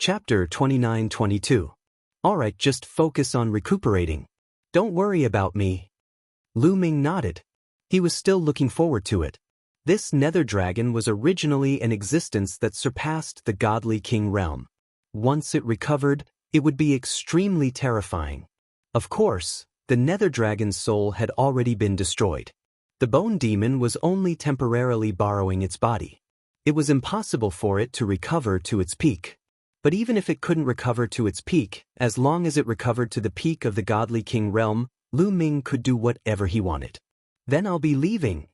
Chapter 29-22. Alright, just focus on recuperating. Don't worry about me. Lu Ming nodded. He was still looking forward to it. This nether dragon was originally an existence that surpassed the godly king realm. Once it recovered, it would be extremely terrifying. Of course, the nether dragon's soul had already been destroyed. The bone demon was only temporarily borrowing its body. It was impossible for it to recover to its peak. But even if it couldn't recover to its peak, as long as it recovered to the peak of the godly king realm, Lu Ming could do whatever he wanted. Then I'll be leaving,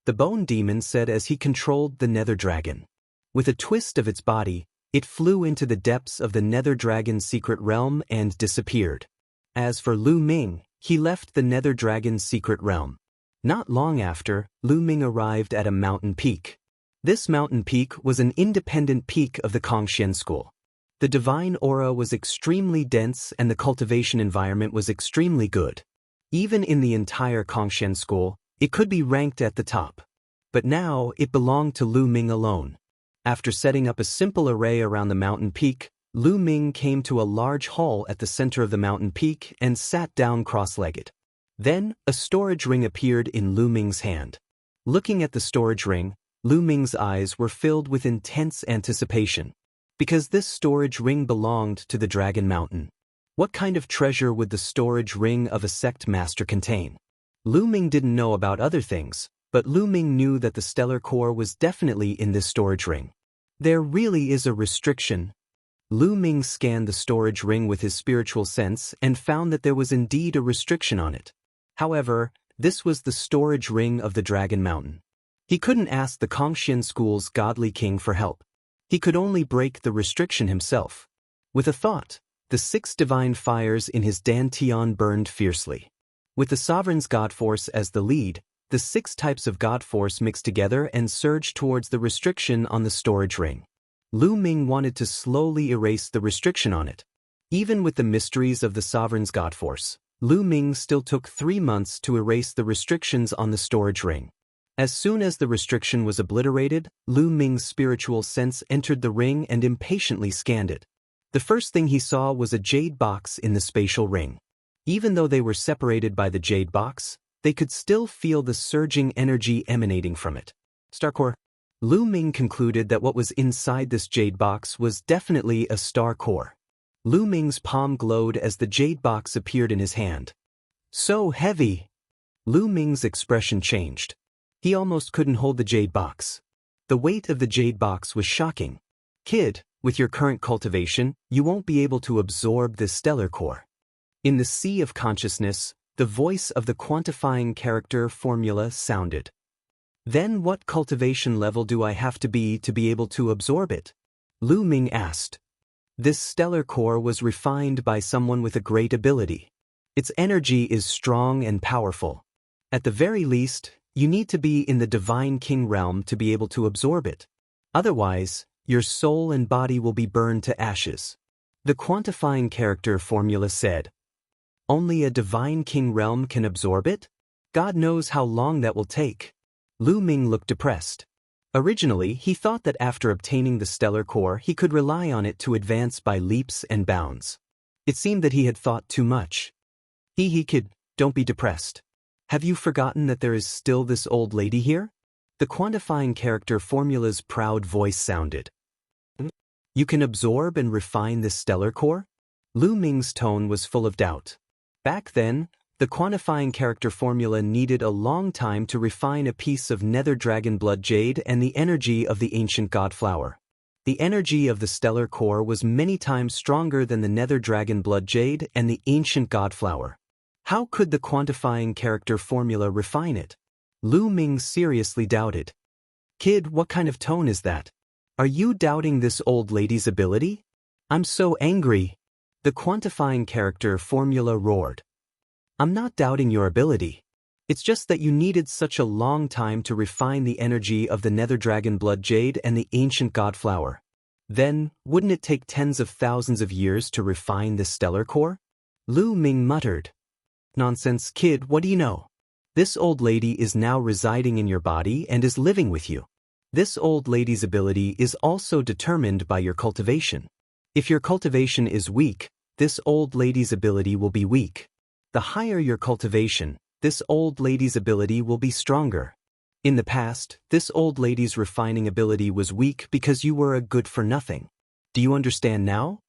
the bone demon said as he controlled the nether dragon. With a twist of its body, it flew into the depths of the nether dragon's secret realm and disappeared. As for Lu Ming, he left the nether dragon's secret realm. Not long after, Lu Ming arrived at a mountain peak. This mountain peak was an independent peak of the Kongxian school. The divine aura was extremely dense and the cultivation environment was extremely good. Even in the entire Kongxian school, it could be ranked at the top. But now it belonged to Lu Ming alone. After setting up a simple array around the mountain peak, Lu Ming came to a large hall at the center of the mountain peak and sat down cross-legged. Then, a storage ring appeared in Lu Ming's hand. Looking at the storage ring, Lu Ming's eyes were filled with intense anticipation. Because this storage ring belonged to the Dragon Mountain. What kind of treasure would the storage ring of a sect master contain? Lu Ming didn't know about other things, but Lu Ming knew that the stellar core was definitely in this storage ring. There really is a restriction. Lu Ming scanned the storage ring with his spiritual sense and found that there was indeed a restriction on it. However, this was the storage ring of the Dragon Mountain. He couldn't ask the Kongxian school's godly king for help. He could only break the restriction himself. With a thought, the 6 divine fires in his dantian burned fiercely. With the sovereign's god force as the lead, the 6 types of god force mixed together and surged towards the restriction on the storage ring. Lu Ming wanted to slowly erase the restriction on it. Even with the mysteries of the sovereign's god force, Lu Ming still took 3 months to erase the restrictions on the storage ring. As soon as the restriction was obliterated, Lu Ming's spiritual sense entered the ring and impatiently scanned it. The first thing he saw was a jade box in the spatial ring. Even though they were separated by the jade box, they could still feel the surging energy emanating from it. Star core. Lu Ming concluded that what was inside this jade box was definitely a star core. Lu Ming's palm glowed as the jade box appeared in his hand. So heavy! Lu Ming's expression changed. He almost couldn't hold the jade box. The weight of the jade box was shocking. Kid, with your current cultivation, you won't be able to absorb this stellar core. In the sea of consciousness, the voice of the quantifying character formula sounded. Then what cultivation level do I have to be able to absorb it? Lu Ming asked. This stellar core was refined by someone with a great ability. Its energy is strong and powerful. At the very least, you need to be in the Divine King realm to be able to absorb it. Otherwise, your soul and body will be burned to ashes. The quantifying character formula said. Only a Divine King realm can absorb it? God knows how long that will take. Lu Ming looked depressed. Originally, he thought that after obtaining the stellar core he could rely on it to advance by leaps and bounds. It seemed that he had thought too much. Kid, don't be depressed. Have you forgotten that there is still this old lady here? The quantifying character formula's proud voice sounded. You can absorb and refine this stellar core? Lu Ming's tone was full of doubt. Back then, the quantifying character formula needed a long time to refine a piece of nether dragon blood jade and the energy of the ancient god flower. The energy of the stellar core was many times stronger than the nether dragon blood jade and the ancient god flower. How could the quantifying character formula refine it? Lu Ming seriously doubted. Kid, what kind of tone is that? Are you doubting this old lady's ability? I'm so angry. The quantifying character formula roared. I'm not doubting your ability. It's just that you needed such a long time to refine the energy of the nether dragon blood jade and the ancient god flower. Then, wouldn't it take tens of thousands of years to refine this stellar core? Lu Ming muttered. Nonsense, kid, what do you know? This old lady is now residing in your body and is living with you. This old lady's ability is also determined by your cultivation. If your cultivation is weak, this old lady's ability will be weak. The higher your cultivation, this old lady's ability will be stronger. In the past, this old lady's refining ability was weak because you were a good-for-nothing. Do you understand now?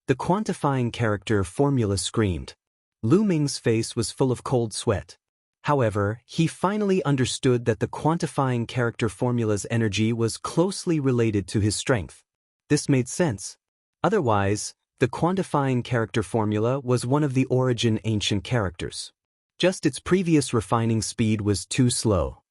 The quantifying character formula screamed. Lu Ming's face was full of cold sweat. However, he finally understood that the quantifying character formula's energy was closely related to his strength. This made sense. Otherwise, the quantifying character formula was one of the origin ancient characters. Just its previous refining speed was too slow.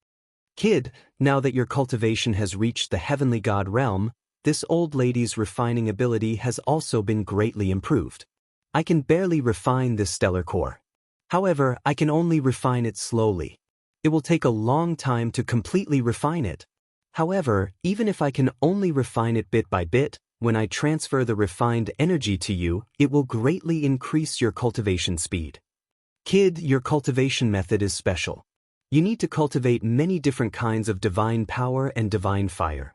Kid, now that your cultivation has reached the heavenly god realm, this old lady's refining ability has also been greatly improved. I can barely refine this stellar core. However, I can only refine it slowly. It will take a long time to completely refine it. However, even if I can only refine it bit by bit, when I transfer the refined energy to you, it will greatly increase your cultivation speed. Kid, your cultivation method is special. You need to cultivate many different kinds of divine power and divine fire.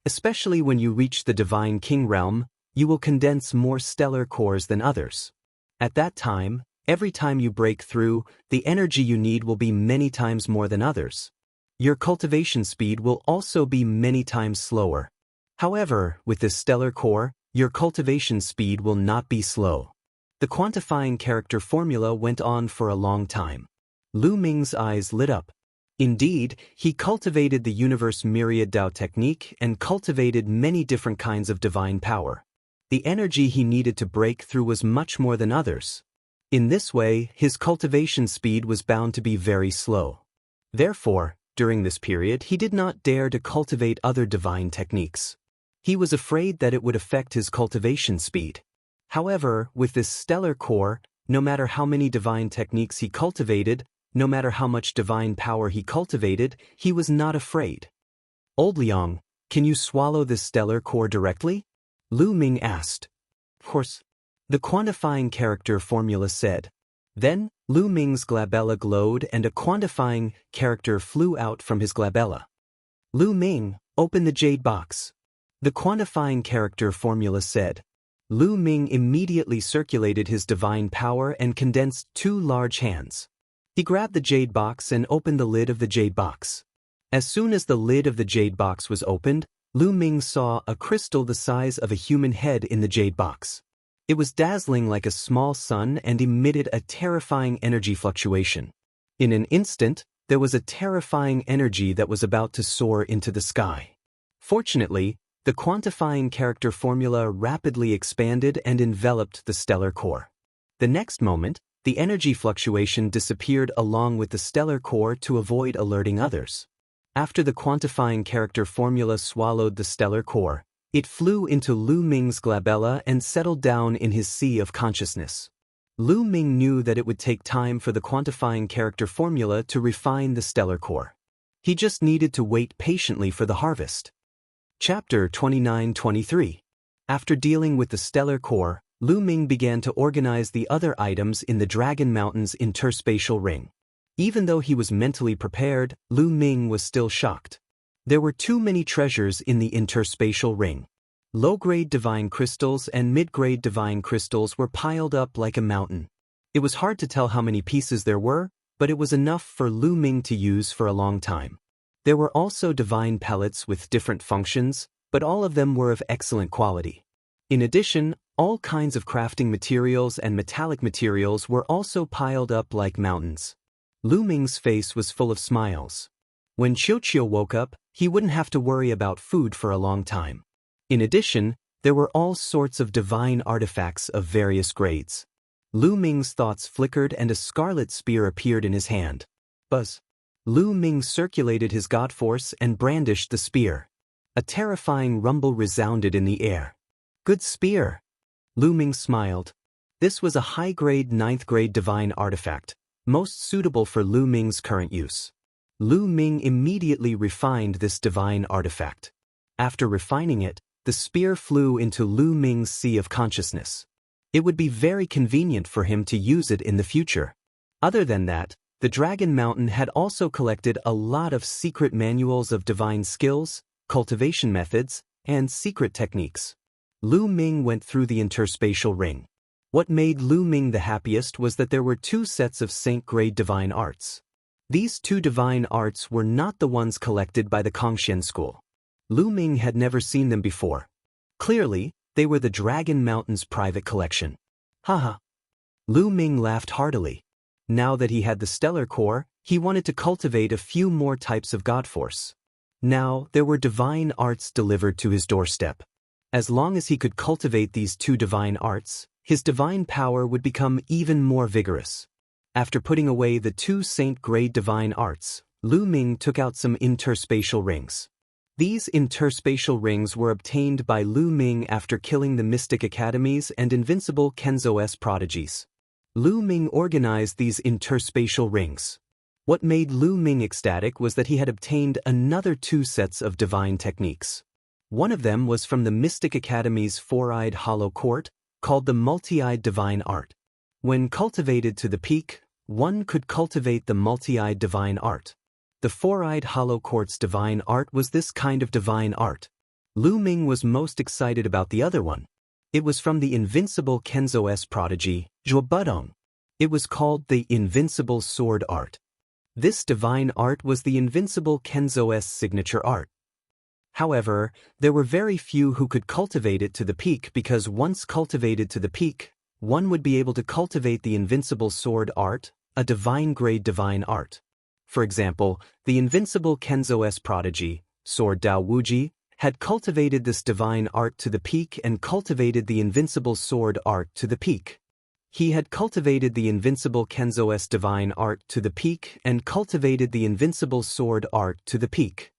Especially when you reach the divine king realm, you will condense more stellar cores than others. At that time, every time you break through, the energy you need will be many times more than others. Your cultivation speed will also be many times slower. However, with this stellar core, your cultivation speed will not be slow. The quantifying character formula went on for a long time. Lu Ming's eyes lit up. Indeed, he cultivated the universe myriad Dao technique and cultivated many different kinds of divine power. The energy he needed to break through was much more than others. In this way, his cultivation speed was bound to be very slow. Therefore, during this period, he did not dare to cultivate other divine techniques. He was afraid that it would affect his cultivation speed. However, with this stellar core, no matter how many divine techniques he cultivated, no matter how much divine power he cultivated, he was not afraid. Old Liang, can you swallow this stellar core directly? Lu Ming asked. Of course. The quantifying character formula said. Then, Lu Ming's glabella glowed and a quantifying character flew out from his glabella. Lu Ming, open the jade box. The quantifying character formula said. Lu Ming immediately circulated his divine power and condensed 2 large hands. He grabbed the jade box and opened the lid of the jade box. As soon as the lid of the jade box was opened, Lu Ming saw a crystal the size of a human head in the jade box. It was dazzling like a small sun and emitted a terrifying energy fluctuation. In an instant, there was a terrifying energy that was about to soar into the sky. Fortunately, the quantifying character formula rapidly expanded and enveloped the stellar core. The next moment, the energy fluctuation disappeared along with the stellar core to avoid alerting others. After the quantifying character formula swallowed the stellar core, it flew into Lu Ming's glabella and settled down in his sea of consciousness. Lu Ming knew that it would take time for the quantifying character formula to refine the stellar core. He just needed to wait patiently for the harvest. Chapter 29-23. After dealing with the stellar core, Lu Ming began to organize the other items in the Dragon Mountain's interspatial ring. Even though he was mentally prepared, Lu Ming was still shocked. There were too many treasures in the interspatial ring. Low-grade divine crystals and mid-grade divine crystals were piled up like a mountain. It was hard to tell how many pieces there were, but it was enough for Lu Ming to use for a long time. There were also divine pellets with different functions, but all of them were of excellent quality. In addition, all kinds of crafting materials and metallic materials were also piled up like mountains. Lu Ming's face was full of smiles. When Qiuqiu woke up, he wouldn't have to worry about food for a long time. In addition, there were all sorts of divine artifacts of various grades. Lu Ming's thoughts flickered and a scarlet spear appeared in his hand. Buzz. Lu Ming circulated his god force and brandished the spear. A terrifying rumble resounded in the air. Good spear. Lu Ming smiled. This was a high-grade 9th-grade divine artifact, most suitable for Lu Ming's current use. Lu Ming immediately refined this divine artifact. After refining it, the spear flew into Lu Ming's sea of consciousness. It would be very convenient for him to use it in the future. Other than that, the Dragon Mountain had also collected a lot of secret manuals of divine skills, cultivation methods, and secret techniques. Lu Ming went through the interspatial ring. What made Lu Ming the happiest was that there were two sets of Saint-grade divine arts. These two divine arts were not the ones collected by the Kongxian school. Lu Ming had never seen them before. Clearly, they were the Dragon Mountain's private collection. Haha. Lu Ming laughed heartily. Now that he had the stellar core, he wanted to cultivate a few more types of God Force. Now, there were divine arts delivered to his doorstep. As long as he could cultivate these two divine arts, his divine power would become even more vigorous. After putting away the two Saint-grade divine arts, Lu Ming took out some interspatial rings. These interspatial rings were obtained by Lu Ming after killing the Mystic Academies and Invincible Kenzo S prodigies. Lu Ming organized these interspatial rings. What made Lu Ming ecstatic was that he had obtained another two sets of divine techniques. One of them was from the Mystic Academy's four-eyed hollow court, called the multi-eyed divine art. When cultivated to the peak, one could cultivate the multi-eyed divine art. The four-eyed hollow quartz divine art was this kind of divine art. Lu Ming was most excited about the other one. It was from the Invincible Kenzo S prodigy, Zhuo Budong. It was called the Invincible Sword Art. This divine art was the Invincible Kenzo S signature art. However, there were very few who could cultivate it to the peak because once cultivated to the peak, one would be able to cultivate the Invincible Sword Art, a divine-grade divine art. For example, the Invincible Kenzo S prodigy, Sword Dao Wuji, had cultivated this divine art to the peak and cultivated the Invincible Sword Art to the peak. He had cultivated the Invincible Kenzo S divine art to the peak and cultivated the Invincible Sword Art to the peak.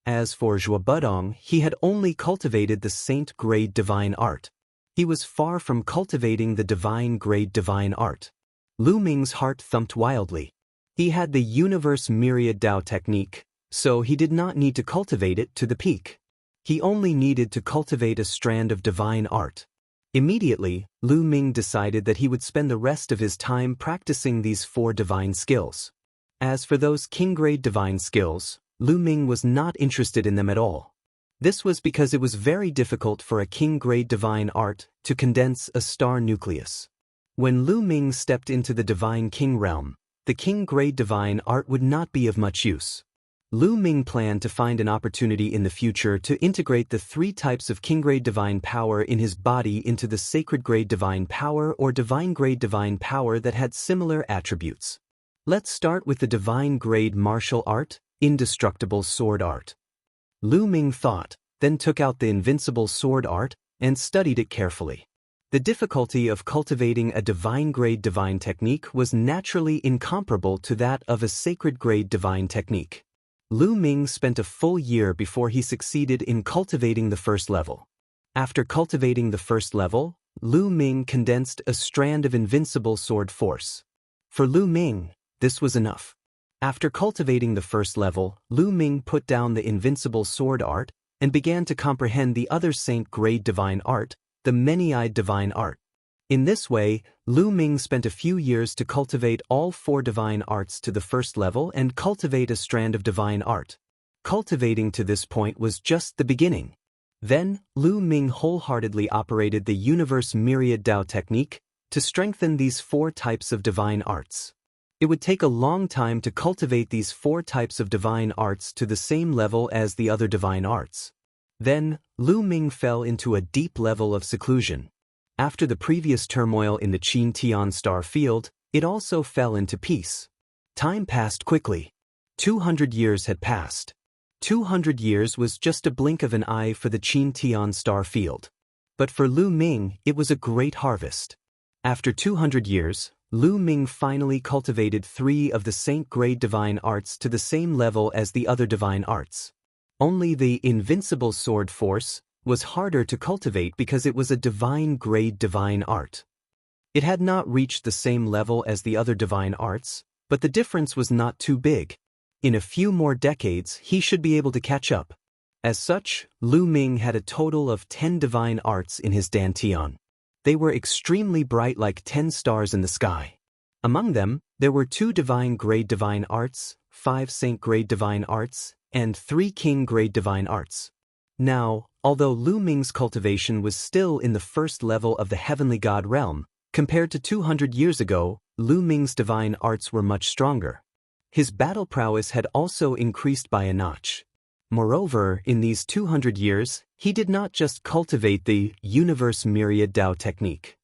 As for Zhuo Budong, he had only cultivated the Saint-grade divine art. He was far from cultivating the divine-grade divine art. Lu Ming's heart thumped wildly. He had the Universe Myriad Dao technique, so he did not need to cultivate it to the peak. He only needed to cultivate a strand of divine art. Immediately, Lu Ming decided that he would spend the rest of his time practicing these four divine skills. As for those king-grade divine skills, Lu Ming was not interested in them at all. This was because it was very difficult for a king-grade divine art to condense a star nucleus. When Lu Ming stepped into the divine king realm, the king-grade divine art would not be of much use. Lu Ming planned to find an opportunity in the future to integrate the three types of king-grade divine power in his body into the sacred-grade divine power or divine-grade divine power that had similar attributes. Let's start with the divine-grade martial art, Indestructible Sword Art. Lu Ming thought, then took out the Invincible Sword Art and studied it carefully. The difficulty of cultivating a divine-grade divine technique was naturally incomparable to that of a sacred-grade divine technique. Lu Ming spent a full year before he succeeded in cultivating the first level. After cultivating the first level, Lu Ming condensed a strand of invincible sword force. For Lu Ming, this was enough. After cultivating the first level, Lu Ming put down the Invincible Sword Art and began to comprehend the other Saint-grade divine art, the Many-eyed divine art. In this way, Lu Ming spent a few years to cultivate all four divine arts to the first level and cultivate a strand of divine art. Cultivating to this point was just the beginning. Then, Lu Ming wholeheartedly operated the Universe Myriad Dao technique to strengthen these four types of divine arts. It would take a long time to cultivate these four types of divine arts to the same level as the other divine arts. Then, Lu Ming fell into a deep level of seclusion. After the previous turmoil in the Qin Tian star field, it also fell into peace. Time passed quickly. 200 years had passed. 200 years was just a blink of an eye for the Qin Tian star field. But for Lu Ming, it was a great harvest. After 200 years, Lu Ming finally cultivated three of the Saint-grade divine arts to the same level as the other divine arts. Only the Invincible Sword Force was harder to cultivate because it was a divine-grade divine art. It had not reached the same level as the other divine arts, but the difference was not too big. In a few more decades, he should be able to catch up. As such, Lu Ming had a total of 10 divine arts in his dantian. They were extremely bright like 10 stars in the sky. Among them, there were 2 divine-grade divine arts, 5 saint-grade divine arts, and 3 king-grade divine arts. Now, although Lu Ming's cultivation was still in the first level of the heavenly god realm, compared to 200 years ago, Lu Ming's divine arts were much stronger. His battle prowess had also increased by a notch. Moreover, in these 200 years, he did not just cultivate the universe myriad Dao technique.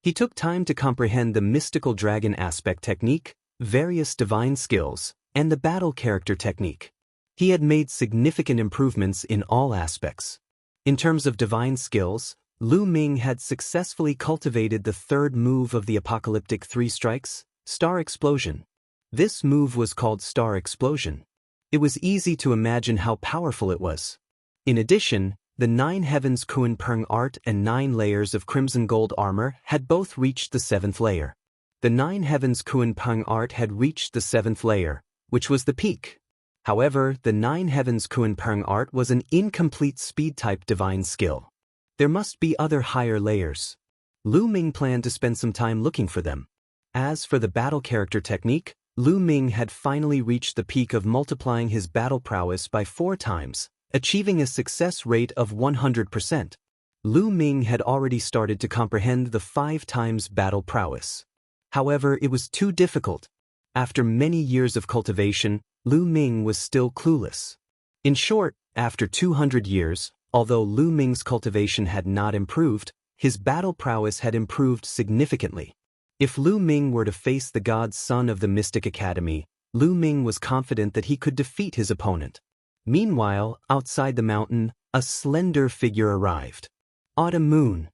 He took time to comprehend the mystical dragon aspect technique, various divine skills, and the battle character technique. He had made significant improvements in all aspects. In terms of divine skills, Lu Ming had successfully cultivated the third move of the apocalyptic three strikes, Star Explosion. This move was called Star Explosion. It was easy to imagine how powerful it was. In addition, the 9 Heavens Kuan Peng art and 9 layers of crimson gold armor had both reached the 7th layer. The 9 Heavens Kuan Peng art had reached the 7th layer, which was the peak. However, the 9 Heavens Kuan Peng art was an incomplete speed-type divine skill. There must be other higher layers. Lu Ming planned to spend some time looking for them. As for the battle character technique, Lu Ming had finally reached the peak of multiplying his battle prowess by 4 times, achieving a success rate of 100%. Lu Ming had already started to comprehend the 5 times battle prowess. However, it was too difficult. After many years of cultivation, Lu Ming was still clueless. In short, after 200 years, although Lu Ming's cultivation had not improved, his battle prowess had improved significantly. If Lu Ming were to face the god son of the Mystic Academy, Lu Ming was confident that he could defeat his opponent. Meanwhile, outside the mountain, a slender figure arrived. Autumn Moon.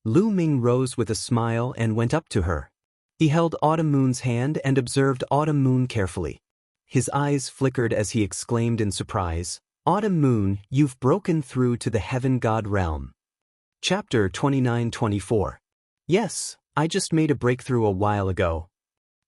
Lu Ming rose with a smile and went up to her. He held Autumn Moon's hand and observed Autumn Moon carefully. His eyes flickered as he exclaimed in surprise, "Autumn Moon, you've broken through to the heaven god realm." Chapter 29-24. Yes, I just made a breakthrough a while ago.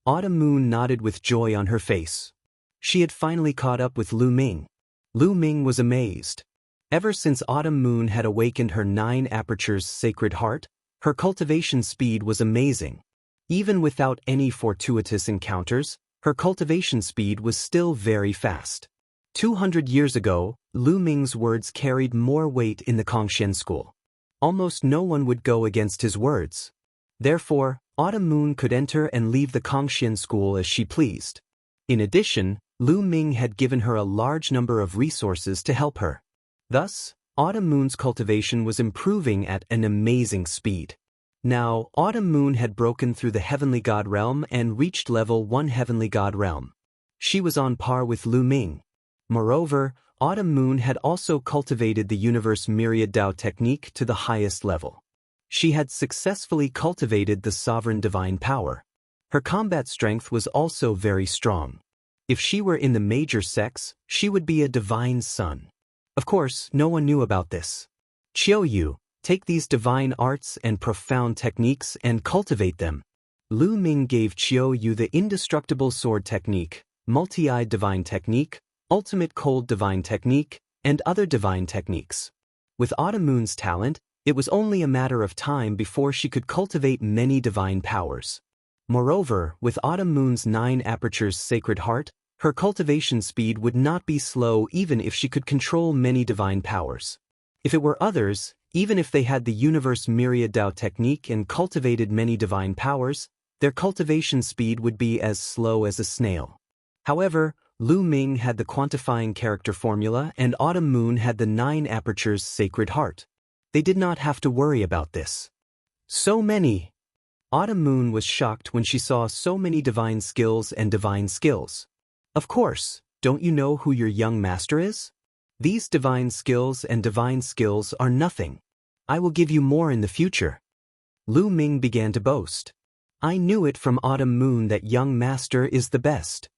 Autumn Moon nodded with joy on her face. She had finally caught up with Lu Ming. Lu Ming was amazed. Ever since Autumn Moon had awakened her 9 apertures sacred heart, her cultivation speed was amazing. Even without any fortuitous encounters, her cultivation speed was still very fast. 200 years ago, Lu Ming's words carried more weight in the Kongxian school. Almost no one would go against his words. Therefore, Autumn Moon could enter and leave the Kongxian school as she pleased. In addition, Lu Ming had given her a large number of resources to help her. Thus, Autumn Moon's cultivation was improving at an amazing speed. Now, Autumn Moon had broken through the heavenly god realm and reached level 1 heavenly god realm. She was on par with Lu Ming. Moreover, Autumn Moon had also cultivated the universe myriad Dao technique to the highest level. She had successfully cultivated the sovereign divine power. Her combat strength was also very strong. If she were in the major sects, she would be a divine son. Of course, no one knew about this. Qiuyu, take these divine arts and profound techniques and cultivate them. Lu Ming gave Qiuyu the indestructible sword technique, multi-eyed divine technique, ultimate cold divine technique, and other divine techniques. With Autumn Moon's talent, it was only a matter of time before she could cultivate many divine powers. Moreover, with Autumn Moon's 9 apertures sacred heart, her cultivation speed would not be slow even if she could control many divine powers. If it were others, even if they had the universe myriad Dao technique and cultivated many divine powers, their cultivation speed would be as slow as a snail. However, Lu Ming had the quantifying character formula and Autumn Moon had the 9 apertures sacred heart. They did not have to worry about this. So many! Autumn Moon was shocked when she saw so many divine skills and divine skills. Of course, don't you know who your young master is? These divine skills and divine skills are nothing. I will give you more in the future. Lu Ming began to boast. I knew it from Autumn Moon that young master is the best.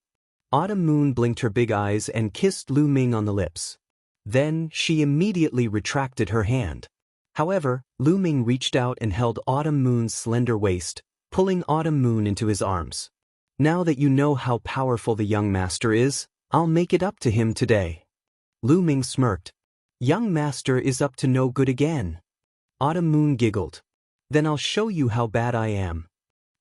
Autumn Moon blinked her big eyes and kissed Lu Ming on the lips. Then, she immediately retracted her hand. However, Lu Ming reached out and held Autumn Moon's slender waist, pulling Autumn Moon into his arms. Now that you know how powerful the young master is, I'll make it up to him today. Lu Ming smirked. Young master is up to no good again. Autumn Moon giggled. Then I'll show you how bad I am.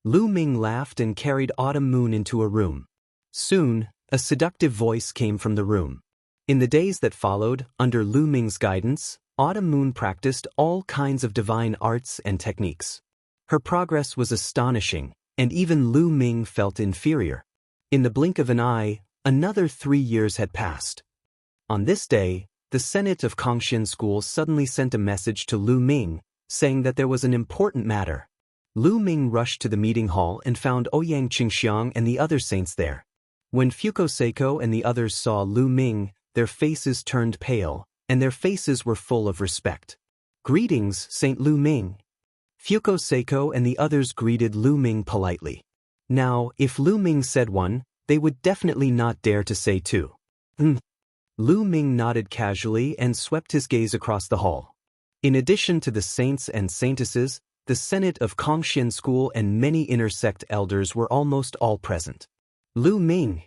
Lu Ming laughed and carried Autumn Moon into a room. Soon, a seductive voice came from the room. In the days that followed, under Lu Ming's guidance, Autumn Moon practiced all kinds of divine arts and techniques. Her progress was astonishing, and even Lu Ming felt inferior. In the blink of an eye, another 3 years had passed. On this day, the Senate of Kongxian School suddenly sent a message to Lu Ming, saying that there was an important matter. Lu Ming rushed to the meeting hall and found Ouyang Qingxiang and the other saints there. When Fuko Seiko and the others saw Lu Ming, their faces turned pale, and their faces were full of respect. "Greetings, Saint Lu Ming." Fuko Seiko and the others greeted Lu Ming politely. Now, if Lu Ming said one, they would definitely not dare to say two. Lu Ming nodded casually and swept his gaze across the hall. In addition to the saints and saintesses, the Senate of Kongxian School and many inner sect elders were almost all present. Lu Ming.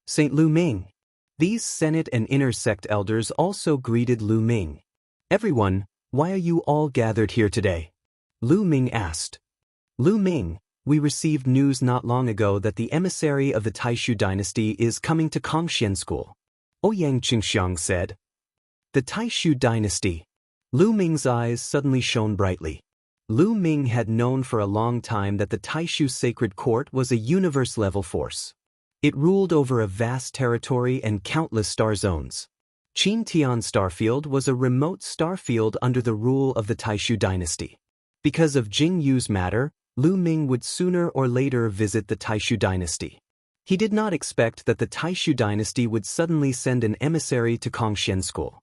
Saint Lu Ming. These Senate and inner sect elders also greeted Lu Ming. "Everyone, why are you all gathered here today?" Lu Ming asked. "Lu Ming, we received news not long ago that the emissary of the Taishu dynasty is coming to Kongxian School," Ouyang Qingxiang said. The Taishu dynasty. Lu Ming's eyes suddenly shone brightly. Lu Ming had known for a long time that the Taishu sacred court was a universe-level force. It ruled over a vast territory and countless star zones. Qin Tian Starfield was a remote starfield under the rule of the Taishu dynasty. Because of Jing Yu's matter, Lu Ming would sooner or later visit the Taishu dynasty. He did not expect that the Taishu dynasty would suddenly send an emissary to Kongxian School.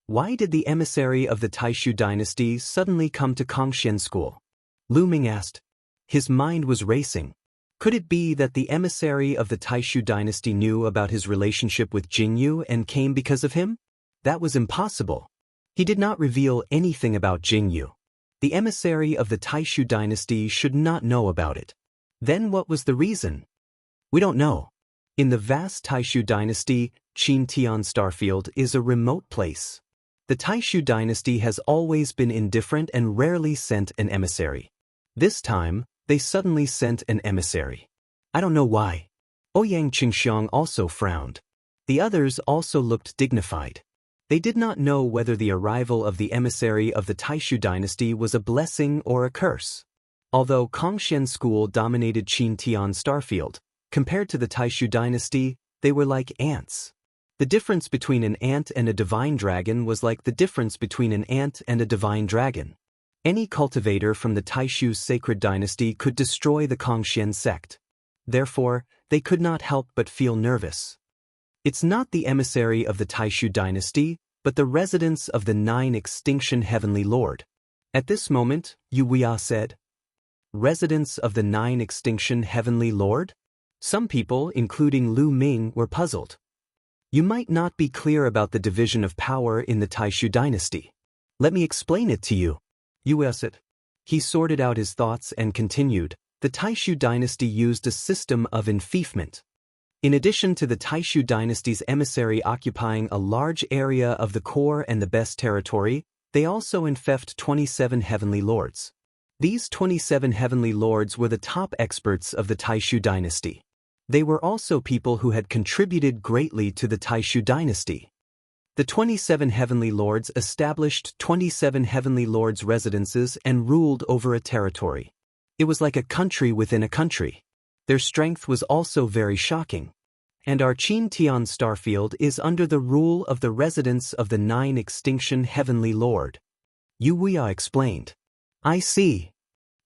Why did the emissary of the Taishu dynasty suddenly come to Kongxian School? Lu Ming asked. His mind was racing. Could it be that the emissary of the Taishu dynasty knew about his relationship with Jingyu and came because of him? That was impossible. He did not reveal anything about Jingyu. The emissary of the Taishu dynasty should not know about it. Then what was the reason? We don't know. In the vast Taishu dynasty, Qin Tian Starfield is a remote place. The Taishu dynasty has always been indifferent and rarely sent an emissary. This time, they suddenly sent an emissary. I don't know why. Ouyang Qingxiang also frowned. The others also looked dignified. They did not know whether the arrival of the emissary of the Taishu dynasty was a blessing or a curse. Although Kongxian School dominated Qin Tian Starfield, compared to the Taishu dynasty, they were like ants. The difference between an ant and a divine dragon was like the difference between an ant and a divine dragon. Any cultivator from the Taishu sacred dynasty could destroy the Kongxian sect. Therefore, they could not help but feel nervous. It's not the emissary of the Taishu dynasty, but the residents of the 9 Extinction Heavenly Lord. At this moment, Yu Weia said, "Residents of the 9 Extinction Heavenly Lord?" Some people, including Lu Ming, were puzzled. You might not be clear about the division of power in the Taishu dynasty. Let me explain it to you. Yu Weia said. He sorted out his thoughts and continued, the Taishu dynasty used a system of enfeoffment. In addition to the Taishu dynasty's emissary occupying a large area of the core and the best territory, they also enfeoffed 27 heavenly lords. These 27 heavenly lords were the top experts of the Taishu dynasty. They were also people who had contributed greatly to the Taishu dynasty. The 27 heavenly lords established 27 heavenly lords' residences and ruled over a territory. It was like a country within a country. Their strength was also very shocking. And our Qin Tian Starfield is under the rule of the residents of the 9 Extinction Heavenly Lord. Yu Weia explained. I see.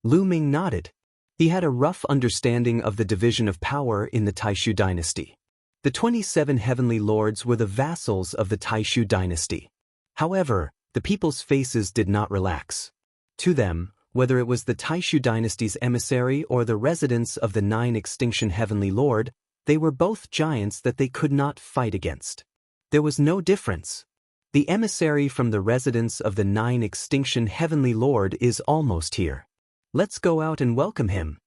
Lu Ming nodded. He had a rough understanding of the division of power in the Taishu dynasty. The 27 heavenly lords were the vassals of the Taishu dynasty. However, the people's faces did not relax. To them, whether it was the Taishu dynasty's emissary or the residents of the 9 Extinction Heavenly Lord, they were both giants that they could not fight against. There was no difference. The emissary from the residents of the 9 Extinction Heavenly Lord is almost here. Let's go out and welcome him.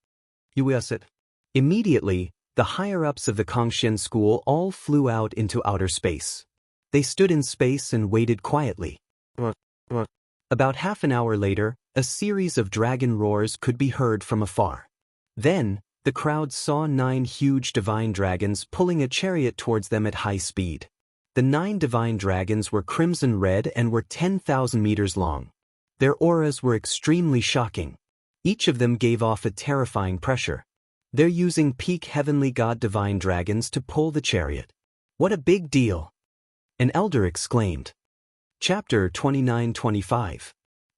Yu Weia said. Immediately, the higher-ups of the Kongxian School all flew out into outer space. They stood in space and waited quietly. About half an hour later, a series of dragon roars could be heard from afar. Then, the crowd saw 9 huge divine dragons pulling a chariot towards them at high speed. The 9 divine dragons were crimson red and were 10,000 meters long. Their auras were extremely shocking. Each of them gave off a terrifying pressure. They're using peak heavenly god divine dragons to pull the chariot. What a big deal! An elder exclaimed. Chapter 29-25.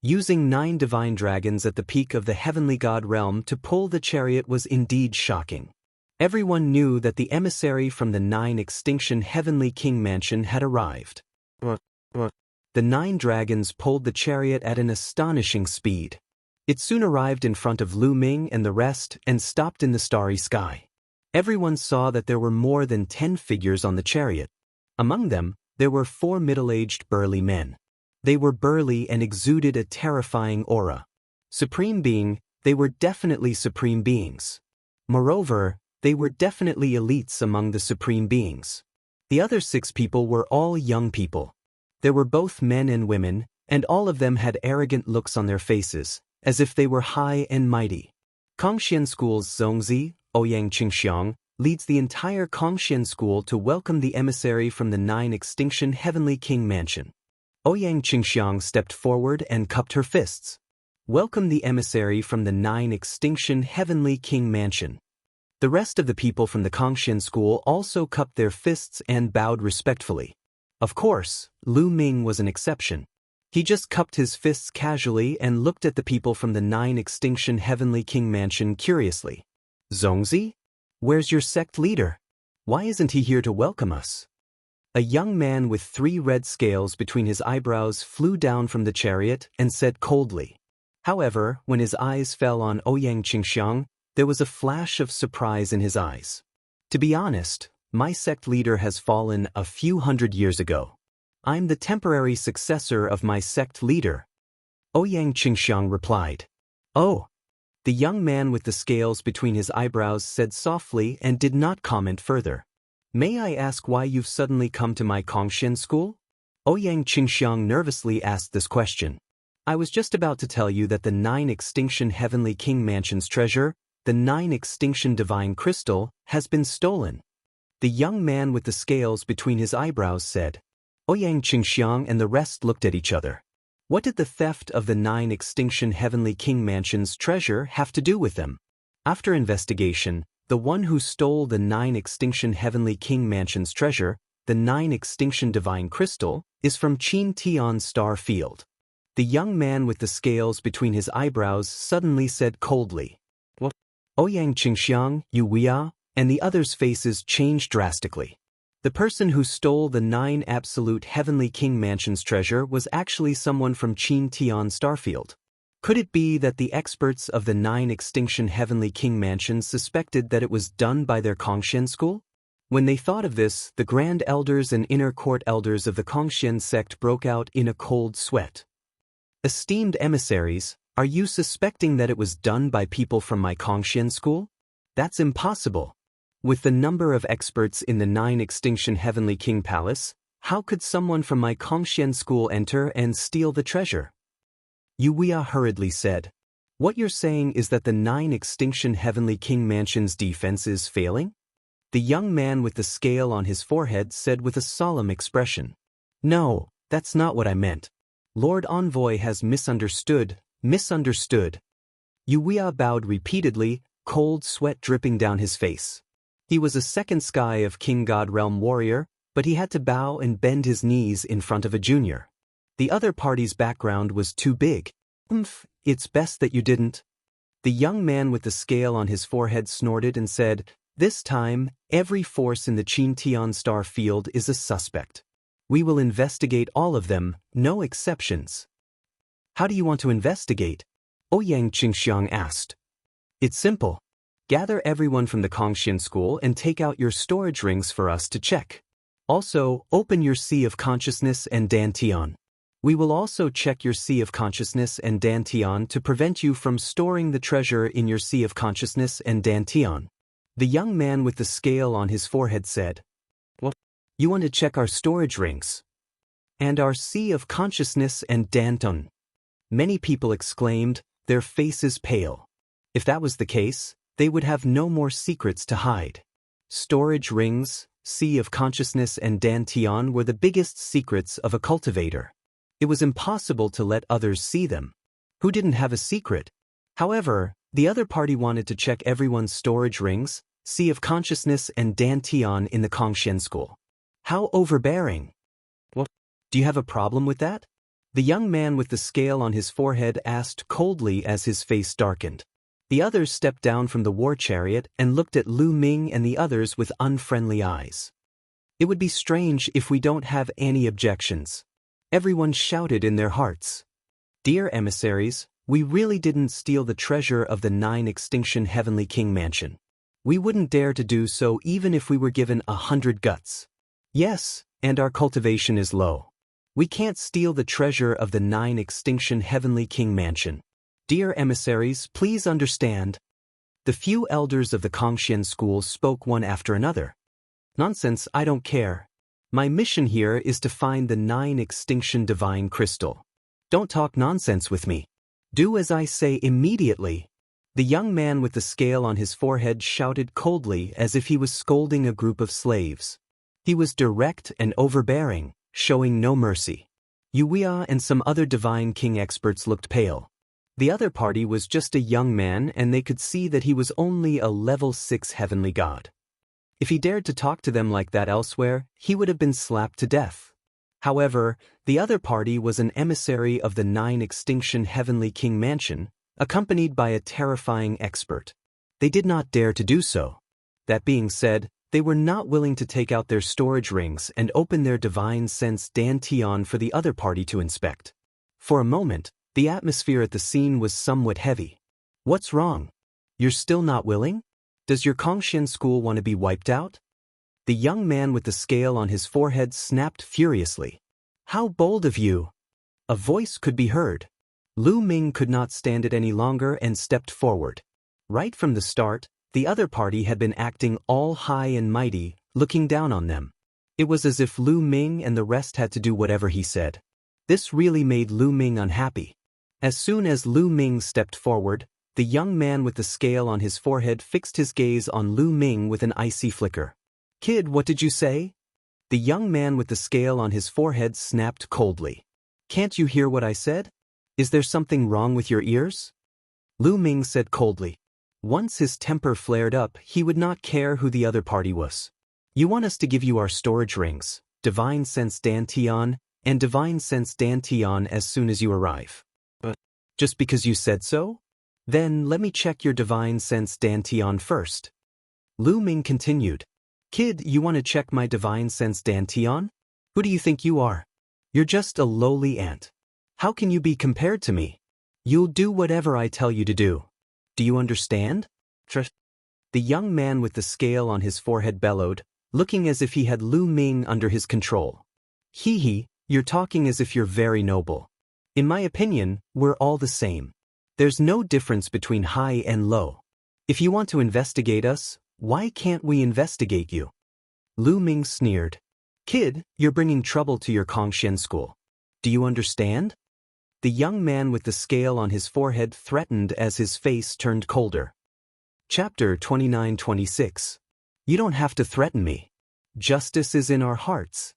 Using 9 divine dragons at the peak of the heavenly god realm to pull the chariot was indeed shocking. Everyone knew that the emissary from the 9 extinction heavenly king mansion had arrived. The 9 dragons pulled the chariot at an astonishing speed. It soon arrived in front of Lu Ming and the rest and stopped in the starry sky. Everyone saw that there were more than 10 figures on the chariot. Among them, there were 4 middle-aged burly men. They were burly and exuded a terrifying aura. Supreme being, they were definitely supreme beings. Moreover, they were definitely elites among the supreme beings. The other 6 people were all young people. There were both men and women, and all of them had arrogant looks on their faces, as if they were high and mighty. Kongxian School's Zhongzi, Ouyang Qingxiang, leads the entire Kongxian School to welcome the emissary from the 9 extinction heavenly king mansion. Ouyang Qingxiang stepped forward and cupped her fists. Welcome the emissary from the 9 extinction heavenly king mansion. The rest of the people from the Kongxian School also cupped their fists and bowed respectfully. Of course, Lu Ming was an exception. He just cupped his fists casually and looked at the people from the 9 extinction heavenly king mansion curiously. Zhongzi? Where's your sect leader? Why isn't he here to welcome us? A young man with 3 red scales between his eyebrows flew down from the chariot and said coldly. However, when his eyes fell on Ouyang Qingxiang, there was a flash of surprise in his eyes. To be honest, my sect leader has fallen a few hundred years ago. I'm the temporary successor of my sect leader. Ouyang Qingxiang replied. Oh. The young man with the scales between his eyebrows said softly and did not comment further. May I ask why you've suddenly come to my Kongxian School? Ouyang Qingxiang nervously asked this question. I was just about to tell you that the 9 extinction heavenly king mansion's treasure, the 9 extinction divine crystal, has been stolen. The young man with the scales between his eyebrows said. Ouyang Qingxiang and the rest looked at each other. What did the theft of the 9 extinction heavenly king mansion's treasure have to do with them? After investigation, the one who stole the 9 extinction heavenly king mansion's treasure, the 9 extinction divine crystal, is from Qin Tian Star Field. The young man with the scales between his eyebrows suddenly said coldly. What? Ouyang Qingxiang, Yu Weia, and the others' faces changed drastically. The person who stole the 9 absolute heavenly king mansion's treasure was actually someone from Qin Tian Starfield. Could it be that the experts of the 9 extinction heavenly king mansions suspected that it was done by their Kongxian school? When they thought of this, the grand elders and inner court elders of the Kongxian sect broke out in a cold sweat. Esteemed emissaries, are you suspecting that it was done by people from my Kongxian school? That's impossible. With the number of experts in the 9 extinction heavenly king palace, how could someone from my Kongxian school enter and steal the treasure? Yu Weia hurriedly said. What you're saying is that the 9 extinction heavenly king mansion's defense is failing? The young man with the scale on his forehead said with a solemn expression. No, that's not what I meant. Lord Envoy has misunderstood. Yu Weia bowed repeatedly, cold sweat dripping down his face. He was a second sky of King God Realm warrior, but he had to bow and bend his knees in front of a junior. The other party's background was too big. It's best that you didn't. The young man with the scale on his forehead snorted and said, This time, every force in the Qin Tian Star Field is a suspect. We will investigate all of them, no exceptions. How do you want to investigate? Ouyang Qingxiang asked. It's simple. Gather everyone from the Kongxian school and take out your storage rings for us to check. Also, open your Sea of Consciousness and Dantian. We will also check your Sea of Consciousness and Dantian to prevent you from storing the treasure in your Sea of Consciousness and Dantian. The young man with the scale on his forehead said, What? You want to check our storage rings? And our Sea of Consciousness and Danton. Many people exclaimed, their faces pale. If that was the case, they would have no more secrets to hide. Storage rings, sea of consciousness and dantian were the biggest secrets of a cultivator. It was impossible to let others see them. Who didn't have a secret? However, the other party wanted to check everyone's storage rings, sea of consciousness and dantian in the Kongshen school. How overbearing! What? Do you have a problem with that? The young man with the scale on his forehead asked coldly as his face darkened. The others stepped down from the war chariot and looked at Lu Ming and the others with unfriendly eyes. It would be strange if we don't have any objections. Everyone shouted in their hearts. Dear emissaries, we really didn't steal the treasure of the 9 Extinction Heavenly King Mansion. We wouldn't dare to do so even if we were given 100 guts. Yes, and our cultivation is low. We can't steal the treasure of the 9 Extinction Heavenly King Mansion. Dear emissaries, please understand. The few elders of the Kongshen school spoke one after another. Nonsense, I don't care. My mission here is to find the 9 Extinction Divine Crystal. Don't talk nonsense with me. Do as I say immediately. The young man with the scale on his forehead shouted coldly as if he was scolding a group of slaves. He was direct and overbearing, showing no mercy. Yuya and some other Divine King experts looked pale. The other party was just a young man and they could see that he was only a level 6 heavenly god. If he dared to talk to them like that elsewhere, he would have been slapped to death. However, the other party was an emissary of the 9 Extinction Heavenly King Mansion, accompanied by a terrifying expert. They did not dare to do so. That being said, they were not willing to take out their storage rings and open their divine sense dantian for the other party to inspect. For a moment, the atmosphere at the scene was somewhat heavy. What's wrong? You're still not willing? Does your Kongshen school want to be wiped out? The young man with the scale on his forehead snapped furiously. How bold of you! A voice could be heard. Lu Ming could not stand it any longer and stepped forward. Right from the start, the other party had been acting all high and mighty, looking down on them. It was as if Lu Ming and the rest had to do whatever he said. This really made Lu Ming unhappy. As soon as Lu Ming stepped forward, the young man with the scale on his forehead fixed his gaze on Lu Ming with an icy flicker. Kid, what did you say? The young man with the scale on his forehead snapped coldly. Can't you hear what I said? Is there something wrong with your ears? Lu Ming said coldly. Once his temper flared up, he would not care who the other party was. You want us to give you our storage rings, Divine Sense Dantian, and Divine Sense Dantian as soon as you arrive. Just because you said so? Then let me check your Divine Sense Dantian first. Lu Ming continued. Kid, you want to check my Divine Sense Dantian? Who do you think you are? You're just a lowly ant. How can you be compared to me? You'll do whatever I tell you to do. Do you understand? The young man with the scale on his forehead bellowed, looking as if he had Lu Ming under his control. Hee, you're talking as if you're very noble. In my opinion, we're all the same. There's no difference between high and low. If you want to investigate us, why can't we investigate you? Lu Ming sneered. Kid, you're bringing trouble to your Kongshen school. Do you understand? The young man with the scale on his forehead threatened as his face turned colder. Chapter 29-26. You don't have to threaten me. Justice is in our hearts.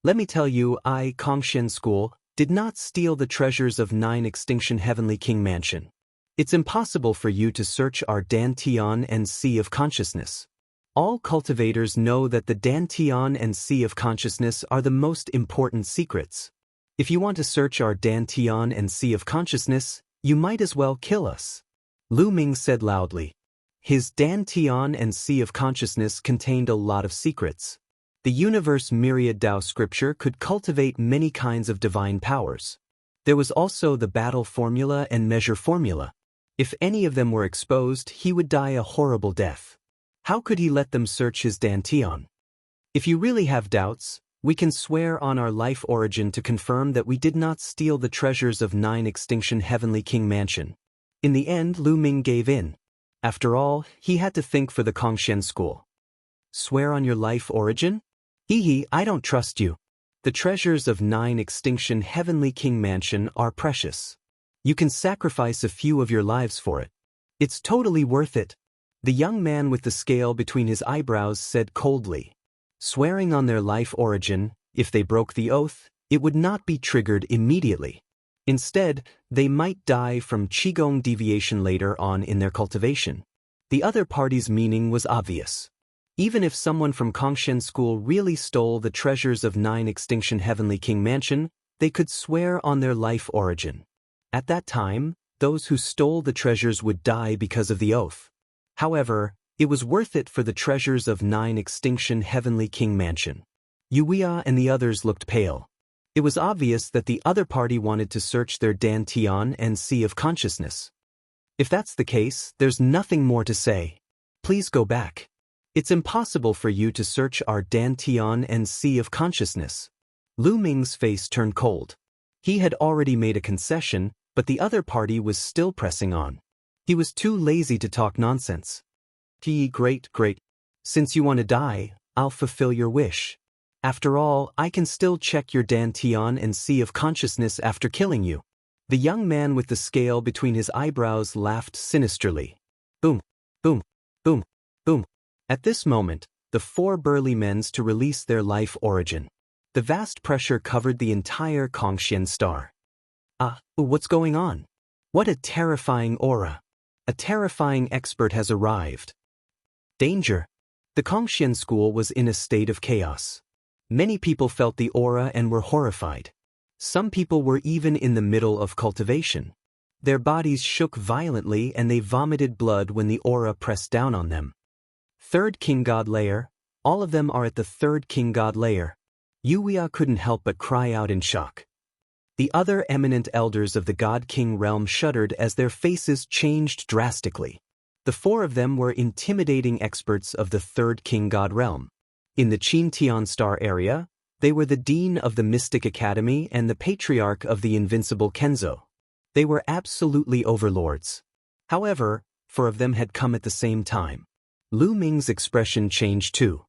Let me tell you, I, Kongshen school, did not steal the treasures of 9 Extinction Heavenly King Mansion. It's impossible for you to search our dantian and sea of consciousness. All cultivators know that the dantian and sea of consciousness are the most important secrets. If you want to search our dantian and sea of consciousness, you might as well kill us. Lu Ming said loudly. His dantian and sea of consciousness contained a lot of secrets. The universe myriad Tao scripture could cultivate many kinds of divine powers. There was also the battle formula and measure formula. If any of them were exposed, he would die a horrible death. How could he let them search his dantian? If you really have doubts, we can swear on our life origin to confirm that we did not steal the treasures of 9 Extinction Heavenly King Mansion. In the end, Lu Ming gave in. After all, he had to think for the Kongshen school. Swear on your life origin? Hee, I don't trust you. The treasures of 9 Extinction Heavenly King Mansion are precious. You can sacrifice a few of your lives for it. It's totally worth it. The young man with the scale between his eyebrows said coldly. Swearing on their life origin, if they broke the oath, it would not be triggered immediately. Instead, they might die from qigong deviation later on in their cultivation. The other party's meaning was obvious. Even if someone from Kongshen school really stole the treasures of 9 Extinction Heavenly King Mansion, they could swear on their life origin. At that time, those who stole the treasures would die because of the oath. However, it was worth it for the treasures of 9 Extinction Heavenly King Mansion. Yuya and the others looked pale. It was obvious that the other party wanted to search their Dantian and Sea of Consciousness. If that's the case, there's nothing more to say. Please go back. It's impossible for you to search our Dantian and Sea of Consciousness. Lu Ming's face turned cold. He had already made a concession, but the other party was still pressing on. He was too lazy to talk nonsense. Great. Since you want to die, I'll fulfill your wish. After all, I can still check your Dantian and Sea of Consciousness after killing you. The young man with the scale between his eyebrows laughed sinisterly. Boom, boom, boom, boom. At this moment, the 4 burly men to release their life origin. The vast pressure covered the entire Kongshen star. What's going on? What a terrifying aura. A terrifying expert has arrived. Danger. The Kongshen school was in a state of chaos. Many people felt the aura and were horrified. Some people were even in the middle of cultivation. Their bodies shook violently and they vomited blood when the aura pressed down on them. 3rd King God Layer. All of them are at the 3rd King God Layer. Yuya couldn't help but cry out in shock. The other eminent elders of the God King realm shuddered as their faces changed drastically. The 4 of them were intimidating experts of the 3rd King God realm. In the Qintian Star area, they were the Dean of the Mystic Academy and the Patriarch of the Invincible Kenzo. They were absolutely overlords. However, 4 of them had come at the same time. Lu Ming's expression changed too.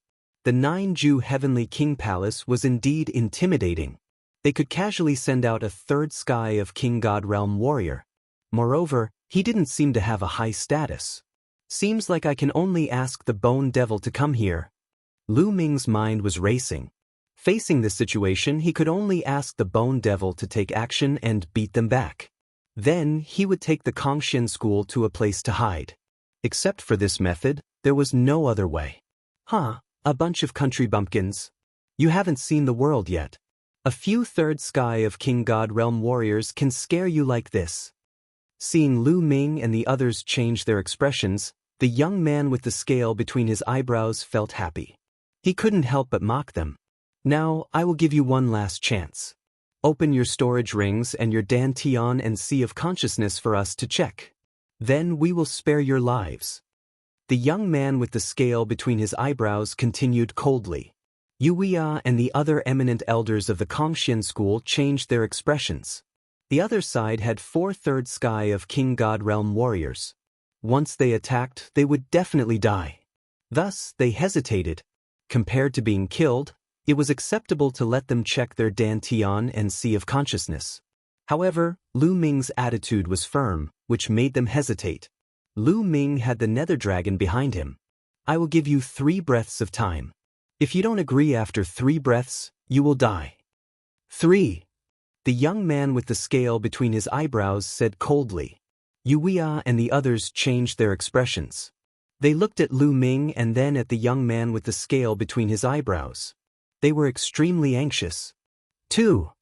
The 9-Ju Heavenly King Palace was indeed intimidating. They could casually send out a 3rd Sky of King God Realm warrior. Moreover, he didn't seem to have a high status. Seems like I can only ask the Bone Devil to come here. Lu Ming's mind was racing. Facing this situation, he could only ask the Bone Devil to take action and beat them back. Then, he would take the Kongshen school to a place to hide. Except for this method, there was no other way. A bunch of country bumpkins. You haven't seen the world yet. A few 3rd Sky of King God Realm warriors can scare you like this. Seeing Lu Ming and the others change their expressions, the young man with the scale between his eyebrows felt happy. He couldn't help but mock them. Now, I will give you one last chance. Open your storage rings and your Dantian and Sea of Consciousness for us to check. Then we will spare your lives. The young man with the scale between his eyebrows continued coldly. Yuya and the other eminent elders of the Kongshen school changed their expressions. The other side had 4 3rd Sky of King God Realm warriors. Once they attacked, they would definitely die. Thus, they hesitated. Compared to being killed, it was acceptable to let them check their Dantian and Sea of Consciousness. However, Lu Ming's attitude was firm, which made them hesitate. Lu Ming had the Nether Dragon behind him. I will give you 3 breaths of time. If you don't agree after 3 breaths, you will die. 3. The young man with the scale between his eyebrows said coldly. Yuya and the others changed their expressions. They looked at Lu Ming and then at the young man with the scale between his eyebrows. They were extremely anxious. 2.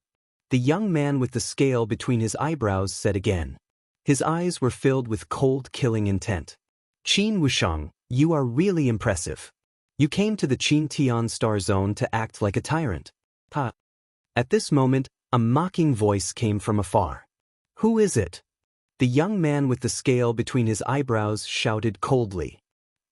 The young man with the scale between his eyebrows said again. His eyes were filled with cold killing intent. Qin Wushang, you are really impressive. You came to the Qintian Star Zone to act like a tyrant. At this moment, a mocking voice came from afar. Who is it? The young man with the scale between his eyebrows shouted coldly.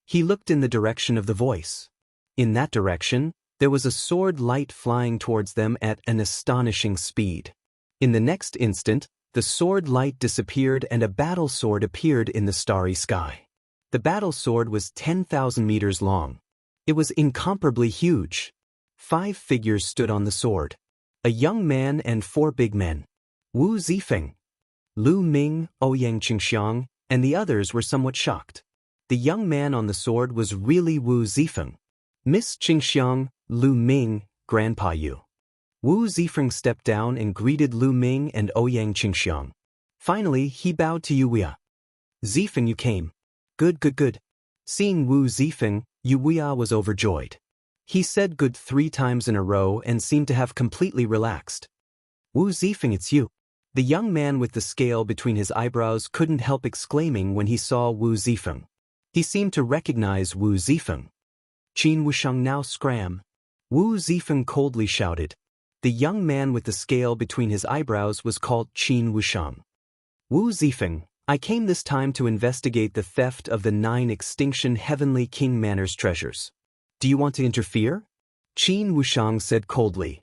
He looked in the direction of the voice. In that direction, there was a sword light flying towards them at an astonishing speed. In the next instant, the sword light disappeared and a battle sword appeared in the starry sky. The battle sword was 10,000 meters long. It was incomparably huge. 5 figures stood on the sword. A young man and 4 big men. Wu Zifeng, Lu Ming, Ouyang Qingxiang, and the others were somewhat shocked. The young man on the sword was really Wu Zifeng. Miss Qingxiang, Lu Ming, Grandpa Yu. Wu Zifeng stepped down and greeted Lu Ming and Ouyang Qingxiang. Finally, he bowed to Yu Wuya. Zifeng, you came. Good, good, good. Seeing Wu Zifeng, Yu Wuya was overjoyed. He said good 3 times in a row and seemed to have completely relaxed. Wu Zifeng, it's you. The young man with the scale between his eyebrows couldn't help exclaiming when he saw Wu Zifeng. He seemed to recognize Wu Zifeng. Qin Wusheng now scram. Wu Zifeng coldly shouted. The young man with the scale between his eyebrows was called Qin Wusheng. Wu Zifeng, I came this time to investigate the theft of the 9 extinction Heavenly King Manor's treasures. Do you want to interfere? Qin Wusheng said coldly.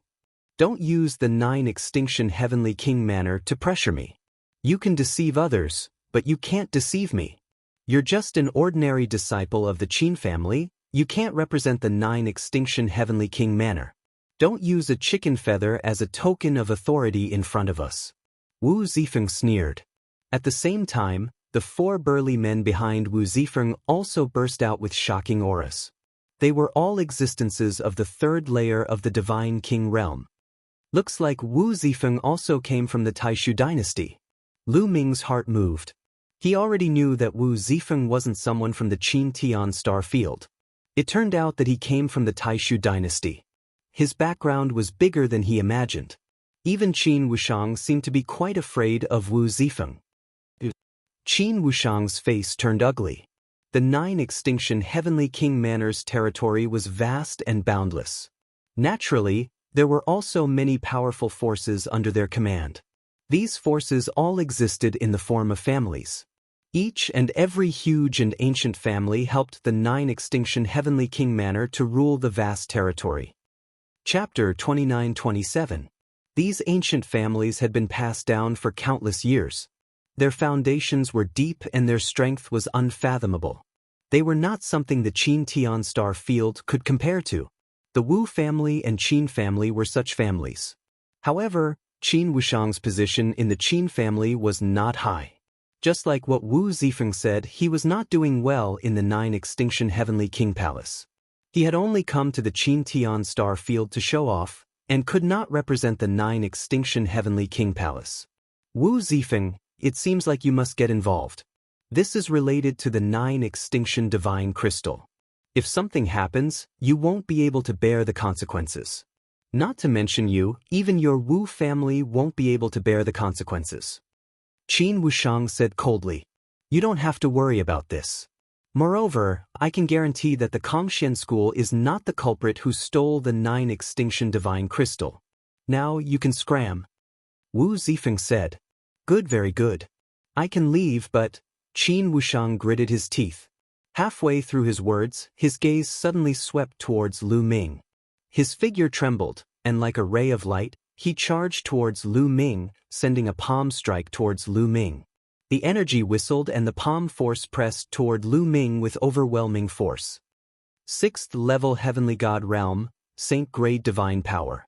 Don't use the 9 extinction Heavenly King Manor to pressure me. You can deceive others, but you can't deceive me. You're just an ordinary disciple of the Qin family. You can't represent the 9 extinction Heavenly King Manor. Don't use a chicken feather as a token of authority in front of us. Wu Zifeng sneered. At the same time, the 4 burly men behind Wu Zifeng also burst out with shocking auras. They were all existences of the 3rd layer of the Divine King realm. Looks like Wu Zifeng also came from the Taishu dynasty. Lu Ming's heart moved. He already knew that Wu Zifeng wasn't someone from the Qin Tian star field. It turned out that he came from the Taishu dynasty. His background was bigger than he imagined. Even Qin Wusheng seemed to be quite afraid of Wu Zifeng. Qin Wusheng's face turned ugly. The 9 extinction Heavenly King Manor's territory was vast and boundless. Naturally, there were also many powerful forces under their command. These forces all existed in the form of families. Each and every huge and ancient family helped the 9 extinction Heavenly King Manor to rule the vast territory. Chapter 29-27. These ancient families had been passed down for countless years. Their foundations were deep and their strength was unfathomable. They were not something the Qin Tian star field could compare to. The Wu family and Qin family were such families. However, Qin Wusheng's position in the Qin family was not high. Just like what Wu Zifeng said, he was not doing well in the 9 extinction Heavenly King Palace. He had only come to the Qin Tian star field to show off, and could not represent the 9 extinction Heavenly King Palace. Wu Zifeng, it seems like you must get involved. This is related to the 9 extinction Divine Crystal. If something happens, you won't be able to bear the consequences. Not to mention you, even your Wu family won't be able to bear the consequences. Qin Wusheng said coldly. You don't have to worry about this. Moreover, I can guarantee that the Kongxian school is not the culprit who stole the 9 extinction Divine Crystal. Now you can scram. Wu Zifeng said. Good, very good. I can leave, but... Qin Wusheng gritted his teeth. Halfway through his words, his gaze suddenly swept towards Lu Ming. His figure trembled, and like a ray of light, he charged towards Lu Ming, sending a palm strike towards Lu Ming. The energy whistled and the palm force pressed toward Lu Ming with overwhelming force. 6th level Heavenly God Realm, Saint Grade Divine Power.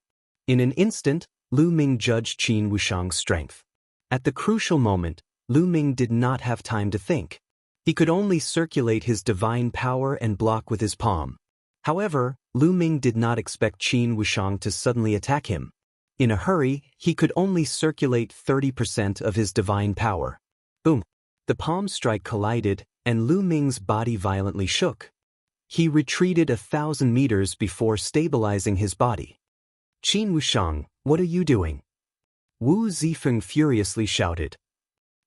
In an instant, Lu Ming judged Qin Wusheng's strength. At the crucial moment, Lu Ming did not have time to think. He could only circulate his divine power and block with his palm. However, Lu Ming did not expect Qin Wusheng to suddenly attack him. In a hurry, he could only circulate 30% of his divine power. Boom! The palm strike collided, and Lu Ming's body violently shook. He retreated 1,000 meters before stabilizing his body. Qin Wusheng, what are you doing? Wu Zifeng furiously shouted.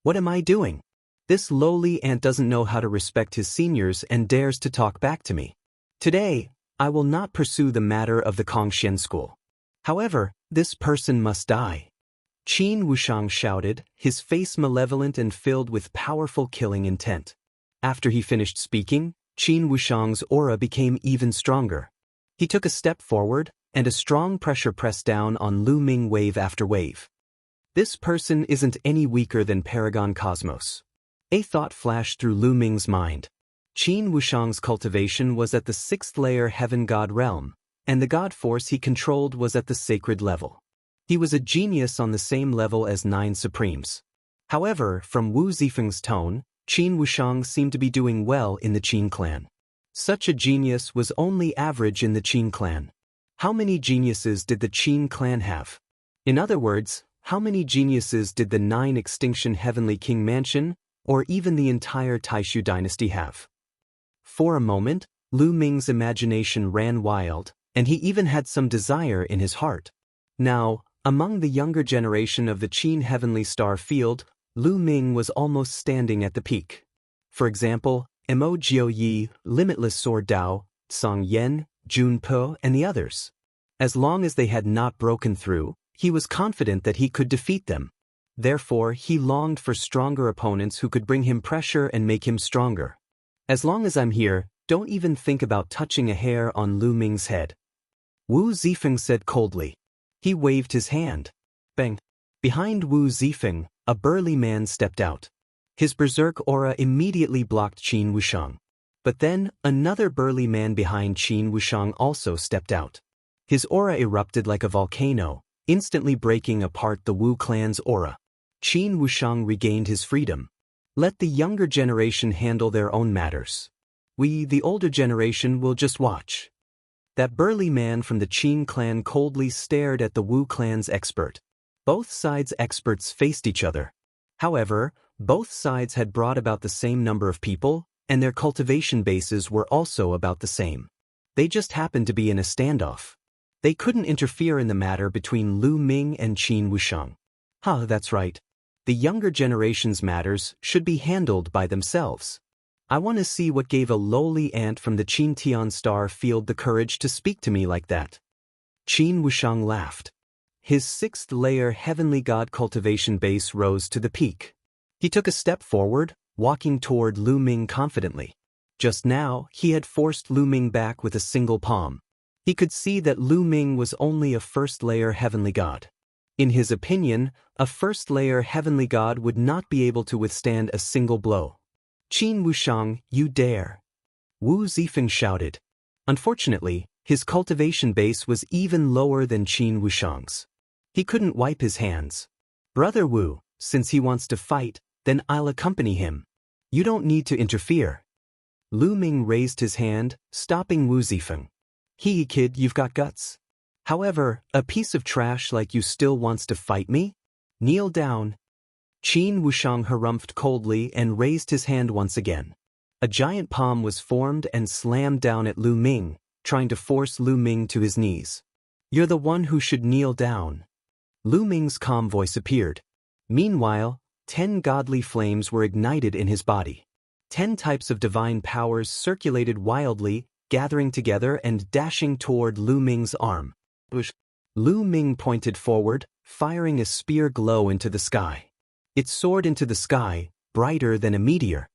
What am I doing? This lowly ant doesn't know how to respect his seniors and dares to talk back to me. Today, I will not pursue the matter of the Kongxian school. However, this person must die. Qin Wusheng shouted, his face malevolent and filled with powerful killing intent. After he finished speaking, Qin Wusheng's aura became even stronger. He took a step forward, and a strong pressure pressed down on Lu Ming wave after wave. This person isn't any weaker than Paragon Cosmos. A thought flashed through Lu Ming's mind. Qin Wusheng's cultivation was at the 6th layer Heaven God realm, and the God force he controlled was at the sacred level. He was a genius on the same level as 9 Supremes. However, from Wu Zifeng's tone, Qin Wusheng seemed to be doing well in the Qin clan. Such a genius was only average in the Qin clan. How many geniuses did the Qin clan have? In other words, how many geniuses did the 9 extinction Heavenly King mansion, or even the entire Taishu dynasty have? For a moment, Lu Ming's imagination ran wild, and he even had some desire in his heart. Now, among the younger generation of the Qin Heavenly Star field, Lu Ming was almost standing at the peak. For example, Mo Jiuyi, Limitless Sword Dao, Song Yan, Jun Po, and the others. As long as they had not broken through, he was confident that he could defeat them. Therefore, he longed for stronger opponents who could bring him pressure and make him stronger. As long as I'm here, don't even think about touching a hair on Lu Ming's head. Wu Zifeng said coldly. He waved his hand. Bang! Behind Wu Zifeng, a burly man stepped out. His berserk aura immediately blocked Qin Wushang. But then, another burly man behind Qin Wushang also stepped out. His aura erupted like a volcano, instantly breaking apart the Wu clan's aura. Qin Wushang regained his freedom. Let the younger generation handle their own matters. We, the older generation, will just watch. That burly man from the Qin clan coldly stared at the Wu clan's expert. Both sides' experts faced each other. However, both sides had brought about the same number of people, and their cultivation bases were also about the same. They just happened to be in a standoff. They couldn't interfere in the matter between Lu Ming and Qin Wushang. That's right. The younger generation's matters should be handled by themselves. I want to see what gave a lowly ant from the Qin Tian Star field the courage to speak to me like that. Qin Wushang laughed. His 6th-layer heavenly god cultivation base rose to the peak. He took a step forward, walking toward Lu Ming confidently. Just now, he had forced Lu Ming back with a single palm. He could see that Lu Ming was only a 1st-layer heavenly god. In his opinion, a 1st-layer heavenly god would not be able to withstand a single blow. Qin Wushang, you dare! Wu Zifeng shouted. Unfortunately, his cultivation base was even lower than Qin Wushang's. He couldn't wipe his hands. Brother Wu, since he wants to fight, then I'll accompany him. You don't need to interfere. Lu Ming raised his hand, stopping Wu Zifeng. Kid, you've got guts. However, a piece of trash like you still wants to fight me? Kneel down. Qin Wushang harumphed coldly and raised his hand once again. A giant palm was formed and slammed down at Lu Ming, trying to force Lu Ming to his knees. You're the one who should kneel down. Lu Ming's calm voice appeared. Meanwhile, 10 godly flames were ignited in his body. 10 types of divine powers circulated wildly, gathering together and dashing toward Lu Ming's arm. Lu Ming pointed forward, firing a spear glow into the sky. It soared into the sky, brighter than a meteor.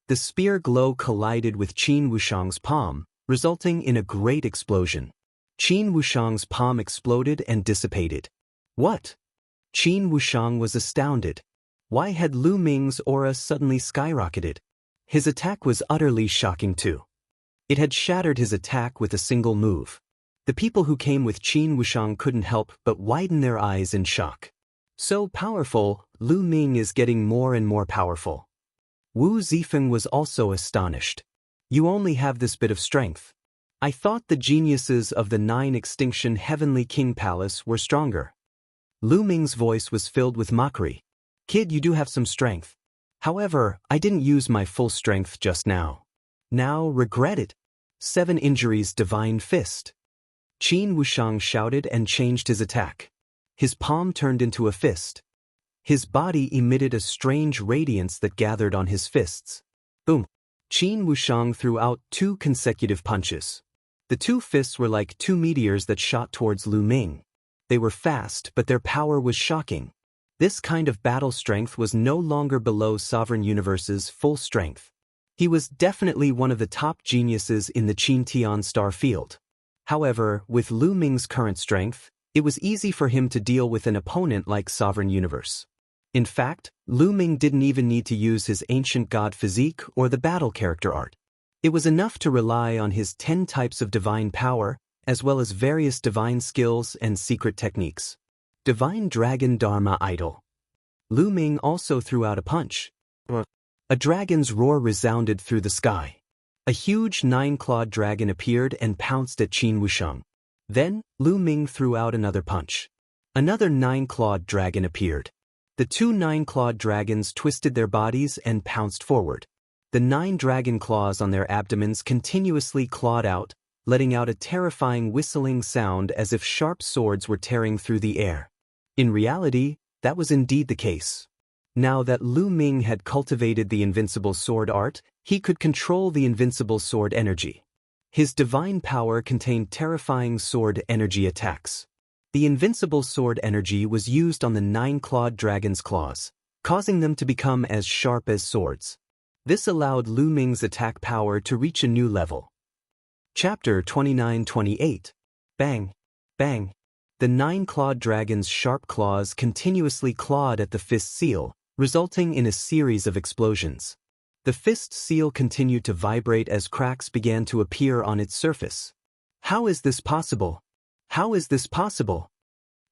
The spear glow collided with Qin Wushang's palm, resulting in a great explosion. Qin Wushang's palm exploded and dissipated. What? Qin Wushang was astounded. Why had Lu Ming's aura suddenly skyrocketed? His attack was utterly shocking too. It had shattered his attack with a single move. The people who came with Qin Wushang couldn't help but widen their eyes in shock. So powerful, Lu Ming is getting more and more powerful. Wu Zifeng was also astonished. You only have this bit of strength. I thought the geniuses of the 9 extinction Heavenly King Palace were stronger. Lu Ming's voice was filled with mockery. Kid, you do have some strength. However, I didn't use my full strength just now. Now regret it. 7 injuries divine fist. Qin Wushang shouted and changed his attack. His palm turned into a fist. His body emitted a strange radiance that gathered on his fists. Boom! Qin Wushang threw out 2 consecutive punches. The 2 fists were like 2 meteors that shot towards Lu Ming. They were fast, but their power was shocking. This kind of battle strength was no longer below Sovereign Universe's full strength. He was definitely one of the top geniuses in the Qin Tian Star field. However, with Lu Ming's current strength, it was easy for him to deal with an opponent like Sovereign Universe. In fact, Lu Ming didn't even need to use his ancient god physique or the battle character art. It was enough to rely on his 10 types of divine power, as well as various divine skills and secret techniques. Divine Dragon Dharma Idol. Lu Ming also threw out a punch. A dragon's roar resounded through the sky. A huge 9-clawed dragon appeared and pounced at Qin Wushang. Then, Lu Ming threw out another punch. Another 9-clawed dragon appeared. The two 9-clawed dragons twisted their bodies and pounced forward. The 9 dragon claws on their abdomens continuously clawed out, letting out a terrifying whistling sound as if sharp swords were tearing through the air. In reality, that was indeed the case. Now that Lu Ming had cultivated the invincible sword art, he could control the invincible sword energy. His divine power contained terrifying sword energy attacks. The invincible sword energy was used on the 9-clawed dragon's claws, causing them to become as sharp as swords. This allowed Lu Ming's attack power to reach a new level. Chapter 29-28. Bang! Bang! The 9-clawed dragon's sharp claws continuously clawed at the fist seal, resulting in a series of explosions. The fist seal continued to vibrate as cracks began to appear on its surface. How is this possible? How is this possible?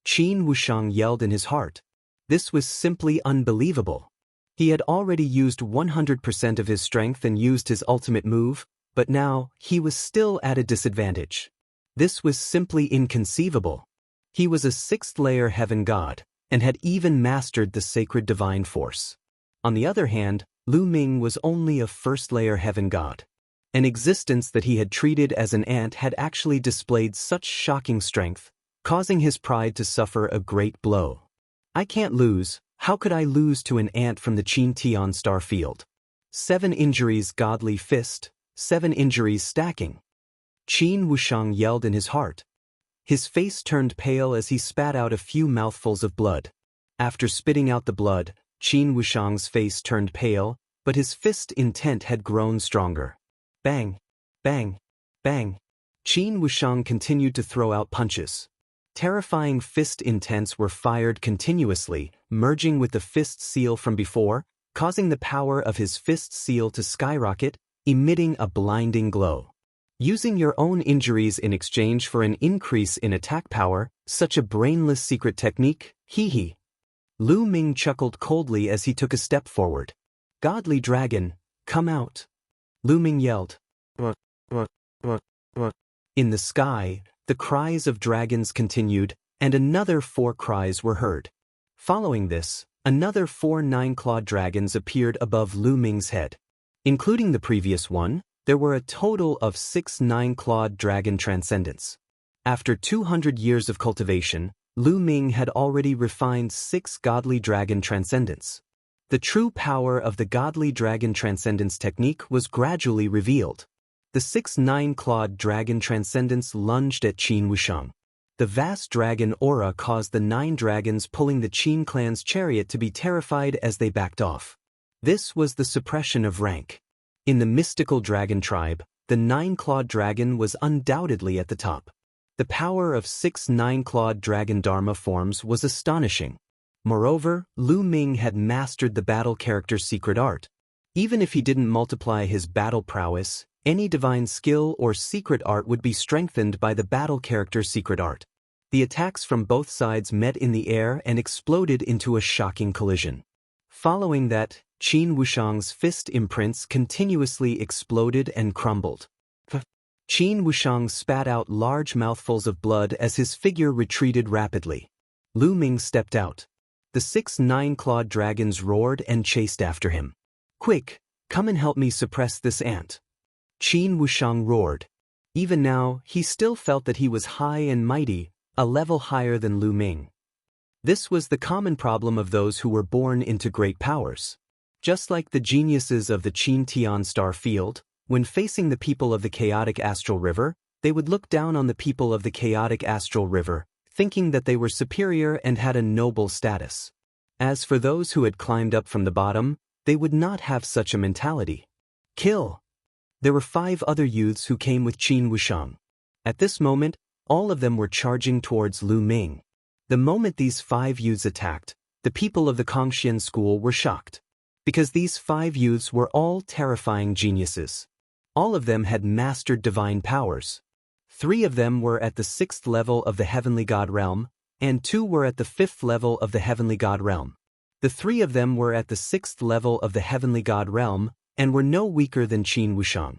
Qin Wushang yelled in his heart. This was simply unbelievable. He had already used 100% of his strength and used his ultimate move, but now he was still at a disadvantage. This was simply inconceivable. He was a 6th-layer heaven god, and had even mastered the sacred divine force. On the other hand, Lu Ming was only a 1st-layer heaven god. An existence that he had treated as an ant had actually displayed such shocking strength, causing his pride to suffer a great blow. I can't lose. How could I lose to an ant from the Qin Tian star field? 7 injuries godly fist, 7 injuries stacking. Qin Wushang yelled in his heart. His face turned pale as he spat out a few mouthfuls of blood. After spitting out the blood, Qin Wushang's face turned pale, but his fist intent had grown stronger. Bang! Bang! Bang! Qin Wushang continued to throw out punches. Terrifying fist intents were fired continuously, merging with the fist seal from before, causing the power of his fist seal to skyrocket, emitting a blinding glow. Using your own injuries in exchange for an increase in attack power, such a brainless secret technique, hee. Lu Ming chuckled coldly as he took a step forward. Godly dragon, come out. Lu Ming yelled. What? In the sky, the cries of dragons continued, and another 4 cries were heard. Following this, another 4 9-clawed dragons appeared above Lu Ming's head. Including the previous one, there were a total of 6 9-clawed dragon transcendents. After 200 years of cultivation, Lu Ming had already refined 6 godly dragon transcendents. The true power of the godly dragon transcendence technique was gradually revealed. The 6 9-clawed dragon transcendents lunged at Qin Wushang. The vast dragon aura caused the 9 dragons pulling the Qin clan's chariot to be terrified as they backed off. This was the suppression of rank. In the mystical dragon tribe, the 9-clawed dragon was undoubtedly at the top. The power of 6 9-clawed dragon dharma forms was astonishing. Moreover, Lu Ming had mastered the battle character's secret art. Even if he didn't multiply his battle prowess, any divine skill or secret art would be strengthened by the battle character's secret art. The attacks from both sides met in the air and exploded into a shocking collision. Following that, Qin Wushang's fist imprints continuously exploded and crumbled. Qin Wushang spat out large mouthfuls of blood as his figure retreated rapidly. Lu Ming stepped out. The 6 9-clawed dragons roared and chased after him. Quick, come and help me suppress this ant. Qin Wushang roared. Even now, he still felt that he was high and mighty, a level higher than Lu Ming. This was the common problem of those who were born into great powers. Just like the geniuses of the Qin Tian star field, when facing the people of the chaotic astral river, they would look down on the people of the chaotic astral river, thinking that they were superior and had a noble status. As for those who had climbed up from the bottom, they would not have such a mentality. Kill! There were 5 other youths who came with Qin Wushang. At this moment, all of them were charging towards Lu Ming. The moment these 5 youths attacked, the people of the Kongxian school were shocked. Because these 5 youths were all terrifying geniuses. All of them had mastered divine powers. 3 of them were at the 6th level of the heavenly god realm, and 2 were at the 5th level of the heavenly god realm. The 3 of them were at the 6th level of the heavenly god realm, and were no weaker than Qin Wushang.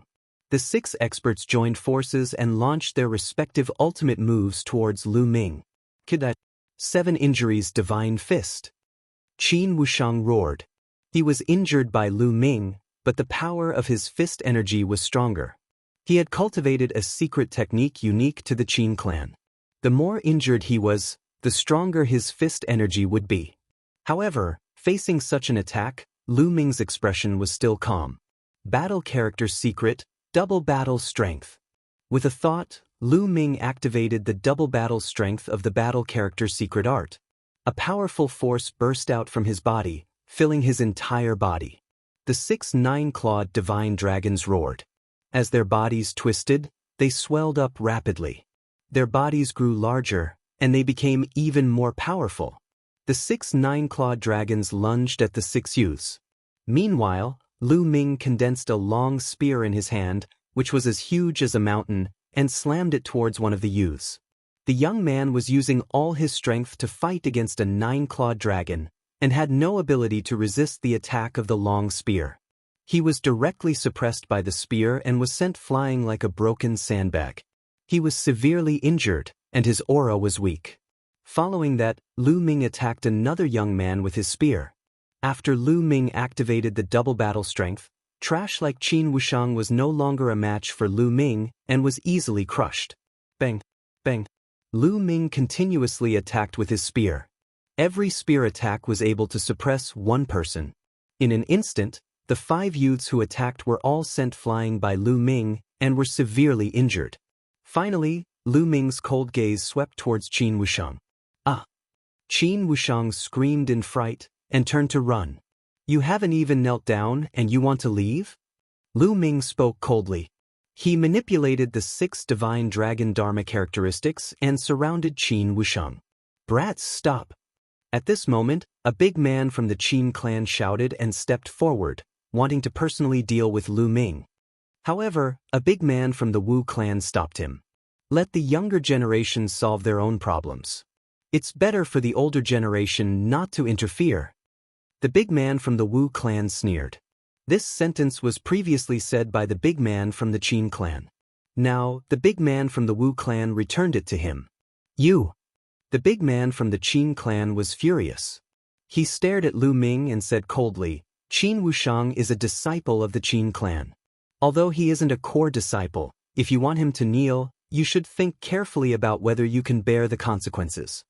The 6 experts joined forces and launched their respective ultimate moves towards Lu Ming. Cadet 7 injuries Divine Fist. Qin Wushang roared. He was injured by Lu Ming, but the power of his fist energy was stronger. He had cultivated a secret technique unique to the Qin clan. The more injured he was, the stronger his fist energy would be. However, facing such an attack, Lu Ming's expression was still calm. Battle character secret, double battle strength. With a thought, Lu Ming activated the double battle strength of the battle character secret art. A powerful force burst out from his body, filling his entire body. The 6 9-clawed divine dragons roared. As their bodies twisted, they swelled up rapidly. Their bodies grew larger, and they became even more powerful. The 6 9-clawed dragons lunged at the 6 youths. Meanwhile, Lu Ming condensed a long spear in his hand, which was as huge as a mountain, and slammed it towards one of the youths. The young man was using all his strength to fight against a 9-clawed dragon, and had no ability to resist the attack of the long spear. He was directly suppressed by the spear and was sent flying like a broken sandbag. He was severely injured, and his aura was weak. Following that, Lu Ming attacked another young man with his spear. After Lu Ming activated the double battle strength, trash like Qin Wushang was no longer a match for Lu Ming and was easily crushed. Bang! Bang! Lu Ming continuously attacked with his spear. Every spear attack was able to suppress one person. In an instant, the 5 youths who attacked were all sent flying by Lu Ming and were severely injured. Finally, Lu Ming's cold gaze swept towards Qin Wushang. Ah! Qin Wushang screamed in fright and turned to run. You haven't even knelt down and you want to leave? Lu Ming spoke coldly. He manipulated the 6 divine dragon dharma characteristics and surrounded Qin Wushang. Brats, stop! At this moment, a big man from the Qin clan shouted and stepped forward, wanting to personally deal with Lu Ming. However, a big man from the Wu clan stopped him. Let the younger generation solve their own problems. It's better for the older generation not to interfere. The big man from the Wu clan sneered. This sentence was previously said by the big man from the Qin clan. Now, the big man from the Wu clan returned it to him. You! The big man from the Qin clan was furious. He stared at Lu Ming and said coldly, Qin Wushang is a disciple of the Qin clan. Although he isn't a core disciple, if you want him to kneel, you should think carefully about whether you can bear the consequences.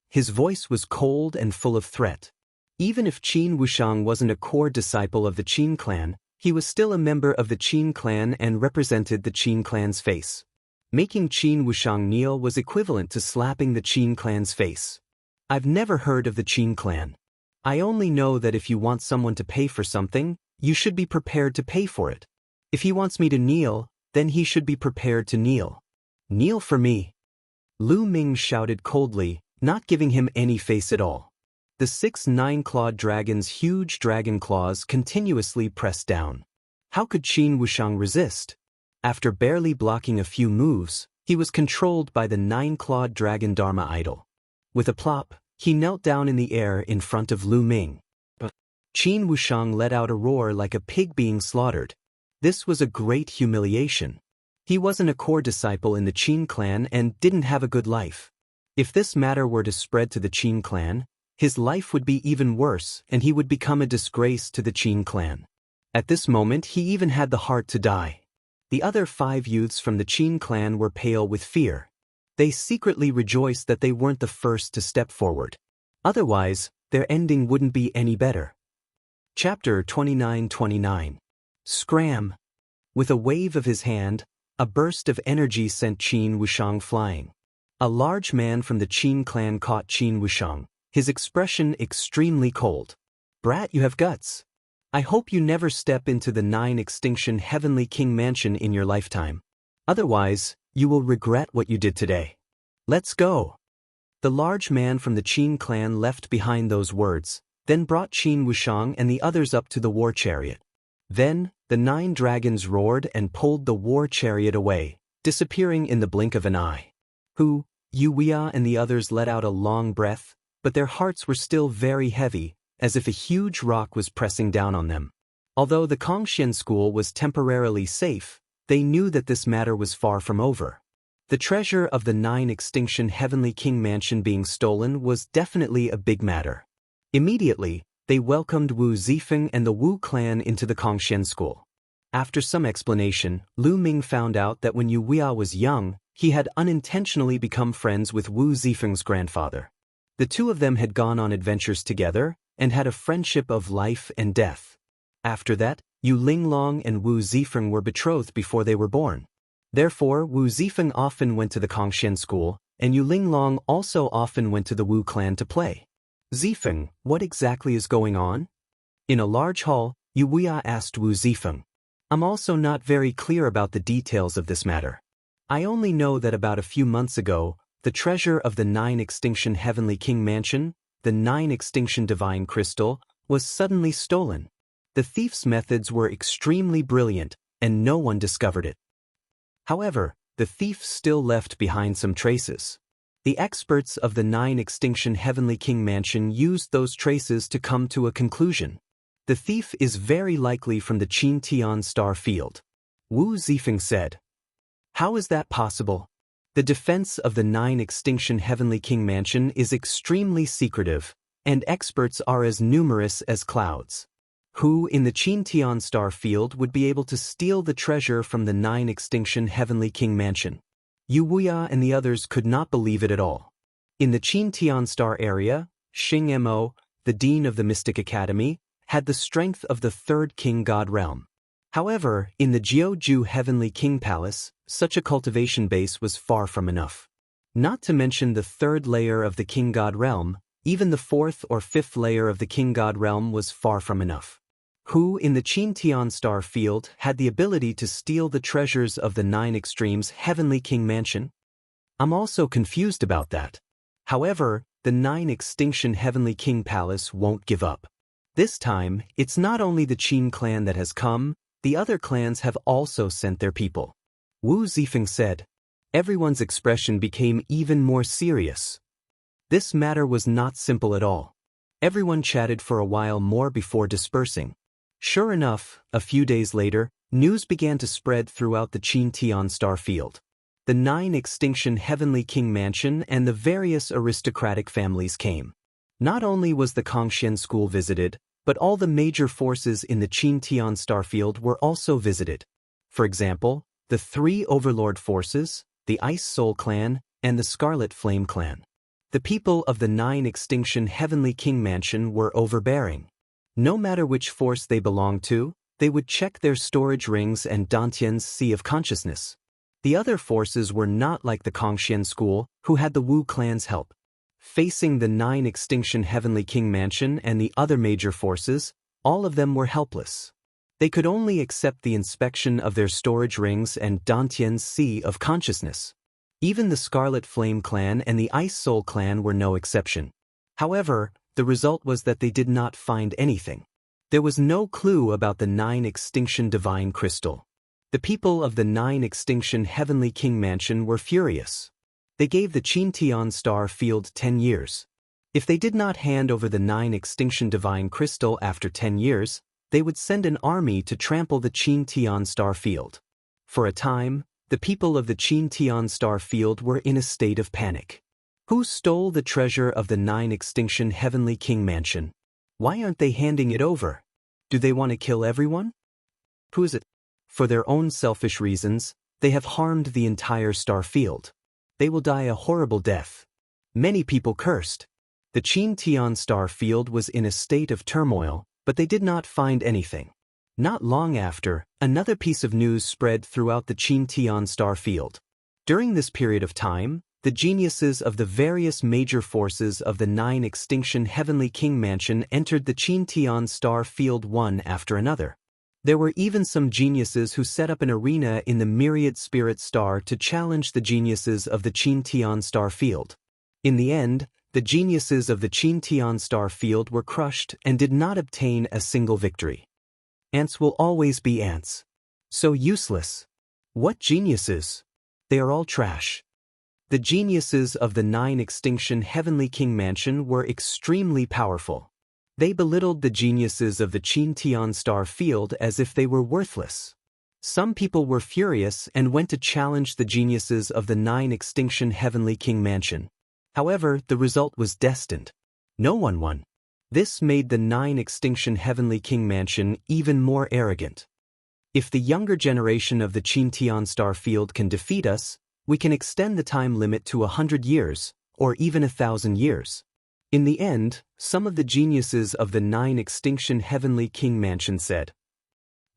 His voice was cold and full of threat. Even if Qin Wushang wasn't a core disciple of the Qin clan, he was still a member of the Qin clan and represented the Qin clan's face. Making Qin Wushang kneel was equivalent to slapping the Qin clan's face. I've never heard of the Qin clan. I only know that if you want someone to pay for something, you should be prepared to pay for it. If he wants me to kneel, then he should be prepared to kneel. Kneel for me. Lu Ming shouted coldly, not giving him any face at all. The 6 9-clawed dragon's huge dragon claws continuously pressed down. How could Qin Wushang resist? After barely blocking a few moves, he was controlled by the 9-clawed dragon dharma idol. With a plop, he knelt down in the air in front of Lu Ming. But Qin Wushang let out a roar like a pig being slaughtered. This was a great humiliation. He wasn't a core disciple in the Qin clan and didn't have a good life. If this matter were to spread to the Qin clan, his life would be even worse and he would become a disgrace to the Qin clan. At this moment he even had the heart to die. The other 5 youths from the Qin clan were pale with fear. They secretly rejoiced that they weren't the first to step forward. Otherwise, their ending wouldn't be any better. Chapter 29-29. Scram! With a wave of his hand, a burst of energy sent Qin Wushang flying. A large man from the Qin clan caught Qin Wushang, his expression extremely cold. Brat, you have guts. I hope you never step into the 9-extinction Heavenly King mansion in your lifetime. Otherwise, you will regret what you did today. Let's go. The large man from the Qin clan left behind those words, then brought Qin Wushang and the others up to the war chariot. Then, the 9 dragons roared and pulled the war chariot away, disappearing in the blink of an eye. Hu, Yuya and the others let out a long breath, but their hearts were still very heavy, as if a huge rock was pressing down on them. Although the Kongxian school was temporarily safe, they knew that this matter was far from over. The treasure of the 9 Extinction Heavenly King Mansion being stolen was definitely a big matter. Immediately, they welcomed Wu Zifeng and the Wu clan into the Kongxian school. After some explanation, Lu Ming found out that when Yu Weia was young, he had unintentionally become friends with Wu Zifeng's grandfather. The two of them had gone on adventures together and had a friendship of life and death. After that, Yu Linglong and Wu Zifeng were betrothed before they were born. Therefore, Wu Zifeng often went to the Kongxian school, and Yu Linglong also often went to the Wu clan to play. Zifeng, what exactly is going on? In a large hall, Yu Weia asked Wu Zifeng. I'm also not very clear about the details of this matter. I only know that about a few months ago, the treasure of the 9 Extinction Heavenly King Mansion, the 9 Extinction Divine Crystal, was suddenly stolen. The thief's methods were extremely brilliant, and no one discovered it. However, the thief still left behind some traces. The experts of the 9 Extinction Heavenly King Mansion used those traces to come to a conclusion. The thief is very likely from the Qin Tian star field. Wu Zifeng said. How is that possible? The defense of the 9 Extinction Heavenly King Mansion is extremely secretive, and experts are as numerous as clouds. Who in the Qin Tian star field would be able to steal the treasure from the 9 Extinction Heavenly King Mansion? Yu Weia and the others could not believe it at all. In the Qin Tian star area, Xing Mo, the dean of the Mystic Academy, had the strength of the third king god realm. However, in the Jiuju Heavenly King Palace, such a cultivation base was far from enough. Not to mention the third layer of the king god realm, even the fourth or fifth layer of the king god realm was far from enough. Who in the Qin Tian star field had the ability to steal the treasures of the 9 Extremes Heavenly King Mansion? I'm also confused about that. However, the 9 Extinction Heavenly King Palace won't give up. This time, it's not only the Qin clan that has come, the other clans have also sent their people. Wu Zifeng said. Everyone's expression became even more serious. This matter was not simple at all. Everyone chatted for a while more before dispersing. Sure enough, a few days later, news began to spread throughout the Qin Tian star field. The 9 Extinction Heavenly King Mansion and the various aristocratic families came. Not only was the Kongxian school visited, but all the major forces in the Qin Tian starfield were also visited. For example, the 3 Overlord forces, the Ice Soul clan, and the Scarlet Flame clan. The people of the 9 Extinction Heavenly King Mansion were overbearing. No matter which force they belonged to, they would check their storage rings and Dantian's Sea of Consciousness. The other forces were not like the Kongxian school, who had the Wu clan's help. Facing the 9 Extinction Heavenly King Mansion and the other major forces, all of them were helpless. They could only accept the inspection of their storage rings and Dantian's Sea of Consciousness. Even the Scarlet Flame clan and the Ice Soul clan were no exception. However, the result was that they did not find anything. There was no clue about the 9 Extinction Divine Crystal. The people of the 9 Extinction Heavenly King Mansion were furious. They gave the Qin Tian star field 10 years. If they did not hand over the 9 Extinction Divine Crystal after 10 years, they would send an army to trample the Qin Tian star field. For a time, the people of the Qin Tian star field were in a state of panic. Who stole the treasure of the 9 Extinction Heavenly King Mansion? Why aren't they handing it over? Do they want to kill everyone? Who is it? For their own selfish reasons, they have harmed the entire star field. They will die a horrible death. Many people cursed. The Qin Tian star field was in a state of turmoil, but they did not find anything. Not long after, another piece of news spread throughout the Qin Tian star field. During this period of time, the geniuses of the various major forces of the 9 Extinction Heavenly King Mansion entered the Qin Tian star field one after another. There were even some geniuses who set up an arena in the Myriad Spirit Star to challenge the geniuses of the Qin Tian star field. In the end, the geniuses of the Qin Tian star field were crushed and did not obtain a single victory. Ants will always be ants. So useless. What geniuses? They are all trash. The geniuses of the 9 Extinction Heavenly King Mansion were extremely powerful. They belittled the geniuses of the Qin Tian star field as if they were worthless. Some people were furious and went to challenge the geniuses of the 9 Extinction Heavenly King Mansion. However, the result was destined. No one won. This made the 9 Extinction Heavenly King Mansion even more arrogant. If the younger generation of the Qin Star Field can defeat us, we can extend the time limit to 100 years, or even 1,000 years. In the end, some of the geniuses of the 9 Extinction Heavenly King Mansion said.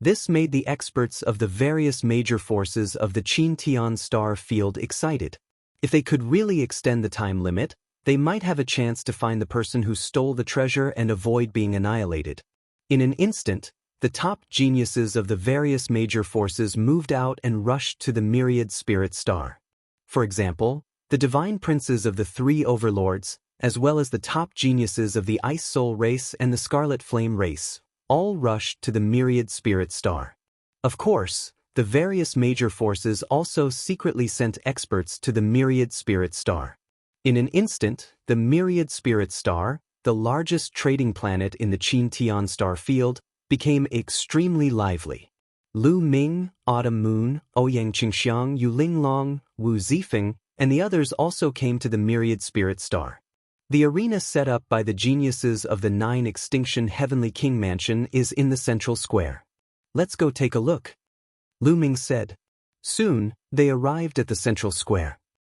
This made the experts of the various major forces of the Qin Star Field excited. If they could really extend the time limit, they might have a chance to find the person who stole the treasure and avoid being annihilated. In an instant, the top geniuses of the various major forces moved out and rushed to the Myriad Spirit Star. For example, the divine princes of the 3 overlords, as well as the top geniuses of the Ice Soul race and the Scarlet Flame race, all rushed to the Myriad Spirit Star. Of course, the various major forces also secretly sent experts to the Myriad Spirit Star. In an instant, the Myriad Spirit Star, the largest trading planet in the Qin Star Field, became extremely lively. Lu Ming, Autumn Moon, Ouyang Qingxiang, Yu Linglong, Wu Zifeng, and the others also came to the Myriad Spirit Star. The arena set up by the geniuses of the 9 Extinction Heavenly King Mansion is in the central square. Let's go take a look, Lu Ming said. Soon, they arrived at the central square.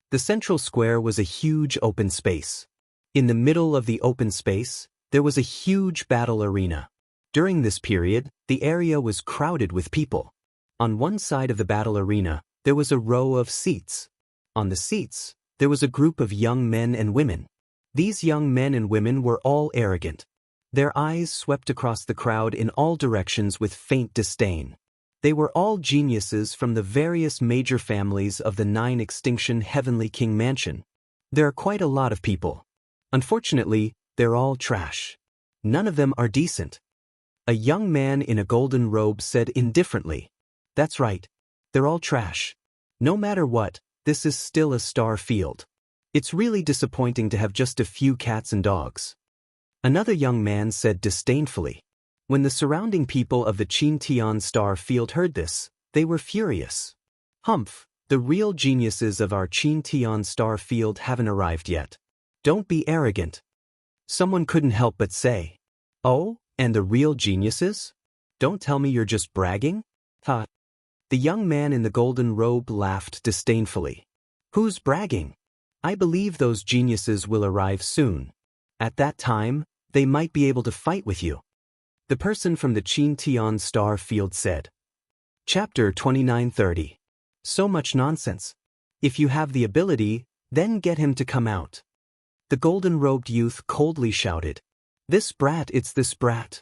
The central square was a huge open space. In the middle of the open space, there was a huge battle arena. During this period, the area was crowded with people. On one side of the battle arena, there was a row of seats. On the seats, there was a group of young men and women. These young men and women were all arrogant. Their eyes swept across the crowd in all directions with faint disdain. They were all geniuses from the various major families of the 9 Extinction Heavenly King Mansion. There are quite a lot of people. Unfortunately, they're all trash. None of them are decent. A young man in a golden robe said indifferently. That's right. They're all trash. No matter what, this is still a star field. It's really disappointing to have just a few cats and dogs. Another young man said disdainfully. When the surrounding people of the Qin Star Field heard this, they were furious. Humph, the real geniuses of our Qin Star Field haven't arrived yet. Don't be arrogant. Someone couldn't help but say. Oh, and the real geniuses? Don't tell me you're just bragging? Ha. The young man in the golden robe laughed disdainfully. Who's bragging? I believe those geniuses will arrive soon. At that time, they might be able to fight with you. The person from the Qin Star Field said. Chapter 29:30. So much nonsense. If you have the ability, then get him to come out. The golden-robed youth coldly shouted. This brat, it's this brat.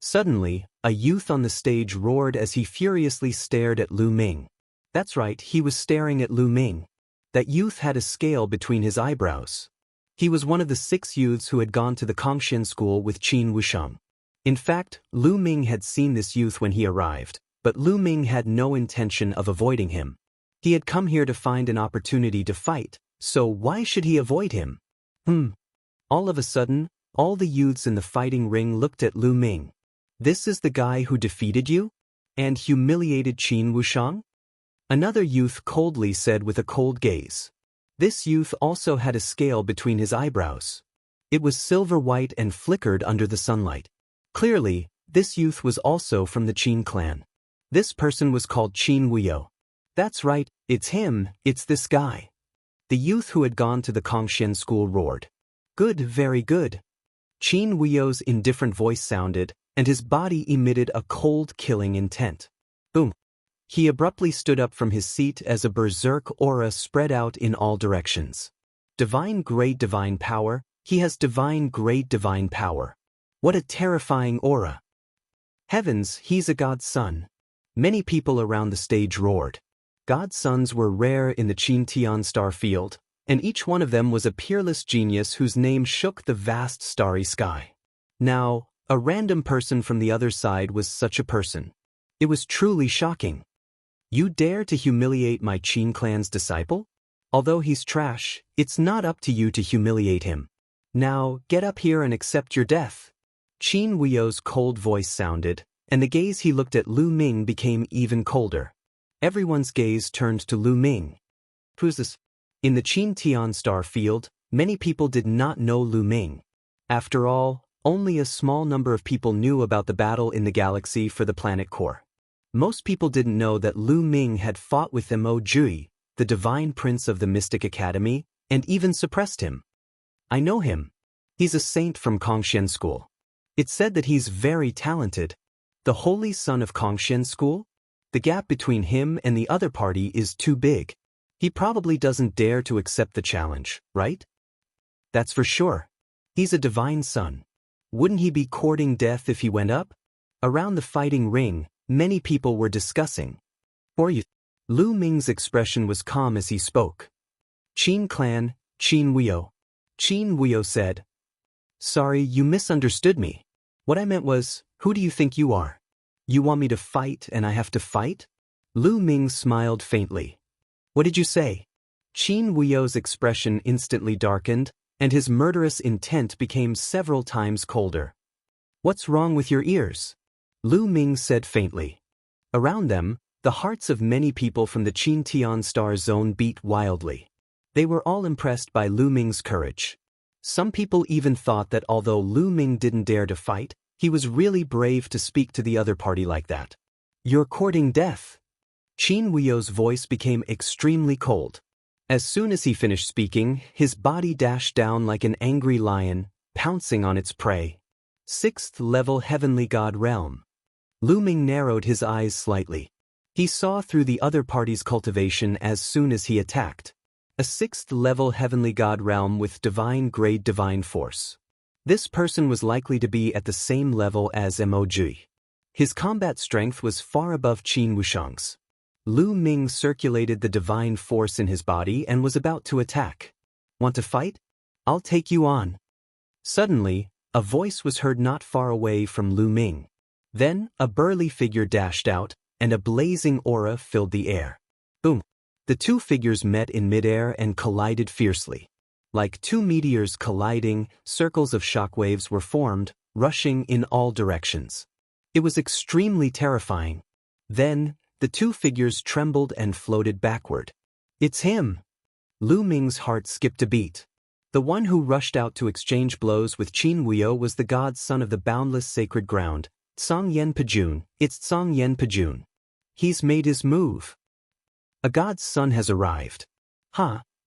Suddenly, a youth on the stage roared as he furiously stared at Lu Ming. That's right, he was staring at Lu Ming. That youth had a scale between his eyebrows. He was one of the 6 youths who had gone to the Kongxian school with Qin Wusheng. In fact, Lu Ming had seen this youth when he arrived, but Lu Ming had no intention of avoiding him. He had come here to find an opportunity to fight, so why should he avoid him? All of a sudden, all the youths in the fighting ring looked at Lu Ming. This is the guy who defeated you? And humiliated Qin Wusheng? Another youth coldly said with a cold gaze. This youth also had a scale between his eyebrows. It was silver-white and flickered under the sunlight. Clearly, this youth was also from the Qin clan. This person was called Qin Wuyo. That's right, it's him, it's this guy. The youth who had gone to the Kongxian school roared. Good, very good. Qin Wuyo's indifferent voice sounded, and his body emitted a cold, killing intent. Boom. He abruptly stood up from his seat as a berserk aura spread out in all directions. Divine grade divine power, he has divine grade divine power. What a terrifying aura. Heavens, he's a god's son. Many people around the stage roared. God's sons were rare in the Qin Star Field, and each one of them was a peerless genius whose name shook the vast starry sky. Now, a random person from the other side was such a person. It was truly shocking. You dare to humiliate my Qin clan's disciple? Although he's trash, it's not up to you to humiliate him. Now, get up here and accept your death. Qin Wuyo's cold voice sounded, and the gaze he looked at Lu Ming became even colder. Everyone's gaze turned to Lu Ming. Who's this? In the Qin Tian star field, many people did not know Lu Ming. After all, only a small number of people knew about the battle in the galaxy for the planet core. Most people didn't know that Lu Ming had fought with Mo Jui, the divine prince of the Mystic Academy, and even suppressed him. I know him. He's a saint from Kongxian School. It's said that he's very talented. The holy son of Kongxian School? The gap between him and the other party is too big. He probably doesn't dare to accept the challenge, right? That's for sure. He's a divine son. Wouldn't he be courting death if he went up? Around the fighting ring, many people were discussing. Or you. Lu Ming's expression was calm as he spoke. Qin clan, Qin Wuyo. Qin Wuyo said, "Sorry, you misunderstood me. What I meant was, who do you think you are? You want me to fight and I have to fight?" Lu Ming smiled faintly. "What did you say?" Qin Wuyo's expression instantly darkened, and his murderous intent became several times colder. "What's wrong with your ears?" Lu Ming said faintly. Around them, the hearts of many people from the Qin Tian star zone beat wildly. They were all impressed by Lu Ming's courage. Some people even thought that although Lu Ming didn't dare to fight, he was really brave to speak to the other party like that. "You're courting death." Qin Wuyo's voice became extremely cold. As soon as he finished speaking, his body dashed down like an angry lion, pouncing on its prey. 6th level Heavenly God Realm. Lu Ming narrowed his eyes slightly. He saw through the other party's cultivation as soon as he attacked. A 6th level Heavenly God Realm with divine grade divine force. This person was likely to be at the same level as Mo Jui. His combat strength was far above Qin Wushang's. Lu Ming circulated the divine force in his body and was about to attack. "Want to fight? I'll take you on." Suddenly, a voice was heard not far away from Lu Ming. Then, a burly figure dashed out, and a blazing aura filled the air. Boom! The two figures met in midair and collided fiercely. Like two meteors colliding, circles of shockwaves were formed, rushing in all directions. It was extremely terrifying. Then, the two figures trembled and floated backward. "It's him!" Lu Ming's heart skipped a beat. The one who rushed out to exchange blows with Qin Wuyo was the god's son of the boundless sacred ground, Tsang Yen Pejun. It's Tsang Yen Pejun. He's made his move. A god's son has arrived.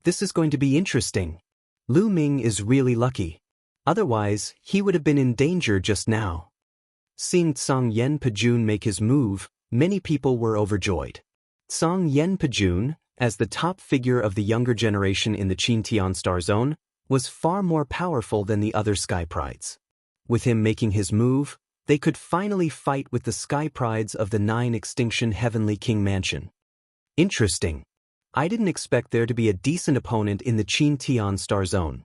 This is going to be interesting. Lu Ming is really lucky. Otherwise, he would have been in danger just now. Seeing Tsang Yen Pejun make his move, many people were overjoyed. Tsang Yen Pejun, as the top figure of the younger generation in the Qin Tian star zone, was far more powerful than the other sky prides. With him making his move, they could finally fight with the sky prides of the 9 extinction Heavenly King Mansion. Interesting. I didn't expect there to be a decent opponent in the Qin Tian star zone.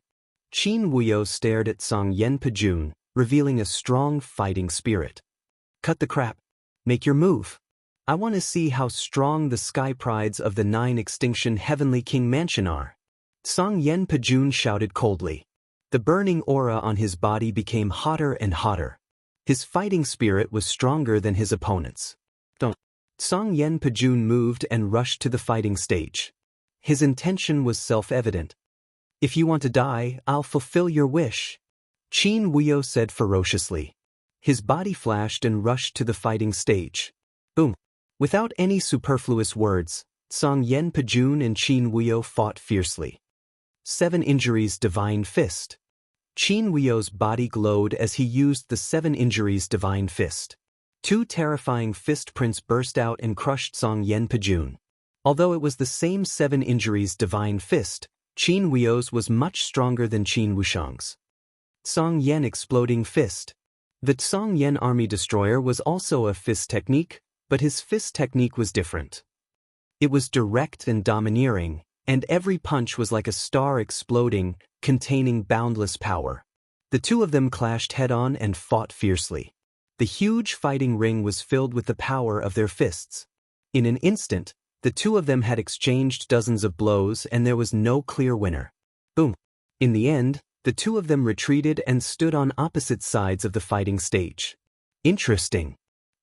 Qin Wuyo stared at Tsang Yen Pejun, revealing a strong fighting spirit. "Cut the crap. Make your move. I want to see how strong the sky prides of the 9 extinction Heavenly King Mansion are." Tsang Yen Pejun shouted coldly. The burning aura on his body became hotter and hotter. His fighting spirit was stronger than his opponent's. Tsang Yen Pejun moved and rushed to the fighting stage. His intention was self-evident. "If you want to die, I'll fulfill your wish," Qin Wuyo said ferociously. His body flashed and rushed to the fighting stage. Boom! Without any superfluous words, Tsang Yen Pejun and Qin Wuyo fought fiercely. 7 injuries divine fist. Qin Wuyo's body glowed as he used the 7 injuries divine fist. 2 terrifying fist prints burst out and crushed Tsang Yen Pejun. Although it was the same 7 injuries divine fist, Qin Wuyo's was much stronger than Qin Wushang's. Tsang Yen exploding fist. The Tsang Yen army destroyer was also a fist technique, but his fist technique was different. It was direct and domineering, and every punch was like a star exploding, containing boundless power. The two of them clashed head-on and fought fiercely. The huge fighting ring was filled with the power of their fists. In an instant, the two of them had exchanged dozens of blows and there was no clear winner. Boom! In the end, the two of them retreated and stood on opposite sides of the fighting stage. Interesting.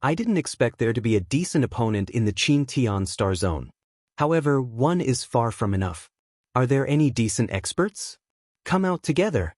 I didn't expect there to be a decent opponent in the Qin Tian Star Zone. However, one is far from enough. Are there any decent experts? Come out together.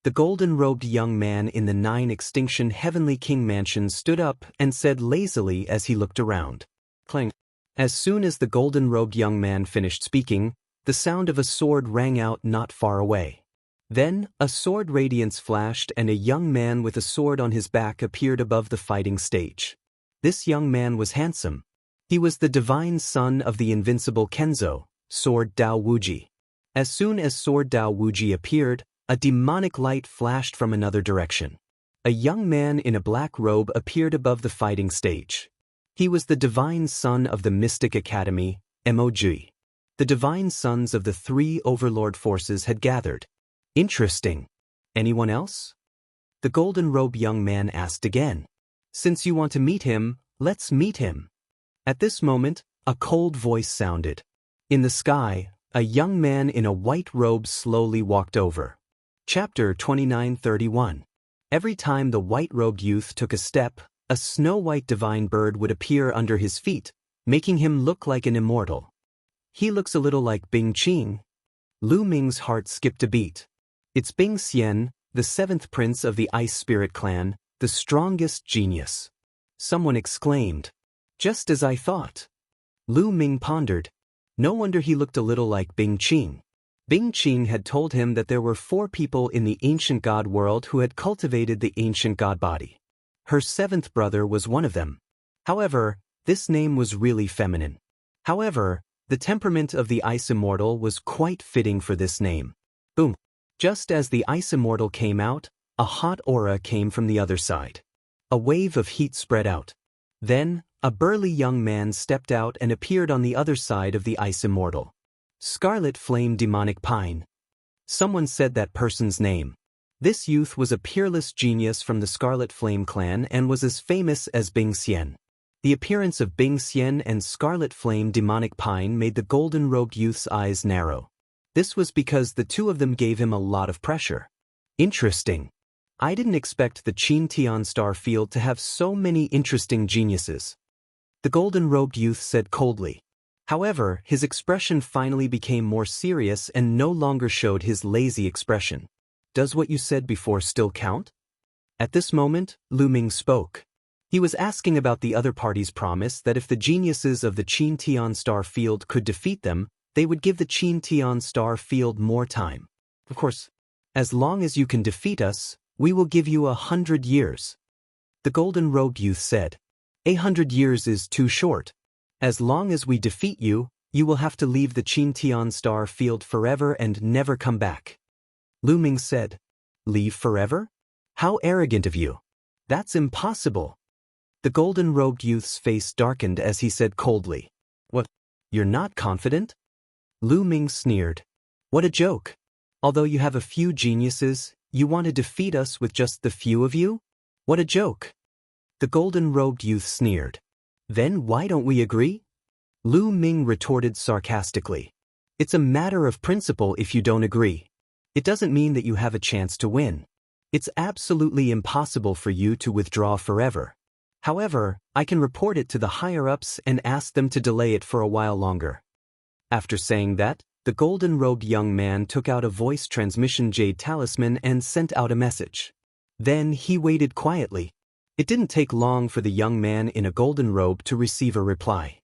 The golden-robed young man in the 9 Extinction Heavenly King mansion stood up and said lazily as he looked around. Clang. As soon as the golden-robed young man finished speaking, the sound of a sword rang out not far away. Then, a sword radiance flashed and a young man with a sword on his back appeared above the fighting stage. This young man was handsome. He was the divine son of the invincible Kenzo, Sword Dao Wuji. As soon as Sword Dao Wuji appeared, a demonic light flashed from another direction. A young man in a black robe appeared above the fighting stage. He was the divine son of the Mystic Academy, MOG. The divine sons of the 3 overlord forces had gathered. Interesting. Anyone else? The golden robe young man asked again. Since you want to meet him, let's meet him. At this moment, a cold voice sounded. In the sky, a young man in a white robe slowly walked over. Chapter 29:31. Every time the white-robed youth took a step, a snow-white divine bird would appear under his feet, making him look like an immortal. He looks a little like Bing Qing. Lu Ming's heart skipped a beat. It's Bing Xian, the 7th prince of the Ice Spirit clan, the strongest genius. Someone exclaimed. Just as I thought. Lu Ming pondered. No wonder he looked a little like Bing Qing. Bing Qing had told him that there were 4 people in the ancient god world who had cultivated the ancient god body. Her 7th brother was one of them. However, this name was really feminine. However, the temperament of the Ice Immortal was quite fitting for this name. Boom. Just as the Ice Immortal came out, a hot aura came from the other side. A wave of heat spread out. Then, a burly young man stepped out and appeared on the other side of the Ice Immortal. Scarlet Flame Demonic Pine. Someone said that person's name. This youth was a peerless genius from the Scarlet Flame clan and was as famous as Bing Xian. The appearance of Bing Xian and Scarlet Flame Demonic Pine made the golden-robed youth's eyes narrow. This was because the 2 of them gave him a lot of pressure. Interesting. I didn't expect the Qin Tian Star Field to have so many interesting geniuses. The golden-robed youth said coldly. However, his expression finally became more serious and no longer showed his lazy expression. Does what you said before still count? At this moment, Lu Ming spoke. He was asking about the other party's promise that if the geniuses of the Qin Tian Star Field could defeat them, they would give the Qin Tian Star Field more time. Of course, as long as you can defeat us, we will give you 100 years. The golden-robed youth said. 100 years is too short. As long as we defeat you, you will have to leave the Qin Tian Star Field forever and never come back. Lu Ming said. Leave forever? How arrogant of you. That's impossible. The golden-robed youth's face darkened as he said coldly. What? You're not confident? Lu Ming sneered. What a joke. Although you have a few geniuses, you want to defeat us with just the few of you? What a joke. The golden-robed youth sneered. Then why don't we agree? Lu Ming retorted sarcastically. It's a matter of principle if you don't agree. It doesn't mean that you have a chance to win. It's absolutely impossible for you to withdraw forever. However, I can report it to the higher-ups and ask them to delay it for a while longer. After saying that, the golden-robed young man took out a voice transmission jade talisman and sent out a message. Then he waited quietly. It didn't take long for the young man in a golden robe to receive a reply.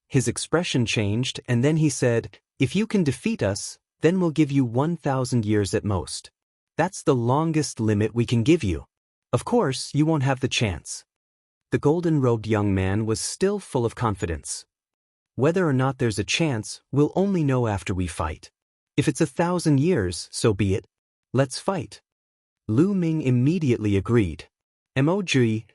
His expression changed and then he said, if you can defeat us, then we'll give you 1,000 years at most. That's the longest limit we can give you. Of course, you won't have the chance. The golden-robed young man was still full of confidence. Whether or not there's a chance, we'll only know after we fight. If it's 1,000 years, so be it. Let's fight. Lu Ming immediately agreed. Mog,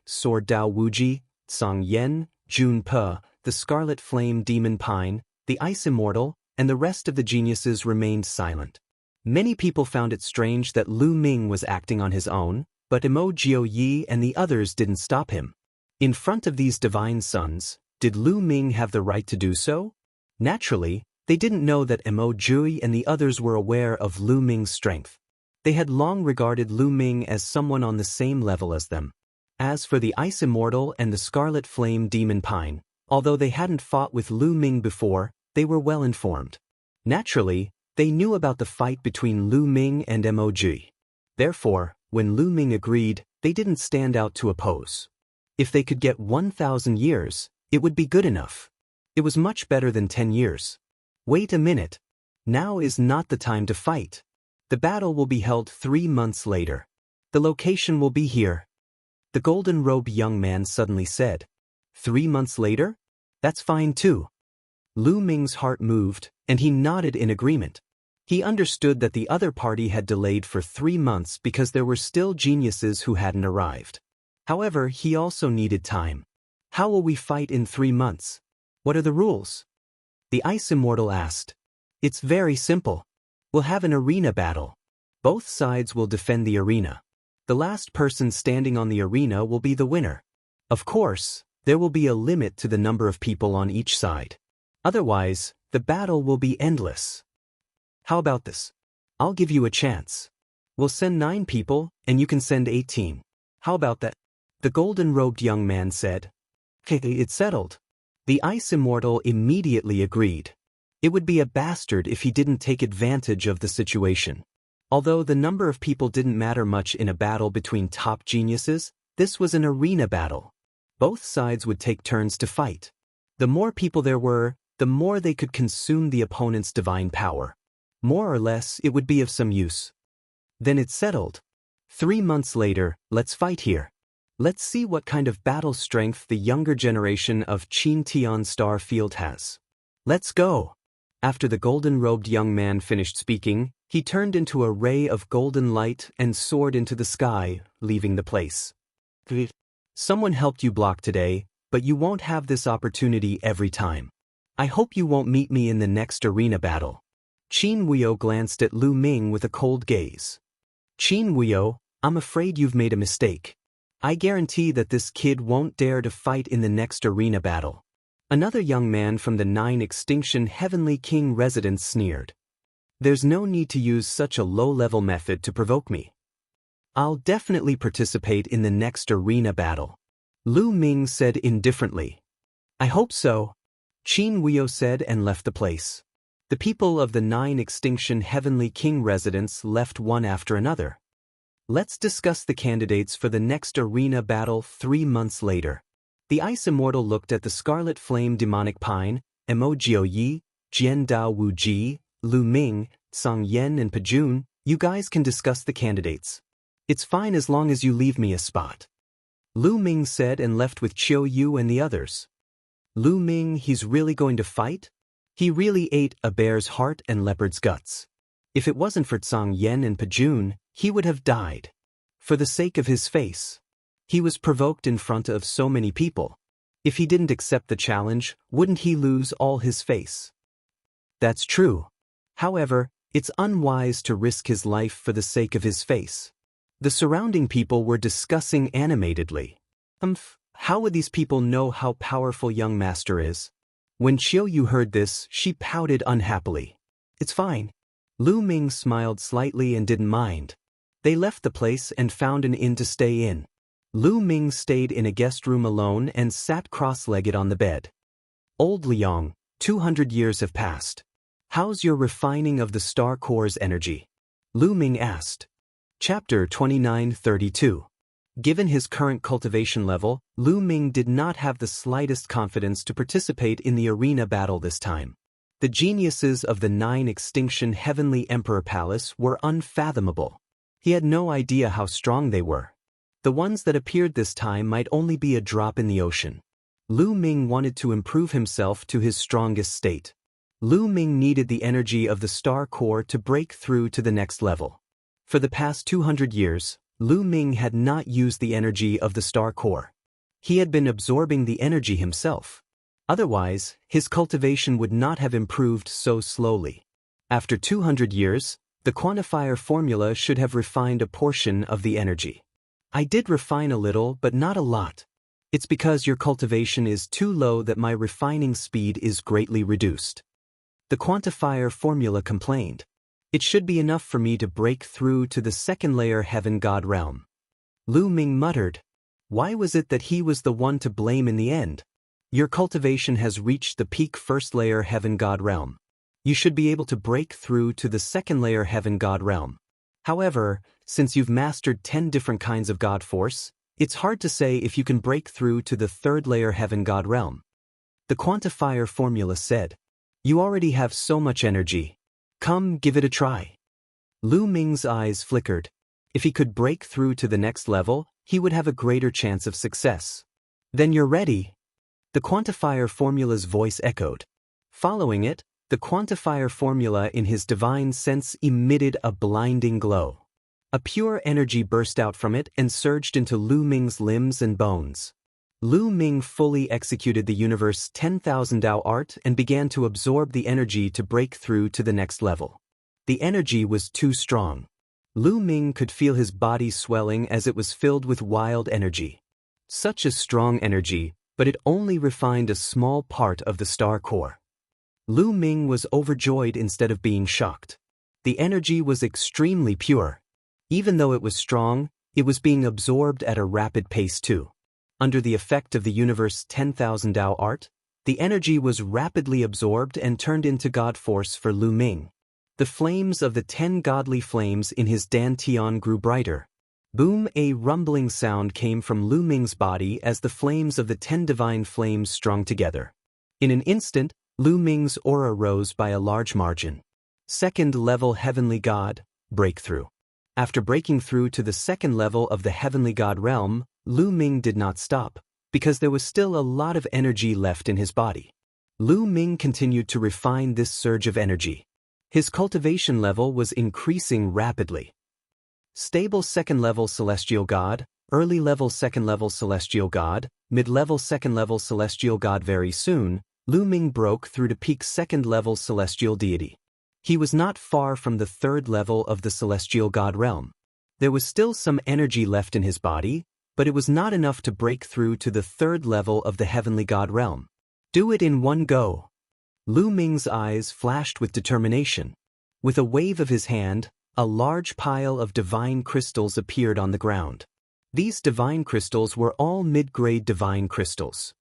Sword Dao Wuji, Song Yen, Jun Pe, the Scarlet Flame Demon Pine, the Ice Immortal, and the rest of the geniuses remained silent. Many people found it strange that Lu Ming was acting on his own, but Mo Yi and the others didn't stop him. In front of these divine sons, did Lu Ming have the right to do so? Naturally, they didn't know that Mo and the others were aware of Lu Ming's strength. They had long regarded Lu Ming as someone on the same level as them. As for the Ice Immortal and the Scarlet Flame Demon Pine, although they hadn't fought with Lu Ming before, they were well informed. Naturally, they knew about the fight between Lu Ming and Mog. Therefore, when Lu Ming agreed, they didn't stand out to oppose. If they could get 1,000 years, it would be good enough. It was much better than 10 years. Wait a minute. Now is not the time to fight. The battle will be held 3 months later. The location will be here. The golden-robed young man suddenly said. 3 months later? That's fine too. Lu Ming's heart moved, and he nodded in agreement. He understood that the other party had delayed for 3 months because there were still geniuses who hadn't arrived. However, he also needed time. How will we fight in 3 months? What are the rules? The Ice Immortal asked. It's very simple. We'll have an arena battle. Both sides will defend the arena. The last person standing on the arena will be the winner. Of course, there will be a limit to the number of people on each side. Otherwise, the battle will be endless. How about this? I'll give you a chance. We'll send 9 people, and you can send 18. How about that? The golden-robed young man said. It's settled. The Ice Immortal immediately agreed. It would be a bastard if he didn't take advantage of the situation. Although the number of people didn't matter much in a battle between top geniuses, this was an arena battle. Both sides would take turns to fight. The more people there were, the more they could consume the opponent's divine power. More or less, it would be of some use. Then it's settled. 3 months later, let's fight here. Let's see what kind of battle strength the younger generation of Qin Tian Star Field has. Let's go. After the golden-robed young man finished speaking, he turned into a ray of golden light and soared into the sky, leaving the place. Someone helped you block today, but you won't have this opportunity every time. I hope you won't meet me in the next arena battle. Qin Wuyo glanced at Lu Ming with a cold gaze. Qin Wuyo, I'm afraid you've made a mistake. I guarantee that this kid won't dare to fight in the next arena battle. Another young man from the 9 Extinction Heavenly King residence sneered. There's no need to use such a low-level method to provoke me. I'll definitely participate in the next arena battle. Lu Ming said indifferently. I hope so. Qin Wuyo said and left the place. The people of the 9 Extinction Heavenly King residence left one after another. Let's discuss the candidates for the next arena battle 3 months later. The Ice Immortal looked at the Scarlet Flame Demonic Pine, Emogio Yi, Jian Dao Wu Ji, Lu Ming, Song Yen and Pajun. You guys can discuss the candidates. It's fine as long as you leave me a spot. Lu Ming said and left with Qiu Yu and the others. Lu Ming, he's really going to fight? He really ate a bear's heart and leopard's guts. If it wasn't for Song Yen and Pajun, he would have died. For the sake of his face. He was provoked in front of so many people. If he didn't accept the challenge, wouldn't he lose all his face? That's true. However, it's unwise to risk his life for the sake of his face. The surrounding people were discussing animatedly. How would these people know how powerful young master is? When Qiu Yu heard this, she pouted unhappily. It's fine. Lu Ming smiled slightly and didn't mind. They left the place and found an inn to stay in. Lu Ming stayed in a guest room alone and sat cross-legged on the bed. Old Liang, 200 years have passed. How's your refining of the star core's energy? Lu Ming asked. Chapter 2932. Given his current cultivation level, Lu Ming did not have the slightest confidence to participate in the arena battle this time. The geniuses of the 9 Extinction Heavenly Emperor Palace were unfathomable. He had no idea how strong they were. The ones that appeared this time might only be a drop in the ocean. Lu Ming wanted to improve himself to his strongest state. Lu Ming needed the energy of the star core to break through to the next level. For the past 200 years, Lu Ming had not used the energy of the star core. He had been absorbing the energy himself. Otherwise, his cultivation would not have improved so slowly. After 200 years, the quantifier formula should have refined a portion of the energy. I did refine a little, but not a lot. It's because your cultivation is too low that my refining speed is greatly reduced. The quantifier formula complained. It should be enough for me to break through to the second layer heaven god realm. Lu Ming muttered. Why was it that he was the one to blame in the end? Your cultivation has reached the peak first layer heaven god realm. You should be able to break through to the second layer heaven god realm. However, since you've mastered 10 different kinds of god force, it's hard to say if you can break through to the third layer heaven god realm. The quantifier formula said, "You already have so much energy. Come, give it a try." Lu Ming's eyes flickered. If he could break through to the next level, he would have a greater chance of success. "Then you're ready?" The quantifier formula's voice echoed. Following it, the quantifier formula in his divine sense emitted a blinding glow. A pure energy burst out from it and surged into Lu Ming's limbs and bones. Lu Ming fully executed the universe's 10,000 Dao art and began to absorb the energy to break through to the next level. The energy was too strong. Lu Ming could feel his body swelling as it was filled with wild energy. Such a strong energy, but it only refined a small part of the star core. Lu Ming was overjoyed instead of being shocked. The energy was extremely pure. Even though it was strong, it was being absorbed at a rapid pace too. Under the effect of the universe's 10,000 Dao art, the energy was rapidly absorbed and turned into god force for Lu Ming. The flames of the 10 godly flames in his dantian grew brighter. Boom! A rumbling sound came from Lu Ming's body as the flames of the 10 divine flames strung together. In an instant, Lu Ming's aura rose by a large margin. Second level heavenly god, breakthrough. After breaking through to the second level of the heavenly god realm, Lu Ming did not stop, because there was still a lot of energy left in his body. Lu Ming continued to refine this surge of energy. His cultivation level was increasing rapidly. Stable second level celestial god, early level second level celestial god, mid-level second level celestial god. Very soon, Lu Ming broke through to peak second level celestial deity. He was not far from the third level of the celestial god realm. There was still some energy left in his body, but it was not enough to break through to the third level of the heavenly god realm. Do it in one go. Lu Ming's eyes flashed with determination. With a wave of his hand, a large pile of divine crystals appeared on the ground. These divine crystals were all mid-grade divine crystals.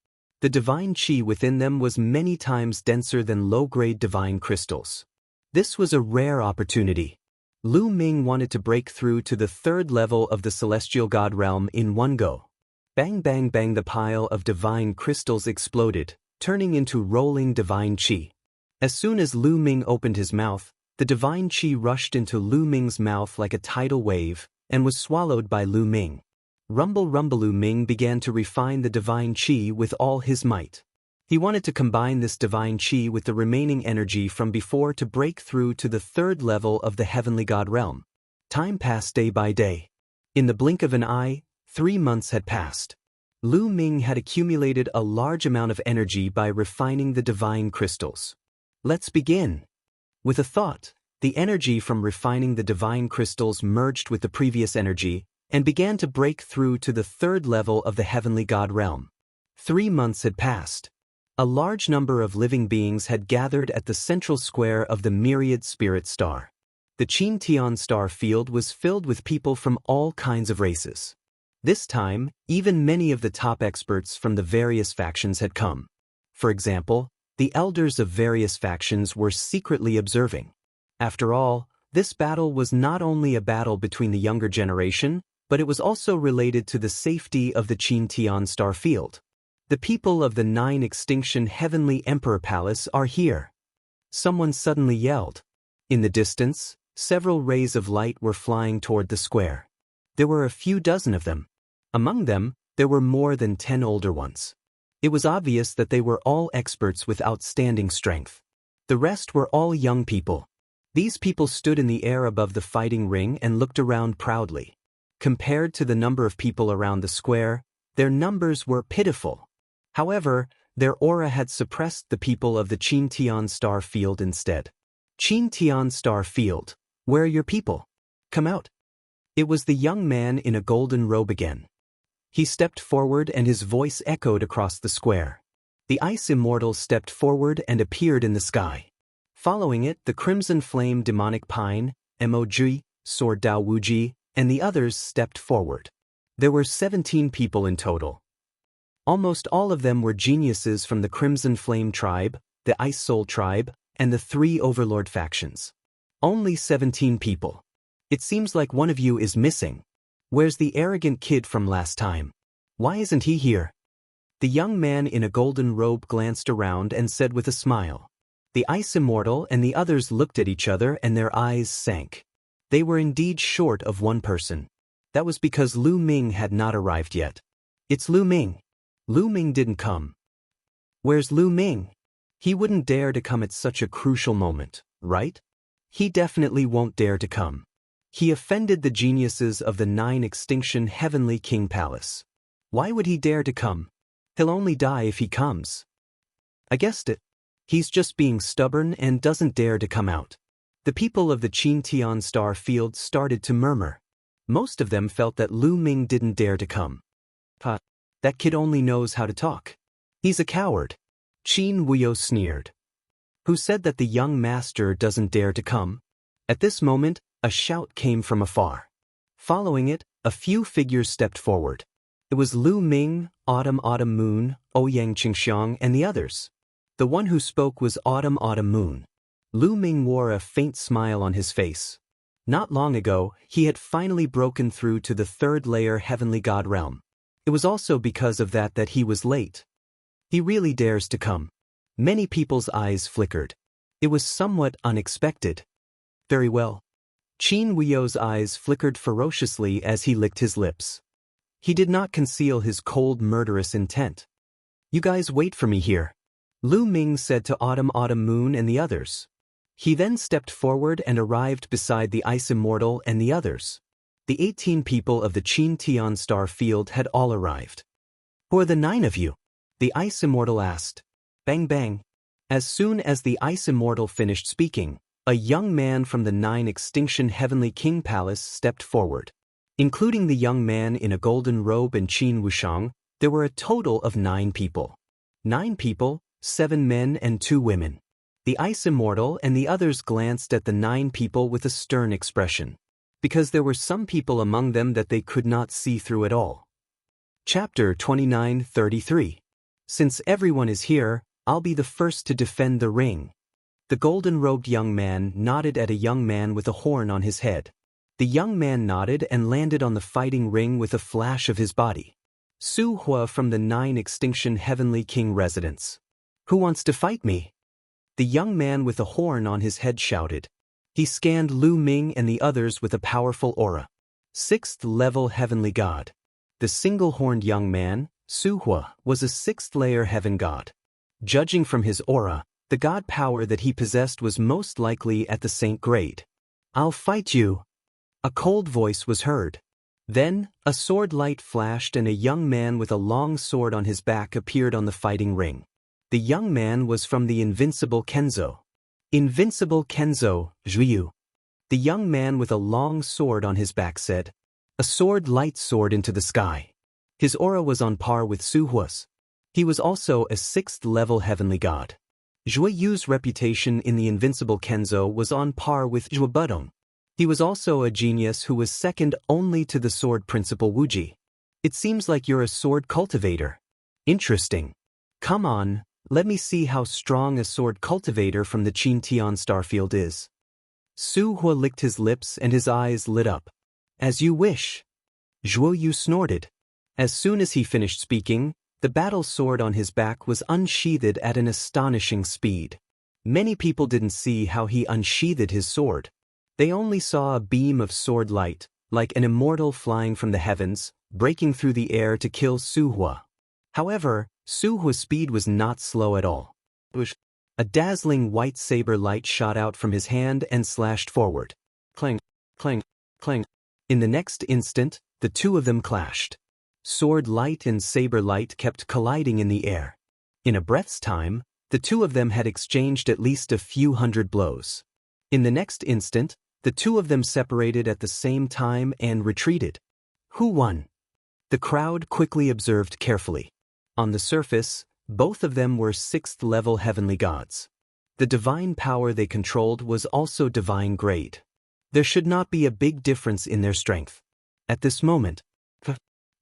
The divine chi within them was many times denser than low-grade divine crystals. This was a rare opportunity. Lu Ming wanted to break through to the third level of the celestial god realm in one go. Bang bang bang, the pile of divine crystals exploded, turning into rolling divine chi. As soon as Lu Ming opened his mouth, the divine chi rushed into Lu Ming's mouth like a tidal wave, and was swallowed by Lu Ming. Rumble rumble. Lu Ming began to refine the divine chi with all his might. He wanted to combine this divine chi with the remaining energy from before to break through to the third level of the heavenly god realm. Time passed day by day. In the blink of an eye, 3 months had passed. Lu Ming had accumulated a large amount of energy by refining the divine crystals. Let's begin. With a thought, the energy from refining the divine crystals merged with the previous energy and began to break through to the third level of the heavenly god realm. 3 months had passed. A large number of living beings had gathered at the central square of the myriad spirit star. The Qin Tian star field was filled with people from all kinds of races. This time, even many of the top experts from the various factions had come. For example, the elders of various factions were secretly observing. After all, this battle was not only a battle between the younger generation, but it was also related to the safety of the Qin Tian star field. The people of the 9 Extinction Heavenly Emperor Palace are here. Someone suddenly yelled. In the distance, several rays of light were flying toward the square. There were a few dozen of them. Among them, there were more than 10 older ones. It was obvious that they were all experts with outstanding strength. The rest were all young people. These people stood in the air above the fighting ring and looked around proudly. Compared to the number of people around the square, their numbers were pitiful. However, their aura had suppressed the people of the Qin Tian star field instead. Qin Tian star field, where are your people? Come out. It was the young man in a golden robe again. He stepped forward and his voice echoed across the square. The ice immortal stepped forward and appeared in the sky. Following it, the crimson flame demonic pine, Moj, sword Dao Wuji, and the others stepped forward. There were 17 people in total. Almost all of them were geniuses from the Crimson Flame tribe, the Ice Soul tribe, and the 3 Overlord factions. Only 17 people. It seems like one of you is missing. Where's the arrogant kid from last time? Why isn't he here? The young man in a golden robe glanced around and said with a smile. The Ice Immortal and the others looked at each other and their eyes sank. They were indeed short of one person. That was because Lu Ming had not arrived yet. It's Lu Ming. Lu Ming didn't come. Where's Lu Ming? He wouldn't dare to come at such a crucial moment, right? He definitely won't dare to come. He offended the geniuses of the 9 Extinction Heavenly King Palace. Why would he dare to come? He'll only die if he comes. I guessed it. He's just being stubborn and doesn't dare to come out. The people of the Qintian Star Field started to murmur. Most of them felt that Lu Ming didn't dare to come. That kid only knows how to talk. He's a coward. Qin Wuyo sneered. Who said that the young master doesn't dare to come? At this moment, a shout came from afar. Following it, a few figures stepped forward. It was Lu Ming, Autumn Moon, Ouyang Qingxiang, and the others. The one who spoke was Autumn Moon. Lu Ming wore a faint smile on his face. Not long ago, he had finally broken through to the 3rd layer Heavenly God realm. It was also because of that he was late. He really dares to come. Many people's eyes flickered. It was somewhat unexpected. Very well. Qin Wuyo's eyes flickered ferociously as he licked his lips. He did not conceal his cold, murderous intent. You guys wait for me here, Lu Ming said to Autumn Moon and the others. He then stepped forward and arrived beside the Ice Immortal and the others. The 18 people of the Qintian Star Field had all arrived. Who are the 9 of you? The Ice Immortal asked. Bang bang. As soon as the Ice Immortal finished speaking, a young man from the 9 Extinction Heavenly King Palace stepped forward. Including the young man in a golden robe and Qin Wushang, there were a total of 9 people. 9 people, 7 men and 2 women. The Ice Immortal and the others glanced at the 9 people with a stern expression, because there were some people among them that they could not see through at all. Chapter 29:33. Since everyone is here, I'll be the first to defend the ring. The golden-robed young man nodded at a young man with a horn on his head. The young man nodded and landed on the fighting ring with a flash of his body. Su Hua from the 9 Extinction Heavenly King residence. Who wants to fight me? The young man with a horn on his head shouted. He scanned Lu Ming and the others with a powerful aura. 6th level Heavenly God. The single-horned young man, Su Hua, was a 6th layer heaven god. Judging from his aura, the god power that he possessed was most likely at the saint grade. I'll fight you. A cold voice was heard. Then, a sword light flashed and a young man with a long sword on his back appeared on the fighting ring. The young man was from the Invincible Kenzo. Invincible Kenzo, Zhuyu. The young man with a long sword on his back said. A sword light soared into the sky. His aura was on par with Su Hua's. He was also a 6th level heavenly god. Zhuiyu's reputation in the Invincible Kenzo was on par with Zhou Budong. He was also a genius who was second only to the sword principal Wuji. It seems like you're a sword cultivator. Interesting. Come on, let me see how strong a sword cultivator from the Qintian Starfield is. Su Hua licked his lips and his eyes lit up. As you wish. Zhuoyu snorted. As soon as he finished speaking, the battle sword on his back was unsheathed at an astonishing speed. Many people didn't see how he unsheathed his sword. They only saw a beam of sword light, like an immortal flying from the heavens, breaking through the air to kill Su Hua. However, Su Hua's speed was not slow at all. A dazzling white saber light shot out from his hand and slashed forward. Clang, clang, clang. In the next instant, the two of them clashed. Sword light and saber light kept colliding in the air. In a breath's time, the two of them had exchanged at least a few hundred blows. In the next instant, the two of them separated at the same time and retreated. Who won? The crowd quickly observed carefully. On the surface, both of them were 6th level heavenly gods. The divine power they controlled was also divine grade. There should not be a big difference in their strength. At this moment,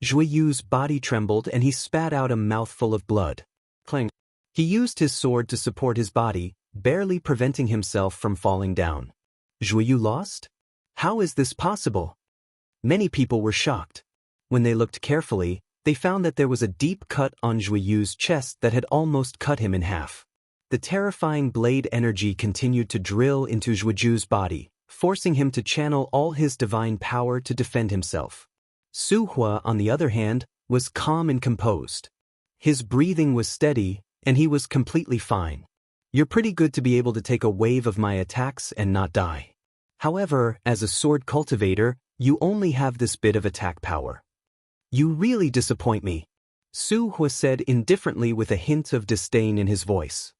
Zhuiyu's body trembled and he spat out a mouthful of blood. Clang. He used his sword to support his body, barely preventing himself from falling down. Zhuiyu lost? How is this possible? Many people were shocked. When they looked carefully, they found that there was a deep cut on Zhuiyu's chest that had almost cut him in half. The terrifying blade energy continued to drill into Zhuiyu's body, forcing him to channel all his divine power to defend himself. Su Hua, on the other hand, was calm and composed. His breathing was steady, and he was completely fine. You're pretty good to be able to take a wave of my attacks and not die. However, as a sword cultivator, you only have this bit of attack power. You really disappoint me, Su Hua said indifferently with a hint of disdain in his voice.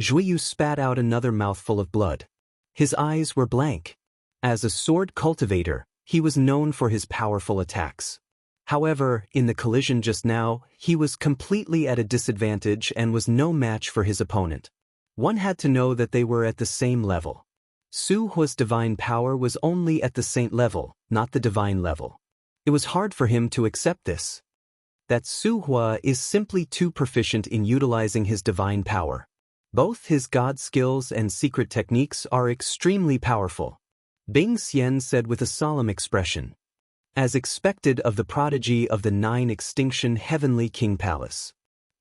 Zhuiyu spat out another mouthful of blood. His eyes were blank. As a sword cultivator, he was known for his powerful attacks. However, in the collision just now, he was completely at a disadvantage and was no match for his opponent. One had to know that they were at the same level. Su Hua's divine power was only at the saint level, not the divine level. It was hard for him to accept this. That Su Hua is simply too proficient in utilizing his divine power. Both his god skills and secret techniques are extremely powerful. Bing Xian said with a solemn expression. As expected of the prodigy of the 9 extinction heavenly king palace.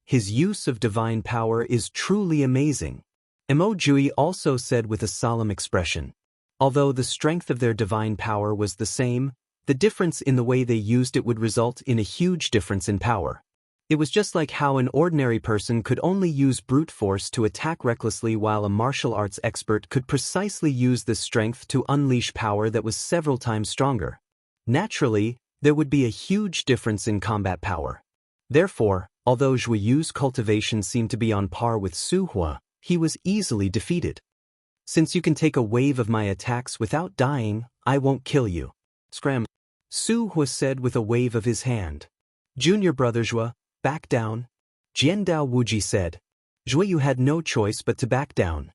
His use of divine power is truly amazing. Mo Jui also said with a solemn expression. Although the strength of their divine power was the same, the difference in the way they used it would result in a huge difference in power. It was just like how an ordinary person could only use brute force to attack recklessly while a martial arts expert could precisely use this strength to unleash power that was several times stronger. Naturally, there would be a huge difference in combat power. Therefore, although Zhuiyu's cultivation seemed to be on par with Su Hua, he was easily defeated. Since you can take a wave of my attacks without dying, I won't kill you. Scram. Su Hua said with a wave of his hand. Junior brother Zhua, back down. Jiandao Wuji said. Zhuiyu had no choice but to back down.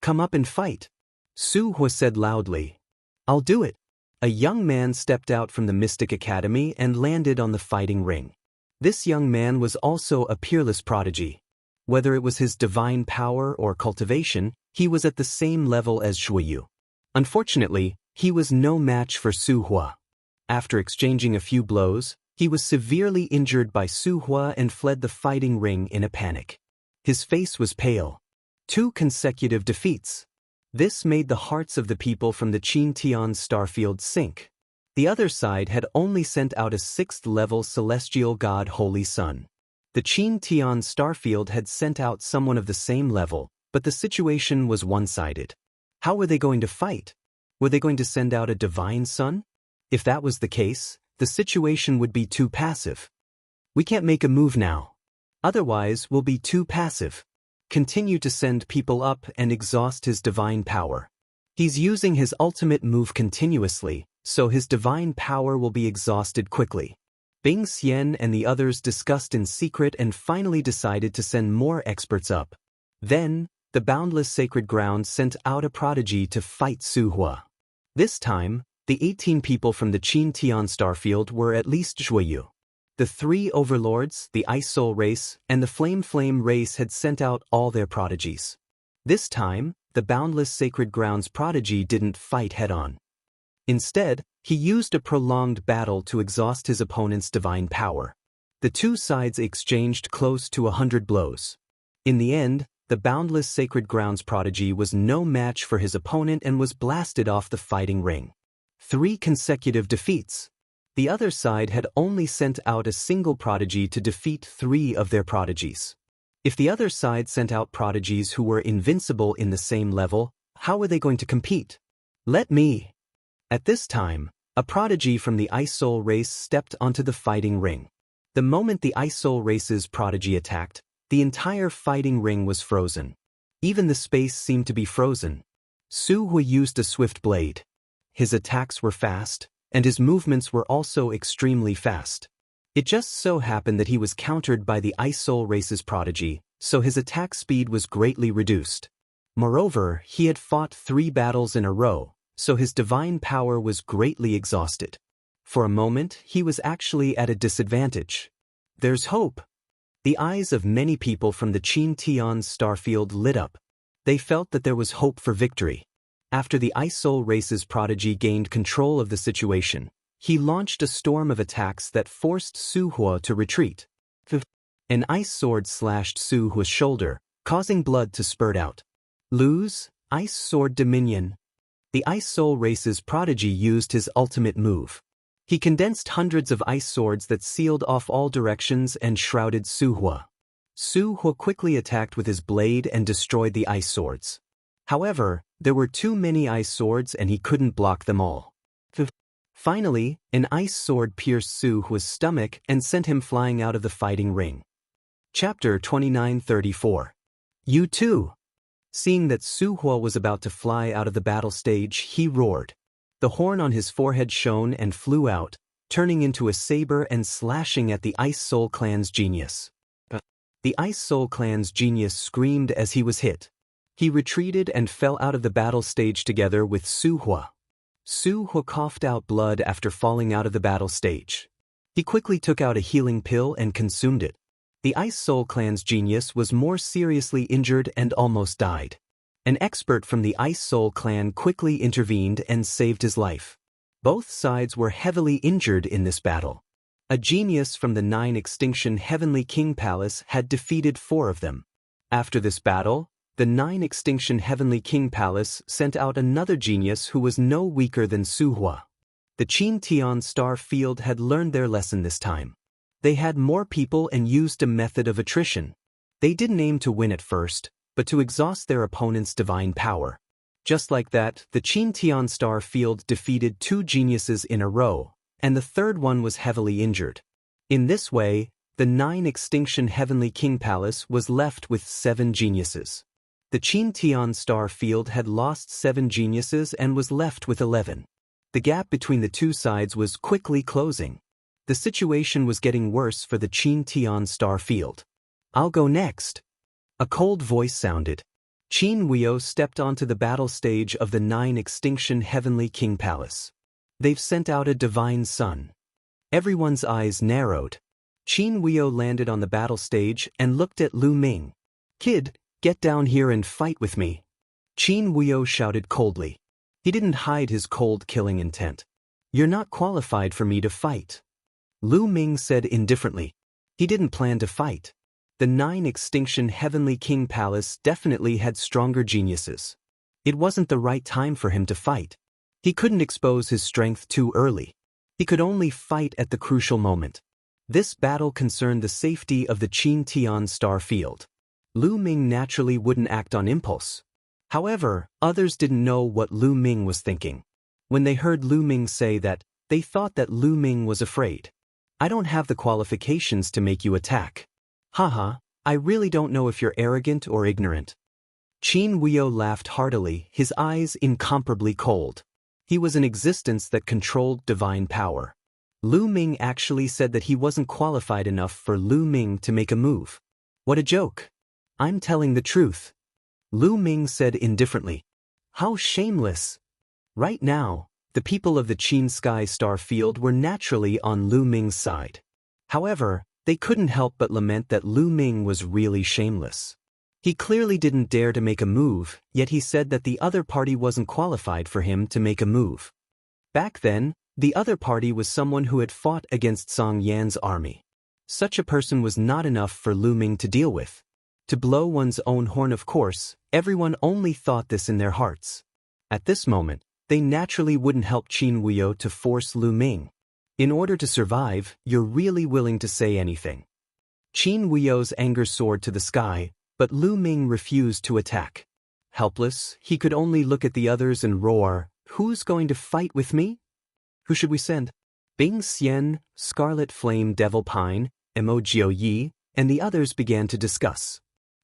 Come up and fight. Su Hua said loudly. I'll do it. A young man stepped out from the Mystic Academy and landed on the fighting ring. This young man was also a peerless prodigy. Whether it was his divine power or cultivation, he was at the same level as Zhuiyu. Unfortunately, he was no match for Su Hua. After exchanging a few blows, he was severely injured by Su Hua and fled the fighting ring in a panic. His face was pale. 2 consecutive defeats. This made the hearts of the people from the Qin Tian starfield sink. The other side had only sent out a 6th-level celestial god Holy Sun. The Qin Tian starfield had sent out someone of the same level, but the situation was one-sided. How were they going to fight? Were they going to send out a divine sun? If that was the case, the situation would be too passive. We can't make a move now. Otherwise, we'll be too passive. Continue to send people up and exhaust his divine power. He's using his ultimate move continuously, so his divine power will be exhausted quickly. Bing Xian and the others discussed in secret and finally decided to send more experts up. Then, the boundless sacred ground sent out a prodigy to fight Su Hua. This time, the 18 people from the Qin Tian starfield were at least Zhuiyu. The 3 overlords, the Ice Soul race, and the Flame race had sent out all their prodigies. This time, the boundless sacred ground's prodigy didn't fight head-on. Instead, he used a prolonged battle to exhaust his opponent's divine power. The 2 sides exchanged close to 100 blows. In the end, the boundless sacred ground's prodigy was no match for his opponent and was blasted off the fighting ring. 3 consecutive defeats. The other side had only sent out a single prodigy to defeat 3 of their prodigies. If the other side sent out prodigies who were invincible in the same level, how were they going to compete? Let me. At this time, a prodigy from the Ice Soul race stepped onto the fighting ring. The moment the Ice Soul race's prodigy attacked, the entire fighting ring was frozen. Even the space seemed to be frozen. Su Hua used a swift blade. His attacks were fast, and his movements were also extremely fast. It just so happened that he was countered by the Ice Soul race's prodigy, so his attack speed was greatly reduced. Moreover, he had fought 3 battles in a row, so his divine power was greatly exhausted. For a moment, he was actually at a disadvantage. There's hope. The eyes of many people from the Qin Tian starfield lit up. They felt that there was hope for victory. After the Ice Soul Race's prodigy gained control of the situation, he launched a storm of attacks that forced Su Hua to retreat. An ice sword slashed Su Hua's shoulder, causing blood to spurt out. Lose, Ice Sword Dominion. The Ice Soul Race's prodigy used his ultimate move. He condensed hundreds of ice swords that sealed off all directions and shrouded Su Hua. Su Hua quickly attacked with his blade and destroyed the ice swords. However, there were too many ice swords and he couldn't block them all. Finally, an ice sword pierced Su Hua's stomach and sent him flying out of the fighting ring. Chapter 2934. You too! Seeing that Su Hua was about to fly out of the battle stage, he roared. The horn on his forehead shone and flew out, turning into a saber and slashing at the Ice Soul Clan's genius. The Ice Soul Clan's genius screamed as he was hit. He retreated and fell out of the battle stage together with Su Hua. Su Hua coughed out blood after falling out of the battle stage. He quickly took out a healing pill and consumed it. The Ice Soul Clan's genius was more seriously injured and almost died. An expert from the Ice Soul Clan quickly intervened and saved his life. Both sides were heavily injured in this battle. A genius from the 9 Extinction Heavenly King Palace had defeated 4 of them. After this battle, the 9 Extinction Heavenly King Palace sent out another genius who was no weaker than Su Hua. The Qin Tian Star Field had learned their lesson this time. They had more people and used a method of attrition. They didn't aim to win at first, but to exhaust their opponent's divine power. Just like that, the Qin Tian Star Field defeated 2 geniuses in a row, and the third one was heavily injured. In this way, the 9 Extinction Heavenly King Palace was left with 7 geniuses. The Qin Tian Star Field had lost 7 geniuses and was left with 11. The gap between the two sides was quickly closing. The situation was getting worse for the Qin Tian Star Field. I'll go next. A cold voice sounded. Qin Huio stepped onto the battle stage of the 9 Extinction Heavenly King Palace. They've sent out a divine sun. Everyone's eyes narrowed. Qin Huio landed on the battle stage and looked at Lu Ming. Kid, get down here and fight with me. Qin Huio shouted coldly. He didn't hide his cold killing intent. You're not qualified for me to fight. Lu Ming said indifferently. He didn't plan to fight. The 9 Extinction Heavenly King Palace definitely had stronger geniuses. It wasn't the right time for him to fight. He couldn't expose his strength too early. He could only fight at the crucial moment. This battle concerned the safety of the Qin Tian Star Field. Lu Ming naturally wouldn't act on impulse. However, others didn't know what Lu Ming was thinking. When they heard Lu Ming say that, they thought that Lu Ming was afraid. I don't have the qualifications to make you attack. Haha, I really don't know if you're arrogant or ignorant. Qin Huio laughed heartily, his eyes incomparably cold. He was an existence that controlled divine power. Lu Ming actually said that he wasn't qualified enough for Lu Ming to make a move. What a joke. I'm telling the truth. Lu Ming said indifferently. How shameless. Right now, the people of the Qin Sky Star Field were naturally on Lu Ming's side. However, they couldn't help but lament that Lu Ming was really shameless. He clearly didn't dare to make a move, yet he said that the other party wasn't qualified for him to make a move. Back then, the other party was someone who had fought against Song Yan's army. Such a person was not enough for Lu Ming to deal with. To blow one's own horn, of course, everyone only thought this in their hearts. At this moment, they naturally wouldn't help Qin Huio to force Lu Ming. In order to survive, you're really willing to say anything. Qin Huio's anger soared to the sky, but Lu Ming refused to attack. Helpless, he could only look at the others and roar, "Who's going to fight with me? Who should we send?" Bing Xian, Scarlet Flame Devil Pine, Emojio Yi, and the others began to discuss.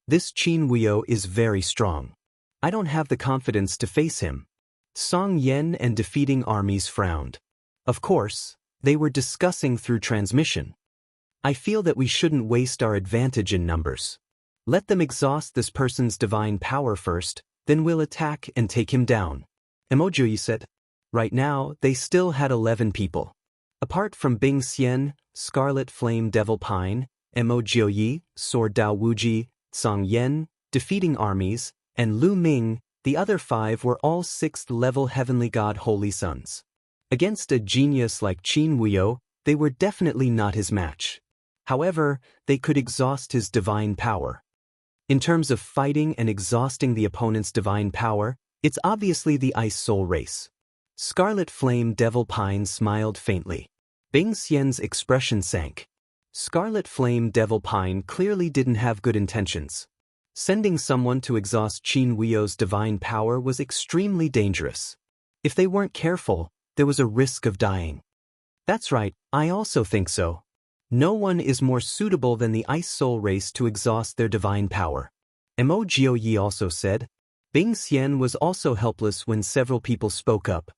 This Qin Huio is very strong. I don't have the confidence to face him. Song Yan and defeating armies frowned. Of course, they were discussing through transmission. I feel that we shouldn't waste our advantage in numbers. Let them exhaust this person's divine power first, then we'll attack and take him down. Emoji said. Right now, they still had 11 people. Apart from Bing Xian, Scarlet Flame Devil Pine, Mo Jiuyi, Sword Dao Wuji, Song Yan, defeating armies, and Lu Ming, the other 5 were all 6th-level Heavenly God Holy Sons. Against a genius like Qin Wuyo, they were definitely not his match. However, they could exhaust his divine power. In terms of fighting and exhausting the opponent's divine power, it's obviously the Ice Soul race. Scarlet Flame Devil Pine smiled faintly. Bing Xian's expression sank. Scarlet Flame Devil Pine clearly didn't have good intentions. Sending someone to exhaust Qin Wuyo's divine power was extremely dangerous. If they weren't careful, there was a risk of dying. That's right, I also think so. No one is more suitable than the Ice Soul race to exhaust their divine power. Mo Jiuyi also said. Bing Xian was also helpless when several people spoke up.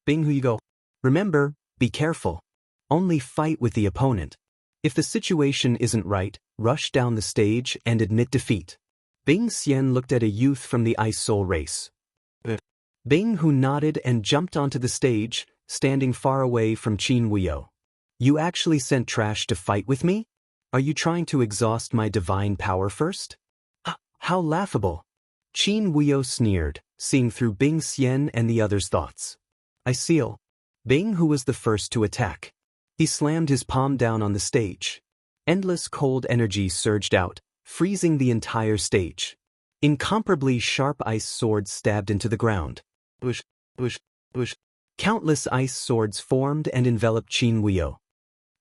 Bing Huigo, remember, be careful. Only fight with the opponent. If the situation isn't right, rush down the stage and admit defeat. Bing Xian looked at a youth from the Ice Soul race. Bing Hu nodded and jumped onto the stage, standing far away from Qin Wuyo. You actually sent trash to fight with me? Are you trying to exhaust my divine power first? How laughable. Qin Wuyo sneered, seeing through Bing Xian and the others' thoughts. I seal. Bing Hu was the first to attack. He slammed his palm down on the stage. Endless cold energy surged out, freezing the entire stage. Incomparably sharp ice swords stabbed into the ground. Bush, bush, bush. Countless ice swords formed and enveloped Qin Wuyo.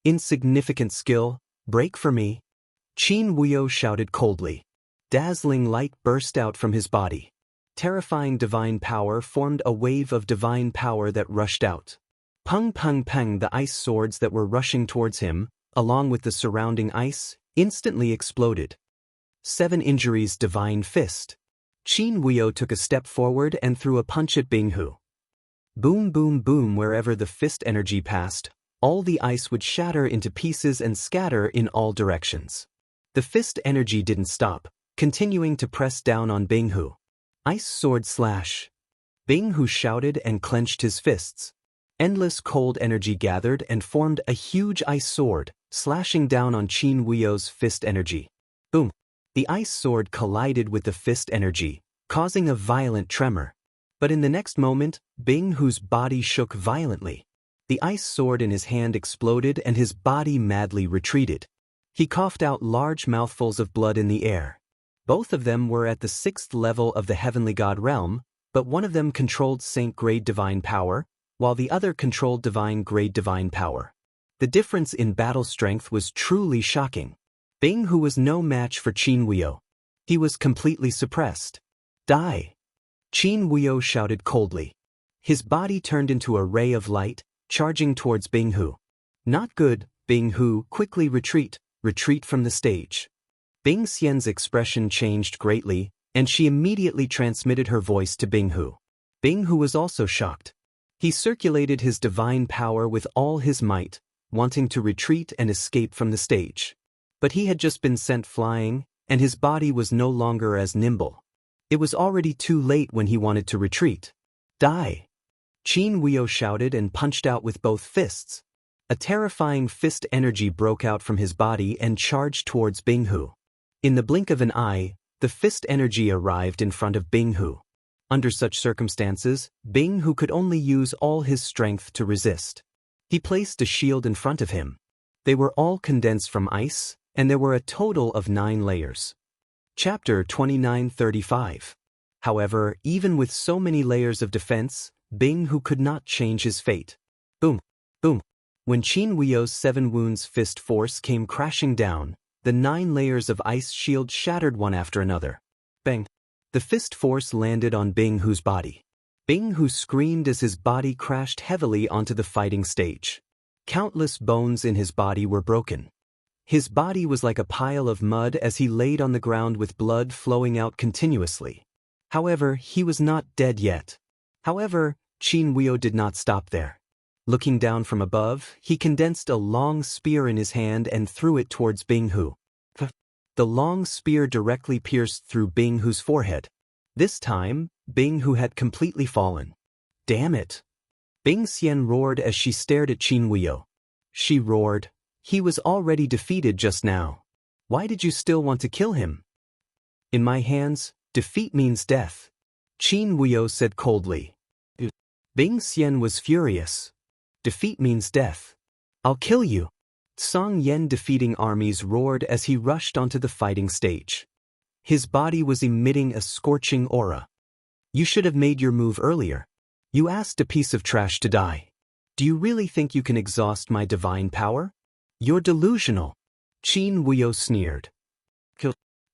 Insignificant skill, break for me. Qin Wuyo shouted coldly. Dazzling light burst out from his body. Terrifying divine power formed a wave of divine power that rushed out. Pung pung pung, the ice swords that were rushing towards him, along with the surrounding ice, instantly exploded. 7 injuries divine fist. Qin Wuyo took a step forward and threw a punch at Bing Hu. Boom boom boom, wherever the fist energy passed, all the ice would shatter into pieces and scatter in all directions. The fist energy didn't stop, continuing to press down on Bing Hu. Ice sword slash. Bing Hu shouted and clenched his fists. Endless cold energy gathered and formed a huge ice sword, slashing down on Qin Wuyo's fist energy. Boom. The ice sword collided with the fist energy, causing a violent tremor. But in the next moment, Bing Hu's body shook violently. The ice sword in his hand exploded and his body madly retreated. He coughed out large mouthfuls of blood in the air. Both of them were at the 6th level of the Heavenly God realm, but one of them controlled Saint-grade divine power, while the other controlled divine-grade divine power. The difference in battle strength was truly shocking. Bing Hu was no match for Qin Wuyo. He was completely suppressed. Die! Qin Wuyo shouted coldly. His body turned into a ray of light, charging towards Bing Hu. Not good, Bing Hu, quickly retreat from the stage. Bing Xian's expression changed greatly, and she immediately transmitted her voice to Bing Hu. Bing Hu was also shocked. He circulated his divine power with all his might, wanting to retreat and escape from the stage. But he had just been sent flying, and his body was no longer as nimble. It was already too late when he wanted to retreat. Die! Qin Wuyo shouted and punched out with both fists. A terrifying fist energy broke out from his body and charged towards Bing Hu. In the blink of an eye, the fist energy arrived in front of Bing Hu. Under such circumstances, Bing Hu could only use all his strength to resist. He placed a shield in front of him. They were all condensed from ice, and there were a total of 9 layers. Chapter 29:35. However, even with so many layers of defense, Bing Hu could not change his fate. Boom, boom. When Qin Wuyo's 7 wounds fist force came crashing down, the 9 layers of ice shield shattered one after another. Bang! The fist force landed on Bing Hu's body. Bing Hu screamed as his body crashed heavily onto the fighting stage. Countless bones in his body were broken. His body was like a pile of mud as he laid on the ground with blood flowing out continuously. However, he was not dead yet. However, Qin Wuyo did not stop there. Looking down from above, he condensed a long spear in his hand and threw it towards Bing Hu. The long spear directly pierced through Bing Hu's forehead. This time, Bing Hu had completely fallen. Damn it! Bing Xian roared as she stared at Qin Wuyo. she roared. He was already defeated just now. Why did you still want to kill him? In my hands, defeat means death, Qin Wuyo said coldly. Bing Xian was furious. Defeat means death. I'll kill you. Song Yan defeating armies roared as he rushed onto the fighting stage. His body was emitting a scorching aura. You should have made your move earlier. You asked a piece of trash to die. Do you really think you can exhaust my divine power? You're delusional, Qin Wuyo sneered.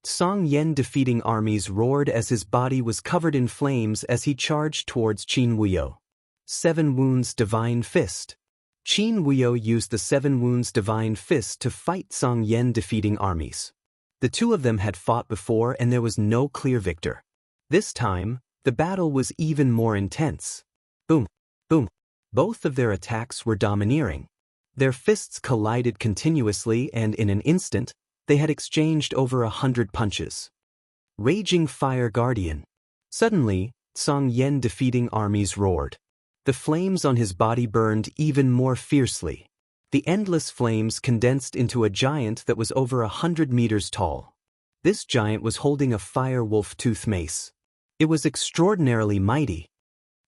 Song Yan defeating armies roared as his body was covered in flames as he charged towards Qin Wuyo. 7 Wounds Divine Fist. Qin Wuyo used the 7 Wounds Divine Fist to fight Song Yan defeating armies. The two of them had fought before and there was no clear victor. This time, the battle was even more intense. Boom, boom. Both of their attacks were domineering. Their fists collided continuously and in an instant, they had exchanged over 100 punches. Raging Fire Guardian. Suddenly, Song Yan defeating armies roared. The flames on his body burned even more fiercely. The endless flames condensed into a giant that was over 100 meters tall. This giant was holding a fire wolf tooth mace. It was extraordinarily mighty.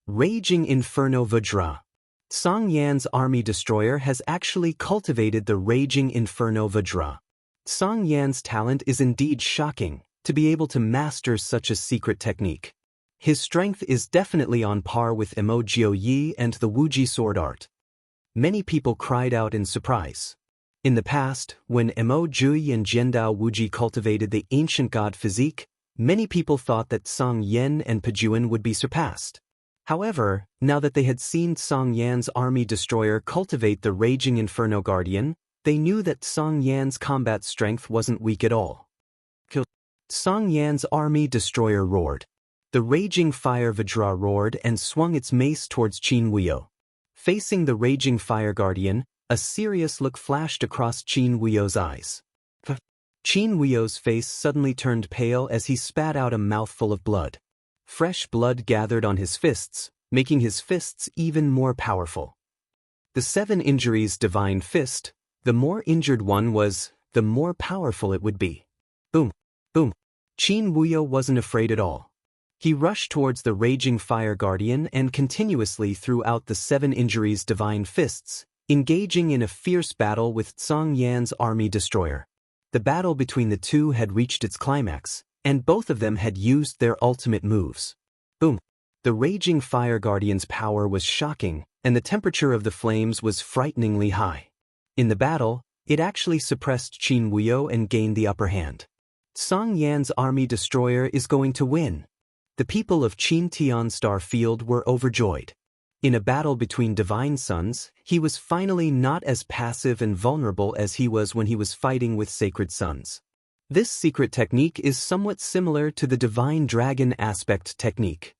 Raging Inferno Vajra. Song Yan's army destroyer has actually cultivated the Raging Inferno Vajra. Song Yan's talent is indeed shocking, to be able to master such a secret technique. His strength is definitely on par with Emo Jiu Yi and the Wuji sword art. Many people cried out in surprise. In the past, when Emo Jiu and Jiandao Wuji cultivated the ancient god physique, many people thought that Song Yan and Pejuan would be surpassed. However, now that they had seen Song Yan's army destroyer cultivate the Raging Inferno Guardian, they knew that Song Yan's combat strength wasn't weak at all. Song Yan's army destroyer roared. The Raging Fire Vajra roared and swung its mace towards Qin Wuyo. Facing the Raging Fire Guardian, a serious look flashed across Qin Wuyo's eyes. Qin Wuyo's face suddenly turned pale as he spat out a mouthful of blood. Fresh blood gathered on his fists, making his fists even more powerful. The 7 Injuries Divine Fist, the more injured one was, the more powerful it would be. Boom, boom. Qin Wuyo wasn't afraid at all. He rushed towards the Raging Fire Guardian and continuously threw out the 7 Injuries Divine Fists, engaging in a fierce battle with Song Yan's army destroyer. The battle between the two had reached its climax, and both of them had used their ultimate moves. Boom. The Raging Fire Guardian's power was shocking, and the temperature of the flames was frighteningly high. In the battle, it actually suppressed Qin Wuyo and gained the upper hand. Song Yan's army destroyer is going to win. The people of Qin Tian Star Field were overjoyed. In a battle between divine sons, he was finally not as passive and vulnerable as he was when he was fighting with sacred sons. This secret technique is somewhat similar to the divine dragon aspect technique.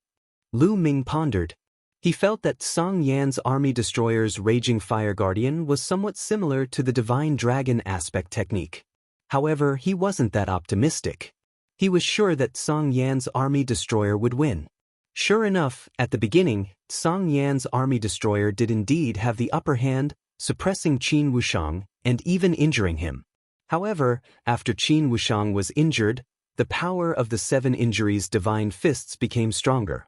Lu Ming pondered. He felt that Song Yan's army destroyer's Raging Fire Guardian was somewhat similar to the divine dragon aspect technique. However, he wasn't that optimistic. He was sure that Song Yan's army destroyer would win. Sure enough, at the beginning, Song Yan's army destroyer did indeed have the upper hand, suppressing Qin Wushang and even injuring him. However, after Qin Wushang was injured, the power of the 7 Injuries Divine Fists became stronger.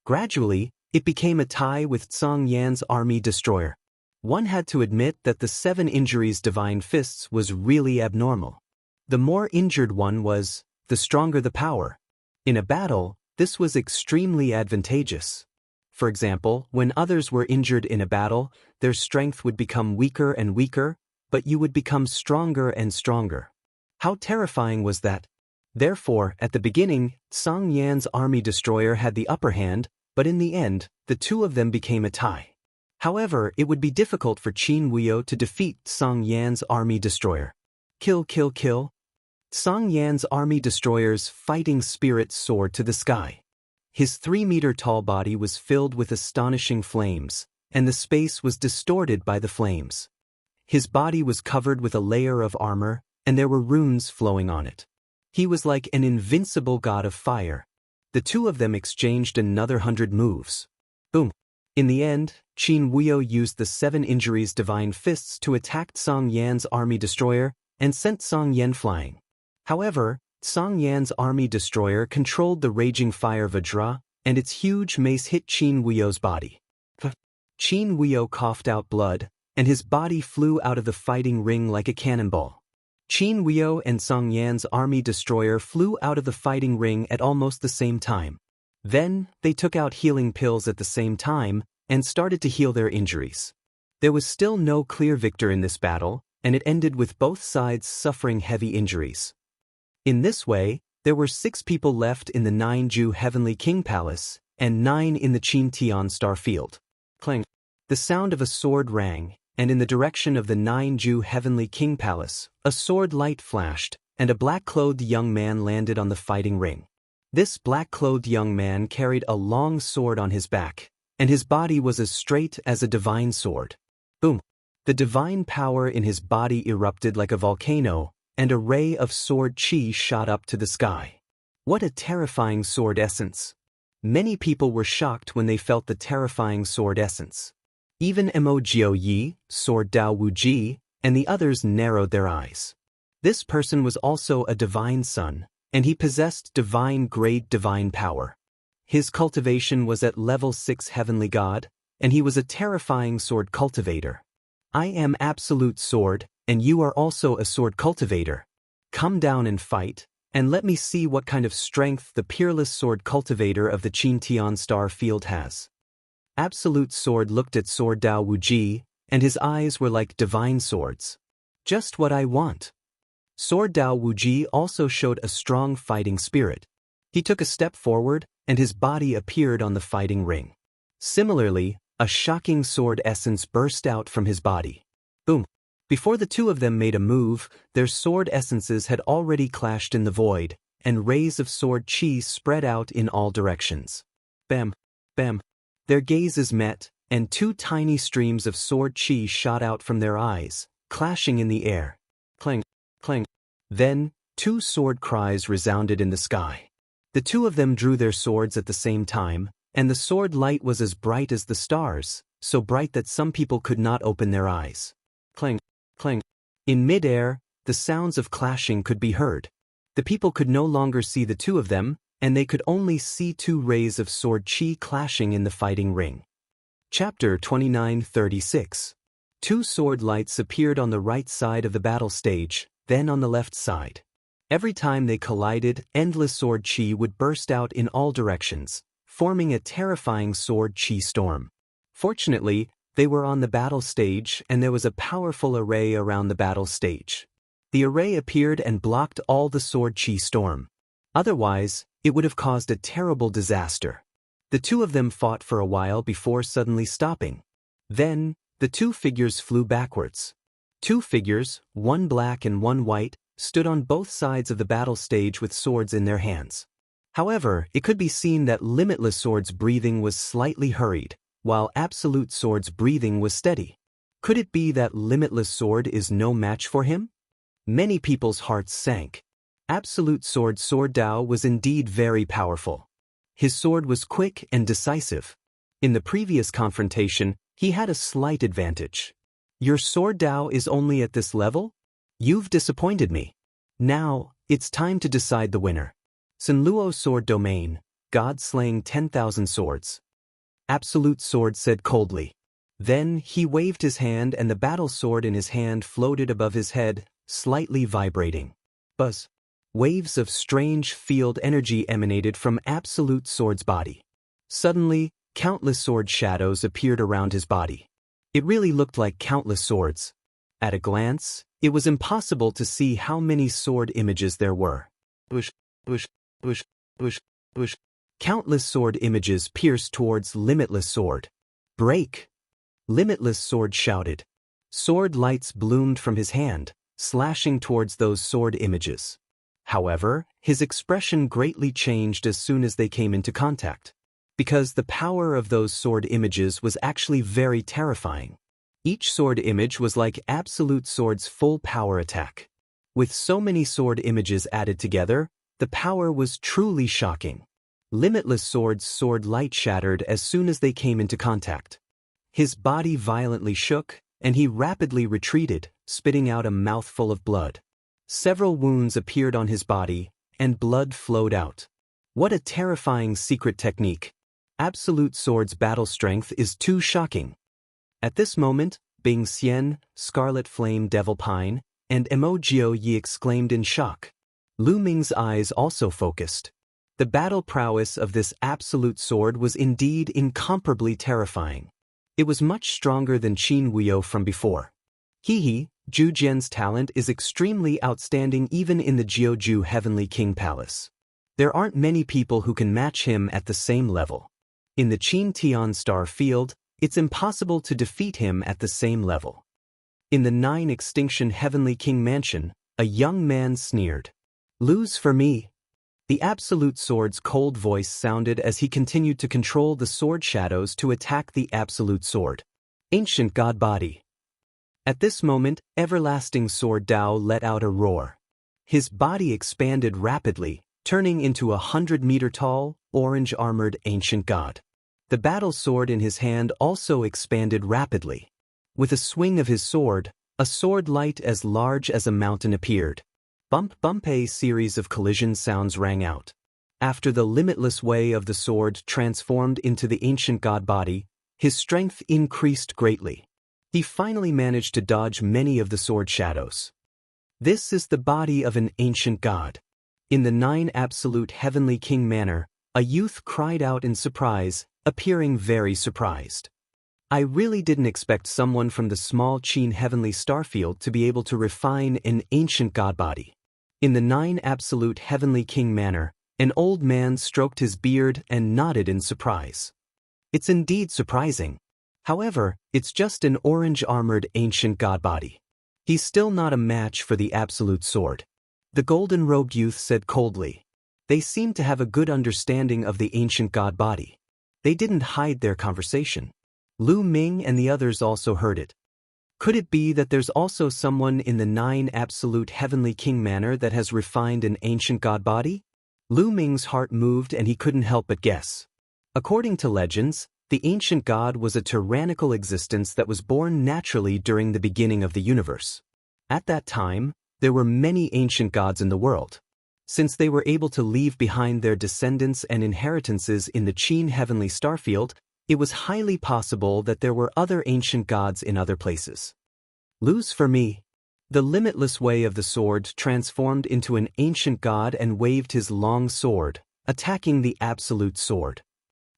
Gradually, it became a tie with Song Yan's army destroyer. One had to admit that the 7 Injuries Divine Fists was really abnormal. The more injured one was, the stronger the power. In a battle, this was extremely advantageous. For example, when others were injured in a battle, their strength would become weaker and weaker, but you would become stronger and stronger. How terrifying was that? Therefore, at the beginning, Song Yan's army destroyer had the upper hand, but in the end, the two of them became a tie. However, it would be difficult for Qin Wuyo to defeat Song Yan's army destroyer. Kill, kill, kill. Song Yan's army destroyer's fighting spirit soared to the sky. His 3-meter-tall body was filled with astonishing flames, and the space was distorted by the flames. His body was covered with a layer of armor, and there were runes flowing on it. He was like an invincible god of fire. The two of them exchanged another 100 moves. Boom. In the end, Qin Wuyo used the 7 injuries divine fists to attack Song Yan's army destroyer and sent Song Yan flying. However, Song Yan's army destroyer controlled the raging fire Vajra, and its huge mace hit Qin Wuyo's body. Qin Wuyo coughed out blood, and his body flew out of the fighting ring like a cannonball. Qin Wuyo and Song Yan's army destroyer flew out of the fighting ring at almost the same time. Then, they took out healing pills at the same time and started to heal their injuries. There was still no clear victor in this battle, and it ended with both sides suffering heavy injuries. In this way, there were 6 people left in the 9-Ju Heavenly King Palace, and 9 in the Qin Tian Star Field. Clang! The sound of a sword rang, and in the direction of the 9-Ju Heavenly King Palace, a sword light flashed, and a black-clothed young man landed on the fighting ring. This black-clothed young man carried a long sword on his back, and his body was as straight as a divine sword. Boom! The divine power in his body erupted like a volcano, and a ray of sword chi shot up to the sky. What a terrifying sword essence! Many people were shocked when they felt the terrifying sword essence. Even Mo Jiao Yi, Sword Dao Wu Ji, and the others narrowed their eyes. This person was also a divine son, and he possessed divine-grade divine power. His cultivation was at level 6 heavenly god, and he was a terrifying sword cultivator. I am Absolute Sword, and you are also a sword cultivator. Come down and fight, and let me see what kind of strength the peerless sword cultivator of the Qin Tian Star Field has. Absolute Sword looked at Sword Dao Wu Ji, and his eyes were like divine swords. Just what I want. Sword Dao Wu Ji also showed a strong fighting spirit. He took a step forward, and his body appeared on the fighting ring. Similarly, a shocking sword essence burst out from his body. Boom! Before the two of them made a move, their sword essences had already clashed in the void, and rays of sword chi spread out in all directions. Bam! Bam! Their gazes met, and 2 tiny streams of sword chi shot out from their eyes, clashing in the air. Clang! Clang! Then, 2 sword cries resounded in the sky. The two of them drew their swords at the same time, and the sword light was as bright as the stars, so bright that some people could not open their eyes. Clang! Clang! In mid-air, the sounds of clashing could be heard. The people could no longer see the two of them, and they could only see 2 rays of sword chi clashing in the fighting ring. Chapter 29:36. 2 sword lights appeared on the right side of the battle stage, then on the left side. Every time they collided, endless sword chi would burst out in all directions, forming a terrifying sword chi storm. Fortunately, they were on the battle stage, and there was a powerful array around the battle stage. The array appeared and blocked all the sword chi storm. Otherwise, it would have caused a terrible disaster. The two of them fought for a while before suddenly stopping. Then, the 2 figures flew backwards. 2 figures, one black and one white, stood on both sides of the battle stage with swords in their hands. However, it could be seen that Limitless Sword's breathing was slightly hurried, while Absolute Sword's breathing was steady. Could it be that Limitless Sword is no match for him? Many people's hearts sank. Absolute Sword Sword Dao was indeed very powerful. His sword was quick and decisive. In the previous confrontation, he had a slight advantage. Your Sword Dao is only at this level? You've disappointed me. Now, it's time to decide the winner. Sun Luo Sword Domain, God slaying 10,000 swords. Absolute Sword said coldly. Then, he waved his hand and the battle sword in his hand floated above his head, slightly vibrating. Buzz. Waves of strange field energy emanated from Absolute Sword's body. Suddenly, countless sword shadows appeared around his body. It really looked like countless swords. At a glance, it was impossible to see how many sword images there were. Bush, bush, bush, bush, bush. Countless sword images pierced towards Limitless Sword. Break! Limitless Sword shouted. Sword lights bloomed from his hand, slashing towards those sword images. However, his expression greatly changed as soon as they came into contact. Because the power of those sword images was actually very terrifying. Each sword image was like Absolute Sword's full power attack. With so many sword images added together, the power was truly shocking. Limitless Sword's sword light shattered as soon as they came into contact. His body violently shook, and he rapidly retreated, spitting out a mouthful of blood. Several wounds appeared on his body, and blood flowed out. What a terrifying secret technique! Absolute Sword's battle strength is too shocking. At this moment, Bing Xian, Scarlet Flame Devil Pine, and Emogio Yi exclaimed in shock. Lu Ming's eyes also focused. The battle prowess of this Absolute Sword was indeed incomparably terrifying. It was much stronger than Qin Wuyo from before. Zhu Jian's talent is extremely outstanding even in the Jiuju Heavenly King Palace. There aren't many people who can match him at the same level. In the Qin Tian Star Field, it's impossible to defeat him at the same level. In the 9 Extinction Heavenly King Mansion, a young man sneered. Lose for me. The Absolute Sword's cold voice sounded as he continued to control the sword shadows to attack the Absolute Sword. Ancient God Body. At this moment, Everlasting Sword Dao let out a roar. His body expanded rapidly, turning into a 100-meter-tall, orange-armored ancient god. The battle sword in his hand also expanded rapidly. With a swing of his sword, a sword light as large as a mountain appeared. Bump bump, a series of collision sounds rang out. After the limitless way of the sword transformed into the ancient god body, his strength increased greatly. He finally managed to dodge many of the sword shadows. This is the body of an ancient god. In the 9 Absolute Heavenly King manner, a youth cried out in surprise, appearing very surprised. I really didn't expect someone from the small Qin Heavenly Starfield to be able to refine an ancient god body. In the 9 Absolute Heavenly King manner, an old man stroked his beard and nodded in surprise. It's indeed surprising. However, it's just an orange-armored ancient god body. He's still not a match for the Absolute Sword. The golden-robed youth said coldly. They seemed to have a good understanding of the ancient god body. They didn't hide their conversation. Lu Ming and the others also heard it. Could it be that there's also someone in the 9 Absolute Heavenly King manner that has refined an ancient god body? Lu Ming's heart moved and he couldn't help but guess. According to legends, the ancient god was a tyrannical existence that was born naturally during the beginning of the universe. At that time, there were many ancient gods in the world. Since they were able to leave behind their descendants and inheritances in the Qin Heavenly Starfield, it was highly possible that there were other ancient gods in other places. Lose for me. The limitless way of the sword transformed into an ancient god and waved his long sword, attacking the Absolute Sword.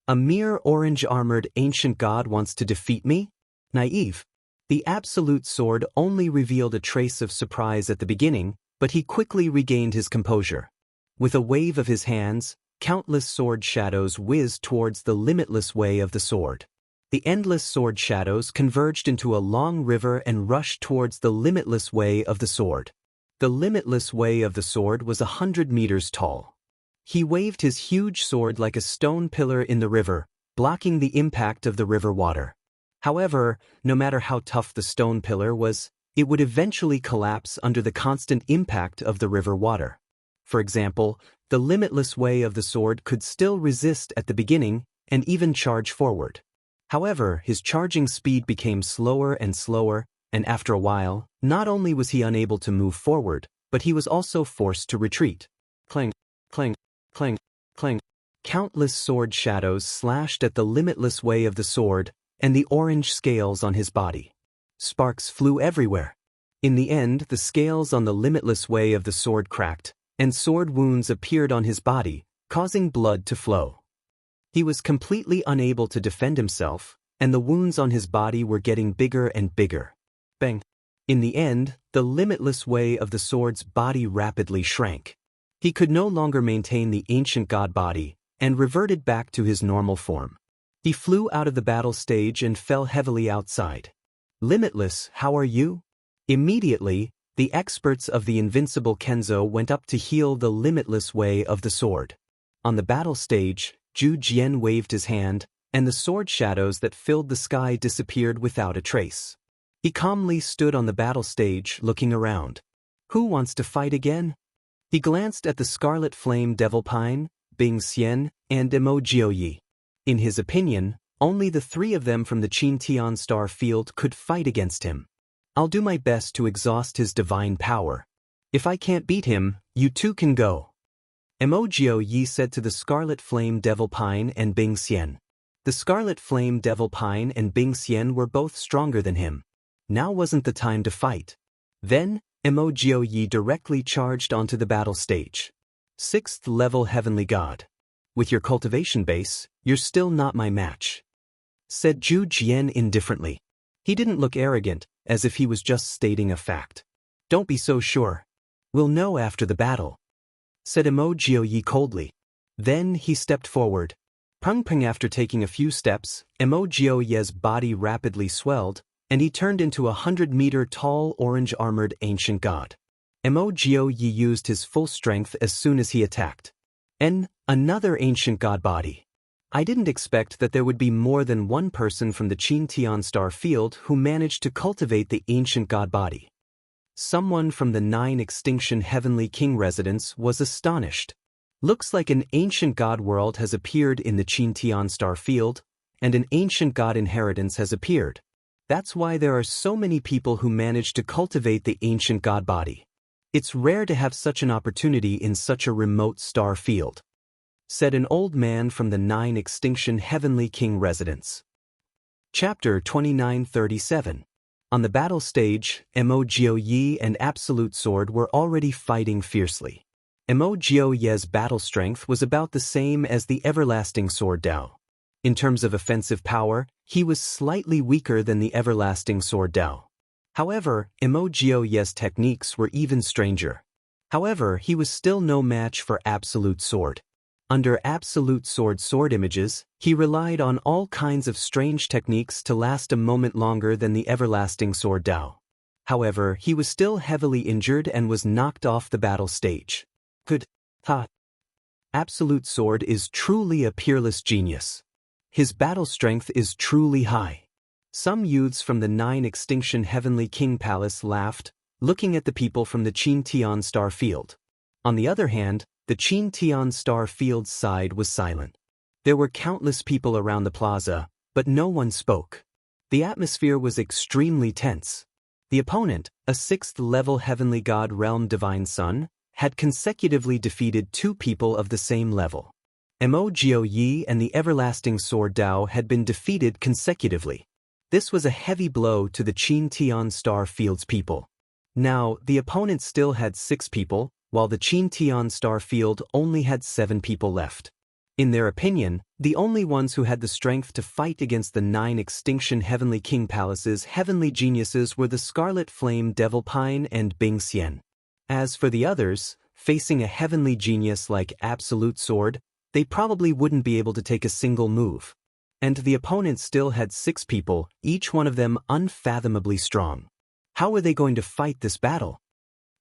A mere orange-armored ancient god wants to defeat me? Naive. The Absolute Sword only revealed a trace of surprise at the beginning, but he quickly regained his composure. With a wave of his hands, countless sword shadows whizzed towards the limitless way of the sword. The endless sword shadows converged into a long river and rushed towards the limitless way of the sword. The limitless way of the sword was 100 meters tall. He waved his huge sword like a stone pillar in the river, blocking the impact of the river water. However, no matter how tough the stone pillar was, it would eventually collapse under the constant impact of the river water. For example, the limitless way of the sword could still resist at the beginning and even charge forward. However, his charging speed became slower and slower, and after a while, not only was he unable to move forward, but he was also forced to retreat. Clang, clang, clang, clang. Countless sword shadows slashed at the limitless way of the sword and the orange scales on his body. Sparks flew everywhere. In the end, the scales on the limitless way of the sword cracked, and sword wounds appeared on his body, causing blood to flow. He was completely unable to defend himself, and the wounds on his body were getting bigger and bigger. Bang! In the end, the limitless way of the sword's body rapidly shrank. He could no longer maintain the ancient god body, and reverted back to his normal form. He flew out of the battle stage and fell heavily outside. Limitless, how are you? Immediately, the experts of the invincible Kenzo went up to heal the limitless way of the sword. On the battle stage, Zhu Jian waved his hand, and the sword shadows that filled the sky disappeared without a trace. He calmly stood on the battle stage, looking around. Who wants to fight again? He glanced at the Scarlet Flame Devil Pine, Bing Xian, and Emogio Yi. In his opinion, Only the three of them from the Qin star field could fight against him. I'll do my best to exhaust his divine power. If I can't beat him, you two can go. Emogio Yi said to the Scarlet Flame Devil Pine and Bing Xian. The Scarlet Flame Devil Pine and Bing Xian were both stronger than him. Now wasn't the time to fight. Then, Emogio Yi directly charged onto the battle stage. 6th level Heavenly God. With your cultivation base, you're still not my match, said Zhu Jian indifferently. He didn't look arrogant, as if he was just stating a fact. Don't be so sure. We'll know after the battle, said Emogio Yi coldly. Then he stepped forward. Peng after taking a few steps, Emogio Yi's body rapidly swelled, and he turned into a 100-meter tall orange-armored ancient god. Emogio Yi used his full strength as soon as he attacked. Another ancient god body. I didn't expect that there would be more than one person from the Qin star field who managed to cultivate the ancient god body. Someone from the 9 Extinction Heavenly King residence was astonished. Looks like an ancient god world has appeared in the Qin star field, and an ancient god inheritance has appeared. That's why there are so many people who manage to cultivate the ancient god body. It's rare to have such an opportunity in such a remote star field, said an old man from the 9 Extinction Heavenly King residence. Chapter 2937. On the battle stage, Emogio Yi and Absolute Sword were already fighting fiercely. Emogio Yi's battle strength was about the same as the Everlasting Sword Dao. In terms of offensive power, he was slightly weaker than the Everlasting Sword Dao. However, Emogio Yi's techniques were even stranger. However, he was still no match for Absolute Sword. Under Absolute Sword images, he relied on all kinds of strange techniques to last a moment longer than the Everlasting Sword Dao. However, he was still heavily injured and was knocked off the battle stage. Absolute Sword is truly a peerless genius. His battle strength is truly high. Some youths from the 9 Extinction Heavenly King Palace laughed, looking at the people from the Qin star field. On the other hand, the Qin star field's side was silent. There were countless people around the plaza, but no one spoke. The atmosphere was extremely tense. The opponent, a 6th level Heavenly God Realm Divine Sun, had consecutively defeated 2 people of the same level. Emogio Yi and the Everlasting Sword Dao had been defeated consecutively. This was a heavy blow to the Qin star field's people. Now, the opponent still had 6 people, while the Qin star field only had 7 people left. In their opinion, the only ones who had the strength to fight against the 9 Extinction Heavenly King Palace's heavenly geniuses were the Scarlet Flame Devil Pine and Bing Xian. As for the others, facing a heavenly genius like Absolute Sword, they probably wouldn't be able to take a single move. And the opponent still had 6 people, each one of them unfathomably strong. How were they going to fight this battle?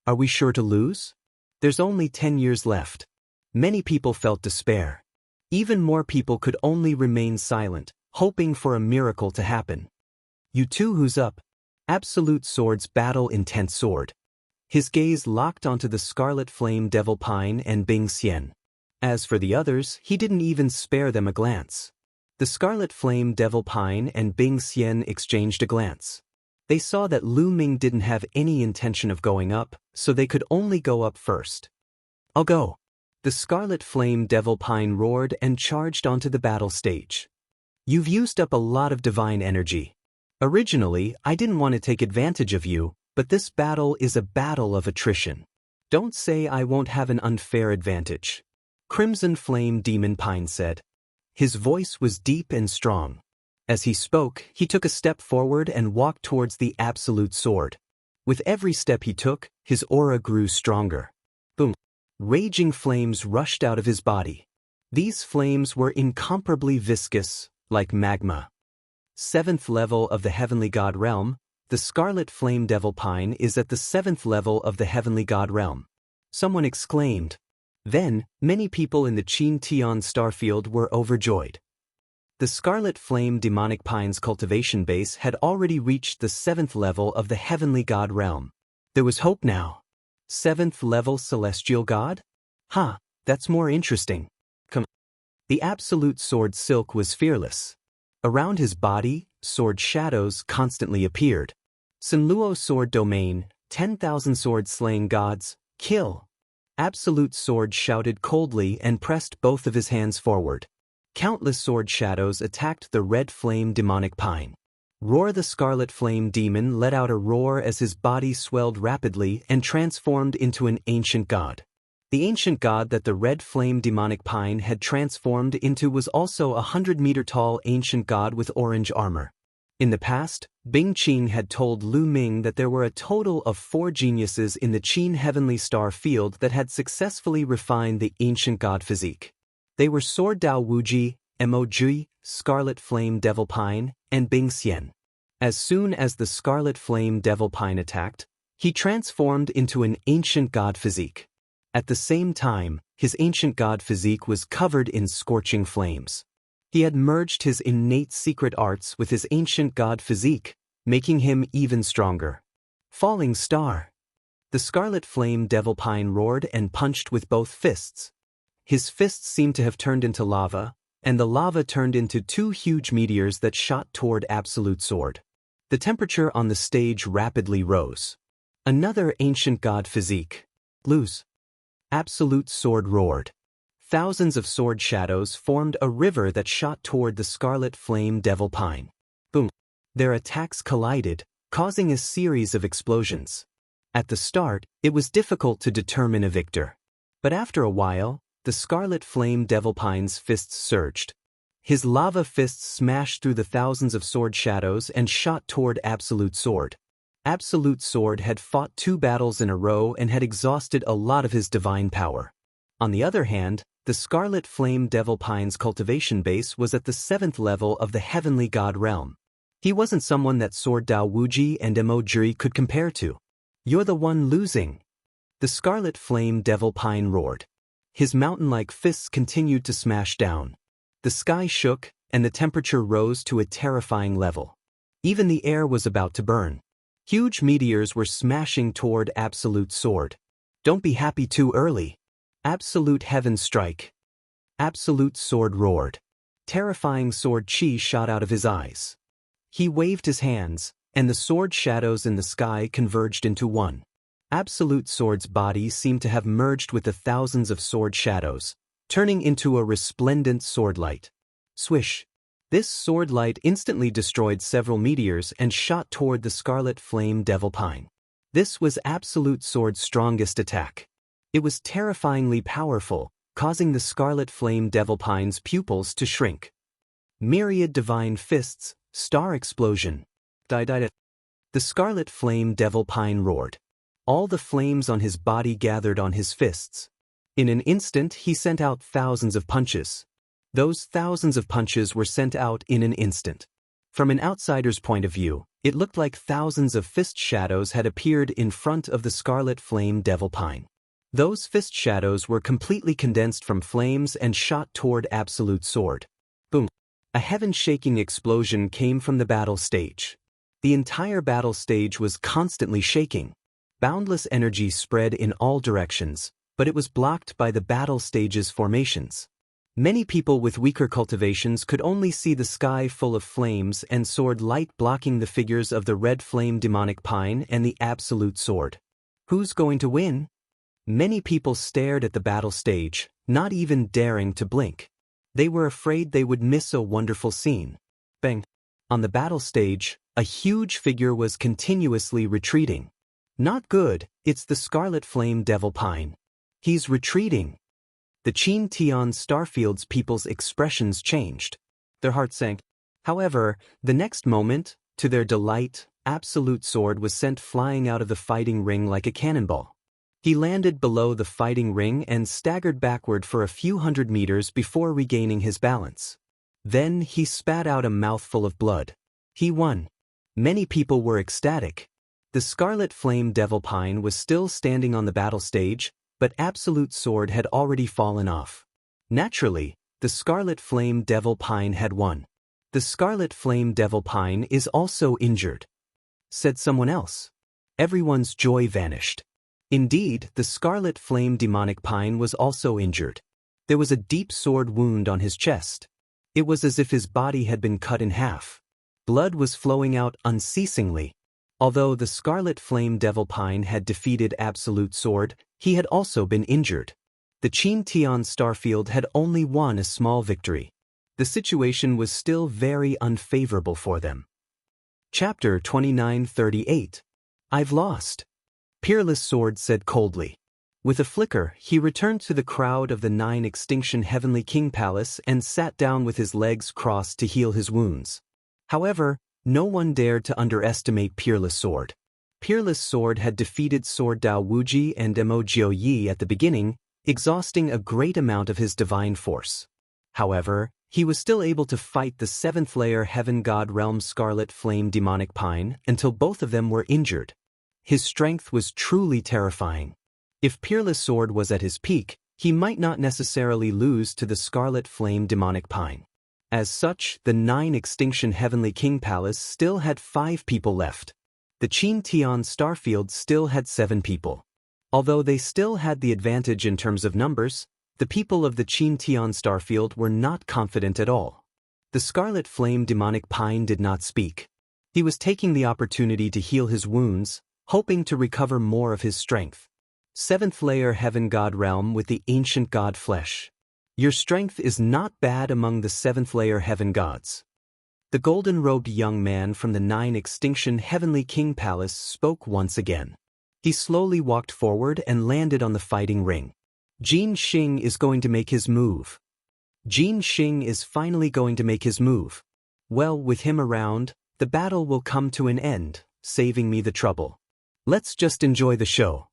Are we sure to lose? There's only 10 years left. Many people felt despair. Even more people could only remain silent, hoping for a miracle to happen. You two, who's up? Absolute Sword's battle intent sword. His gaze locked onto the Scarlet Flame Devil Pine and Bing Xian. As for the others, he didn't even spare them a glance. The Scarlet Flame Devil Pine and Bing Xian exchanged a glance. They saw that Lu Ming didn't have any intention of going up, so they could only go up first. I'll go. The Scarlet Flame Devil Pine roared and charged onto the battle stage. You've used up a lot of divine energy. Originally, I didn't want to take advantage of you, but this battle is a battle of attrition. Don't say I won't have an unfair advantage. Crimson Flame Demon Pine said. His voice was deep and strong. As he spoke, he took a step forward and walked towards the Absolute Sword. With every step he took, his aura grew stronger. Boom! Raging flames rushed out of his body. These flames were incomparably viscous, like magma. 7th level of the Heavenly God Realm, the Scarlet Flame Devil Pine is at the 7th level of the Heavenly God Realm. Someone exclaimed. Then, many people in the Qin starfield were overjoyed. The Scarlet Flame Demonic Pine's cultivation base had already reached the 7th level of the Heavenly God Realm. There was hope now. 7th level Celestial God? That's more interesting. The Absolute Sword Silk was fearless. Around his body, sword shadows constantly appeared. Sunluo sword domain, 10,000 swords slaying gods, kill. Absolute sword shouted coldly and pressed both of his hands forward. Countless sword shadows attacked the red flame demonic pine. Roar the scarlet flame demon let out a roar as his body swelled rapidly and transformed into an ancient god. The ancient god that the red flame demonic pine had transformed into was also a 100-meter-tall ancient god with orange armor. In the past, Bing Qing had told Lu Ming that there were a total of 4 geniuses in the Qin heavenly star field that had successfully refined the ancient god physique. They were Sword Dao Wuji, Emoji, Scarlet Flame Devil Pine, and Bing Xian. As soon as the Scarlet Flame Devil Pine attacked, he transformed into an ancient god physique. At the same time, his ancient god physique was covered in scorching flames. He had merged his innate secret arts with his ancient god physique, making him even stronger. Falling star. The Scarlet Flame Devil Pine roared and punched with both fists. His fists seemed to have turned into lava, and the lava turned into 2 huge meteors that shot toward Absolute Sword. The temperature on the stage rapidly rose. Another ancient god physique. Lose. Absolute Sword roared. Thousands of sword shadows formed a river that shot toward the Scarlet Flame Devil Pine. Boom. Their attacks collided, causing a series of explosions. At the start, it was difficult to determine a victor. But after a while, the Scarlet Flame Devil Pine's fists surged. His lava fists smashed through the thousands of sword shadows and shot toward Absolute Sword. Absolute Sword had fought 2 battles in a row and had exhausted a lot of his divine power. On the other hand, the Scarlet Flame Devil Pine's cultivation base was at the 7th level of the heavenly god realm. He wasn't someone that Sword Dao Wuji and Emoji could compare to. You're the one losing. The Scarlet Flame Devil Pine roared. His mountain-like fists continued to smash down. The sky shook, and the temperature rose to a terrifying level. Even the air was about to burn. Huge meteors were smashing toward Absolute Sword. Don't be happy too early. Absolute Heaven Strike. Absolute Sword roared. Terrifying sword chi shot out of his eyes. He waved his hands, and the sword shadows in the sky converged into one. Absolute Sword's body seemed to have merged with the thousands of sword shadows, turning into a resplendent sword light. Swish. This sword light instantly destroyed several meteors and shot toward the Scarlet Flame Devil Pine. This was Absolute Sword's strongest attack. It was terrifyingly powerful, causing the Scarlet Flame Devil Pine's pupils to shrink. Myriad Divine Fists, Star Explosion. The Scarlet Flame Devil Pine roared. All the flames on his body gathered on his fists. In an instant he sent out thousands of punches. Those thousands of punches were sent out in an instant. From an outsider's point of view, it looked like thousands of fist shadows had appeared in front of the Scarlet Flame Devil Pine. Those fist shadows were completely condensed from flames and shot toward Absolute Sword. Boom. A heaven-shaking explosion came from the battle stage. The entire battle stage was constantly shaking. Boundless energy spread in all directions, but it was blocked by the battle stage's formations. Many people with weaker cultivations could only see the sky full of flames and sword light blocking the figures of the red flame demonic pine and the Absolute Sword. Who's going to win? Many people stared at the battle stage, not even daring to blink. They were afraid they would miss a wonderful scene. Bang! On the battle stage, a huge figure was continuously retreating. Not good, it's the Scarlet Flame Devil Pine. He's retreating. The Qin Tian Starfield's people's expressions changed. Their hearts sank. However, the next moment, to their delight, Absolute Sword was sent flying out of the fighting ring like a cannonball. He landed below the fighting ring and staggered backward for a few hundred meters before regaining his balance. Then he spat out a mouthful of blood. He won. Many people were ecstatic. The Scarlet Flame Devil Pine was still standing on the battle stage, but Absolute Sword had already fallen off. Naturally, the Scarlet Flame Devil Pine had won. The Scarlet Flame Devil Pine is also injured, said someone else. Everyone's joy vanished. Indeed, the Scarlet Flame Demonic Pine was also injured. There was a deep sword wound on his chest. It was as if his body had been cut in half. Blood was flowing out unceasingly. Although the Scarlet Flame Devil Pine had defeated Absolute Sword, he had also been injured. The Qin Tian Starfield had only won a small victory. The situation was still very unfavorable for them. Chapter 2938. I've lost. Peerless Sword said coldly. With a flicker, he returned to the crowd of the 9 Extinction Heavenly King Palace and sat down with his legs crossed to heal his wounds. However, no one dared to underestimate Peerless Sword. Peerless Sword had defeated Sword Dao Wuji and Mo Jiu Yi at the beginning, exhausting a great amount of his divine force. However, he was still able to fight the 7th layer Heaven God Realm Scarlet Flame Demonic Pine until both of them were injured. His strength was truly terrifying. If Peerless Sword was at his peak, he might not necessarily lose to the Scarlet Flame Demonic Pine. As such, the 9 Extinction Heavenly King Palace still had 5 people left. The Qin Tian Starfield still had 7 people. Although they still had the advantage in terms of numbers, the people of the Qin Tian Starfield were not confident at all. The Scarlet Flame Demonic Pine did not speak. He was taking the opportunity to heal his wounds, hoping to recover more of his strength. 7th layer Heaven God Realm with the Ancient God Flesh. Your strength is not bad among the 7th layer Heaven Gods. The golden-robed young man from the 9 Extinction Heavenly King Palace spoke once again. He slowly walked forward and landed on the fighting ring. Jin Xing is going to make his move. Jin Xing is finally going to make his move. Well, with him around, the battle will come to an end, saving me the trouble. Let's just enjoy the show.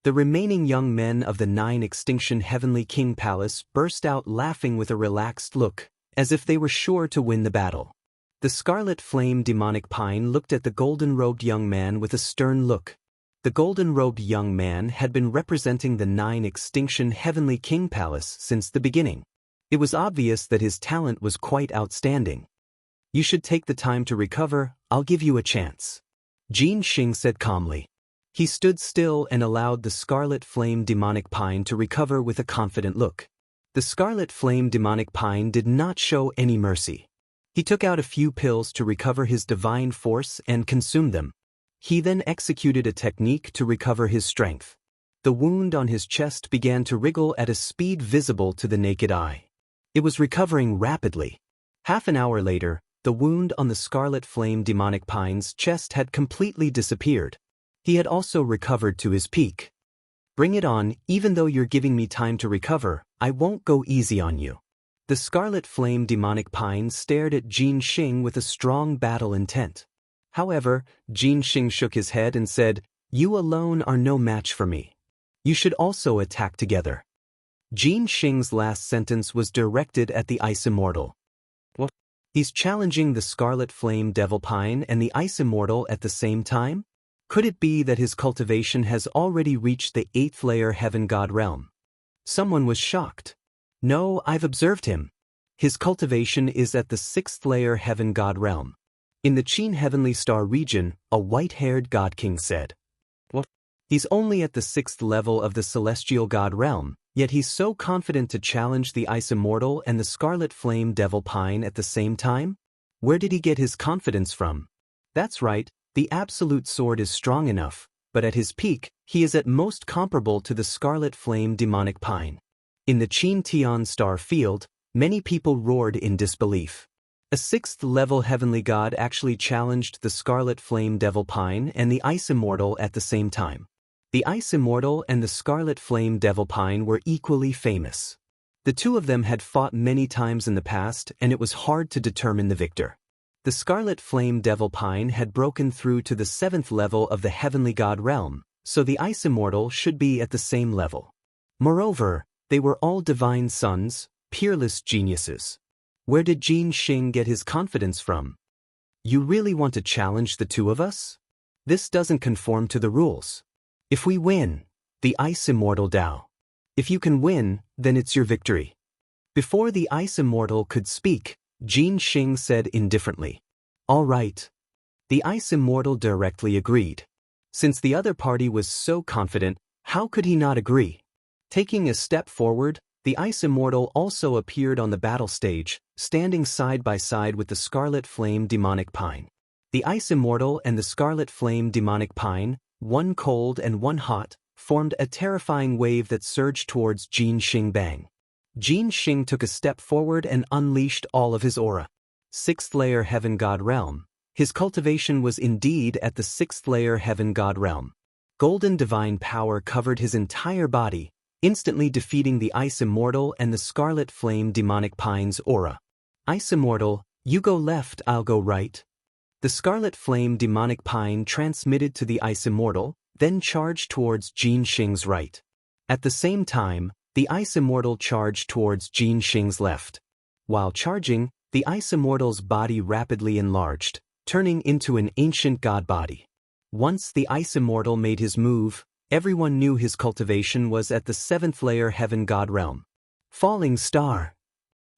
The remaining young men of the 9 Extinction Heavenly King Palace burst out laughing with a relaxed look, as if they were sure to win the battle. The Scarlet Flame Demonic Pine looked at the golden-robed young man with a stern look. The golden-robed young man had been representing the 9 Extinction Heavenly King Palace since the beginning. It was obvious that his talent was quite outstanding. You should take the time to recover, I'll give you a chance. Jin Xing said calmly. He stood still and allowed the Scarlet Flame Demonic Pine to recover with a confident look. The Scarlet Flame Demonic Pine did not show any mercy. He took out a few pills to recover his divine force and consumed them. He then executed a technique to recover his strength. The wound on his chest began to wriggle at a speed visible to the naked eye. It was recovering rapidly. Half an hour later, the wound on the Scarlet Flame Demonic Pine's chest had completely disappeared. He had also recovered to his peak. Bring it on, even though you're giving me time to recover, I won't go easy on you. The Scarlet Flame Demonic Pine stared at Jin Xing with a strong battle intent. However, Jin Xing shook his head and said, You alone are no match for me. You should also attack together. Jin Xing's last sentence was directed at the Ice Immortal. What? He's challenging the Scarlet Flame Devil Pine and the Ice Immortal at the same time? Could it be that his cultivation has already reached the 8th layer Heaven God Realm? Someone was shocked. No, I've observed him. His cultivation is at the 6th layer Heaven God Realm. In the Qin Heavenly Star region, a white-haired God King said. What? He's only at the 6th level of the Celestial God Realm, yet he's so confident to challenge the Ice Immortal and the Scarlet Flame Devil Pine at the same time? Where did he get his confidence from? That's right. The Absolute Sword is strong enough, but at his peak, he is at most comparable to the Scarlet Flame Demonic Pine. In the Qin Tian Star Field, many people roared in disbelief. A 6th-level heavenly god actually challenged the Scarlet Flame Devil Pine and the Ice Immortal at the same time. The Ice Immortal and the Scarlet Flame Devil Pine were equally famous. The two of them had fought many times in the past, and it was hard to determine the victor. The Scarlet Flame Devil Pine had broken through to the 7th level of the Heavenly God Realm, so the Ice Immortal should be at the same level. Moreover, they were all divine sons, peerless geniuses. Where did Jin Xing get his confidence from? You really want to challenge the two of us? This doesn't conform to the rules. If we win, the Ice Immortal Dao. If you can win, then it's your victory. Before the Ice Immortal could speak, Jin Xing said indifferently. All right. The Ice Immortal directly agreed. Since the other party was so confident, how could he not agree? Taking a step forward, The Ice Immortal also appeared on the battle stage, standing side by side with the Scarlet Flame Demonic Pine. The Ice Immortal and the Scarlet Flame Demonic Pine, one cold and one hot, formed a terrifying wave that surged towards Jin Xing Bang. Jin Xing took a step forward and unleashed all of his aura. Sixth layer Heaven God Realm. His cultivation was indeed at the sixth layer Heaven God Realm. Golden divine power covered his entire body, instantly defeating the Ice Immortal and the Scarlet Flame Demonic Pine's aura. Ice Immortal, you go left, I'll go right. The Scarlet Flame Demonic Pine transmitted to the Ice Immortal, then charged towards Jin Xing's right. At the same time, the Ice Immortal charged towards Jin Xing's left. While charging, the Ice Immortal's body rapidly enlarged, turning into an ancient god body. Once the Ice Immortal made his move, everyone knew his cultivation was at the seventh layer Heaven God Realm. Falling Star.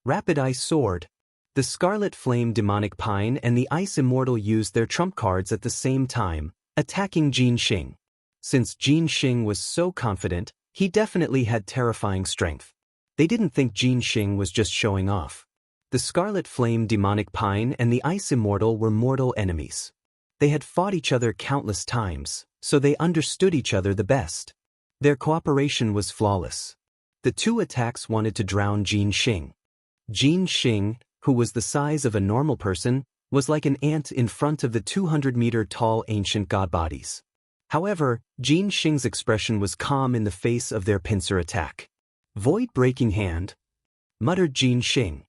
Rapid Ice Sword. The Scarlet Flame Demonic Pine and the Ice Immortal used their trump cards at the same time, attacking Jin Xing. Since Jin Xing was so confident, he definitely had terrifying strength. They didn't think Jin Xing was just showing off. The Scarlet Flame Demonic Pine and the Ice Immortal were mortal enemies. They had fought each other countless times, so they understood each other the best. Their cooperation was flawless. The two attacks wanted to drown Jin Xing. Jin Xing, who was the size of a normal person, was like an ant in front of the 200-meter-tall ancient god bodies. However, Jin Xing's expression was calm in the face of their pincer attack. Void-breaking hand, muttered Jin Xing.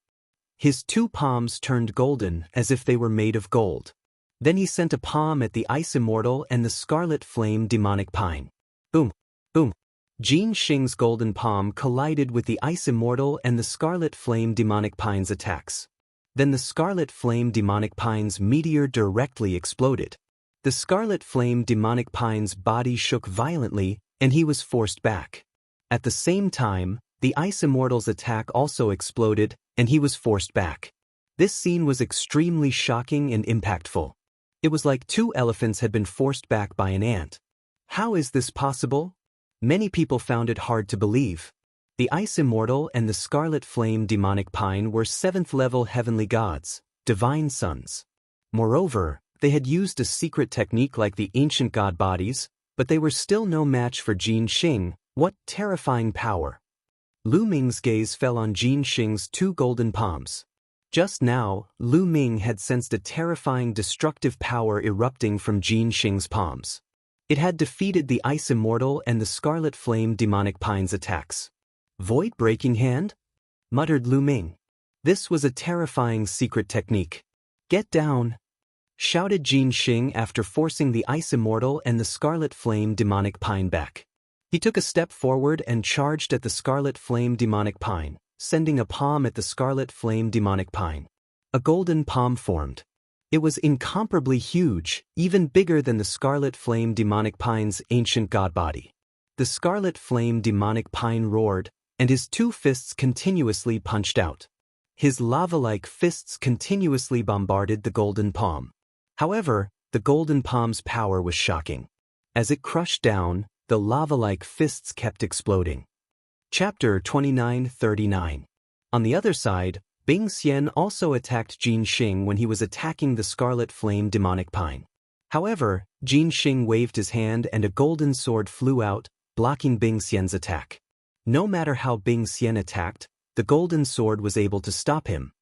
His two palms turned golden as if they were made of gold. Then he sent a palm at the Ice Immortal and the Scarlet Flame Demonic Pine. Boom, boom. Jin Xing's golden palm collided with the Ice Immortal and the Scarlet Flame Demonic Pine's attacks. Then the Scarlet Flame Demonic Pine's meteor directly exploded. The Scarlet Flame Demonic Pine's body shook violently, and he was forced back. At the same time, the Ice Immortal's attack also exploded, and he was forced back. This scene was extremely shocking and impactful. It was like two elephants had been forced back by an ant. How is this possible? Many people found it hard to believe. The Ice Immortal and the Scarlet Flame Demonic Pine were 7th-level heavenly gods, divine sons. Moreover, they had used a secret technique like the ancient god bodies, but they were still no match for Jin Xing. What terrifying power! Lu Ming's gaze fell on Jin Xing's two golden palms. Just now, Lu Ming had sensed a terrifying destructive power erupting from Jin Xing's palms. It had defeated the Ice Immortal and the Scarlet Flame Demonic Pine's attacks. Void-breaking hand? Muttered Lu Ming. This was a terrifying secret technique. Get down! Shouted Jin Xing after forcing the Ice Immortal and the Scarlet Flame Demonic Pine back. He took a step forward and charged at the Scarlet Flame Demonic Pine, sending a palm at the Scarlet Flame Demonic Pine. A golden palm formed. It was incomparably huge, even bigger than the Scarlet Flame Demonic Pine's ancient god body. The Scarlet Flame Demonic Pine roared, and his two fists continuously punched out. His lava-like fists continuously bombarded the golden palm. However, the golden palm's power was shocking. As it crushed down, the lava-like fists kept exploding. Chapter 29-39. On the other side, Bing Xian also attacked Jin Xing when he was attacking the Scarlet Flame Demonic Pine. However, Jin Xing waved his hand and a golden sword flew out, blocking Bing Xian's attack. No matter how Bing Xian attacked, the golden sword was able to stop him.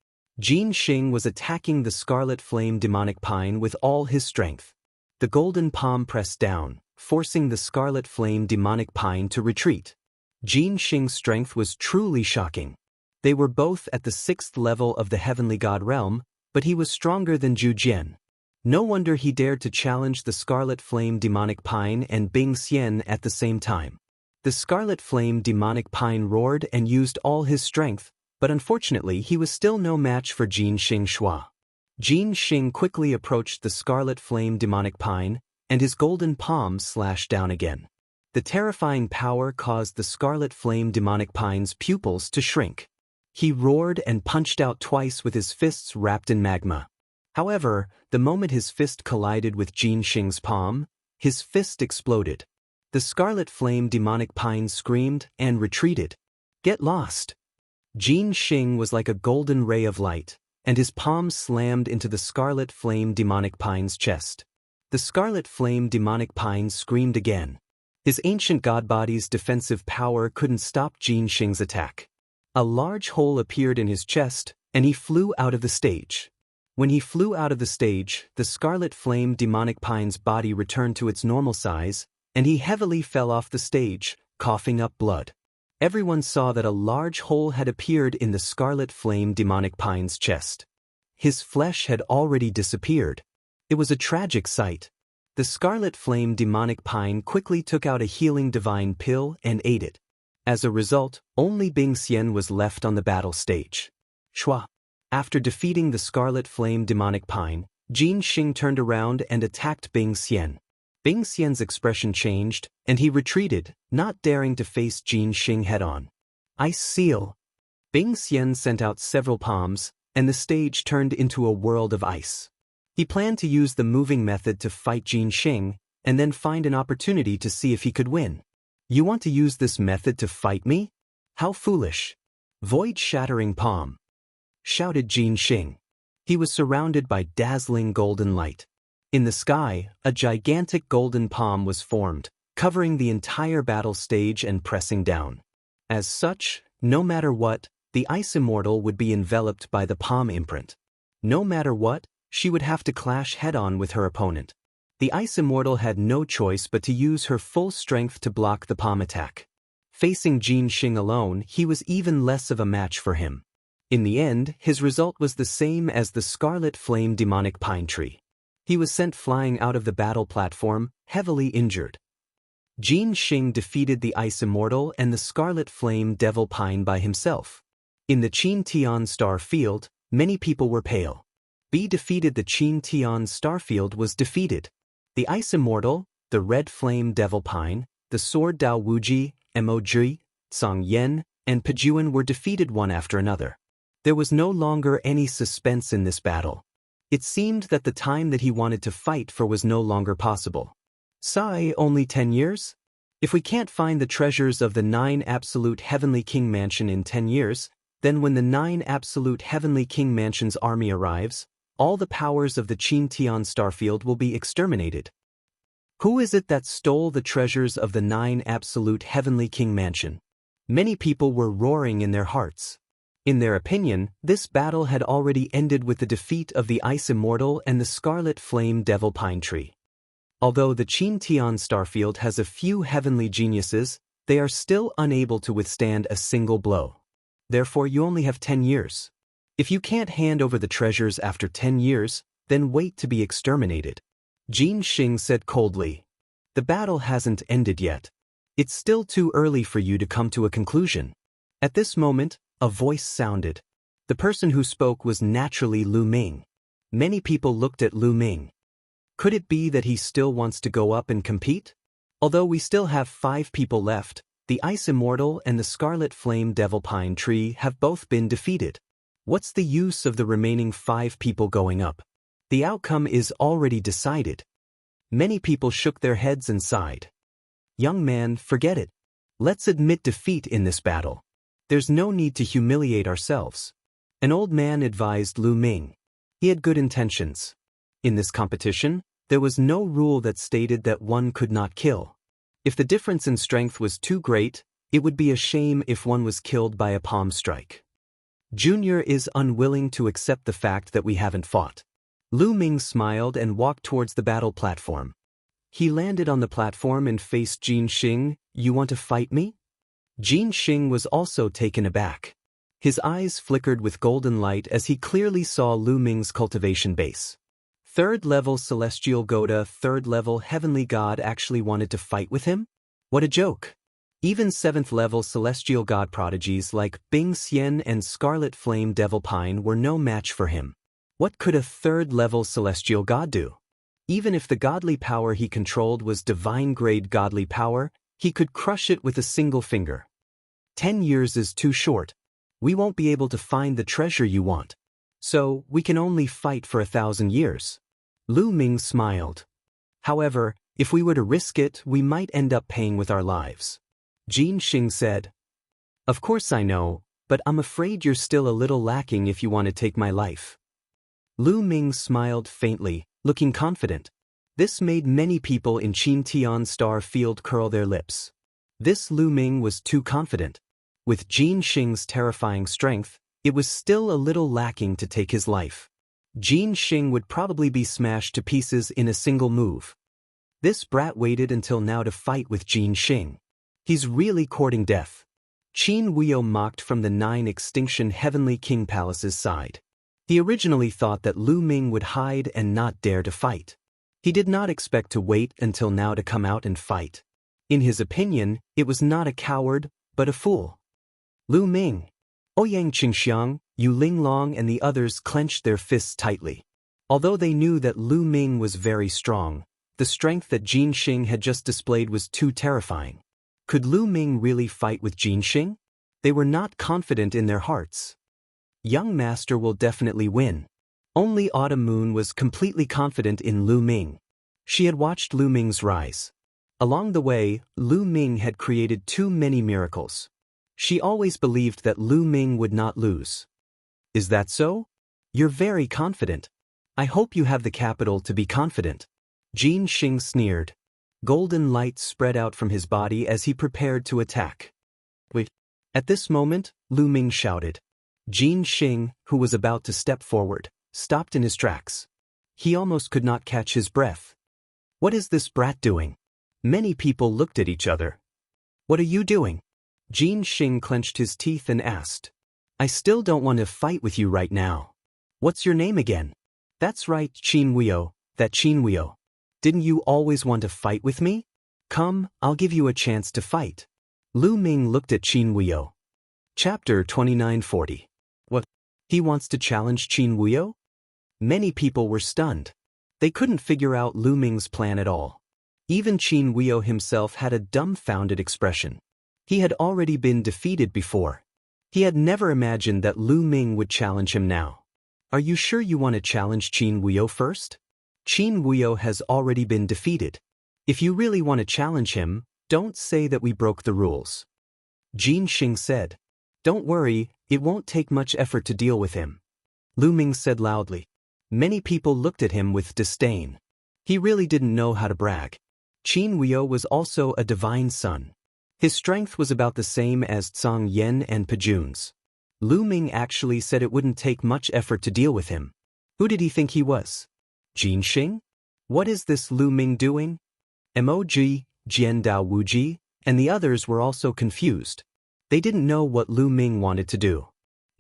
Jin Xing was attacking the Scarlet Flame Demonic Pine with all his strength. The golden palm pressed down, forcing the Scarlet Flame Demonic Pine to retreat. Jin Xing's strength was truly shocking. They were both at the 6th level of the Heavenly God Realm, but he was stronger than Zhu Jian. No wonder he dared to challenge the Scarlet Flame Demonic Pine and Bing Xian at the same time. The Scarlet Flame Demonic Pine roared and used all his strength, but unfortunately he was still no match for Jin Xing Shua. Jin Xing quickly approached the Scarlet Flame Demonic Pine, and his golden palm slashed down again. The terrifying power caused the Scarlet Flame Demonic Pine's pupils to shrink. He roared and punched out twice with his fists wrapped in magma. However, the moment his fist collided with Jin Xing's palm, his fist exploded. The Scarlet Flame Demonic Pine screamed and retreated. Get lost. Jin Xing was like a golden ray of light, and his palm slammed into the scarlet flame demonic pine's chest. The scarlet flame demonic pine screamed again. His ancient god body's defensive power couldn't stop Jin Xing's attack. A large hole appeared in his chest, and he flew out of the stage. When he flew out of the stage, the scarlet flame demonic pine's body returned to its normal size, and he heavily fell off the stage, coughing up blood. Everyone saw that a large hole had appeared in the scarlet flame demonic pine's chest. His flesh had already disappeared. It was a tragic sight. The scarlet flame demonic pine quickly took out a healing divine pill and ate it. As a result, only Bing Xian was left on the battle stage. Shua. After defeating the scarlet flame demonic pine, Jin Xing turned around and attacked Bing Xian. Bing Xian's expression changed, and he retreated, not daring to face Jin Xing head-on. Ice Seal. Bing Xian sent out several palms, and the stage turned into a world of ice. He planned to use the moving method to fight Jin Xing, and then find an opportunity to see if he could win. You want to use this method to fight me? How foolish. Void-shattering palm, shouted Jin Xing. He was surrounded by dazzling golden light. In the sky, a gigantic golden palm was formed, covering the entire battle stage and pressing down. As such, no matter what, the Ice Immortal would be enveloped by the palm imprint. No matter what, she would have to clash head-on with her opponent. The Ice Immortal had no choice but to use her full strength to block the palm attack. Facing Jin Xing alone, he was even less of a match for him. In the end, his result was the same as the Scarlet Flame demonic pine tree. He was sent flying out of the battle platform, heavily injured. Jin Xing defeated the Ice Immortal and the Scarlet Flame Devil Pine by himself. In the Qin Tian Star Field, many people were pale. B defeated the Qin Tian Star Field was defeated. The Ice Immortal, the Red Flame Devil Pine, the Sword Dao Wuji, Emoji, Song Yen, and Pejuan were defeated one after another. There was no longer any suspense in this battle. It seemed that the time that he wanted to fight for was no longer possible. Sigh, only 10 years? If we can't find the treasures of the 9 Absolute Heavenly King Mansion in 10 years, then when the 9 Absolute Heavenly King Mansion's army arrives, all the powers of the Qin Tian Starfield will be exterminated. Who is it that stole the treasures of the 9 Absolute Heavenly King Mansion? Many people were roaring in their hearts. In their opinion, this battle had already ended with the defeat of the Ice Immortal and the Scarlet Flame Devil Pine Tree. Although the Qin Tian Starfield has a few heavenly geniuses, they are still unable to withstand a single blow. Therefore, you only have 10 years. If you can't hand over the treasures after 10 years, then wait to be exterminated. Jin Xing said coldly. The battle hasn't ended yet. It's still too early for you to come to a conclusion. At this moment, a voice sounded. The person who spoke was naturally Lu Ming. Many people looked at Lu Ming. Could it be that he still wants to go up and compete? Although we still have 5 people left, the Ice Immortal and the Scarlet Flame Devil Pine Tree have both been defeated. What's the use of the remaining 5 people going up? The outcome is already decided. Many people shook their heads and sighed. Young man, forget it. Let's admit defeat in this battle. There's no need to humiliate ourselves. An old man advised Lu Ming. He had good intentions. In this competition, there was no rule that stated that one could not kill. If the difference in strength was too great, it would be a shame if one was killed by a palm strike. Junior is unwilling to accept the fact that we haven't fought. Lu Ming smiled and walked towards the battle platform. He landed on the platform and faced Jin Xing. You want to fight me? Jin Xing was also taken aback. His eyes flickered with golden light as he clearly saw Lu Ming's cultivation base. 3rd level Celestial Goda, 3rd level Heavenly God actually wanted to fight with him? What a joke! Even 7th level Celestial God prodigies like Bing Xian and Scarlet Flame Devil Pine were no match for him. What could a 3rd level Celestial God do? Even if the godly power he controlled was divine-grade godly power, he could crush it with a single finger. 10 years is too short. We won't be able to find the treasure you want. So, we can only fight for 1,000 years. Lu Ming smiled. However, if we were to risk it, we might end up paying with our lives. Jin Xing said. Of course I know, but I'm afraid you're still a little lacking if you want to take my life. Lu Ming smiled faintly, looking confident. This made many people in Qin Tian Star Field curl their lips. This Lu Ming was too confident. With Jin Xing's terrifying strength, it was still a little lacking to take his life. Jin Xing would probably be smashed to pieces in a single move. This brat waited until now to fight with Jin Xing. He's really courting death. Qin Huio mocked from the 9 Extinction Heavenly King Palace's side. He originally thought that Lu Ming would hide and not dare to fight. He did not expect to wait until now to come out and fight. In his opinion, it was not a coward, but a fool. Lu Ming. Ouyang Qingxiang, Yu Linglong and the others clenched their fists tightly. Although they knew that Lu Ming was very strong, the strength that Jin Xing had just displayed was too terrifying. Could Lu Ming really fight with Jin Xing? They were not confident in their hearts. Young Master will definitely win. Only Autumn Moon was completely confident in Lu Ming. She had watched Lu Ming's rise. Along the way, Lu Ming had created too many miracles. She always believed that Lu Ming would not lose. Is that so? You're very confident. I hope you have the capital to be confident. Jin Xing sneered. Golden light spread out from his body as he prepared to attack. Wait. At this moment, Lu Ming shouted. Jin Xing, who was about to step forward, stopped in his tracks. He almost could not catch his breath. What is this brat doing? Many people looked at each other. What are you doing? Jin Xing clenched his teeth and asked. I still don't want to fight with you right now. What's your name again? That's right, Qin Huio, that Qin Huio. Didn't you always want to fight with me? Come, I'll give you a chance to fight. Lu Ming looked at Qin Huio. Chapter 2940. What? He wants to challenge Qin Huio? Many people were stunned. They couldn't figure out Lu Ming's plan at all. Even Qin Huio himself had a dumbfounded expression. He had already been defeated before. He had never imagined that Lu Ming would challenge him now. Are you sure you want to challenge Qin Huio first? Qin Huio has already been defeated. If you really want to challenge him, don't say that we broke the rules. Jin Xing said. Don't worry, it won't take much effort to deal with him. Lu Ming said loudly. Many people looked at him with disdain. He really didn't know how to brag. Qin Huio was also a divine son. His strength was about the same as Zhang Yan and Pajun's. Lu Ming actually said it wouldn't take much effort to deal with him. Who did he think he was? Jin Xing? What is this Lu Ming doing? Emoji, Jian Dao Wuji, and the others were also confused. They didn't know what Lu Ming wanted to do.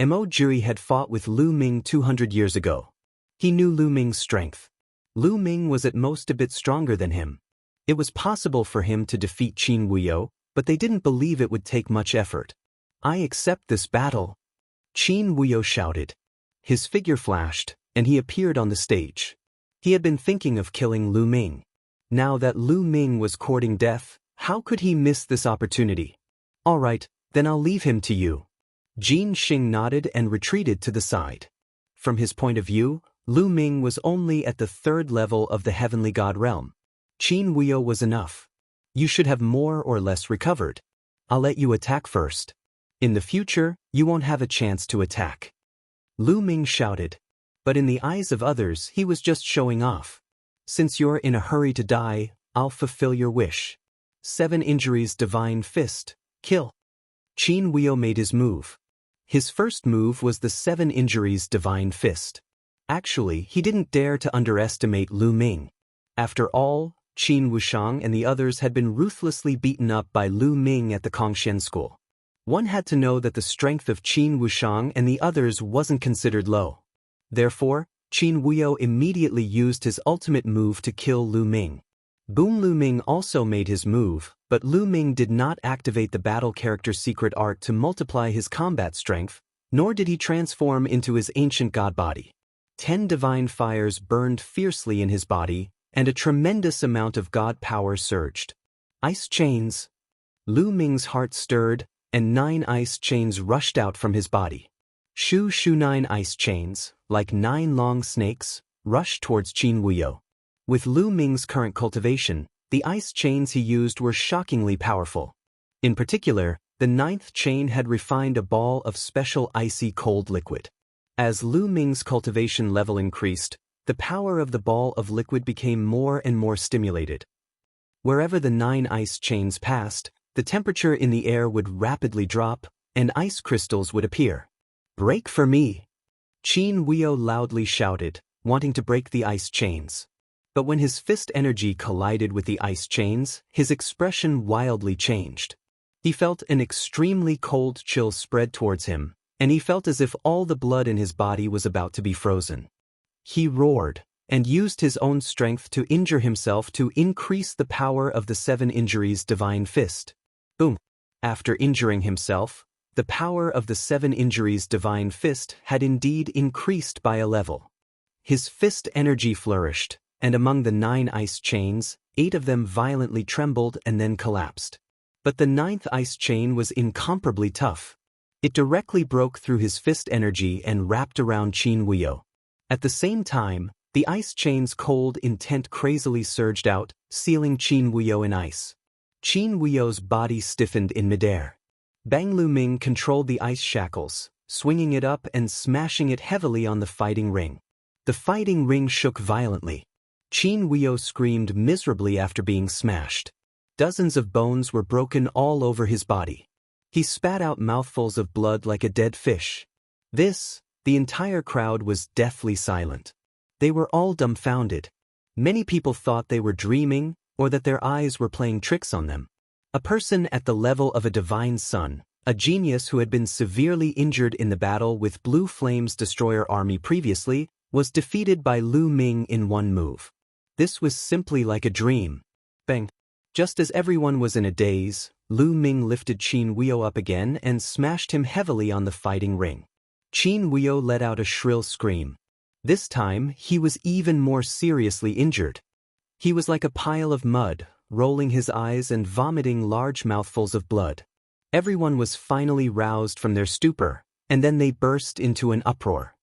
Emoji had fought with Lu Ming 200 years ago. He knew Lu Ming's strength. Lu Ming was at most a bit stronger than him. It was possible for him to defeat Qin Huio, but they didn't believe it would take much effort. I accept this battle. Qin Huio shouted. His figure flashed, and he appeared on the stage. He had been thinking of killing Lu Ming. Now that Lu Ming was courting death, how could he miss this opportunity? All right, then I'll leave him to you. Jin Xing nodded and retreated to the side. From his point of view, Lu Ming was only at the 3rd level of the heavenly god realm. Qin Huio was enough. You should have more or less recovered. I'll let you attack first. In the future, you won't have a chance to attack. Lu Ming shouted. But in the eyes of others, he was just showing off. Since you're in a hurry to die, I'll fulfill your wish. 7 injuries divine fist, kill. Qin Huio made his move. His first move was the 7 injuries divine fist. Actually, he didn't dare to underestimate Lu Ming. After all, Qin Wushang and the others had been ruthlessly beaten up by Lu Ming at the Kongxian school. One had to know that the strength of Qin Wushang and the others wasn't considered low. Therefore, Qin Huio immediately used his ultimate move to kill Lu Ming. Boom Lu Ming also made his move, but Lu Ming did not activate the battle character's secret art to multiply his combat strength, nor did he transform into his ancient god body. 10 divine fires burned fiercely in his body, and a tremendous amount of god power surged. Ice chains. Lu Ming's heart stirred, and 9 ice chains rushed out from his body. Shu 9 ice chains, like 9 long snakes, rushed towards Qin Huio. With Lu Ming's current cultivation, the ice chains he used were shockingly powerful. In particular, The ninth chain had refined a ball of special icy cold liquid. As Lu Ming's cultivation level increased, the power of the ball of liquid became more and more stimulated. Wherever the 9 ice chains passed, the temperature in the air would rapidly drop, and ice crystals would appear. "Break for me!" Qin Huio loudly shouted, wanting to break the ice chains. But when his fist energy collided with the ice chains, his expression wildly changed. He felt an extremely cold chill spread towards him, and he felt as if all the blood in his body was about to be frozen. He roared, and used his own strength to injure himself to increase the power of the 7 injuries divine fist. Boom! After injuring himself, the power of the 7 injuries divine fist had indeed increased by a level. His fist energy flourished, and among the 9 ice chains, 8 of them violently trembled and then collapsed. But the 9th ice chain was incomparably tough. It directly broke through his fist energy and wrapped around Qin Huio. At the same time, the ice chain's cold intent crazily surged out, sealing Qin Huio in ice. Qin Huio's body stiffened in midair. Bang Lu Ming controlled the ice shackles, swinging it up and smashing it heavily on the fighting ring. The fighting ring shook violently. Qin Huio screamed miserably after being smashed. Dozens of bones were broken all over his body. He spat out mouthfuls of blood like a dead fish. The entire crowd was deathly silent. They were all dumbfounded. Many people thought they were dreaming, or that their eyes were playing tricks on them. A person at the level of a divine son, a genius who had been severely injured in the battle with Blue Flame's destroyer army previously, was defeated by Lu Ming in one move. This was simply like a dream. Bang! Just as everyone was in a daze, Lu Ming lifted Qin Huio up again and smashed him heavily on the fighting ring. Qin Huio let out a shrill scream. This time, he was even more seriously injured. He was like a pile of mud, rolling his eyes and vomiting large mouthfuls of blood. Everyone was finally roused from their stupor, and then they burst into an uproar.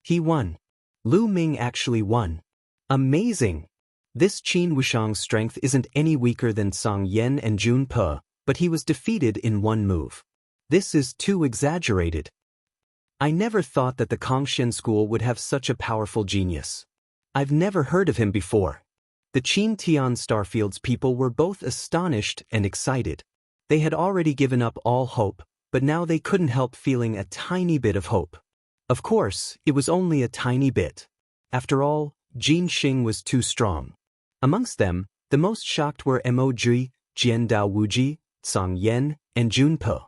He won. Lu Ming actually won. Amazing! This Qin Wushang's strength isn't any weaker than Song Yan and Jun Pe, but he was defeated in one move. This is too exaggerated. I never thought that the Kongshen school would have such a powerful genius. I've never heard of him before. The Qin Tian Starfield's people were both astonished and excited. They had already given up all hope, but now they couldn't help feeling a tiny bit of hope. Of course, it was only a tiny bit. After all, Jin Xing was too strong. Amongst them, the most shocked were Mo Jui, Jian Dao Wuji, Song Yan, and Jun Pe.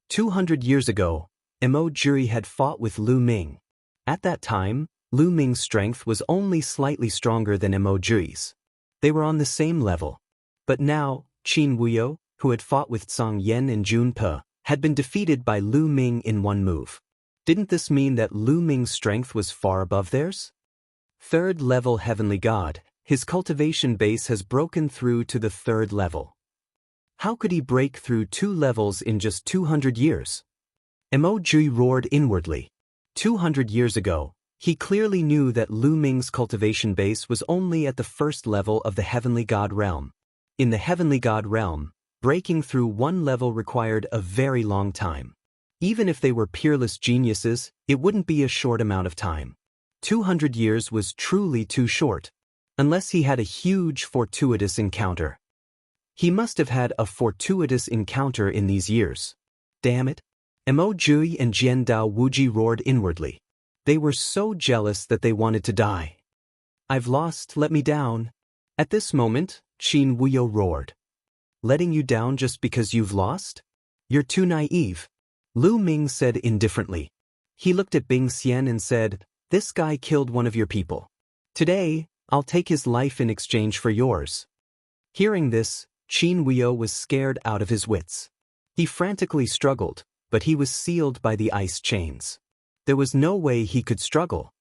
200 years ago, Mo Jui had fought with Lu Ming. At that time, Lu Ming's strength was only slightly stronger than Mo Jui's. They were on the same level. But now, Qin Huio, who had fought with Song Yan and Jun Pe, had been defeated by Lu Ming in one move. Didn't this mean that Lu Ming's strength was far above theirs? 3rd level Heavenly God, his cultivation base has broken through to the 3rd level. How could he break through 2 levels in just 200 years? Mo Jui roared inwardly. 200 years ago, he clearly knew that Lu Ming's cultivation base was only at the 1st level of the Heavenly God realm. In the Heavenly God realm, breaking through one level required a very long time. Even if they were peerless geniuses, it wouldn't be a short amount of time. 200 years was truly too short. Unless he had a huge fortuitous encounter. He must have had a fortuitous encounter in these years. Damn it! Mo Jui and Jian Dao Wuji roared inwardly. They were so jealous that they wanted to die. I've lost, let me down. At this moment, Qin Huio roared. Letting you down just because you've lost? You're too naive. Lu Ming said indifferently. He looked at Bing Xian and said, this guy killed one of your people. Today, I'll take his life in exchange for yours. Hearing this, Qin Huio was scared out of his wits. He frantically struggled, but he was sealed by the ice chains. There was no way he could struggle.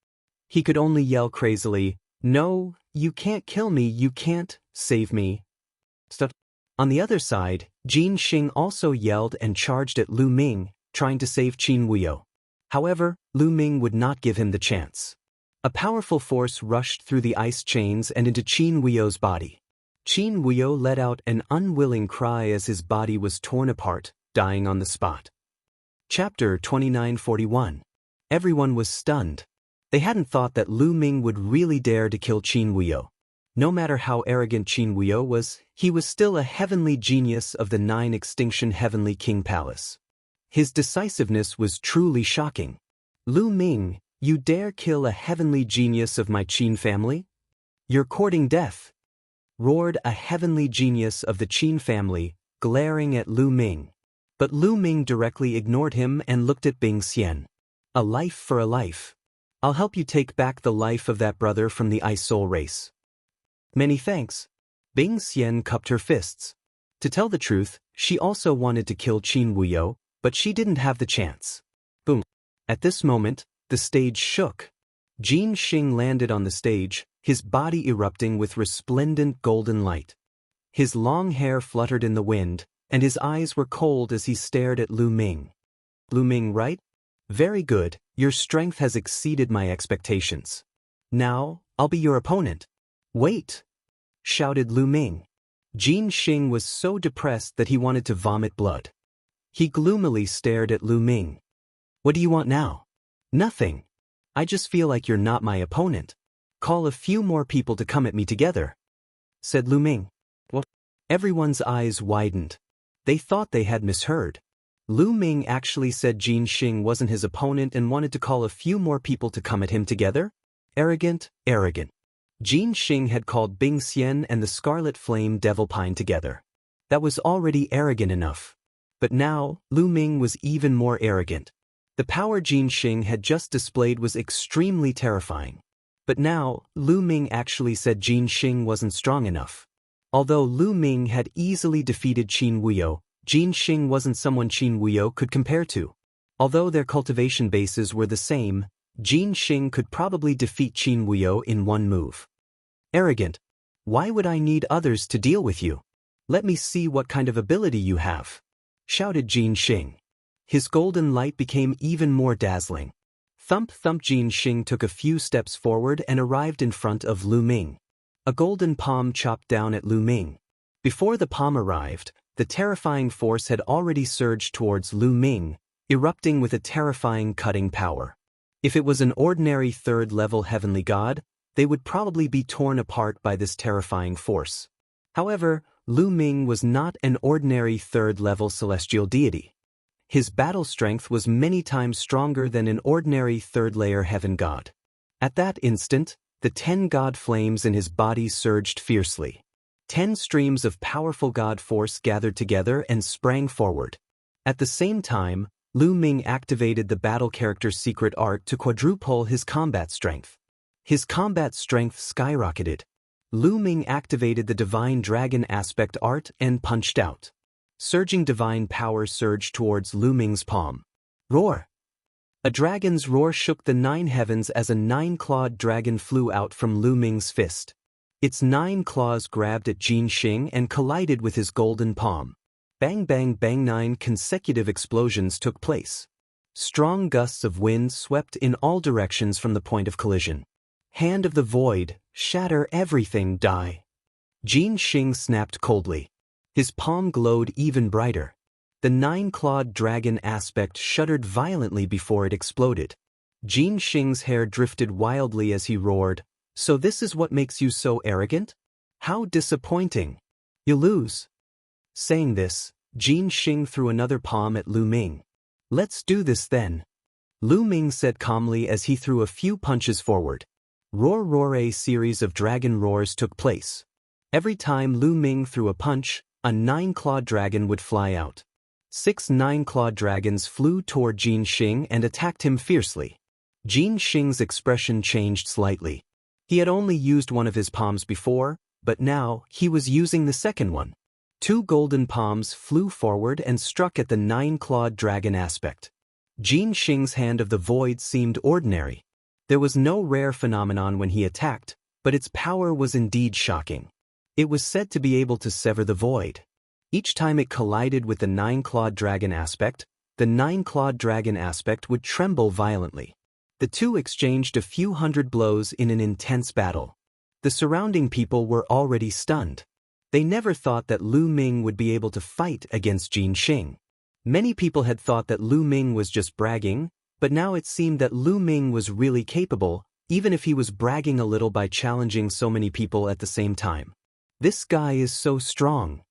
He could only yell crazily, no, you can't kill me, you can't save me. Stop. On the other side, Jin Xing also yelled and charged at Lu Ming, trying to save Qin Huio. However, Lu Ming would not give him the chance. A powerful force rushed through the ice chains and into Qin Huio's body. Qin Huio let out an unwilling cry as his body was torn apart, dying on the spot. Chapter 2941. Everyone was stunned. They hadn't thought that Lu Ming would really dare to kill Qin Wuyo. No matter how arrogant Qin Wuyo was, he was still a heavenly genius of the 9 Extinction Heavenly King Palace. His decisiveness was truly shocking. Lu Ming, you dare kill a heavenly genius of my Qin family? You're courting death, roared a heavenly genius of the Qin family, glaring at Lu Ming. But Lu Ming directly ignored him and looked at Bing Xian. A life for a life. I'll help you take back the life of that brother from the Ice Soul race. Many thanks. Bing Xian cupped her fists. To tell the truth, she also wanted to kill Qin Wuyo, but she didn't have the chance. Boom. At this moment, the stage shook. Jin Xing landed on the stage, his body erupting with resplendent golden light. His long hair fluttered in the wind, and his eyes were cold as he stared at Lu Ming. Lu Ming, right? Very good, your strength has exceeded my expectations. Now, I'll be your opponent. Wait! Shouted Lu Ming. Jin Xing was so depressed that he wanted to vomit blood. He gloomily stared at Lu Ming. What do you want now? Nothing. I just feel like you're not my opponent. Call a few more people to come at me together, said Lu Ming. What? Everyone's eyes widened. They thought they had misheard. Lu Ming actually said Jin Xing wasn't his opponent and wanted to call a few more people to come at him together? Arrogant, arrogant. Jin Xing had called Bing Xian and the Scarlet Flame Devil Pine together. That was already arrogant enough. But now, Lu Ming was even more arrogant. The power Jin Xing had just displayed was extremely terrifying. But now, Lu Ming actually said Jin Xing wasn't strong enough. Although Lu Ming had easily defeated Qin Wuyo, Jin Xing wasn't someone Qin Wuyo could compare to. Although their cultivation bases were the same, Jin Xing could probably defeat Qin Wuyo in one move. Arrogant. Why would I need others to deal with you? Let me see what kind of ability you have, shouted Jin Xing. His golden light became even more dazzling. Thump thump. Jin Xing took a few steps forward and arrived in front of Lu Ming. A golden palm chopped down at Lu Ming. Before the palm arrived, the terrifying force had already surged towards Lu Ming, erupting with a terrifying cutting power. If it was an ordinary third-level heavenly god, they would probably be torn apart by this terrifying force. However, Lu Ming was not an ordinary third-level celestial deity. His battle strength was many times stronger than an ordinary third-layer heaven god. At that instant, the 10 god flames in his body surged fiercely. 10 streams of powerful god force gathered together and sprang forward. At the same time, Lu Ming activated the battle character's secret art to quadruple his combat strength. His combat strength skyrocketed. Lu Ming activated the Divine Dragon aspect art and punched out. Surging divine power surged towards Lu Ming's palm. Roar! A dragon's roar shook the 9 heavens as a 9-clawed dragon flew out from Lu Ming's fist. Its 9 claws grabbed at Jin Xing and collided with his golden palm. Bang bang bang. 9 consecutive explosions took place. Strong gusts of wind swept in all directions from the point of collision. Hand of the Void, shatter everything, die. Jin Xing snapped coldly. His palm glowed even brighter. The 9-clawed dragon aspect shuddered violently before it exploded. Jin Xing's hair drifted wildly as he roared, "So this is what makes you so arrogant? How disappointing. You lose." Saying this, Jin Xing threw another palm at Lu Ming. "Let's do this then," Lu Ming said calmly as he threw a few punches forward. Roar roar. A series of dragon roars took place. Every time Lu Ming threw a punch, a 9-clawed dragon would fly out. 6 9-clawed dragons flew toward Jin Xing and attacked him fiercely. Jin Xing's expression changed slightly. He had only used one of his palms before, but now he was using the second one. 2 golden palms flew forward and struck at the 9-clawed dragon aspect. Jin Xing's hand of the void seemed ordinary. There was no rare phenomenon when he attacked, but its power was indeed shocking. It was said to be able to sever the void. Each time it collided with the 9-clawed dragon aspect, the 9-clawed dragon aspect would tremble violently. The two exchanged a few hundred blows in an intense battle. The surrounding people were already stunned. They never thought that Lu Ming would be able to fight against Jin Xing. Many people had thought that Lu Ming was just bragging, but now it seemed that Lu Ming was really capable, even if he was bragging a little by challenging so many people at the same time. This guy is so strong.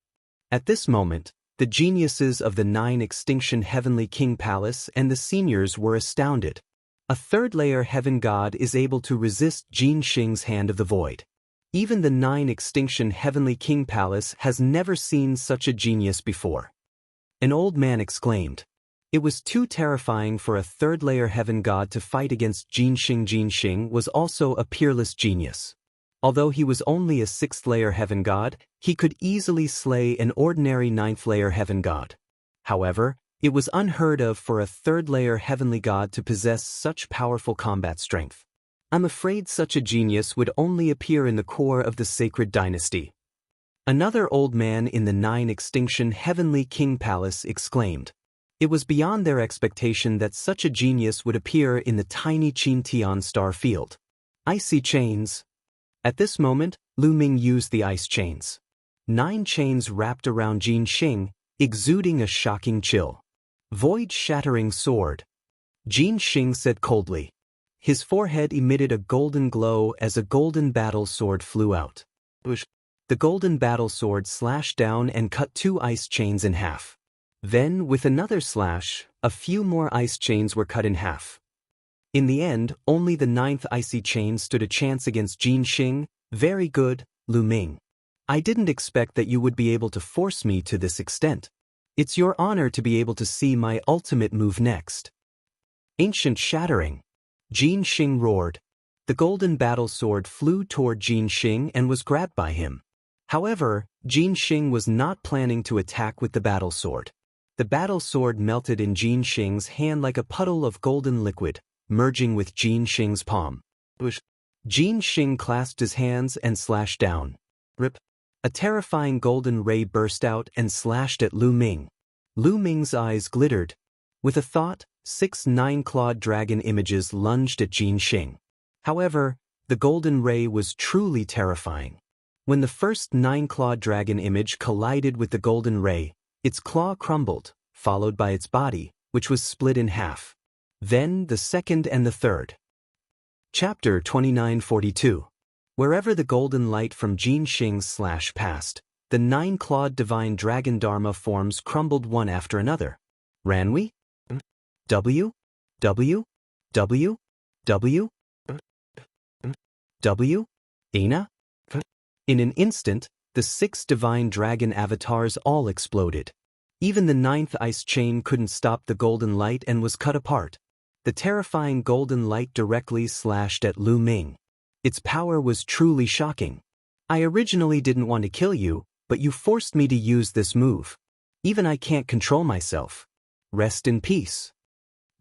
At this moment, the geniuses of the 9 Extinction Heavenly King Palace and the seniors were astounded. A third-layer heaven god is able to resist Jin Xing's Hand of the Void. Even the 9 Extinction Heavenly King Palace has never seen such a genius before. An old man exclaimed. It was too terrifying for a third-layer heaven god to fight against Jin Xing. Jin Xing was also a peerless genius. Although he was only a 6th-layer heaven god, he could easily slay an ordinary 9th-layer heaven god. However, it was unheard of for a 3rd-layer heavenly god to possess such powerful combat strength. I'm afraid such a genius would only appear in the core of the sacred dynasty. Another old man in the 9 Extinction Heavenly King Palace exclaimed. It was beyond their expectation that such a genius would appear in the tiny Qintian star field. Icy chains. At this moment, Lu Ming used the ice chains. 9 chains wrapped around Jin Xing, exuding a shocking chill. Void-shattering sword. Jin Xing said coldly. His forehead emitted a golden glow as a golden battle sword flew out. The golden battle sword slashed down and cut 2 ice chains in half. Then, with another slash, a few more ice chains were cut in half. In the end, only the 9th icy chain stood a chance against Jin Xing. Very good, Lu Ming. I didn't expect that you would be able to force me to this extent. It's your honor to be able to see my ultimate move next. Ancient shattering. Jin Xing roared. The golden battle sword flew toward Jin Xing and was grabbed by him. However, Jin Xing was not planning to attack with the battle sword. The battle sword melted in Jin Xing's hand like a puddle of golden liquid, merging with Jin Xing's palm. Jin Xing clasped his hands and slashed down. Rip. A terrifying golden ray burst out and slashed at Lu Ming. Lu Ming's eyes glittered. With a thought, 6 9-clawed dragon images lunged at Jin Xing. However, the golden ray was truly terrifying. When the first 9-clawed dragon image collided with the golden ray, its claw crumbled, followed by its body, which was split in half. Then the second and the third. Chapter 2942. Wherever the golden light from Jin Xing's slash passed, the 9-clawed divine dragon dharma forms crumbled one after another. Ran we? W? W? W? W? W? Ina? In an instant, the 6 divine dragon avatars all exploded. Even the 9th ice chain couldn't stop the golden light and was cut apart. The terrifying golden light directly slashed at Lu Ming. Its power was truly shocking. I originally didn't want to kill you, but you forced me to use this move. Even I can't control myself. Rest in peace.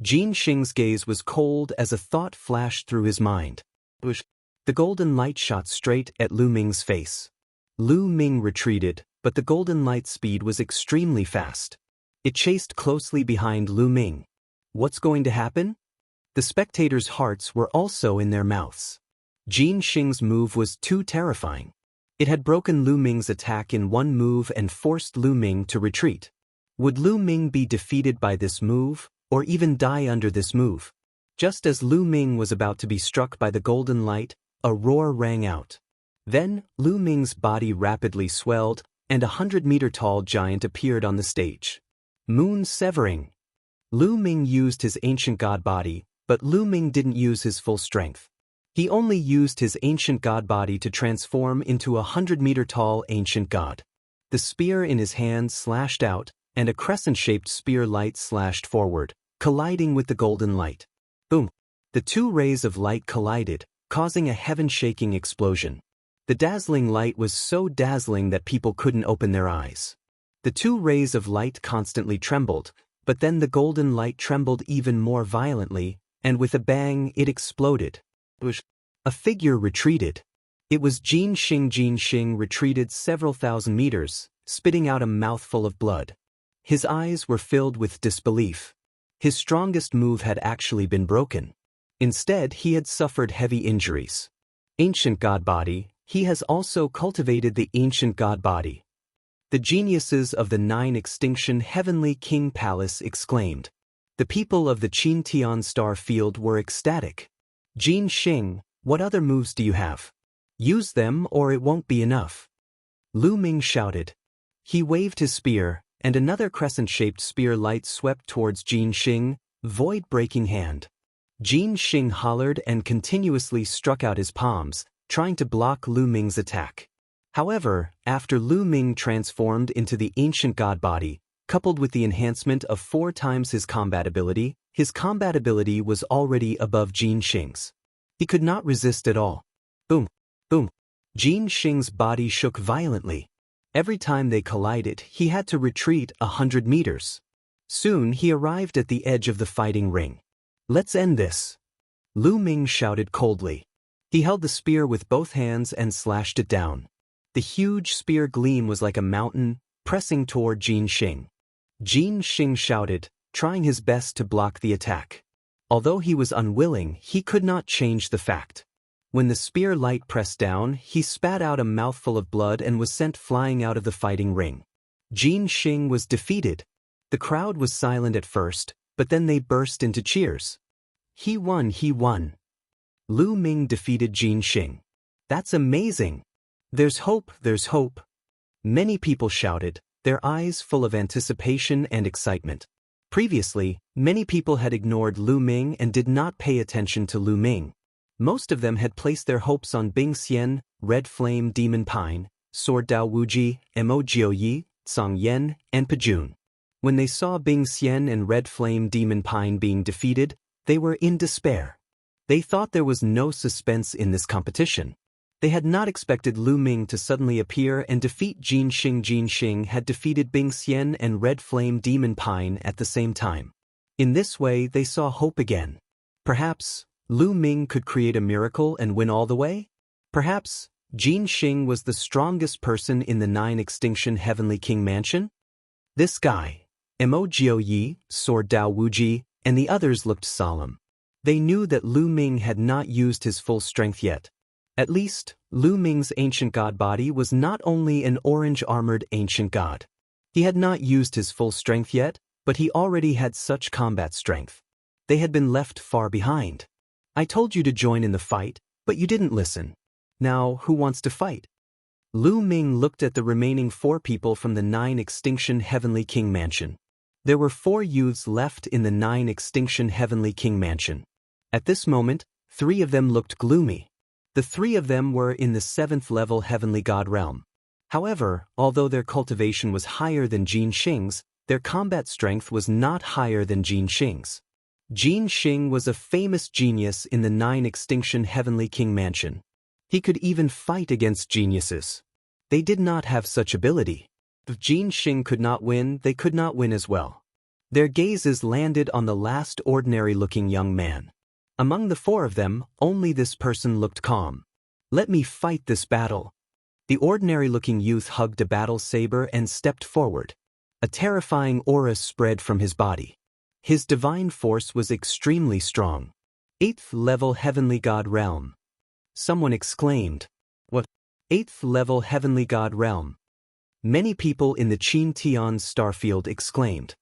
Jin Xing's gaze was cold as a thought flashed through his mind. The golden light shot straight at Lu Ming's face. Lu Ming retreated, but the golden light's speed was extremely fast. It chased closely behind Lu Ming. What's going to happen? The spectators' hearts were also in their mouths. Jin Xing's move was too terrifying. It had broken Lu Ming's attack in one move and forced Lu Ming to retreat. Would Lu Ming be defeated by this move, or even die under this move? Just as Lu Ming was about to be struck by the golden light, a roar rang out. Then, Lu Ming's body rapidly swelled, and a 100-meter-tall giant appeared on the stage. Moon severing. Lu Ming used his ancient god body, but Lu Ming didn't use his full strength. He only used his ancient god body to transform into a 100-meter-tall ancient god. The spear in his hand slashed out, and a crescent-shaped spear light slashed forward, colliding with the golden light. Boom! The 2 rays of light collided, causing a heaven-shaking explosion. The dazzling light was so dazzling that people couldn't open their eyes. The 2 rays of light constantly trembled, but then the golden light trembled even more violently, and with a bang it exploded. A figure retreated. It was Jin Xing. Jin Xing retreated several thousand meters, spitting out a mouthful of blood. His eyes were filled with disbelief. His strongest move had actually been broken. Instead, he had suffered heavy injuries. Ancient God Body, he has also cultivated the Ancient God Body. The geniuses of the 9 Extinction Heavenly King Palace exclaimed. The people of the Qintian star field were ecstatic. Jin Xing, what other moves do you have? Use them or it won't be enough. Lu Ming shouted. He waved his spear, and another crescent-shaped spear light swept towards Jin Xing, void-breaking hand. Jin Xing hollered and continuously struck out his palms, trying to block Lu Ming's attack. However, after Lu Ming transformed into the ancient god body, coupled with the enhancement of 4 times his combat ability was already above Jin Xing's. He could not resist at all. Boom, boom. Jin Xing's body shook violently. Every time they collided, he had to retreat 100 meters. Soon he arrived at the edge of the fighting ring. Let's end this. Lu Ming shouted coldly. He held the spear with both hands and slashed it down. The huge spear gleam was like a mountain, pressing toward Jin Xing. Jin Xing shouted, trying his best to block the attack. Although he was unwilling, he could not change the fact. When the spear light pressed down, he spat out a mouthful of blood and was sent flying out of the fighting ring. Jin Xing was defeated. The crowd was silent at first, but then they burst into cheers. He won, he won. Lu Ming defeated Jin Xing. That's amazing. There's hope, there's hope. Many people shouted, their eyes full of anticipation and excitement. Previously, many people had ignored Lu Ming and did not pay attention to Lu Ming. Most of them had placed their hopes on Bing Xian, Red Flame Demon Pine, Sword Dao Wuji, Mo Jiuyi, Song Yan, and Pajun. When they saw Bing Xian and Red Flame Demon Pine being defeated, they were in despair. They thought there was no suspense in this competition. They had not expected Lu Ming to suddenly appear and defeat Jin Xing. Jin Xing had defeated Bing Xian and Red Flame Demon Pine at the same time. In this way, they saw hope again. Perhaps Lu Ming could create a miracle and win all the way? Perhaps Jin Xing was the strongest person in the 9 Extinction Heavenly King Mansion? This guy, Mo Jiuyi, Sword Dao Wuji, and the others looked solemn. They knew that Lu Ming had not used his full strength yet. At least, Lu Ming's ancient god body was not only an orange-armored ancient god. He had not used his full strength yet, but he already had such combat strength. They had been left far behind. I told you to join in the fight, but you didn't listen. Now, who wants to fight? Lu Ming looked at the remaining 4 people from the 9 Extinction Heavenly King Mansion. There were 4 youths left in the 9 Extinction Heavenly King Mansion. At this moment, 3 of them looked gloomy. The 3 of them were in the 7th level Heavenly God realm. However, although their cultivation was higher than Jin Xing's, their combat strength was not higher than Jin Xing's. Jin Xing was a famous genius in the 9 Extinction Heavenly King Mansion. He could even fight against geniuses. They did not have such ability. If Jin Xing could not win, they could not win as well. Their gazes landed on the last ordinary-looking young man. Among the 4 of them, only this person looked calm. Let me fight this battle. The ordinary-looking youth hugged a battle saber and stepped forward. A terrifying aura spread from his body. His divine force was extremely strong. 8th level Heavenly God realm. Someone exclaimed. What? 8th level Heavenly God realm. Many people in the Qintian starfield exclaimed.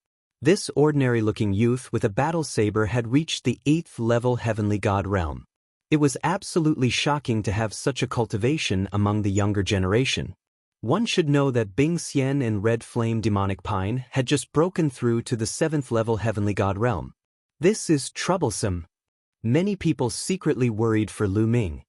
This ordinary-looking youth with a battle saber had reached the 8th level Heavenly God realm. It was absolutely shocking to have such a cultivation among the younger generation. One should know that Bing Xian and Red Flame Demonic Pine had just broken through to the 7th level Heavenly God realm. This is troublesome. Many people secretly worried for Lu Ming.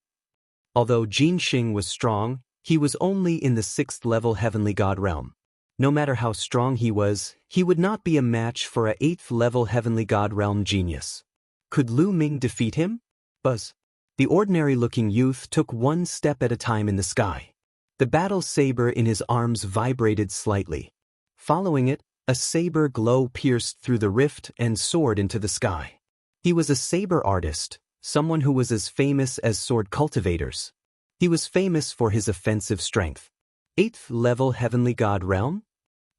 Although Jin Xing was strong, he was only in the 6th level Heavenly God realm. No matter how strong he would not be a match for a 8th level Heavenly God realm genius. Could Lu Ming defeat him? Buzz. The ordinary-looking youth took 1 step at a time in the sky. The battle saber in his arms vibrated slightly. Following it, a saber glow pierced through the rift and soared into the sky. He was a saber artist, someone who was as famous as sword cultivators. He was famous for his offensive strength. 8th level Heavenly God realm?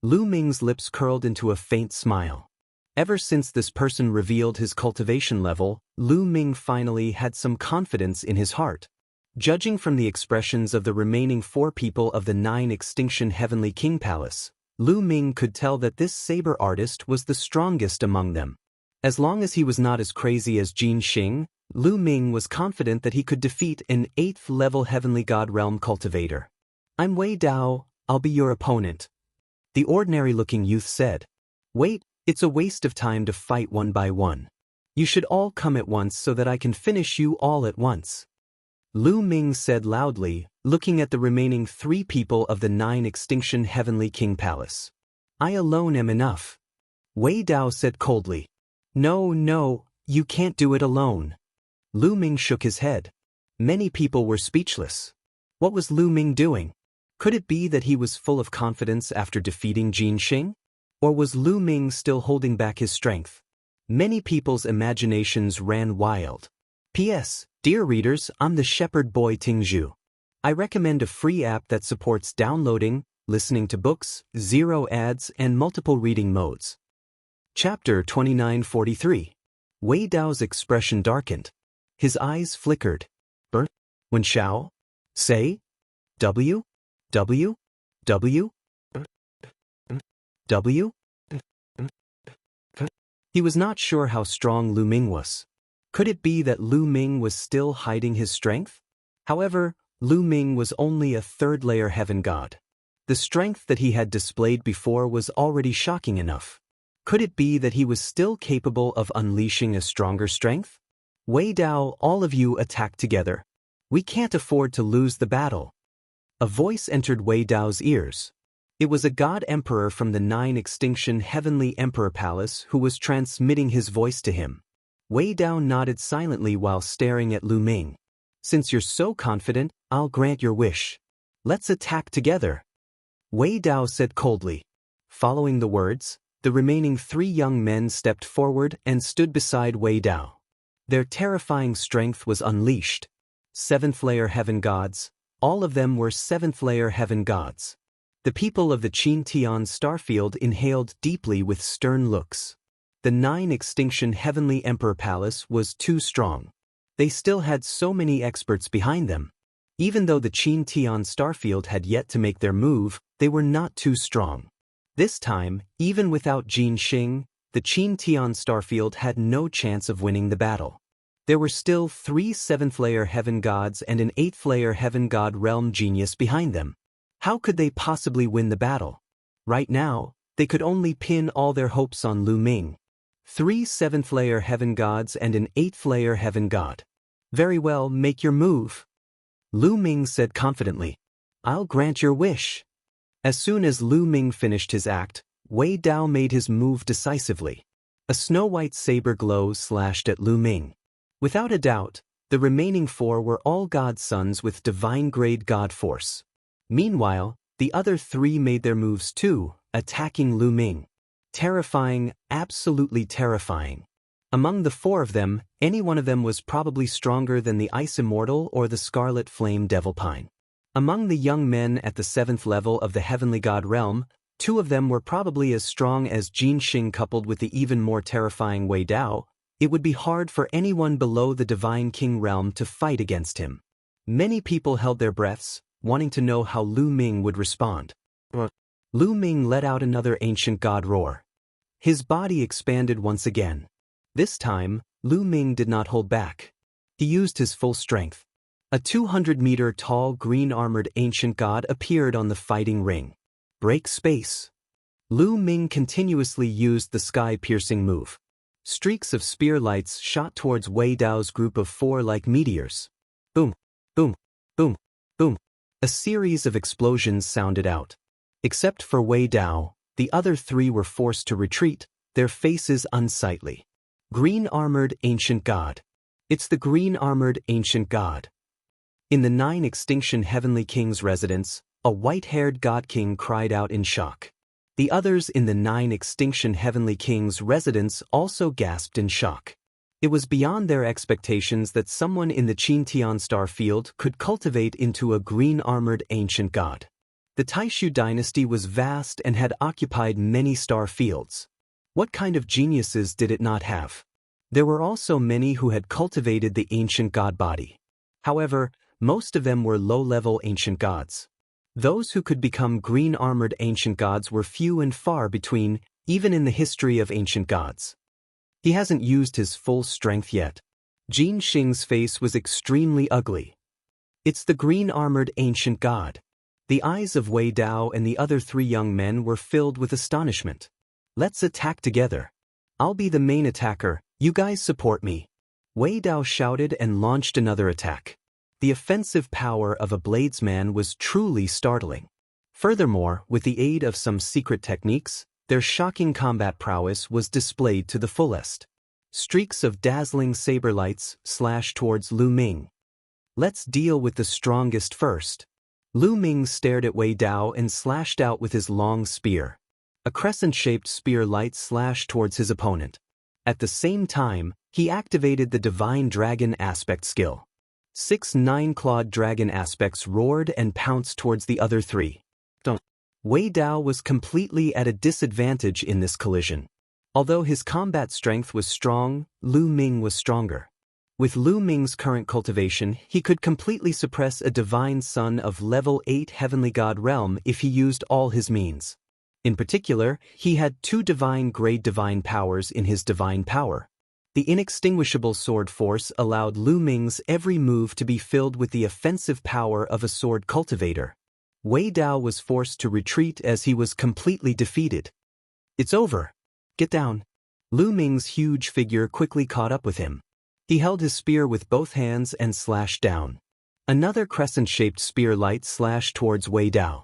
Lu Ming's lips curled into a faint smile. Ever since this person revealed his cultivation level, Lu Ming finally had some confidence in his heart. Judging from the expressions of the remaining 4 people of the 9 extinction Heavenly King Palace, Lu Ming could tell that this saber artist was the strongest among them. As long as he was not as crazy as Jin Xing, Lu Ming was confident that he could defeat an 8th-level Heavenly God Realm cultivator. "I'm Wei Dao, I'll be your opponent," the ordinary-looking youth said. "Wait, it's a waste of time to fight one by one. You should all come at once so that I can finish you all at once," Lu Ming said loudly, looking at the remaining 3 people of the 9 extinction Heavenly King Palace. "I alone am enough," Wei Dao said coldly. No, you can't do it alone." Lu Ming shook his head. Many people were speechless. What was Lu Ming doing? Could it be that he was full of confidence after defeating Jin Xing? Or was Lu Ming still holding back his strength? Many people's imaginations ran wild. P.S. Dear readers, I'm the shepherd boy Tingzhu. I recommend a free app that supports downloading, listening to books, 0 ads, and multiple reading modes. Chapter 2943. Wei Dao's expression darkened. His eyes flickered. "Burn? When Xiao? Say? W? W? W? W?" He was not sure how strong Lu Ming was. Could it be that Lu Ming was still hiding his strength? However, Lu Ming was only a 3rd-layer heaven god. The strength that he had displayed before was already shocking enough. Could it be that he was still capable of unleashing a stronger strength? "Wei Dao, all of you attack together. We can't afford to lose the battle." A voice entered Wei Dao's ears. It was a god emperor from the 9 extinction Heavenly Emperor Palace who was transmitting his voice to him. Wei Dao nodded silently while staring at Lu Ming. "Since you're so confident, I'll grant your wish. Let's attack together," Wei Dao said coldly. Following the words, the remaining 3 young men stepped forward and stood beside Wei Dao. Their terrifying strength was unleashed. 7th-layer heaven gods, all of them were 7th-layer heaven gods. The people of the Qin Tian starfield inhaled deeply with stern looks. The 9 extinction Heavenly Emperor Palace was too strong. They still had so many experts behind them. Even though the Qin Tian starfield had yet to make their move, they were not too strong. This time, even without Jin Xing, the Qin Tian starfield had no chance of winning the battle. There were still 3 7th-layer heaven gods and an 8th-layer heaven god realm genius behind them. How could they possibly win the battle? Right now, they could only pin all their hopes on Lu Ming. 3 7th-layer heaven gods and an 8th-layer heaven god. "Very well, make your move," Lu Ming said confidently. "I'll grant your wish." As soon as Lu Ming finished his act, Wei Dao made his move decisively. A snow-white saber glow slashed at Lu Ming. Without a doubt, the remaining 4 were all godsons with divine-grade god force. Meanwhile, the other 3 made their moves too, attacking Lu Ming. Terrifying, absolutely terrifying. Among the 4 of them, any one of them was probably stronger than the Ice Immortal or the Scarlet Flame Devil Pine. Among the young men at the 7th level of the Heavenly God Realm, 2 of them were probably as strong as Jin Xing coupled with the even more terrifying Wei Dao. It would be hard for anyone below the Divine King realm to fight against him. Many people held their breaths, wanting to know how Lu Ming would respond. Lu Ming let out another ancient god roar. His body expanded once again. This time, Lu Ming did not hold back. He used his full strength. A 200-meter-tall green-armored ancient god appeared on the fighting ring. Break space. Lu Ming continuously used the sky-piercing move. Streaks of spear lights shot towards Wei Dao's group of 4 like meteors. Boom, boom, boom, boom. A series of explosions sounded out. Except for Wei Dao, the other 3 were forced to retreat, their faces unsightly. Green-armored ancient god. It's the green-armored ancient god. In the 9 extinction Heavenly King's residence, a white-haired god king cried out in shock. The others in the 9 extinction Heavenly King's residence also gasped in shock. It was beyond their expectations that someone in the Qin Tian star field could cultivate into a green-armored ancient god. The Taishu dynasty was vast and had occupied many star fields. What kind of geniuses did it not have? There were also many who had cultivated the ancient god body. However, Most of them were low-level ancient gods. Those who could become green-armored ancient gods were few and far between, even in the history of ancient gods. He hasn't used his full strength yet. Jin Xing's face was extremely ugly. It's the green-armored ancient god. The eyes of Wei Dao and the other 3 young men were filled with astonishment. Let's attack together. I'll be the main attacker, you guys support me. Wei Dao shouted and launched another attack. The offensive power of a bladesman was truly startling. Furthermore, with the aid of some secret techniques, their shocking combat prowess was displayed to the fullest. Streaks of dazzling saber lights slashed towards Lu Ming. Let's deal with the strongest first. Lu Ming stared at Wei Dao and slashed out with his long spear. A crescent-shaped spear light slashed towards his opponent. At the same time, he activated the Divine Dragon Aspect skill. 6 nine-clawed dragon aspects roared and pounced towards the other 3. Wei Dao was completely at a disadvantage in this collision. Although his combat strength was strong, Lu Ming was stronger. With Lu Ming's current cultivation, he could completely suppress a divine son of level 8 heavenly god realm if he used all his means. In particular, he had 2 divine-grade divine powers in his divine power. The inextinguishable sword force allowed Lu Ming's every move to be filled with the offensive power of a sword cultivator. Wei Dao was forced to retreat as he was completely defeated. It's over. Get down. Lu Ming's huge figure quickly caught up with him. He held his spear with both hands and slashed down. Another crescent-shaped spear light slashed towards Wei Dao.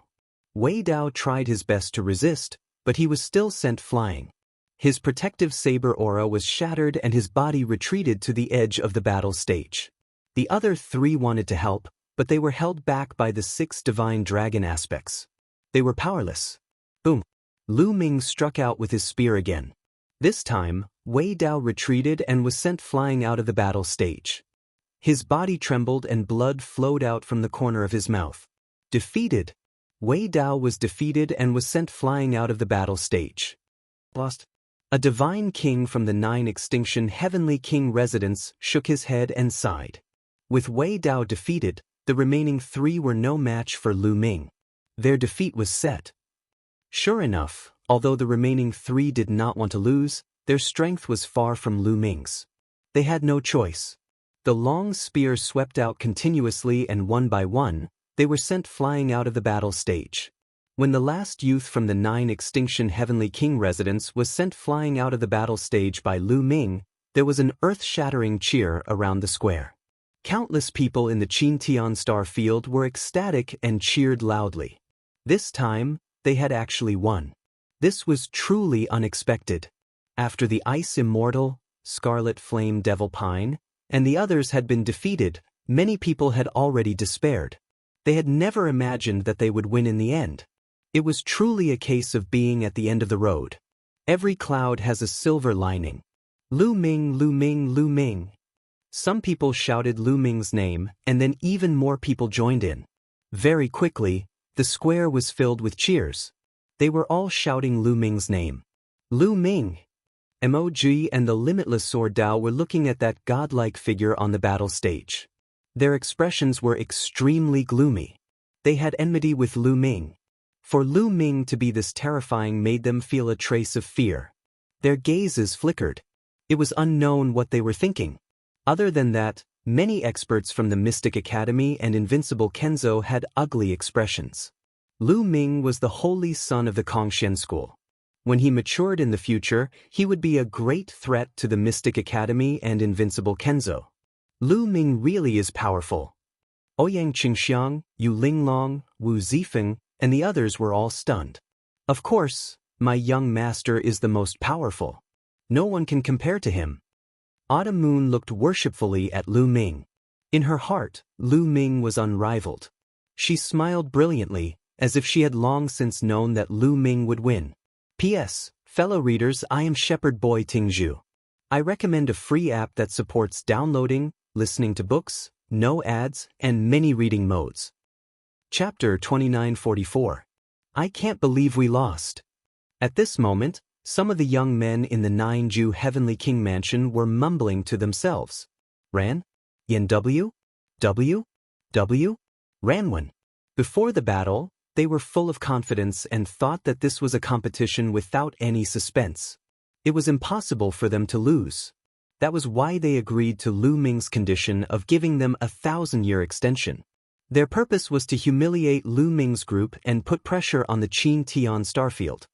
Wei Dao tried his best to resist, but he was still sent flying. His protective saber aura was shattered and his body retreated to the edge of the battle stage. The other 3 wanted to help, but they were held back by the 6 divine dragon aspects. They were powerless. Boom! Lu Ming struck out with his spear again. This time, Wei Dao retreated and was sent flying out of the battle stage. His body trembled and blood flowed out from the corner of his mouth. Defeated. Wei Dao was defeated and was sent flying out of the battle stage. Lost. A divine king from the 9 extinction heavenly king residence shook his head and sighed. With Wei Dao defeated, the remaining 3 were no match for Lu Ming. Their defeat was set. Sure enough, although the remaining 3 did not want to lose, their strength was far from Lu Ming's. They had no choice. The long spear swept out continuously and one by one, they were sent flying out of the battle stage. When the last youth from the 9 extinction heavenly king residence was sent flying out of the battle stage by Lu Ming, there was an earth-shattering cheer around the square. Countless people in the Qintian star field were ecstatic and cheered loudly. This time, they had actually won. This was truly unexpected. After the Ice Immortal, Scarlet Flame Devil Pine, and the others had been defeated, many people had already despaired. They had never imagined that they would win in the end. It was truly a case of being at the end of the road. Every cloud has a silver lining. Lu Ming, Lu Ming, Lu Ming. Some people shouted Lu Ming's name, and then even more people joined in. Very quickly, the square was filled with cheers. They were all shouting Lu Ming's name. Lu Ming! Emoji and the Limitless Sword Dao were looking at that godlike figure on the battle stage. Their expressions were extremely gloomy. They had enmity with Lu Ming. For Lu Ming to be this terrifying made them feel a trace of fear. Their gazes flickered. It was unknown what they were thinking. Other than that, many experts from the Mystic Academy and Invincible Kenzo had ugly expressions. Lu Ming was the holy son of the Kongxian school. When he matured in the future, he would be a great threat to the Mystic Academy and Invincible Kenzo. Lu Ming really is powerful. Ouyang Qingxiang, Yu Linglong, Wu Zifeng, and the others were all stunned. Of course, my young master is the most powerful. No one can compare to him. Autumn Moon looked worshipfully at Lu Ming. In her heart, Lu Ming was unrivaled. She smiled brilliantly, as if she had long since known that Lu Ming would win. P.S. Fellow readers, I am Shepherd Boy Tingzhu. I recommend a free app that supports downloading, listening to books, no ads, and many reading modes. Chapter 2944. I can't believe we lost. At this moment, some of the young men in the Nine-Ju Heavenly King Mansion were mumbling to themselves. Ran? Yen W? W? Ranwen. Before the battle, they were full of confidence and thought that this was a competition without any suspense. It was impossible for them to lose. That was why they agreed to Lu Ming's condition of giving them a 1,000-year extension. Their purpose was to humiliate Lu Ming's group and put pressure on the Qin Tian starfield.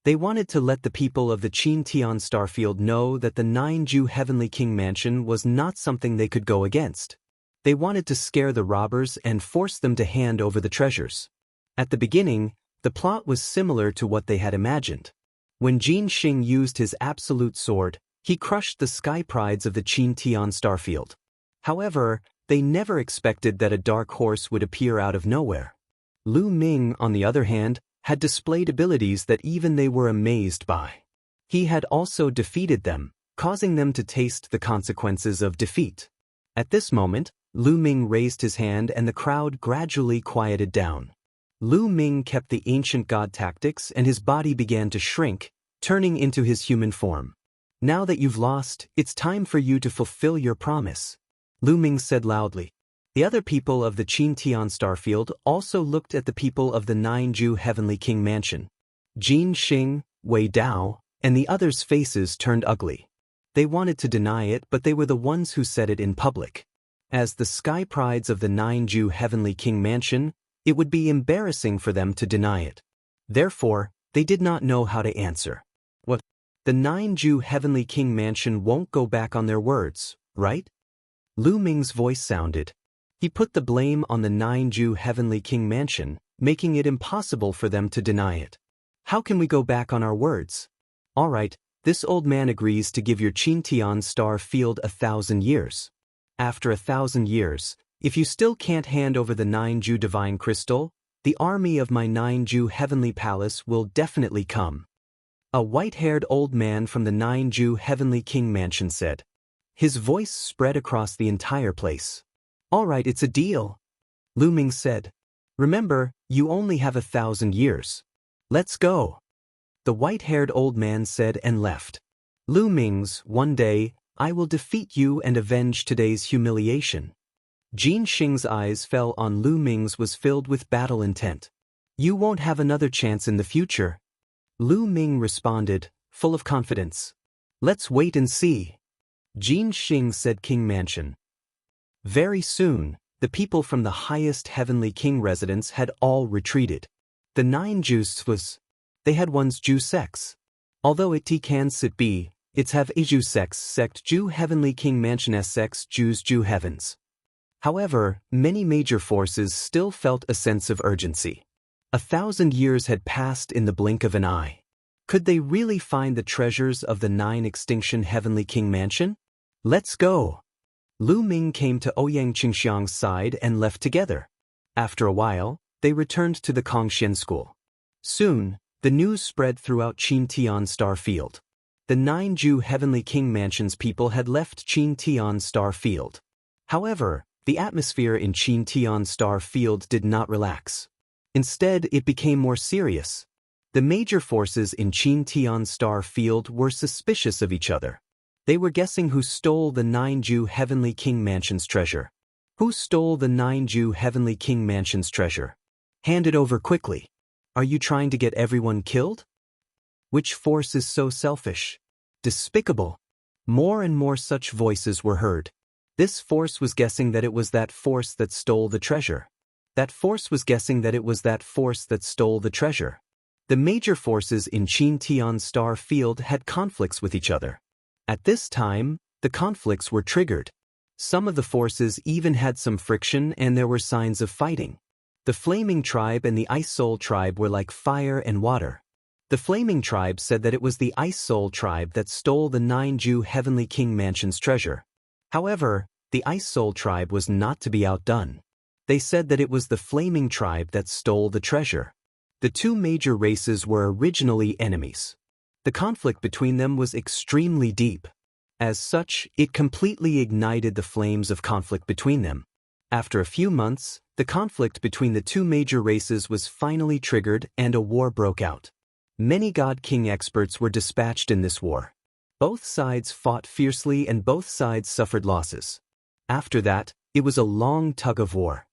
They wanted to let the people of the Qin Tian starfield know that the 9-Ju Heavenly King Mansion was not something they could go against. They wanted to scare the robbers and force them to hand over the treasures. At the beginning, the plot was similar to what they had imagined. When Jin Xing used his absolute sword, he crushed the sky prides of the Qin Tian starfield. However, they never expected that a dark horse would appear out of nowhere. Lu Ming, on the other hand, had displayed abilities that even they were amazed by. He had also defeated them, causing them to taste the consequences of defeat. At this moment, Lu Ming raised his hand and the crowd gradually quieted down. Lu Ming kept the ancient god tactics and his body began to shrink, turning into his human form. "Now that you've lost, it's time for you to fulfill your promise," Lu Ming said loudly. The other people of the Qin Tian starfield also looked at the people of the 9-Ju Heavenly King Mansion. Jin Xing, Wei Dao, and the others' faces turned ugly. They wanted to deny it, but they were the ones who said it in public. As the sky prides of the 9-Ju Heavenly King Mansion, it would be embarrassing for them to deny it. Therefore, they did not know how to answer. What? The 9-Ju Heavenly King Mansion won't go back on their words, right? Lu Ming's voice sounded. He put the blame on the 9-Ju Heavenly King Mansion, making it impossible for them to deny it. "How can we go back on our words?" "All right, this old man agrees to give your Qin Tian star field 1,000 years. After 1,000 years, if you still can't hand over the 9-Ju Divine Crystal, the army of my 9-Ju Heavenly Palace will definitely come." A white-haired old man from the 9-Ju Heavenly King Mansion said. His voice spread across the entire place. "All right, it's a deal," Lu Ming said. "Remember, you only have 1,000 years. Let's go," the white-haired old man said and left. Lu Ming's, "One day, I will defeat you and avenge today's humiliation." Jin Xing's eyes fell on Lu Ming's was filled with battle intent. "You won't have another chance in the future," Lu Ming responded, full of confidence. "Let's wait and see." Jin Xing said King Mansion. Very soon, the people from the highest heavenly king residence had all retreated. The 9-Jus was. They had one's Ju sex. Although it can sit be, it's have a Ju sex sect Ju heavenly king mansion s sex Jus Ju heavens. However, many major forces still felt a sense of urgency. 1,000 years had passed in the blink of an eye. Could they really find the treasures of the 9-extinction heavenly king mansion? "Let's go." Lu Ming came to Ouyang Qingxiang's side and left together. After a while, they returned to the Kongxian school. Soon, the news spread throughout Qin Tian Star Field. The 9-Ju Heavenly King Mansion's people had left Qin Tian Star Field. However, the atmosphere in Qin Tian Star Field did not relax. Instead, it became more serious. The major forces in Qin Tian Star Field were suspicious of each other. They were guessing who stole the 9-Ju Heavenly King Mansion's treasure. Who stole the 9-Ju Heavenly King Mansion's treasure? Hand it over quickly. Are you trying to get everyone killed? Which force is so selfish? Despicable. More and more such voices were heard. This force was guessing that it was that force that stole the treasure. That force was guessing that it was that force that stole the treasure. The major forces in Qin Tian Star Field had conflicts with each other. At this time, the conflicts were triggered. Some of the forces even had some friction and there were signs of fighting. The Flaming Tribe and the Ice Soul Tribe were like fire and water. The Flaming Tribe said that it was the Ice Soul Tribe that stole the 9-Ju Heavenly King Mansion's treasure. However, the Ice Soul Tribe was not to be outdone. They said that it was the Flaming Tribe that stole the treasure. The two major races were originally enemies. The conflict between them was extremely deep. As such, it completely ignited the flames of conflict between them. After a few months, the conflict between the two major races was finally triggered and a war broke out. Many God King experts were dispatched in this war. Both sides fought fiercely and both sides suffered losses. After that, it was a long tug of war.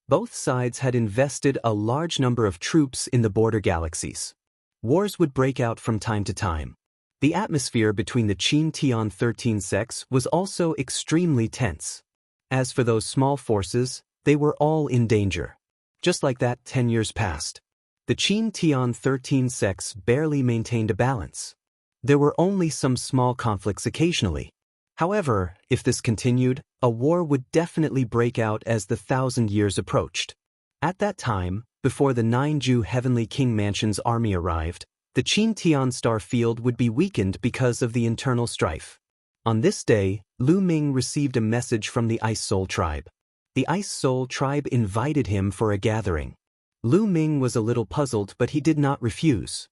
Both sides had invested a large number of troops in the border galaxies. Wars would break out from time to time. The atmosphere between the Qin Tian 13 sects was also extremely tense. As for those small forces, they were all in danger. Just like that, 10 years passed. The Qin Tian 13 sects barely maintained a balance. There were only some small conflicts occasionally. However, if this continued, a war would definitely break out as the 1,000 years approached. At that time, before the 9-Ju Heavenly King Mansion's army arrived, the Qin Tian star field would be weakened because of the internal strife. On this day, Lu Ming received a message from the Ice Soul tribe. The Ice Soul tribe invited him for a gathering. Lu Ming was a little puzzled, but he did not refuse.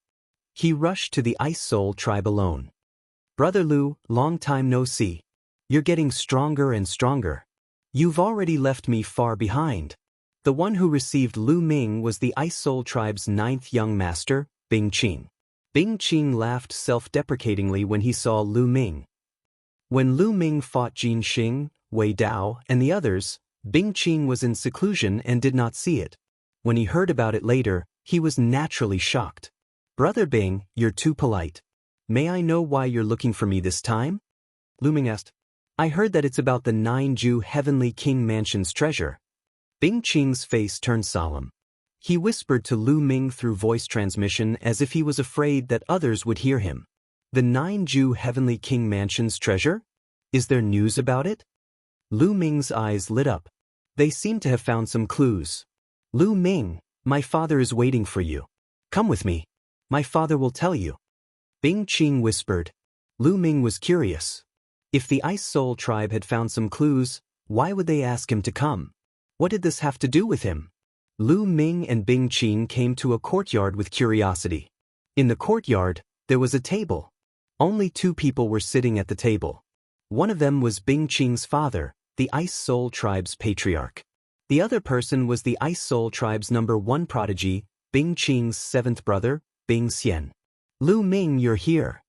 He rushed to the Ice Soul tribe alone. "Brother Lu, long time no see. You're getting stronger and stronger. You've already left me far behind." The one who received Lu Ming was the Ice Soul tribe's 9th young master, Bing Qing. Bing Qing laughed self-deprecatingly when he saw Lu Ming. When Lu Ming fought Jin Xing, Wei Dao, and the others, Bing Qing was in seclusion and did not see it. When he heard about it later, he was naturally shocked. "Brother Bing, you're too polite. May I know why you're looking for me this time?" Lu Ming asked. "I heard that it's about the 9-Ju Heavenly King Mansion's treasure." Bing Qing's face turned solemn. He whispered to Lu Ming through voice transmission as if he was afraid that others would hear him. "The 9-Ju Heavenly King Mansion's treasure? Is there news about it?" Lu Ming's eyes lit up. They seemed to have found some clues. "Lu Ming, my father is waiting for you. Come with me. My father will tell you." Bing Qing whispered. Lu Ming was curious. If the Ice Soul tribe had found some clues, why would they ask him to come? What did this have to do with him? Lu Ming and Bing Qing came to a courtyard with curiosity. In the courtyard, there was a table. Only 2 people were sitting at the table. One of them was Bing Qing's father, the Ice Soul tribe's patriarch. The other person was the Ice Soul tribe's #1 prodigy, Bing Qing's 7th brother, Bing Xian. "Lu Ming, you're here."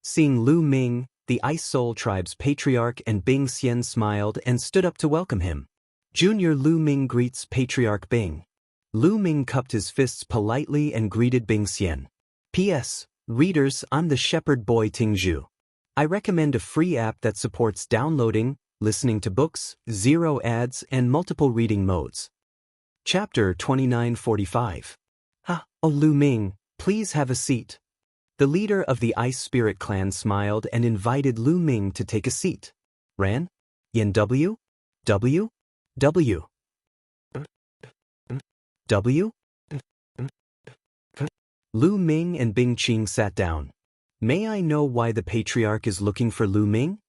Seeing Lu Ming, the Ice Soul tribe's patriarch, and Bing Xian smiled and stood up to welcome him. Junior Lu Ming greets Patriarch Bing. Lu Ming cupped his fists politely and greeted Bing Xian. "P.S. Readers, I'm the shepherd boy Tingzhu. I recommend a free app that supports downloading, listening to books, 0 ads, and multiple reading modes." Chapter 2945. Oh Lu Ming, please have a seat." The leader of the Ice Spirit clan smiled and invited Lu Ming to take a seat. Ran? Yen W? W? W? W? Lu Ming and Bing Qing sat down. "May I know why the patriarch is looking for Lu Ming?"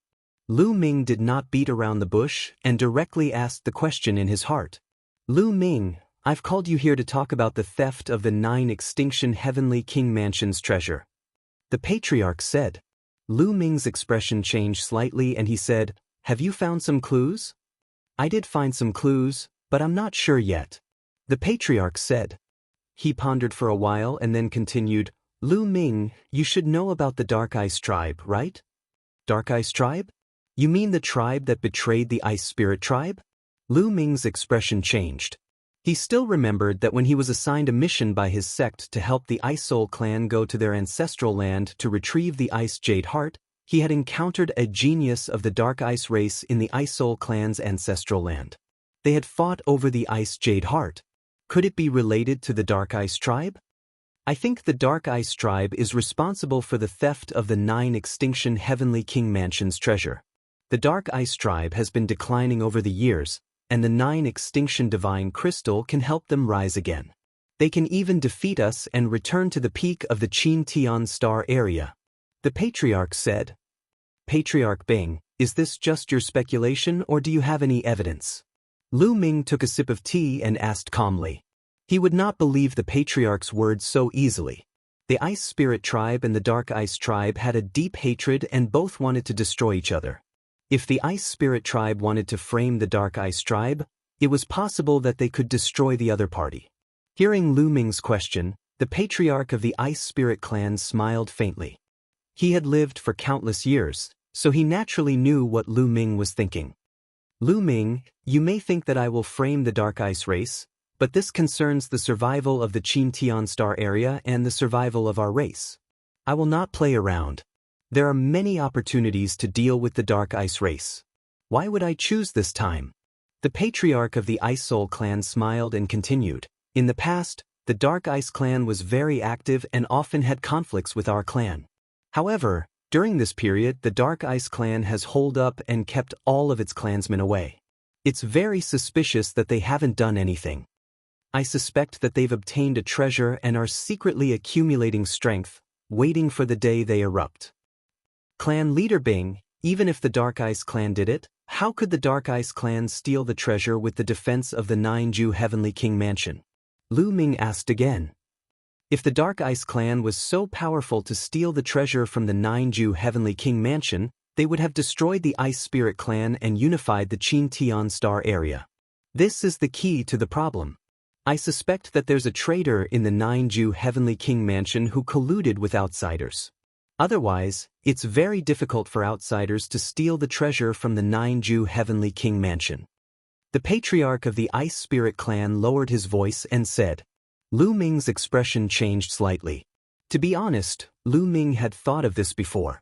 Lu Ming did not beat around the bush and directly asked the question in his heart. "Lu Ming, I've called you here to talk about the theft of the 9 Extinction Heavenly King Mansion's treasure." The patriarch said. Lu Ming's expression changed slightly and he said, "Have you found some clues?" "I did find some clues, but I'm not sure yet," the patriarch said. He pondered for a while and then continued, "Lu Ming, you should know about the Dark Ice tribe, right?" "Dark Ice tribe? You mean the tribe that betrayed the Ice Spirit tribe?" Lu Ming's expression changed. He still remembered that when he was assigned a mission by his sect to help the Ice Soul clan go to their ancestral land to retrieve the Ice Jade Heart, he had encountered a genius of the Dark Ice race in the Ice Soul clan's ancestral land. They had fought over the Ice Jade Heart. Could it be related to the Dark Ice tribe? "I think the Dark Ice tribe is responsible for the theft of the 9 Extinction Heavenly King Mansion's treasure. The Dark Ice tribe has been declining over the years, and the 9 Extinction Divine Crystal can help them rise again. They can even defeat us and return to the peak of the Qin Tian star area," the patriarch said. "Patriarch Bing, is this just your speculation or do you have any evidence?" Lu Ming took a sip of tea and asked calmly. He would not believe the patriarch's words so easily. The Ice Spirit tribe and the Dark Ice tribe had a deep hatred and both wanted to destroy each other. If the Ice Spirit tribe wanted to frame the Dark Ice tribe, it was possible that they could destroy the other party. Hearing Lu Ming's question, the patriarch of the Ice Spirit clan smiled faintly. He had lived for countless years, so he naturally knew what Lu Ming was thinking. Lu Ming, you may think that I will frame the Dark Ice race, but this concerns the survival of the Qin Tian Star area and the survival of our race. I will not play around. There are many opportunities to deal with the Dark Ice race. Why would I choose this time? The patriarch of the Ice Soul clan smiled and continued. In the past, the Dark Ice clan was very active and often had conflicts with our clan. However, during this period, the Dark Ice clan has holed up and kept all of its clansmen away. It's very suspicious that they haven't done anything. I suspect that they've obtained a treasure and are secretly accumulating strength, waiting for the day they erupt. Clan leader Bing, even if the Dark Ice clan did it, how could the Dark Ice clan steal the treasure with the defense of the Nine-Ju Heavenly King Mansion? Lu Ming asked again. If the Dark Ice clan was so powerful to steal the treasure from the Nine-Ju Heavenly King Mansion, they would have destroyed the Ice Spirit clan and unified the Qin Tian Star area. This is the key to the problem. I suspect that there's a traitor in the Nine-Ju Heavenly King Mansion who colluded with outsiders. Otherwise, it's very difficult for outsiders to steal the treasure from the Nine-Ju Heavenly King Mansion. The patriarch of the Ice Spirit clan lowered his voice and said. Lu Ming's expression changed slightly. To be honest, Lu Ming had thought of this before.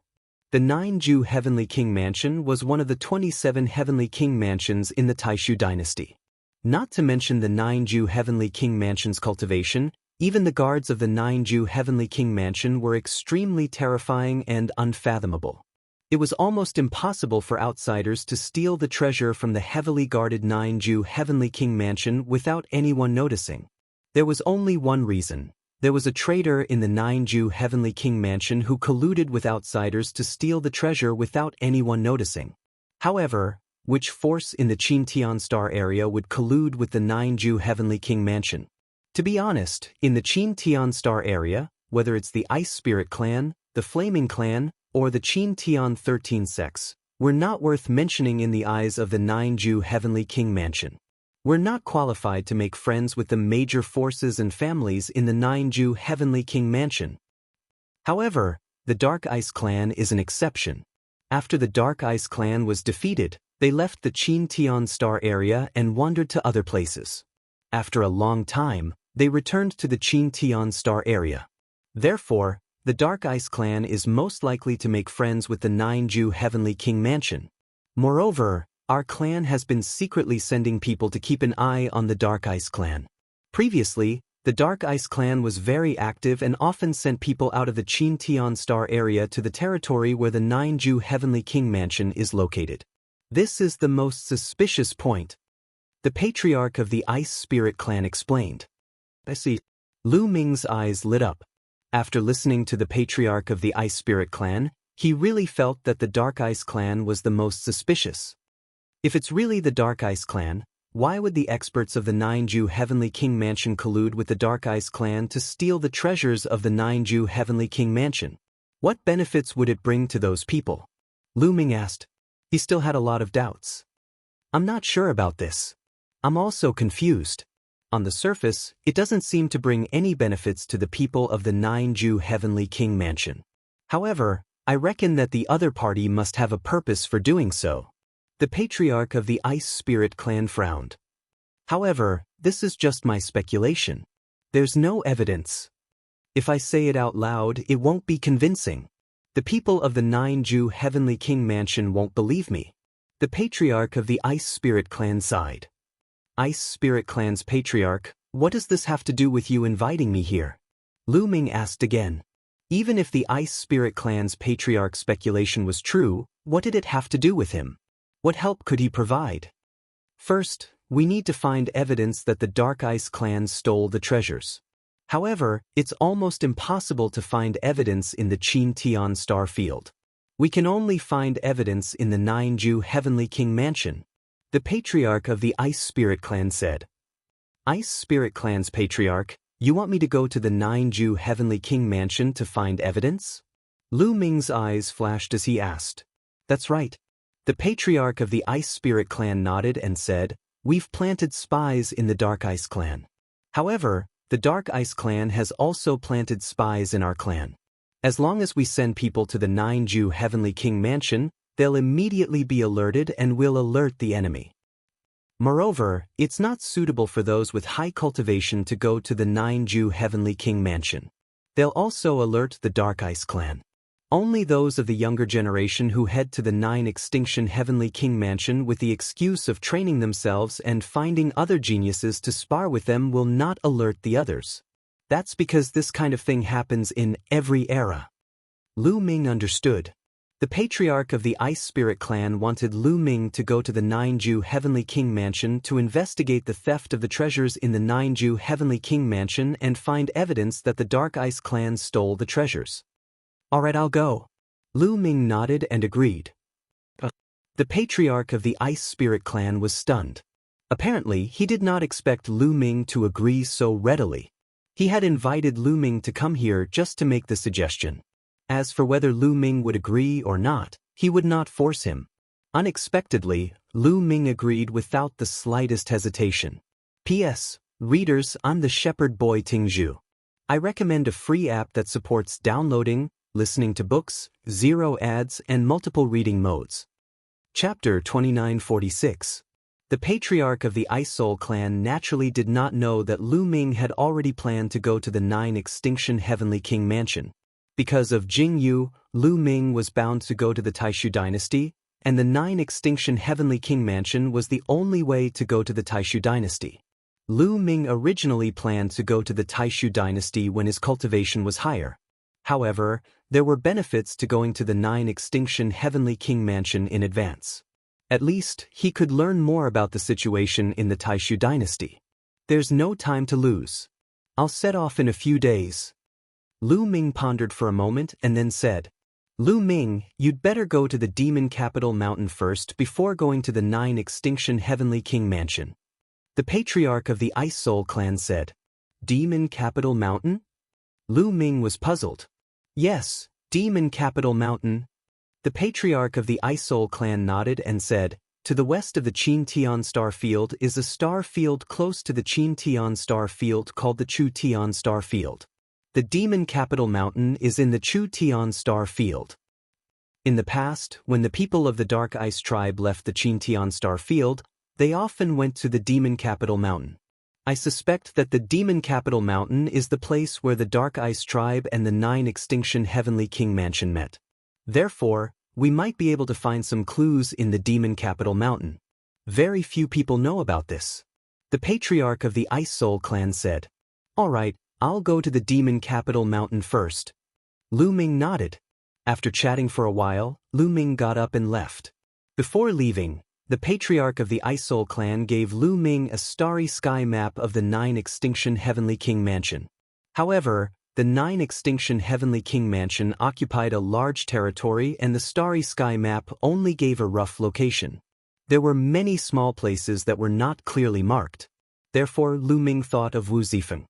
The Nine-Ju Heavenly King Mansion was one of the 27 Heavenly King Mansions in the Taishu dynasty. Not to mention the Nine-Ju Heavenly King Mansion's cultivation, even the guards of the Nine-Ju Heavenly King Mansion were extremely terrifying and unfathomable. It was almost impossible for outsiders to steal the treasure from the heavily guarded Nine-Ju Heavenly King Mansion without anyone noticing. There was only one reason. There was a traitor in the Nine-Ju Heavenly King Mansion who colluded with outsiders to steal the treasure without anyone noticing. However, which force in the Qin Tian Star area would collude with the Nine-Ju Heavenly King Mansion? To be honest, in the Qin Tian Star area, whether it's the Ice Spirit clan, the Flaming clan, or the Qin Tian 13 sects, were not worth mentioning in the eyes of the Nine-Ju Heavenly King Mansion. We're not qualified to make friends with the major forces and families in the Nine-Ju Heavenly King Mansion. However, the Dark Ice clan is an exception. After the Dark Ice clan was defeated, they left the Qin Tian Star area and wandered to other places. After a long time, they returned to the Qin Tian Star area. Therefore, the Dark Ice clan is most likely to make friends with the Nine-Ju Heavenly King Mansion. Moreover, our clan has been secretly sending people to keep an eye on the Dark Ice clan. Previously, the Dark Ice clan was very active and often sent people out of the Qin Tian Star area to the territory where the Nine-Ju Heavenly King Mansion is located. This is the most suspicious point. The patriarch of the Ice Spirit clan explained. I see. Lu Ming's eyes lit up. After listening to the patriarch of the Ice Spirit clan, he really felt that the Dark Ice clan was the most suspicious. If it's really the Dark Ice clan, why would the experts of the Nine-Ju Heavenly King Mansion collude with the Dark Ice clan to steal the treasures of the Nine-Ju Heavenly King Mansion? What benefits would it bring to those people? Lu Ming asked. He still had a lot of doubts. I'm not sure about this. I'm also confused. On the surface, it doesn't seem to bring any benefits to the people of the Nine-Ju Heavenly King Mansion. However, I reckon that the other party must have a purpose for doing so. The patriarch of the Ice Spirit clan frowned. However, this is just my speculation. There's no evidence. If I say it out loud, it won't be convincing. The people of the Nine-Ju Heavenly King Mansion won't believe me. The patriarch of the Ice Spirit clan sighed. Ice Spirit clan's patriarch, what does this have to do with you inviting me here? Lu Ming asked again. Even if the Ice Spirit clan's patriarch's speculation was true, what did it have to do with him? What help could he provide? First, we need to find evidence that the Dark Ice clan stole the treasures. However, it's almost impossible to find evidence in the Qin Tian Star field. We can only find evidence in the Nine-Ju Heavenly King Mansion. The patriarch of the Ice Spirit clan said. Ice Spirit clan's patriarch, you want me to go to the Nine-Ju Heavenly King Mansion to find evidence? Lu Ming's eyes flashed as he asked. That's right. The patriarch of the Ice Spirit clan nodded and said, we've planted spies in the Dark Ice clan. However, the Dark Ice clan has also planted spies in our clan. As long as we send people to the Nine-Ju Heavenly King Mansion, they'll immediately be alerted and will alert the enemy. Moreover, it's not suitable for those with high cultivation to go to the 9-Ju Heavenly King Mansion. They'll also alert the Dark Ice Clan. Only those of the younger generation who head to the 9-Extinction Heavenly King Mansion with the excuse of training themselves and finding other geniuses to spar with them will not alert the others. That's because this kind of thing happens in every era. Lu Ming understood. The patriarch of the Ice Spirit Clan wanted Lu Ming to go to the 9-Ju Heavenly King Mansion to investigate the theft of the treasures in the 9-Ju Heavenly King Mansion and find evidence that the Dark Ice Clan stole the treasures. Alright, I'll go. Lu Ming nodded and agreed. The patriarch of the Ice Spirit Clan was stunned. Apparently, he did not expect Lu Ming to agree so readily. He had invited Lu Ming to come here just to make the suggestion. As for whether Lu Ming would agree or not, he would not force him. Unexpectedly, Lu Ming agreed without the slightest hesitation. P.S. Readers, I'm the shepherd boy Tingzhu. I recommend a free app that supports downloading, listening to books, zero ads, and multiple reading modes. Chapter 2946. The patriarch of the Ice Soul Clan naturally did not know that Lu Ming had already planned to go to the 9-Extinction Heavenly King Mansion. Because of Jing Yu, Lu Ming was bound to go to the Taishu dynasty, and the 9-Extinction Heavenly King Mansion was the only way to go to the Taishu dynasty. Lu Ming originally planned to go to the Taishu dynasty when his cultivation was higher. However, there were benefits to going to the 9-Extinction Heavenly King Mansion in advance. At least, he could learn more about the situation in the Taishu dynasty. There's no time to lose. I'll set off in a few days. Lu Ming pondered for a moment and then said, Lu Ming, you'd better go to the Demon Capital Mountain first before going to the 9-Extinction Heavenly King Mansion. The patriarch of the Ice Soul Clan said, Demon Capital Mountain? Lu Ming was puzzled. Yes, Demon Capital Mountain. The patriarch of the Ice Soul Clan nodded and said, to the west of the Qin Tian star field is a star field close to the Qin Tian star field called the Chu Tian star field. The Demon Capital Mountain is in the Chu Tian star field. In the past, when the people of the Dark Ice tribe left the Qin Tian star field, they often went to the Demon Capital Mountain. I suspect that the Demon Capital Mountain is the place where the Dark Ice tribe and the 9-Extinction Heavenly King Mansion met. Therefore, we might be able to find some clues in the Demon Capital Mountain. Very few people know about this. The patriarch of the Ice Soul Clan said, Alright, I'll go to the Demon Capital Mountain first. Lu Ming nodded. After chatting for a while, Lu Ming got up and left. Before leaving, the patriarch of the Ice Soul Clan gave Lu Ming a starry sky map of the 9-Extinction Heavenly King Mansion. However, the 9-Extinction Heavenly King Mansion occupied a large territory and the starry sky map only gave a rough location. There were many small places that were not clearly marked. Therefore, Lu Ming thought of Wu Zifeng.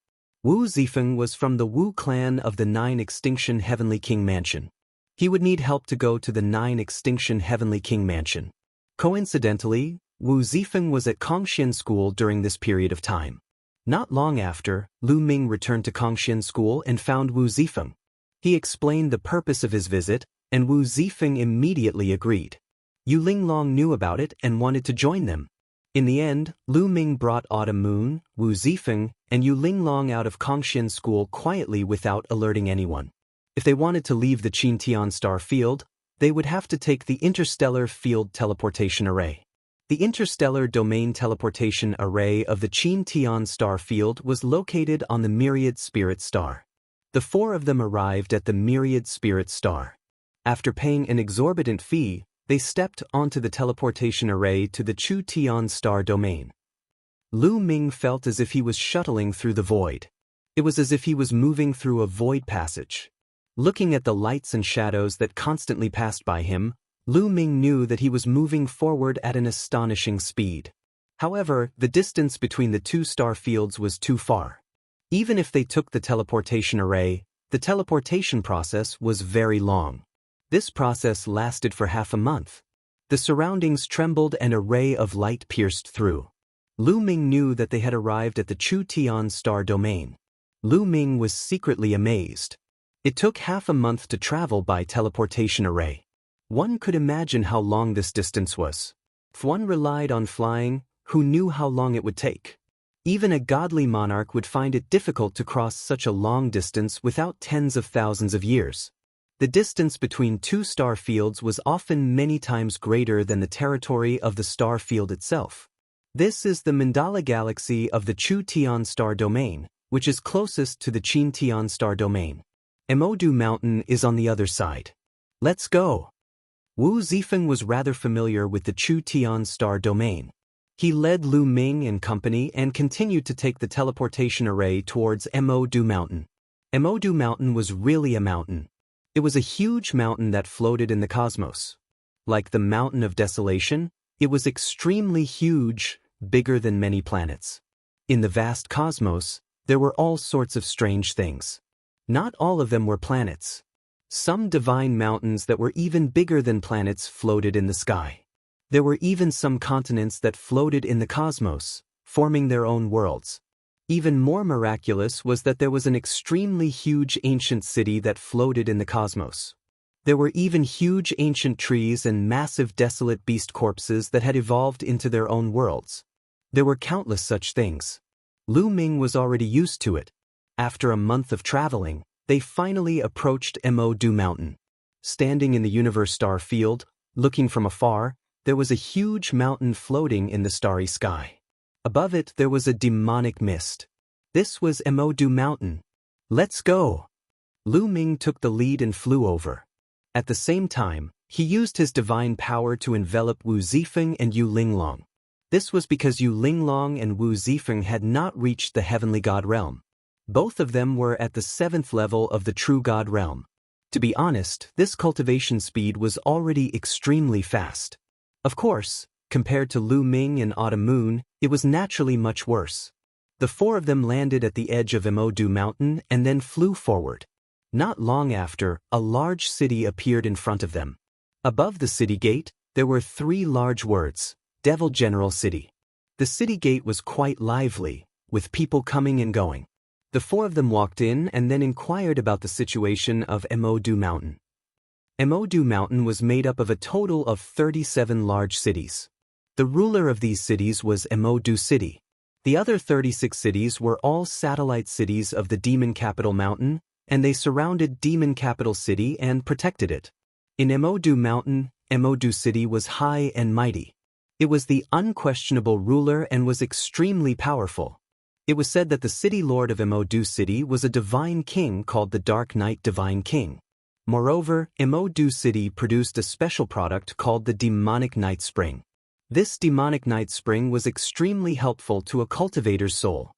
Wu Zifeng was from the Wu clan of the 9-Extinction Heavenly King Mansion. He would need help to go to the 9-Extinction Heavenly King Mansion. Coincidentally, Wu Zifeng was at Kongxian School during this period of time. Not long after, Lu Ming returned to Kongxian School and found Wu Zifeng. He explained the purpose of his visit, and Wu Zifeng immediately agreed. Yu Linglong knew about it and wanted to join them. In the end, Lu Ming brought Autumn Moon, Wu Zifeng, and Yu Linglong out of Kongxian School quietly without alerting anyone. If they wanted to leave the Qin Tian star field, they would have to take the Interstellar Field Teleportation Array. The Interstellar Domain Teleportation Array of the Qin Tian star field was located on the Myriad Spirit Star. The four of them arrived at the Myriad Spirit Star. After paying an exorbitant fee, they stepped onto the teleportation array to the Chu Tian star domain. Lu Ming felt as if he was shuttling through the void. It was as if he was moving through a void passage. Looking at the lights and shadows that constantly passed by him, Lu Ming knew that he was moving forward at an astonishing speed. However, the distance between the two star fields was too far. Even if they took the teleportation array, the teleportation process was very long. This process lasted for half a month. The surroundings trembled and a ray of light pierced through. Lu Ming knew that they had arrived at the Chu Tian star domain. Lu Ming was secretly amazed. It took half a month to travel by teleportation array. One could imagine how long this distance was. If one relied on flying, who knew how long it would take? Even a godly monarch would find it difficult to cross such a long distance without tens of thousands of years. The distance between two star fields was often many times greater than the territory of the star field itself. This is the mandala galaxy of the Chu-Tian star domain, which is closest to the Chin-Tian star domain. Emodu Mountain is on the other side. Let's go! Wu Zifeng was rather familiar with the Chu-Tian star domain. He led Lu Ming and company and continued to take the teleportation array towards Emodu Mountain. Emodu Mountain was really a mountain. It was a huge mountain that floated in the cosmos. Like the Mountain of Desolation, it was extremely huge, bigger than many planets. In the vast cosmos, there were all sorts of strange things. Not all of them were planets. Some divine mountains that were even bigger than planets floated in the sky. There were even some continents that floated in the cosmos, forming their own worlds. Even more miraculous was that there was an extremely huge ancient city that floated in the cosmos. There were even huge ancient trees and massive desolate beast corpses that had evolved into their own worlds. There were countless such things. Lu Ming was already used to it. After a month of traveling, they finally approached Emodu Mountain. Standing in the universe star field, looking from afar, there was a huge mountain floating in the starry sky. Above it there was a demonic mist. This was Emodu Mountain. Let's go! Lu Ming took the lead and flew over. At the same time, he used his divine power to envelop Wu Zifeng and Yu Linglong. This was because Yu Linglong and Wu Zifeng had not reached the heavenly god realm. Both of them were at the 7th level of the true god realm. To be honest, this cultivation speed was already extremely fast. Of course, compared to Lu Ming and Autumn Moon, it was naturally much worse. The four of them landed at the edge of Emodu Mountain and then flew forward. Not long after, a large city appeared in front of them. Above the city gate, there were 3 large words, Devil General City. The city gate was quite lively, with people coming and going. The four of them walked in and then inquired about the situation of Emodu Mountain. Emodu Mountain was made up of a total of 37 large cities. The ruler of these cities was Emodu City. The other 36 cities were all satellite cities of the Demon Capital Mountain, and they surrounded Demon Capital City and protected it. In Emodu Mountain, Emodu City was high and mighty. It was the unquestionable ruler and was extremely powerful. It was said that the city lord of Emodu City was a divine king called the Dark Knight Divine King. Moreover, Emodu City produced a special product called the Demonic Night Spring. This Demonic Night Spring was extremely helpful to a cultivator's soul.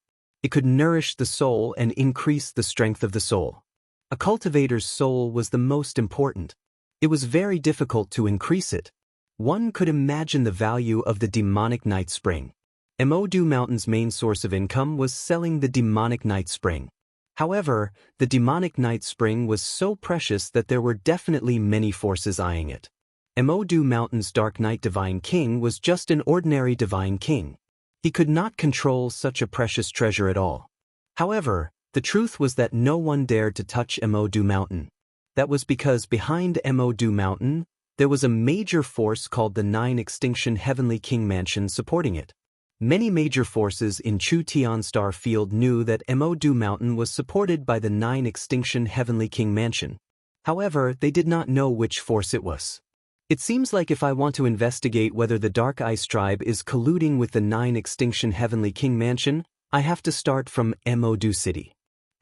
It could nourish the soul and increase the strength of the soul. A cultivator's soul was the most important. It was very difficult to increase it. One could imagine the value of the Demonic Night Spring. Emodu Mountain's main source of income was selling the Demonic Night Spring. However, the Demonic Night Spring was so precious that there were definitely many forces eyeing it. Emodu Mountain's Dark Knight Divine King was just an ordinary divine king. He could not control such a precious treasure at all. However, the truth was that no one dared to touch Emodu Mountain. That was because behind Emodu Mountain, there was a major force called the 9 Extinction Heavenly King Mansion supporting it. Many major forces in Chu-Tian Star Field knew that Emodu Mountain was supported by the 9 Extinction Heavenly King Mansion. However, they did not know which force it was. It seems like if I want to investigate whether the Dark Ice Tribe is colluding with the 9 Extinction Heavenly King Mansion, I have to start from Emodu City.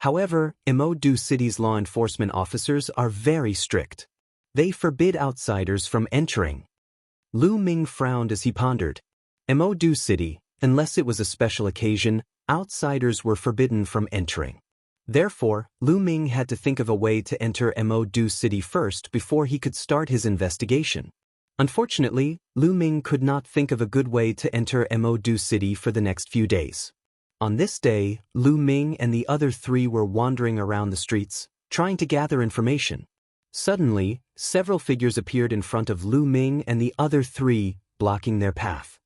However, Emodu City's law enforcement officers are very strict. They forbid outsiders from entering. Lu Ming frowned as he pondered. Emodu City, unless it was a special occasion, outsiders were forbidden from entering. Therefore, Lu Ming had to think of a way to enter Emodu City first before he could start his investigation. Unfortunately, Lu Ming could not think of a good way to enter Emodu City for the next few days. On this day, Lu Ming and the other 3 were wandering around the streets, trying to gather information. Suddenly, several figures appeared in front of Lu Ming and the other 3, blocking their path.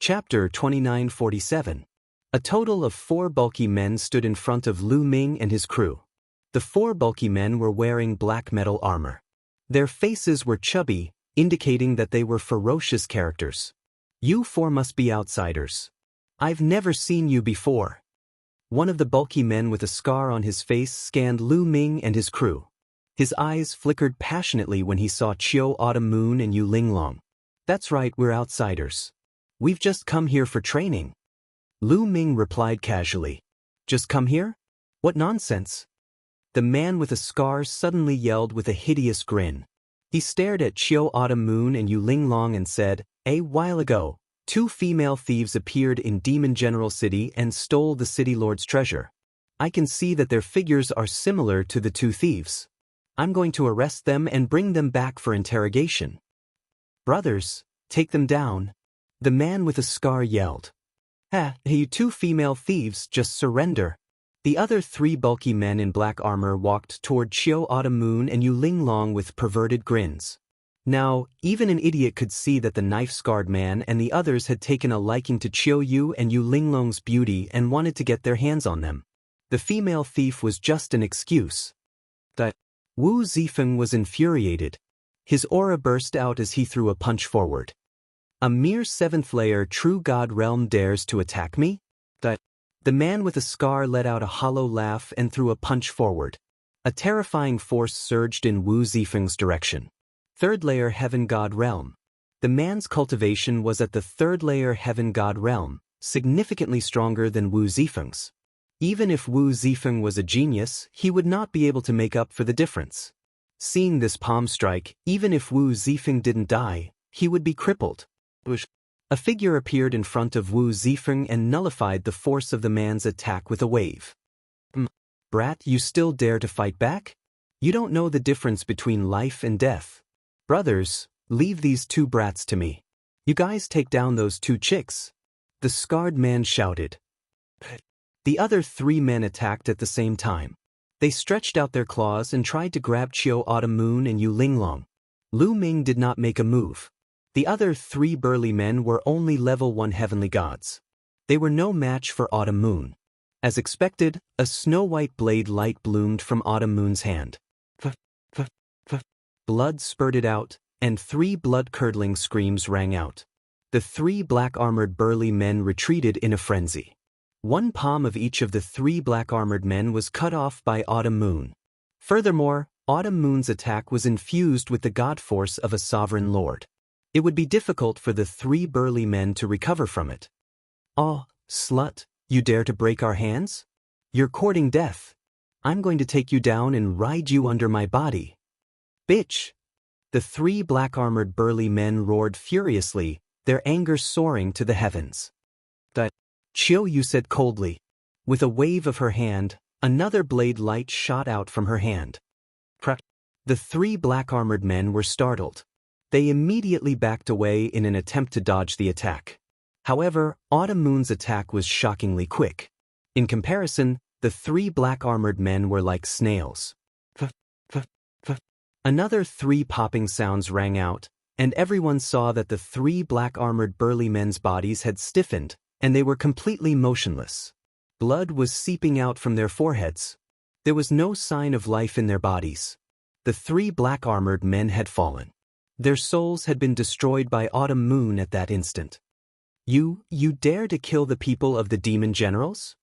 Chapter 2947. A total of 4 bulky men stood in front of Lu Ming and his crew. The 4 bulky men were wearing black metal armor. Their faces were chubby, indicating that they were ferocious characters. You four must be outsiders. I've never seen you before. One of the bulky men with a scar on his face scanned Lu Ming and his crew. His eyes flickered passionately when he saw Qiu Autumn Moon and Yu Linglong. That's right, we're outsiders. We've just come here for training. Lu Ming replied casually. Just come here? What nonsense? The man with a scar suddenly yelled with a hideous grin. He stared at Qiu Autumn Moon and Yu Linglong and said, "A while ago, 2 female thieves appeared in Demon General City and stole the city lord's treasure. I can see that their figures are similar to the 2 thieves. I'm going to arrest them and bring them back for interrogation." "Brothers, take them down," the man with a scar yelled. "Hey, you 2 female thieves, just surrender." The other 3 bulky men in black armor walked toward Qiu Autumn Moon and Yu Linglong with perverted grins. Now, even an idiot could see that the knife-scarred man and the others had taken a liking to Qiu Yu and Yu Linglong's beauty and wanted to get their hands on them. The female thief was just an excuse. Wu Zifeng was infuriated. His aura burst out as he threw a punch forward. "A mere 7th layer true god realm dares to attack me?" The man with a scar let out a hollow laugh and threw a punch forward. A terrifying force surged in Wu Zifeng's direction. 3rd layer heaven god realm. The man's cultivation was at the 3rd layer heaven god realm, significantly stronger than Wu Zifeng's. Even if Wu Zifeng was a genius, he would not be able to make up for the difference. Seeing this palm strike, even if Wu Zifeng didn't die, he would be crippled. A figure appeared in front of Wu Zifeng and nullified the force of the man's attack with a wave. "Brat, you still dare to fight back? You don't know the difference between life and death. Brothers, leave these 2 brats to me. You guys take down those 2 chicks." The scarred man shouted. The other 3 men attacked at the same time. They stretched out their claws and tried to grab Qiu Autumn Moon and Yu Linglong. Lu Ming did not make a move. The other 3 burly men were only level 1 heavenly gods. They were no match for Autumn Moon. As expected, a snow-white blade light bloomed from Autumn Moon's hand. Blood spurted out, and 3 blood-curdling screams rang out. The 3 black-armored burly men retreated in a frenzy. 1 palm of each of the 3 black-armored men was cut off by Autumn Moon. Furthermore, Autumn Moon's attack was infused with the god force of a sovereign lord. It would be difficult for the 3 burly men to recover from it. "Oh, slut, you dare to break our hands? You're courting death. I'm going to take you down and ride you under my body. Bitch!" The 3 black-armored burly men roared furiously, their anger soaring to the heavens. "Qiu Yu," said coldly. With a wave of her hand, another blade light shot out from her hand. The 3 black-armored men were startled. They immediately backed away in an attempt to dodge the attack. However, Autumn Moon's attack was shockingly quick. In comparison, the 3 black-armored men were like snails. Another 3 popping sounds rang out, and everyone saw that the 3 black-armored burly men's bodies had stiffened, and they were completely motionless. Blood was seeping out from their foreheads. There was no sign of life in their bodies. The 3 black-armored men had fallen. Their souls had been destroyed by Autumn Moon at that instant. You dare to kill the people of the demon generals?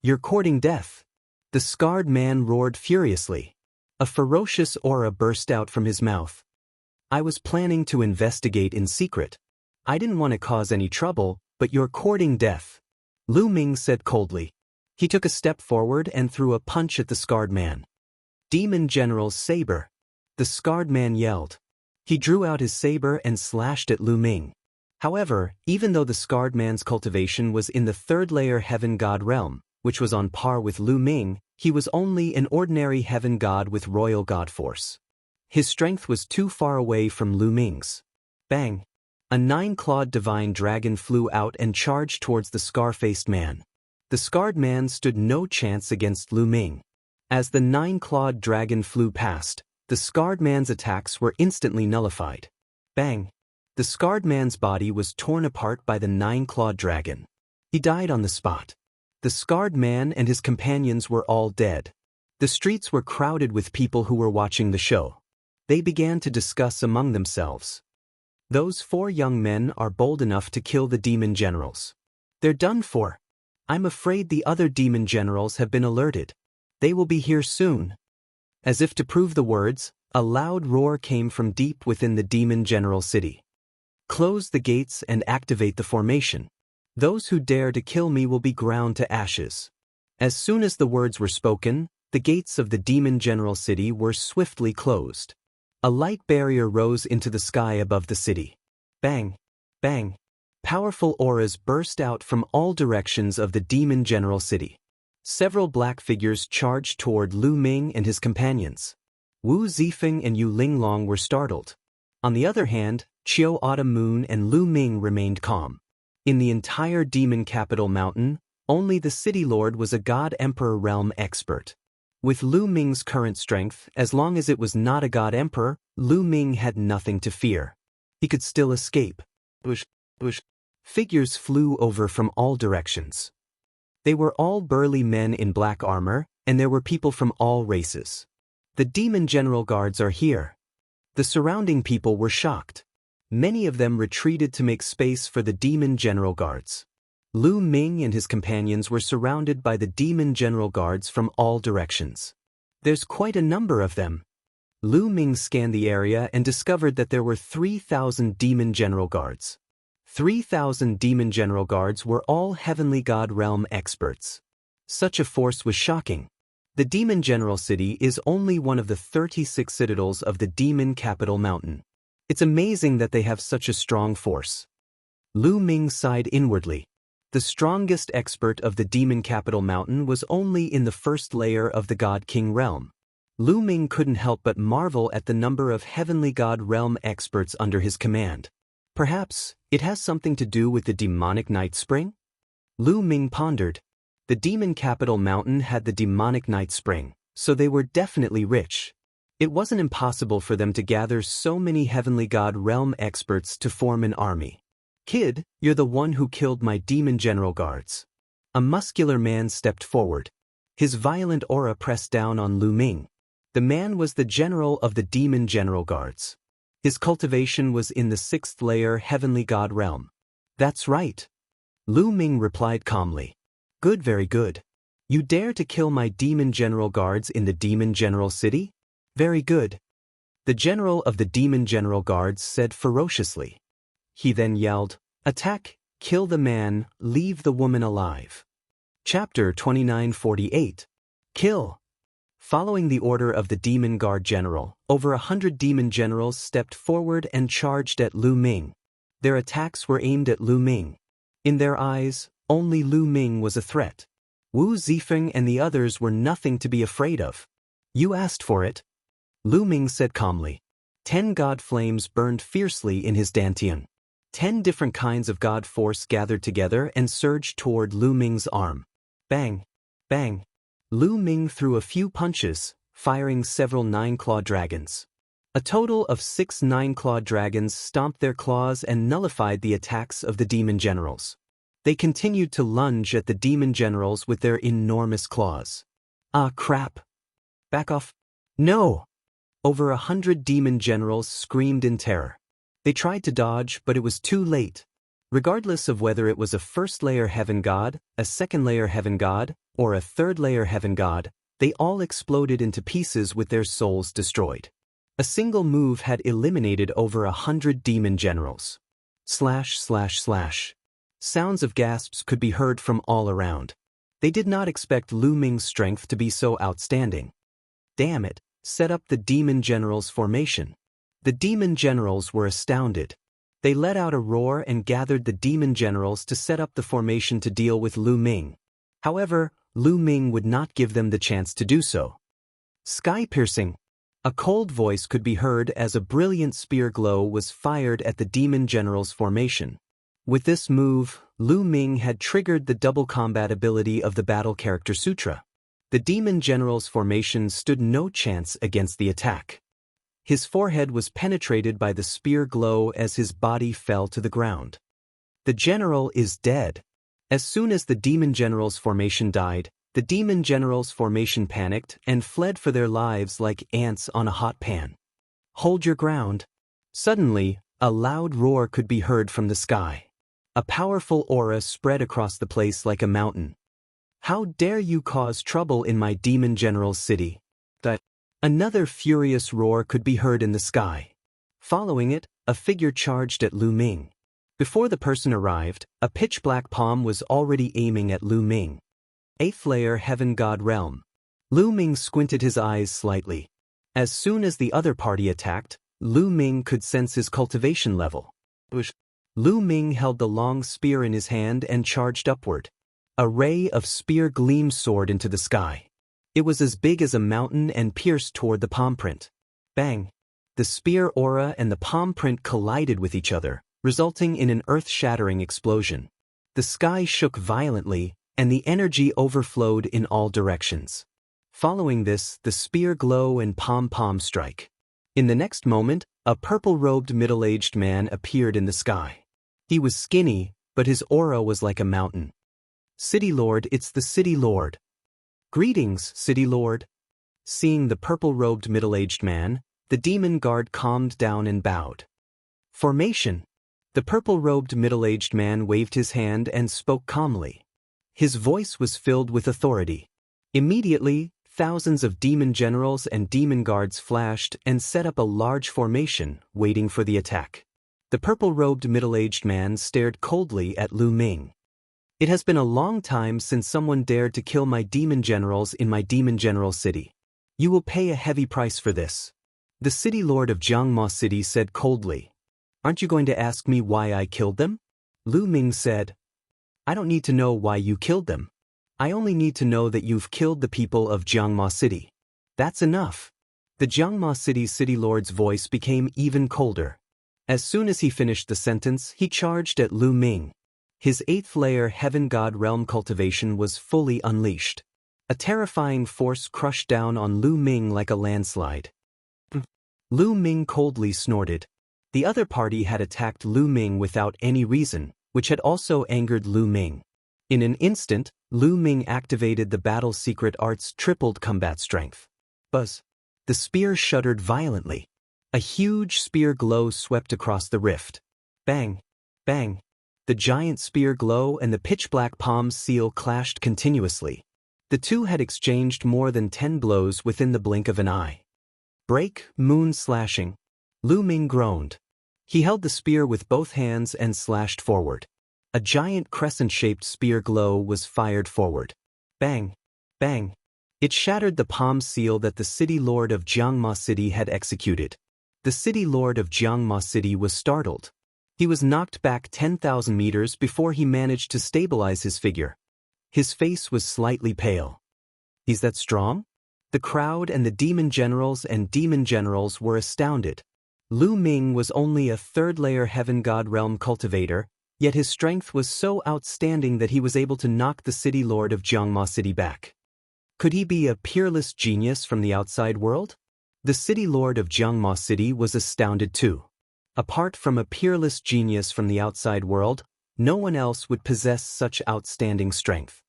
You're courting death." The scarred man roared furiously. A ferocious aura burst out from his mouth. "I was planning to investigate in secret. I didn't want to cause any trouble, but you're courting death," Lu Ming said coldly. He took a step forward and threw a punch at the scarred man. "Demon General's saber!" The scarred man yelled. He drew out his saber and slashed at Lu Ming. However, even though the scarred man's cultivation was in the 3rd layer heaven god realm, which was on par with Lu Ming, he was only an ordinary heaven god with royal god force. His strength was too far away from Lu Ming's. Bang! A 9-clawed divine dragon flew out and charged towards the scar-faced man. The scarred man stood no chance against Lu Ming. As the 9-clawed dragon flew past, the scarred man's attacks were instantly nullified. Bang! The scarred man's body was torn apart by the 9-clawed dragon. He died on the spot. The scarred man and his companions were all dead. The streets were crowded with people who were watching the show. They began to discuss among themselves. Those 4 young men are bold enough to kill the demon generals. They're done for. I'm afraid the other demon generals have been alerted. They will be here soon. As if to prove the words, a loud roar came from deep within the demon general city. Close the gates and activate the formation. Those who dare to kill me will be ground to ashes. As soon as the words were spoken, the gates of the demon general city were swiftly closed. A light barrier rose into the sky above the city. Bang! Bang! Powerful auras burst out from all directions of the demon general city. Several black figures charged toward Lu Ming and his companions. Wu Zifeng and Yu Linglong were startled. On the other hand, Qiu Autumn Moon and Lu Ming remained calm. In the entire demon capital mountain, only the city lord was a god-emperor realm expert. With Lu Ming's current strength, as long as it was not a god-emperor, Lu Ming had nothing to fear. He could still escape. Bush. Figures flew over from all directions. They were all burly men in black armor, and there were people from all races. The demon general guards are here. The surrounding people were shocked. Many of them retreated to make space for the demon general guards. Lu Ming and his companions were surrounded by the demon general guards from all directions. There's quite a number of them. Lu Ming scanned the area and discovered that there were 3,000 demon general guards. 3,000 demon general guards were all heavenly god realm experts. Such a force was shocking. The demon general city is only one of the 36 citadels of the demon capital mountain. It's amazing that they have such a strong force. Lu Ming sighed inwardly. The strongest expert of the demon capital mountain was only in the first layer of the God King realm. Lu Ming couldn't help but marvel at the number of heavenly god realm experts under his command. Perhaps it has something to do with the demonic night spring? Lu Ming pondered. The demon capital mountain had the demonic night spring, so they were definitely rich. It wasn't impossible for them to gather so many heavenly god realm experts to form an army. Kid, you're the one who killed my demon general guards. A muscular man stepped forward. His violent aura pressed down on Lu Ming. The man was the general of the demon general guards. His cultivation was in the 6th layer heavenly god realm. That's right. Lu Ming replied calmly. Good, very good. You dare to kill my demon general guards in the demon general city? Very good. The general of the demon general guards said ferociously. He then yelled, Attack, kill the man, leave the woman alive. Chapter 2948. Kill. Following the order of the demon guard general, over 100 demon generals stepped forward and charged at Lu Ming. Their attacks were aimed at Lu Ming. In their eyes, only Lu Ming was a threat. Wu Zifeng and the others were nothing to be afraid of. You asked for it. Lu Ming said calmly. 10 god flames burned fiercely in his dantian. 10 different kinds of god force gathered together and surged toward Lu Ming's arm. Bang! Bang! Lu Ming threw a few punches, firing several 9-clawed dragons. A total of 6 9-clawed dragons stomped their claws and nullified the attacks of the demon generals. They continued to lunge at the demon generals with their enormous claws. Ah, crap! Back off! No! Over 100 demon generals screamed in terror. They tried to dodge, but it was too late. Regardless of whether it was a 1st-layer heaven god, a 2nd-layer heaven god, or a 3rd-layer heaven god, they all exploded into pieces with their souls destroyed. A single move had eliminated over 100 demon generals. Slash, slash, slash. Sounds of gasps could be heard from all around. They did not expect Lu Ming's strength to be so outstanding. Damn it, set up the demon generals formation. The demon generals were astounded. They let out a roar and gathered the demon generals to set up the formation to deal with Lu Ming. However, Lu Ming would not give them the chance to do so. Sky-piercing. A cold voice could be heard as a brilliant spear glow was fired at the demon generals' formation. With this move, Lu Ming had triggered the double combat ability of the Battle Character Sutra. The demon general's formation stood no chance against the attack. His forehead was penetrated by the spear glow as his body fell to the ground. The general is dead. As soon as the demon general's formation died, the demon general's formation panicked and fled for their lives like ants on a hot pan. Hold your ground. Suddenly, A loud roar could be heard from the sky. A powerful aura spread across the place like a mountain. "How dare you cause trouble in my demon general's city?" Another furious roar could be heard in the sky. Following it, a figure charged at Lu Ming. Before the person arrived, a pitch-black palm was already aiming at Lu Ming. 8th layer Heaven God Realm. Lu Ming squinted his eyes slightly. As soon as the other party attacked, Lu Ming could sense his cultivation level. Lu Ming held the long spear in his hand and charged upward. A ray of spear gleamed soared into the sky. It was as big as a mountain and pierced toward the palm print. Bang! The spear aura and the palm print collided with each other, resulting in an earth-shattering explosion. The sky shook violently, and the energy overflowed in all directions. Following this, the spear glow and pom-pom strike. In the next moment, a purple-robed middle-aged man appeared in the sky. He was skinny, but his aura was like a mountain. "City Lord, it's the City Lord." "Greetings, City Lord." Seeing the purple-robed middle-aged man, the demon guard calmed down and bowed. "Formation." The purple-robed middle-aged man waved his hand and spoke calmly. His voice was filled with authority. Immediately, thousands of demon generals and demon guards flashed and set up a large formation, waiting for the attack. The purple-robed middle-aged man stared coldly at Lu Ming. "It has been a long time since someone dared to kill my demon generals in my demon general city. You will pay a heavy price for this." The City Lord of Jiangma City said coldly. "Aren't you going to ask me why I killed them?" Lu Ming said. "I don't need to know why you killed them. I only need to know that you've killed the people of Jiangma City. That's enough." The Jiangma City City Lord's voice became even colder. As soon as he finished the sentence, he charged at Lu Ming. His 8th layer Heaven God Realm cultivation was fully unleashed. A terrifying force crushed down on Lu Ming like a landslide. Lu Ming coldly snorted. The other party had attacked Lu Ming without any reason, which had also angered Lu Ming. In an instant, Lu Ming activated the battle secret art's tripled combat strength. Buzz! The spear shuddered violently. A huge spear glow swept across the rift. Bang! Bang! The giant spear glow and the pitch-black palm seal clashed continuously. The two had exchanged more than 10 blows within the blink of an eye. "Break, moon slashing." Lu Ming groaned. He held the spear with both hands and slashed forward. A giant crescent-shaped spear glow was fired forward. Bang! Bang! It shattered the palm seal that the City Lord of Jiangma City had executed. The City Lord of Jiangma City was startled. He was knocked back 10,000 meters before he managed to stabilize his figure. His face was slightly pale. "He's that strong?" The crowd and the demon generals were astounded. Lu Ming was only a 3rd layer Heaven God Realm cultivator, yet his strength was so outstanding that he was able to knock the City Lord of Jiangma City back. Could he be a peerless genius from the outside world? The City Lord of Jiangma City was astounded too. Apart from a peerless genius from the outside world, no one else would possess such outstanding strength.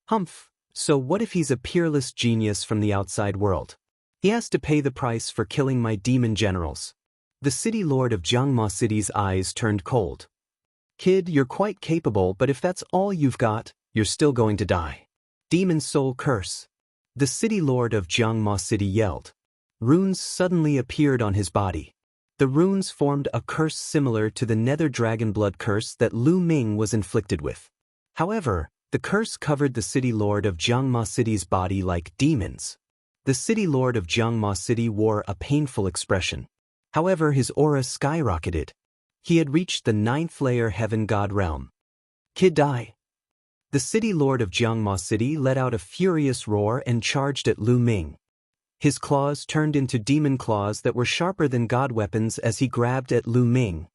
Humph, so what if he's a peerless genius from the outside world? He has to pay the price for killing my demon generals. The City Lord of Jiangma City's eyes turned cold. "Kid, you're quite capable, but if that's all you've got, you're still going to die." Demon Soul Curse. The City Lord of Jiangma City yelled. Runes suddenly appeared on his body. The runes formed a curse similar to the Nether Dragon Blood curse that Lu Ming was inflicted with. However, the curse covered the City Lord of Jiangma City's body like demons. The City Lord of Jiangma City wore a painful expression. However, his aura skyrocketed. He had reached the 9th layer Heaven God Realm. "Kid, die!" The City Lord of Jiangma City let out a furious roar and charged at Lu Ming. His claws turned into demon claws that were sharper than god weapons as he grabbed at Lu Ming.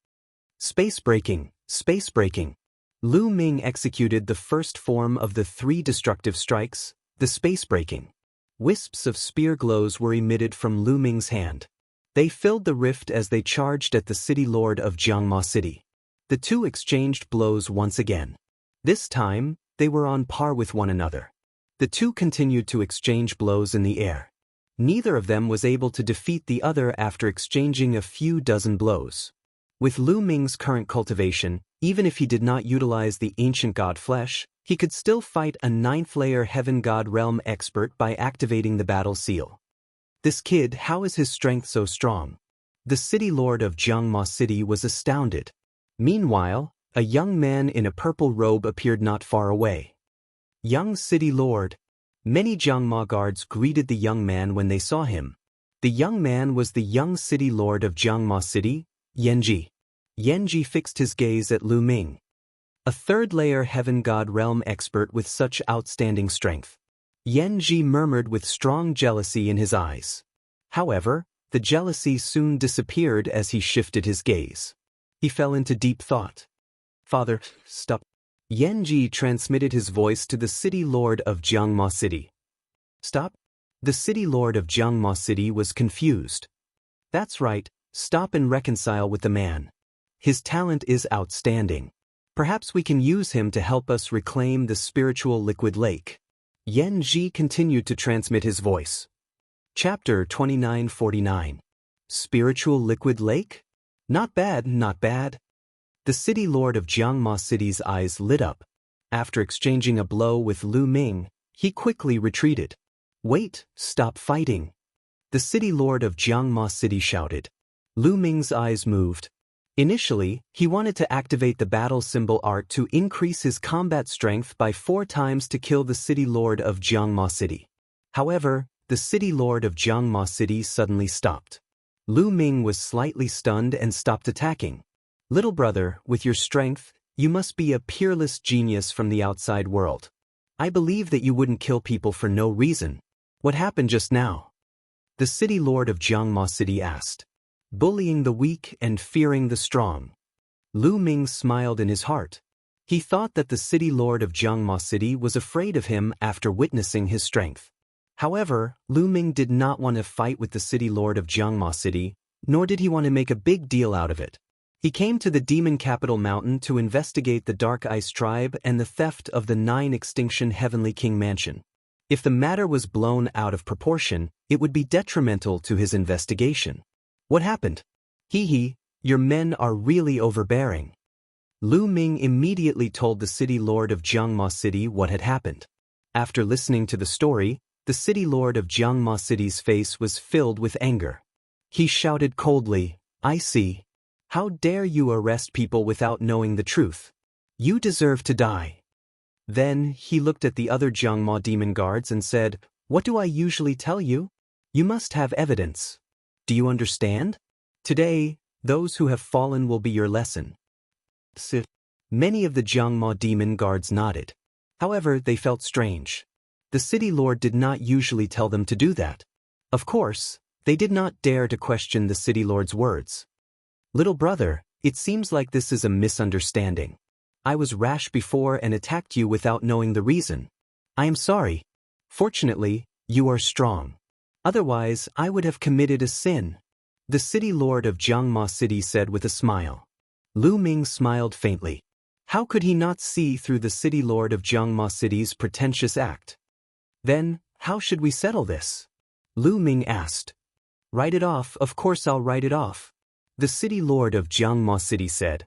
Space breaking, space breaking. Lu Ming executed the first form of the 3 destructive strikes, the space breaking. Wisps of spear glows were emitted from Lu Ming's hand. They filled the rift as they charged at the City Lord of Jiangma City. The two exchanged blows once again. This time, they were on par with one another. The two continued to exchange blows in the air. Neither of them was able to defeat the other after exchanging a few dozen blows. With Lu Ming's current cultivation, even if he did not utilize the ancient god flesh, he could still fight a 9th-layer heaven god realm expert by activating the battle seal. This kid, how is his strength so strong? The city lord of Jiangma City was astounded. Meanwhile, a young man in a purple robe appeared not far away. Young city lord. Many Jiangma guards greeted the young man when they saw him. The young man was the young city lord of Jiangma City, Yanji. Yanji fixed his gaze at Lu Ming. A 3rd-layer heaven god realm expert with such outstanding strength. Yanji murmured with strong jealousy in his eyes. However, the jealousy soon disappeared as he shifted his gaze. He fell into deep thought. Father, stop. Yanji transmitted his voice to the city lord of Jiangma City. Stop? The city lord of Jiangma City was confused. That's right, stop and reconcile with the man. His talent is outstanding. Perhaps we can use him to help us reclaim the spiritual liquid lake. Yanji continued to transmit his voice. Chapter 2949. Spiritual liquid lake? Not bad, not bad. The city lord of Jiangma City's eyes lit up. After exchanging a blow with Lu Ming, he quickly retreated. Wait, stop fighting. The city lord of Jiangma City shouted. Lu Ming's eyes moved. Initially, he wanted to activate the battle symbol art to increase his combat strength by 4 times to kill the city lord of Jiangma City. However, the city lord of Jiangma City suddenly stopped. Lu Ming was slightly stunned and stopped attacking. Little brother, with your strength, you must be a peerless genius from the outside world. I believe that you wouldn't kill people for no reason. What happened just now? The city lord of Jiangma City asked. Bullying the weak and fearing the strong. Lu Ming smiled in his heart. He thought that the city lord of Jiangma City was afraid of him after witnessing his strength. However, Lu Ming did not want to fight with the city lord of Jiangma City, nor did he want to make a big deal out of it. He came to the demon capital mountain to investigate the Dark Ice tribe and the theft of the 9 extinction Heavenly King mansion. If the matter was blown out of proportion, it would be detrimental to his investigation. What happened? Hee, your men are really overbearing. Lu Ming immediately told the city lord of Jiangma City what had happened. After listening to the story, the city lord of Jiangma City's face was filled with anger. He shouted coldly, I see. How dare you arrest people without knowing the truth? You deserve to die. Then he looked at the other Jiangma demon guards and said, What do I usually tell you? You must have evidence. Do you understand? Today, those who have fallen will be your lesson. Many of the Jiangma demon guards nodded. However, they felt strange. The city lord did not usually tell them to do that. Of course, they did not dare to question the city lord's words. Little brother, it seems like this is a misunderstanding. I was rash before and attacked you without knowing the reason. I am sorry. Fortunately, you are strong. Otherwise, I would have committed a sin. The city lord of Jiangma City said with a smile. Lu Ming smiled faintly. How could he not see through the city lord of Jiangma City's pretentious act? Then, how should we settle this? Lu Ming asked. Write it off, of course I'll write it off. The city lord of Jiangma City said.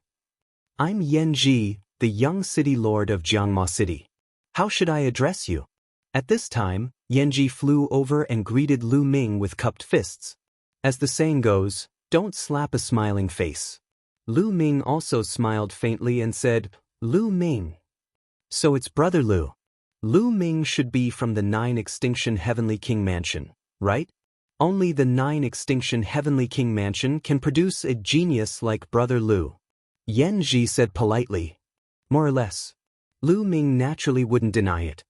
I'm Yanji, the young city lord of Jiangma City. How should I address you? At this time, Yanji flew over and greeted Lu Ming with cupped fists. As the saying goes, don't slap a smiling face. Lu Ming also smiled faintly and said, Lu Ming. So it's Brother Lu. Lu Ming should be from the 9 extinction Heavenly King mansion, right? Only the 9 extinction Heavenly King mansion can produce a genius like Brother Lu. Yanji said politely. More or less. Lu Ming naturally wouldn't deny it.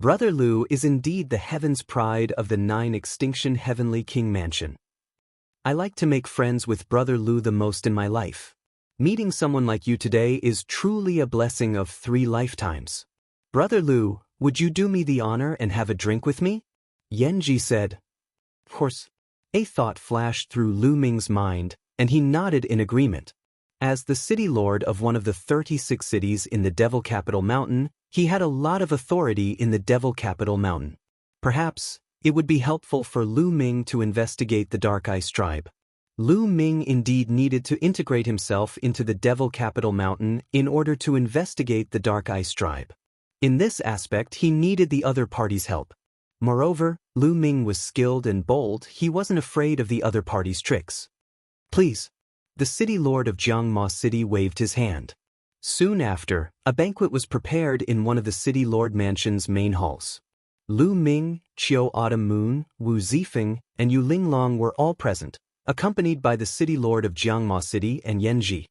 Brother Lu is indeed the heaven's pride of the 9 extinction Heavenly King mansion. I like to make friends with Brother Lu the most in my life. Meeting someone like you today is truly a blessing of 3 lifetimes. Brother Lu, would you do me the honor and have a drink with me? Yanji said. Of course. A thought flashed through Lu Ming's mind, and he nodded in agreement. As the city lord of one of the 36 cities in the Devil Capital Mountain, he had a lot of authority in the Devil Capital Mountain. Perhaps, it would be helpful for Lu Ming to investigate the Dark Ice tribe. Lu Ming indeed needed to integrate himself into the Devil Capital Mountain in order to investigate the Dark Ice Tribe. In this aspect, he needed the other party's help. Moreover, Lu Ming was skilled and bold, he wasn't afraid of the other party's tricks. Please. The city lord of Jiangma City waved his hand. Soon after, a banquet was prepared in one of the city lord mansion's main halls. Lu Ming, Qiu Autumn Moon, Wu Zifeng, and Yu Linglong were all present, accompanied by the city lord of Jiangma City and Yan Ji.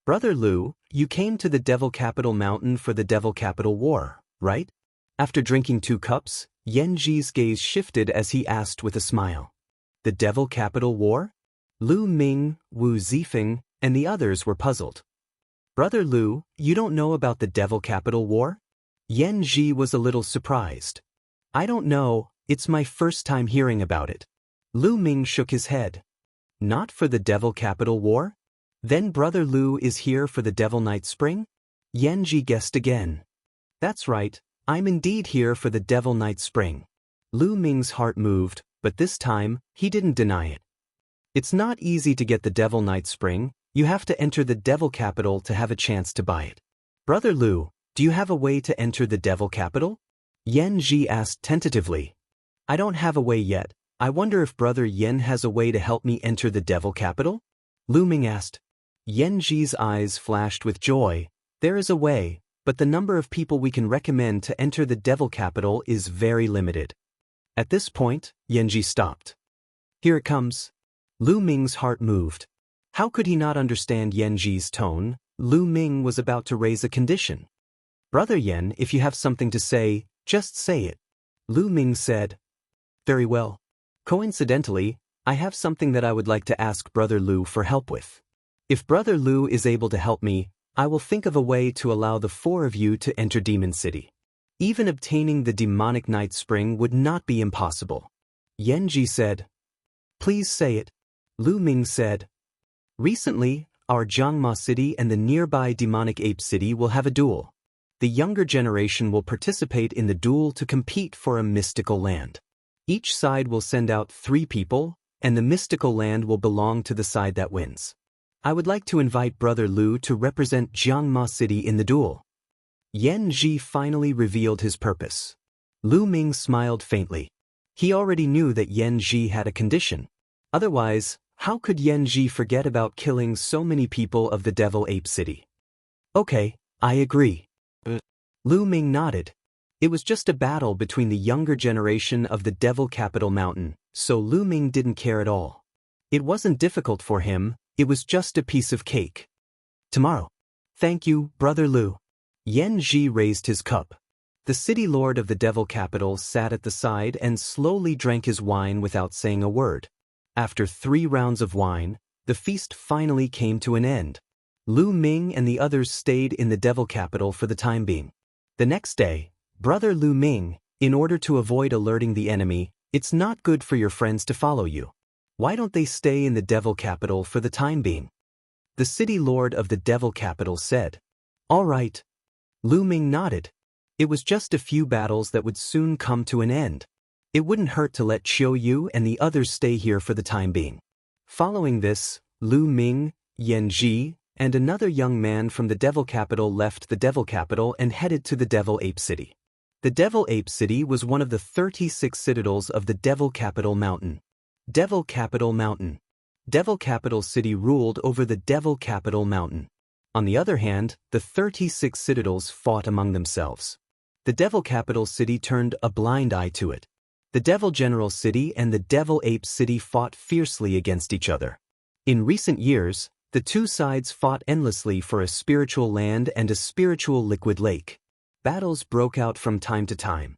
Brother Lu, you came to the Devil Capital Mountain for the Devil Capital War, right? After drinking 2 cups, Yan Ji's gaze shifted as he asked with a smile. The Devil Capital War? Lu Ming, Wu Zifeng, and the others were puzzled. Brother Lu, you don't know about the Devil Capital War? Yan Ji was a little surprised. I don't know, it's my first time hearing about it. Lu Ming shook his head. Not for the Devil Capital War? Then Brother Lu is here for the Devil Night Spring? Yan Ji guessed again. That's right, I'm indeed here for the Devil Night Spring. Lu Ming's heart moved, but this time, he didn't deny it. It's not easy to get the Devil Night Spring, you have to enter the Devil Capital to have a chance to buy it. Brother Lu, do you have a way to enter the Devil Capital? Yan Ji asked tentatively. I don't have a way yet, I wonder if Brother Yan has a way to help me enter the Devil Capital? Lu Ming asked. Yan Ji's eyes flashed with joy. There is a way, but the number of people we can recommend to enter the Devil Capital is very limited. At this point, Yan Ji stopped. Here it comes. Lu Ming's heart moved. How could he not understand Yan Ji's tone? Lu Ming was about to raise a condition. Brother Yan, if you have something to say, just say it. Lu Ming said. Very well. Coincidentally, I have something that I would like to ask Brother Lu for help with. If Brother Lu is able to help me, I will think of a way to allow the 4 of you to enter Demon City. Even obtaining the demonic night spring would not be impossible. Yan Ji said. Please say it. Lu Ming said. Recently, our Jiangma City and the nearby demonic ape city will have a duel. The younger generation will participate in the duel to compete for a mystical land. Each side will send out 3 people, and the mystical land will belong to the side that wins. I would like to invite Brother Lu to represent Jiangma City in the duel. Yan Ji finally revealed his purpose. Lu Ming smiled faintly. He already knew that Yan Ji had a condition. Otherwise, how could Yan Ji forget about killing so many people of the Devil Ape City? Okay, I agree. Lu Ming nodded. It was just a battle between the younger generation of the Devil Capital Mountain, so Lu Ming didn't care at all. It wasn't difficult for him, it was just a piece of cake. Tomorrow. Thank you, Brother Lu. Yan Ji raised his cup. The city lord of the Devil Capital sat at the side and slowly drank his wine without saying a word. After 3 rounds of wine, the feast finally came to an end. Lu Ming and the others stayed in the Devil Capital for the time being. The next day, Brother Lu Ming, in order to avoid alerting the enemy, it's not good for your friends to follow you. Why don't they stay in the Devil Capital for the time being? The city lord of the Devil Capital said. All right. Lu Ming nodded. It was just a few battles that would soon come to an end. It wouldn't hurt to let Qiu Yu and the others stay here for the time being. Following this, Lu Ming, Yan Ji, and another young man from the Devil Capital left the Devil Capital and headed to the Devil Ape City. The Devil Ape City was one of the 36 citadels of the Devil Capital Mountain. Devil Capital Mountain. Devil Capital City ruled over the Devil Capital Mountain. On the other hand, the 36 citadels fought among themselves. The Devil Capital City turned a blind eye to it. The Devil General City and the Devil Ape City fought fiercely against each other. In recent years, the 2 sides fought endlessly for a spiritual land and a spiritual liquid lake. Battles broke out from time to time.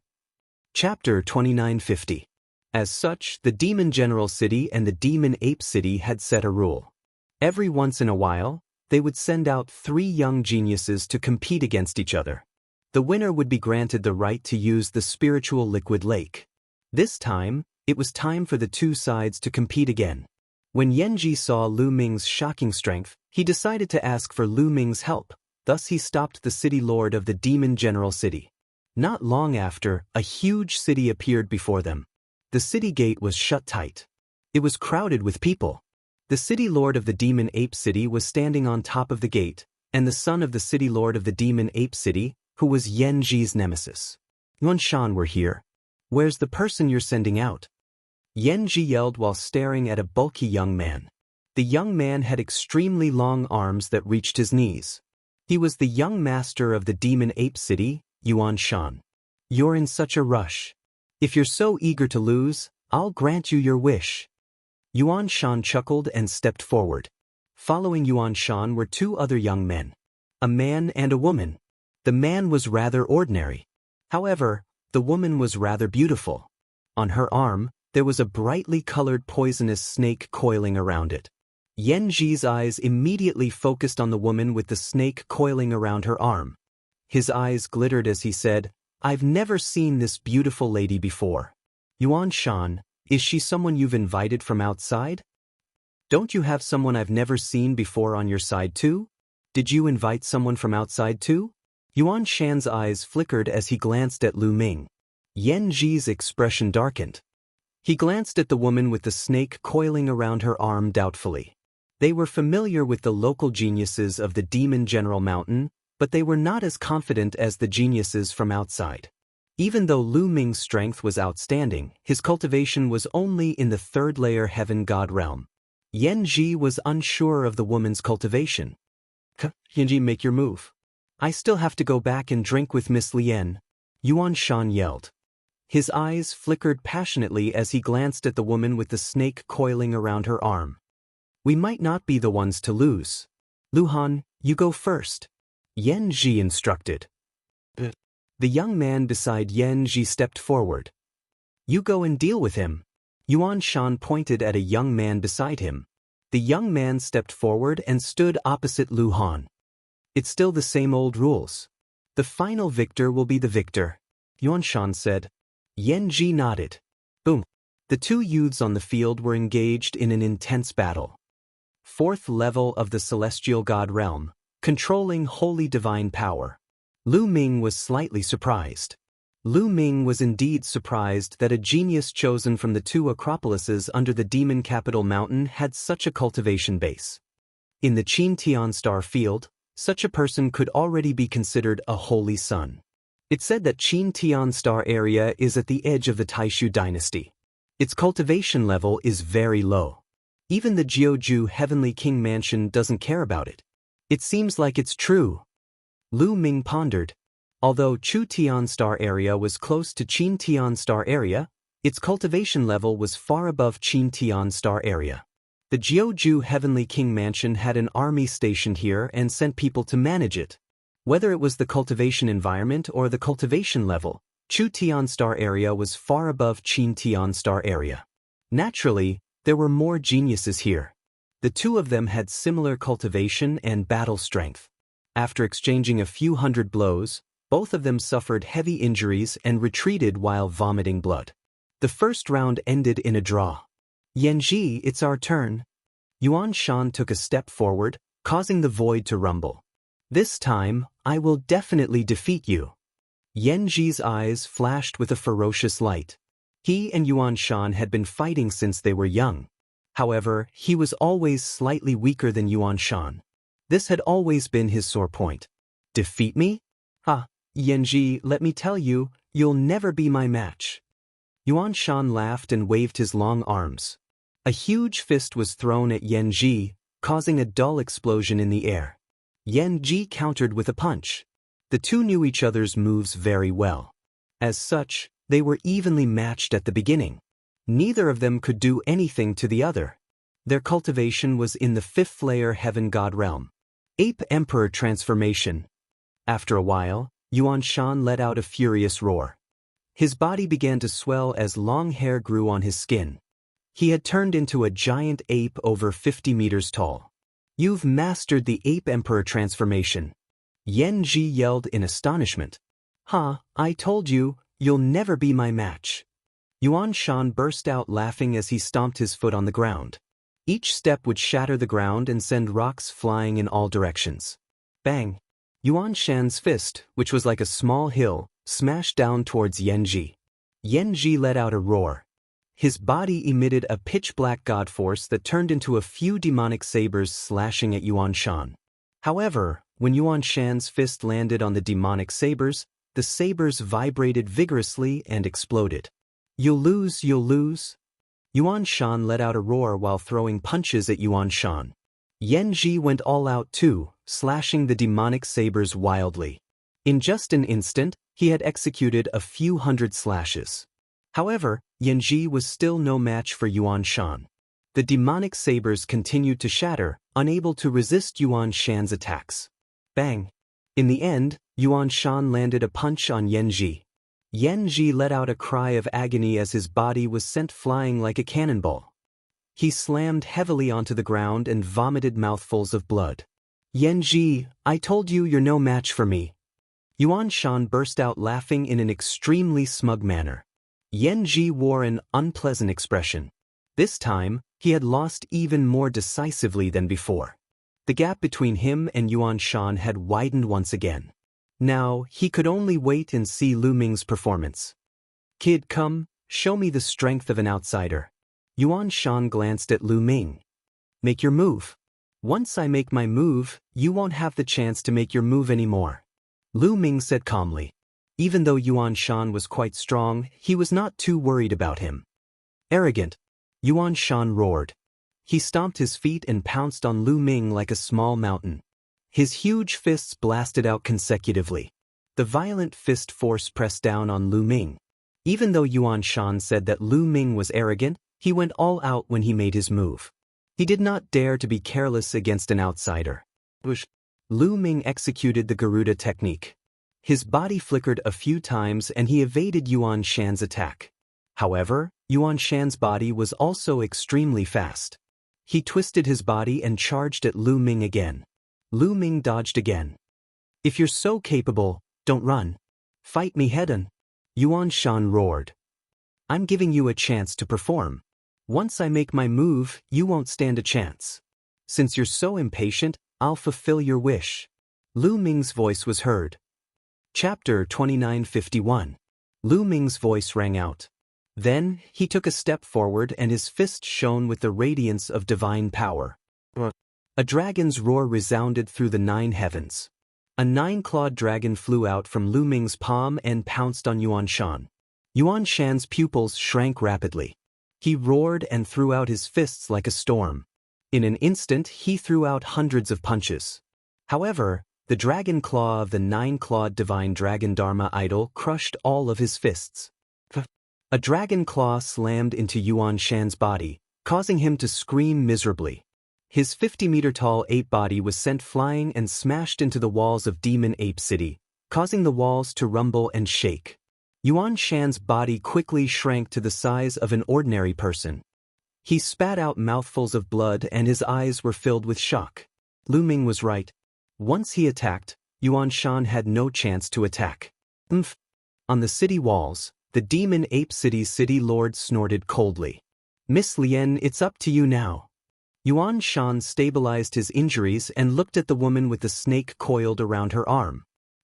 Chapter 2950. As such, the Demon General City and the Demon Ape City had set a rule. Every once in a while, they would send out 3 young geniuses to compete against each other. The winner would be granted the right to use the spiritual liquid lake. This time, it was time for the 2 sides to compete again. When Yan Ji saw Lu Ming's shocking strength, he decided to ask for Lu Ming's help. Thus he stopped the city lord of the Demon General City. Not long after, a huge city appeared before them. The city gate was shut tight. It was crowded with people. The city lord of the demon ape city was standing on top of the gate, and the son of the city lord of the demon ape city, who was Yen Ji's nemesis. Yuan Shan were here. Where's the person you're sending out? Yen Ji yelled while staring at a bulky young man. The young man had extremely long arms that reached his knees. He was the young master of the demon ape city, Yuan Shan. You're in such a rush. If you're so eager to lose, I'll grant you your wish. Yuan Shan chuckled and stepped forward. Following Yuan Shan were two other young men. A man and a woman. The man was rather ordinary. However, the woman was rather beautiful. On her arm, there was a brightly colored poisonous snake coiling around it. Yen Ji's eyes immediately focused on the woman with the snake coiling around her arm. His eyes glittered as he said, "I've never seen this beautiful lady before. Yuan Shan, is she someone you've invited from outside? Don't you have someone I've never seen before on your side too? Did you invite someone from outside too?" Yuan Shan's eyes flickered as he glanced at Lu Ming. Yen Ji's expression darkened. He glanced at the woman with the snake coiling around her arm doubtfully. They were familiar with the local geniuses of the Demon General Mountain, but they were not as confident as the geniuses from outside. Even though Lu Ming's strength was outstanding, his cultivation was only in the third-layer heaven god realm. Yen Ji was unsure of the woman's cultivation. Yen Ji, make your move. I still have to go back and drink with Miss Lien, Yuan Shan yelled. His eyes flickered passionately as he glanced at the woman with the snake coiling around her arm. We might not be the ones to lose. Lu Han, you go first. Yen Ji instructed. The young man beside Yen Ji stepped forward. You go and deal with him. Yuan Shan pointed at a young man beside him. The young man stepped forward and stood opposite Lu Han. It's still the same old rules. The final victor will be the victor, Yuan Shan said. Yen Ji nodded. Boom. The two youths on the field were engaged in an intense battle. Fourth level of the celestial god realm, controlling holy divine power. Lu Ming was slightly surprised. Lu Ming was indeed surprised that a genius chosen from the two acropolises under the demon capital mountain had such a cultivation base. In the Qin Tian star field, such a person could already be considered a holy son. It said that Qin Tian star area is at the edge of the Taishu dynasty. Its cultivation level is very low. Even the Jiuju Heavenly King Mansion doesn't care about it. It seems like it's true. Lu Ming pondered. Although Chu Tian star area was close to Qin Tian star area, its cultivation level was far above Qin Tian star area. The Jiuju Heavenly King Mansion had an army stationed here and sent people to manage it. Whether it was the cultivation environment or the cultivation level, Chu Tian star area was far above Qin Tian star area. Naturally, there were more geniuses here. The two of them had similar cultivation and battle strength. After exchanging a few hundred blows, both of them suffered heavy injuries and retreated while vomiting blood. The first round ended in a draw. Yen Ji, it's our turn. Yuan Shan took a step forward, causing the void to rumble. This time, I will definitely defeat you. Yen Ji's eyes flashed with a ferocious light. He and Yuan Shan had been fighting since they were young. However, he was always slightly weaker than Yuan Shan. This had always been his sore point. Defeat me? Ha, Yen Ji, let me tell you, you'll never be my match. Yuan Shan laughed and waved his long arms. A huge fist was thrown at Yen Ji, causing a dull explosion in the air. Yen Ji countered with a punch. The two knew each other's moves very well. As such, they were evenly matched at the beginning. Neither of them could do anything to the other. Their cultivation was in the fifth-layer heaven god realm. Ape Emperor transformation. After a while, Yuan Shan let out a furious roar. His body began to swell as long hair grew on his skin. He had turned into a giant ape over 50 meters tall. You've mastered the Ape Emperor transformation. Yen Ji yelled in astonishment. I told you, you'll never be my match. Yuan Shan burst out laughing as he stomped his foot on the ground. Each step would shatter the ground and send rocks flying in all directions. Bang! Yuan Shan's fist, which was like a small hill, smashed down towards Yen Ji. Yen Ji let out a roar. His body emitted a pitch-black god force that turned into a few demonic sabers slashing at Yuan Shan. However, when Yuan Shan's fist landed on the demonic sabers, the sabers vibrated vigorously and exploded. You'll lose, you'll lose. Yuan Shan let out a roar while throwing punches at Yuan Shan. Yan Ji went all out too, slashing the demonic sabers wildly. In just an instant, he had executed a few hundred slashes. However, Yan Ji was still no match for Yuan Shan. The demonic sabers continued to shatter, unable to resist Yuan Shan's attacks. Bang! In the end, Yuan Shan landed a punch on Yan Ji. Yan Ji let out a cry of agony as his body was sent flying like a cannonball. He slammed heavily onto the ground and vomited mouthfuls of blood. Yan Ji, I told you you're no match for me. Yuan Shan burst out laughing in an extremely smug manner. Yan Ji wore an unpleasant expression. This time, he had lost even more decisively than before. The gap between him and Yuan Shan had widened once again. Now, he could only wait and see Lu Ming's performance. Kid, come, show me the strength of an outsider. Yuan Shan glanced at Lu Ming. Make your move. Once I make my move, you won't have the chance to make your move anymore. Lu Ming said calmly. Even though Yuan Shan was quite strong, he was not too worried about him. Arrogant. Yuan Shan roared. He stomped his feet and pounced on Lu Ming like a small mountain. His huge fists blasted out consecutively. The violent fist force pressed down on Lu Ming. Even though Yuan Shan said that Lu Ming was arrogant, he went all out when he made his move. He did not dare to be careless against an outsider. Lu Ming executed the Garuda technique. His body flickered a few times and he evaded Yuan Shan's attack. However, Yuan Shan's body was also extremely fast. He twisted his body and charged at Lu Ming again. Lu Ming dodged again. If you're so capable, don't run. Fight me head-on. Yuan Shan roared. I'm giving you a chance to perform. Once I make my move, you won't stand a chance. Since you're so impatient, I'll fulfill your wish. Lu Ming's voice was heard. Chapter 2951. Lu Ming's voice rang out. Then, he took a step forward and his fist shone with the radiance of divine power. A dragon's roar resounded through the 9 heavens. A 9-clawed dragon flew out from Lu Ming's palm and pounced on Yuan Shan. Yuan Shan's pupils shrank rapidly. He roared and threw out his fists like a storm. In an instant, he threw out hundreds of punches. However, the dragon claw of the 9-clawed divine dragon Dharma idol crushed all of his fists. A dragon claw slammed into Yuan Shan's body, causing him to scream miserably. His 50-meter-tall ape body was sent flying and smashed into the walls of Demon Ape City, causing the walls to rumble and shake. Yuan Shan's body quickly shrank to the size of an ordinary person. He spat out mouthfuls of blood and his eyes were filled with shock. Lu Ming was right. Once he attacked, Yuan Shan had no chance to attack. On the city walls, the Demon Ape City's city lord snorted coldly. Miss Lien, it's up to you now. Yuan Shan stabilized his injuries and looked at the woman with the snake coiled around her arm.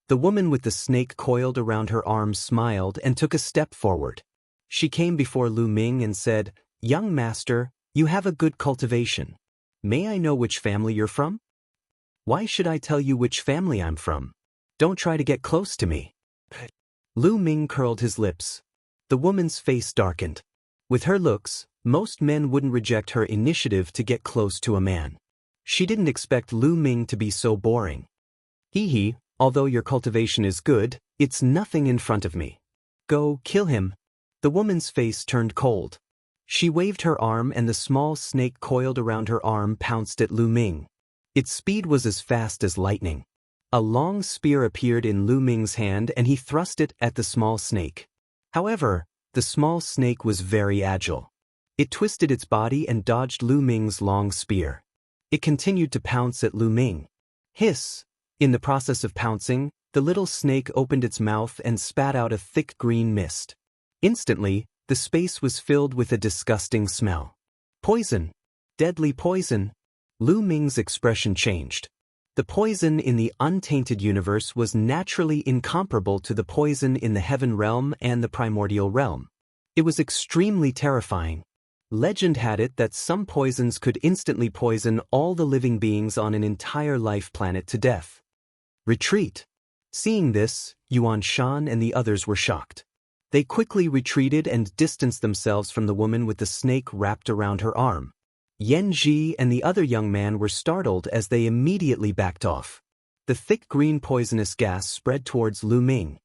The woman with the snake coiled around her arm smiled and took a step forward. She came before Lu Ming and said, Young master, you have a good cultivation. May I know which family you're from? Why should I tell you which family I'm from? Don't try to get close to me. Lu Ming curled his lips. The woman's face darkened. With her looks, most men wouldn't reject her initiative to get close to a man. She didn't expect Lu Ming to be so boring. Hee, although your cultivation is good, it's nothing in front of me. Go, kill him. The woman's face turned cold. She waved her arm and the small snake coiled around her arm pounced at Lu Ming. Its speed was as fast as lightning. A long spear appeared in Lu Ming's hand and he thrust it at the small snake. However, the small snake was very agile. It twisted its body and dodged Lu Ming's long spear. It continued to pounce at Lu Ming. Hiss! In the process of pouncing, the little snake opened its mouth and spat out a thick green mist. Instantly, the space was filled with a disgusting smell. Poison! Deadly poison! Lu Ming's expression changed. The poison in the untainted universe was naturally incomparable to the poison in the heaven realm and the primordial realm. It was extremely terrifying. Legend had it that some poisons could instantly poison all the living beings on an entire life planet to death. Retreat. Seeing this, Yuan Shan and the others were shocked. They quickly retreated and distanced themselves from the woman with the snake wrapped around her arm. Yan Ji and the other young man were startled as they immediately backed off. The thick green poisonous gas spread towards Lu Ming.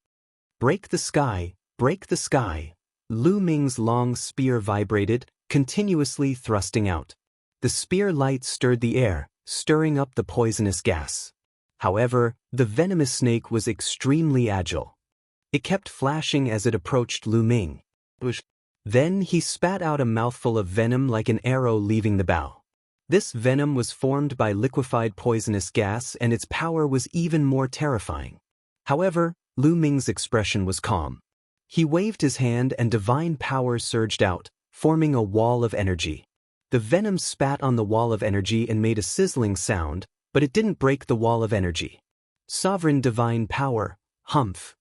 Break the sky, break the sky. Lu Ming's long spear vibrated, continuously thrusting out. The spear light stirred the air, stirring up the poisonous gas. However, the venomous snake was extremely agile. It kept flashing as it approached Lu Ming. Then he spat out a mouthful of venom like an arrow leaving the bow. This venom was formed by liquefied poisonous gas and its power was even more terrifying. However, Lu Ming's expression was calm. He waved his hand and divine power surged out, forming a wall of energy. The venom spat on the wall of energy and made a sizzling sound, but it didn't break the wall of energy. Sovereign divine power, humph.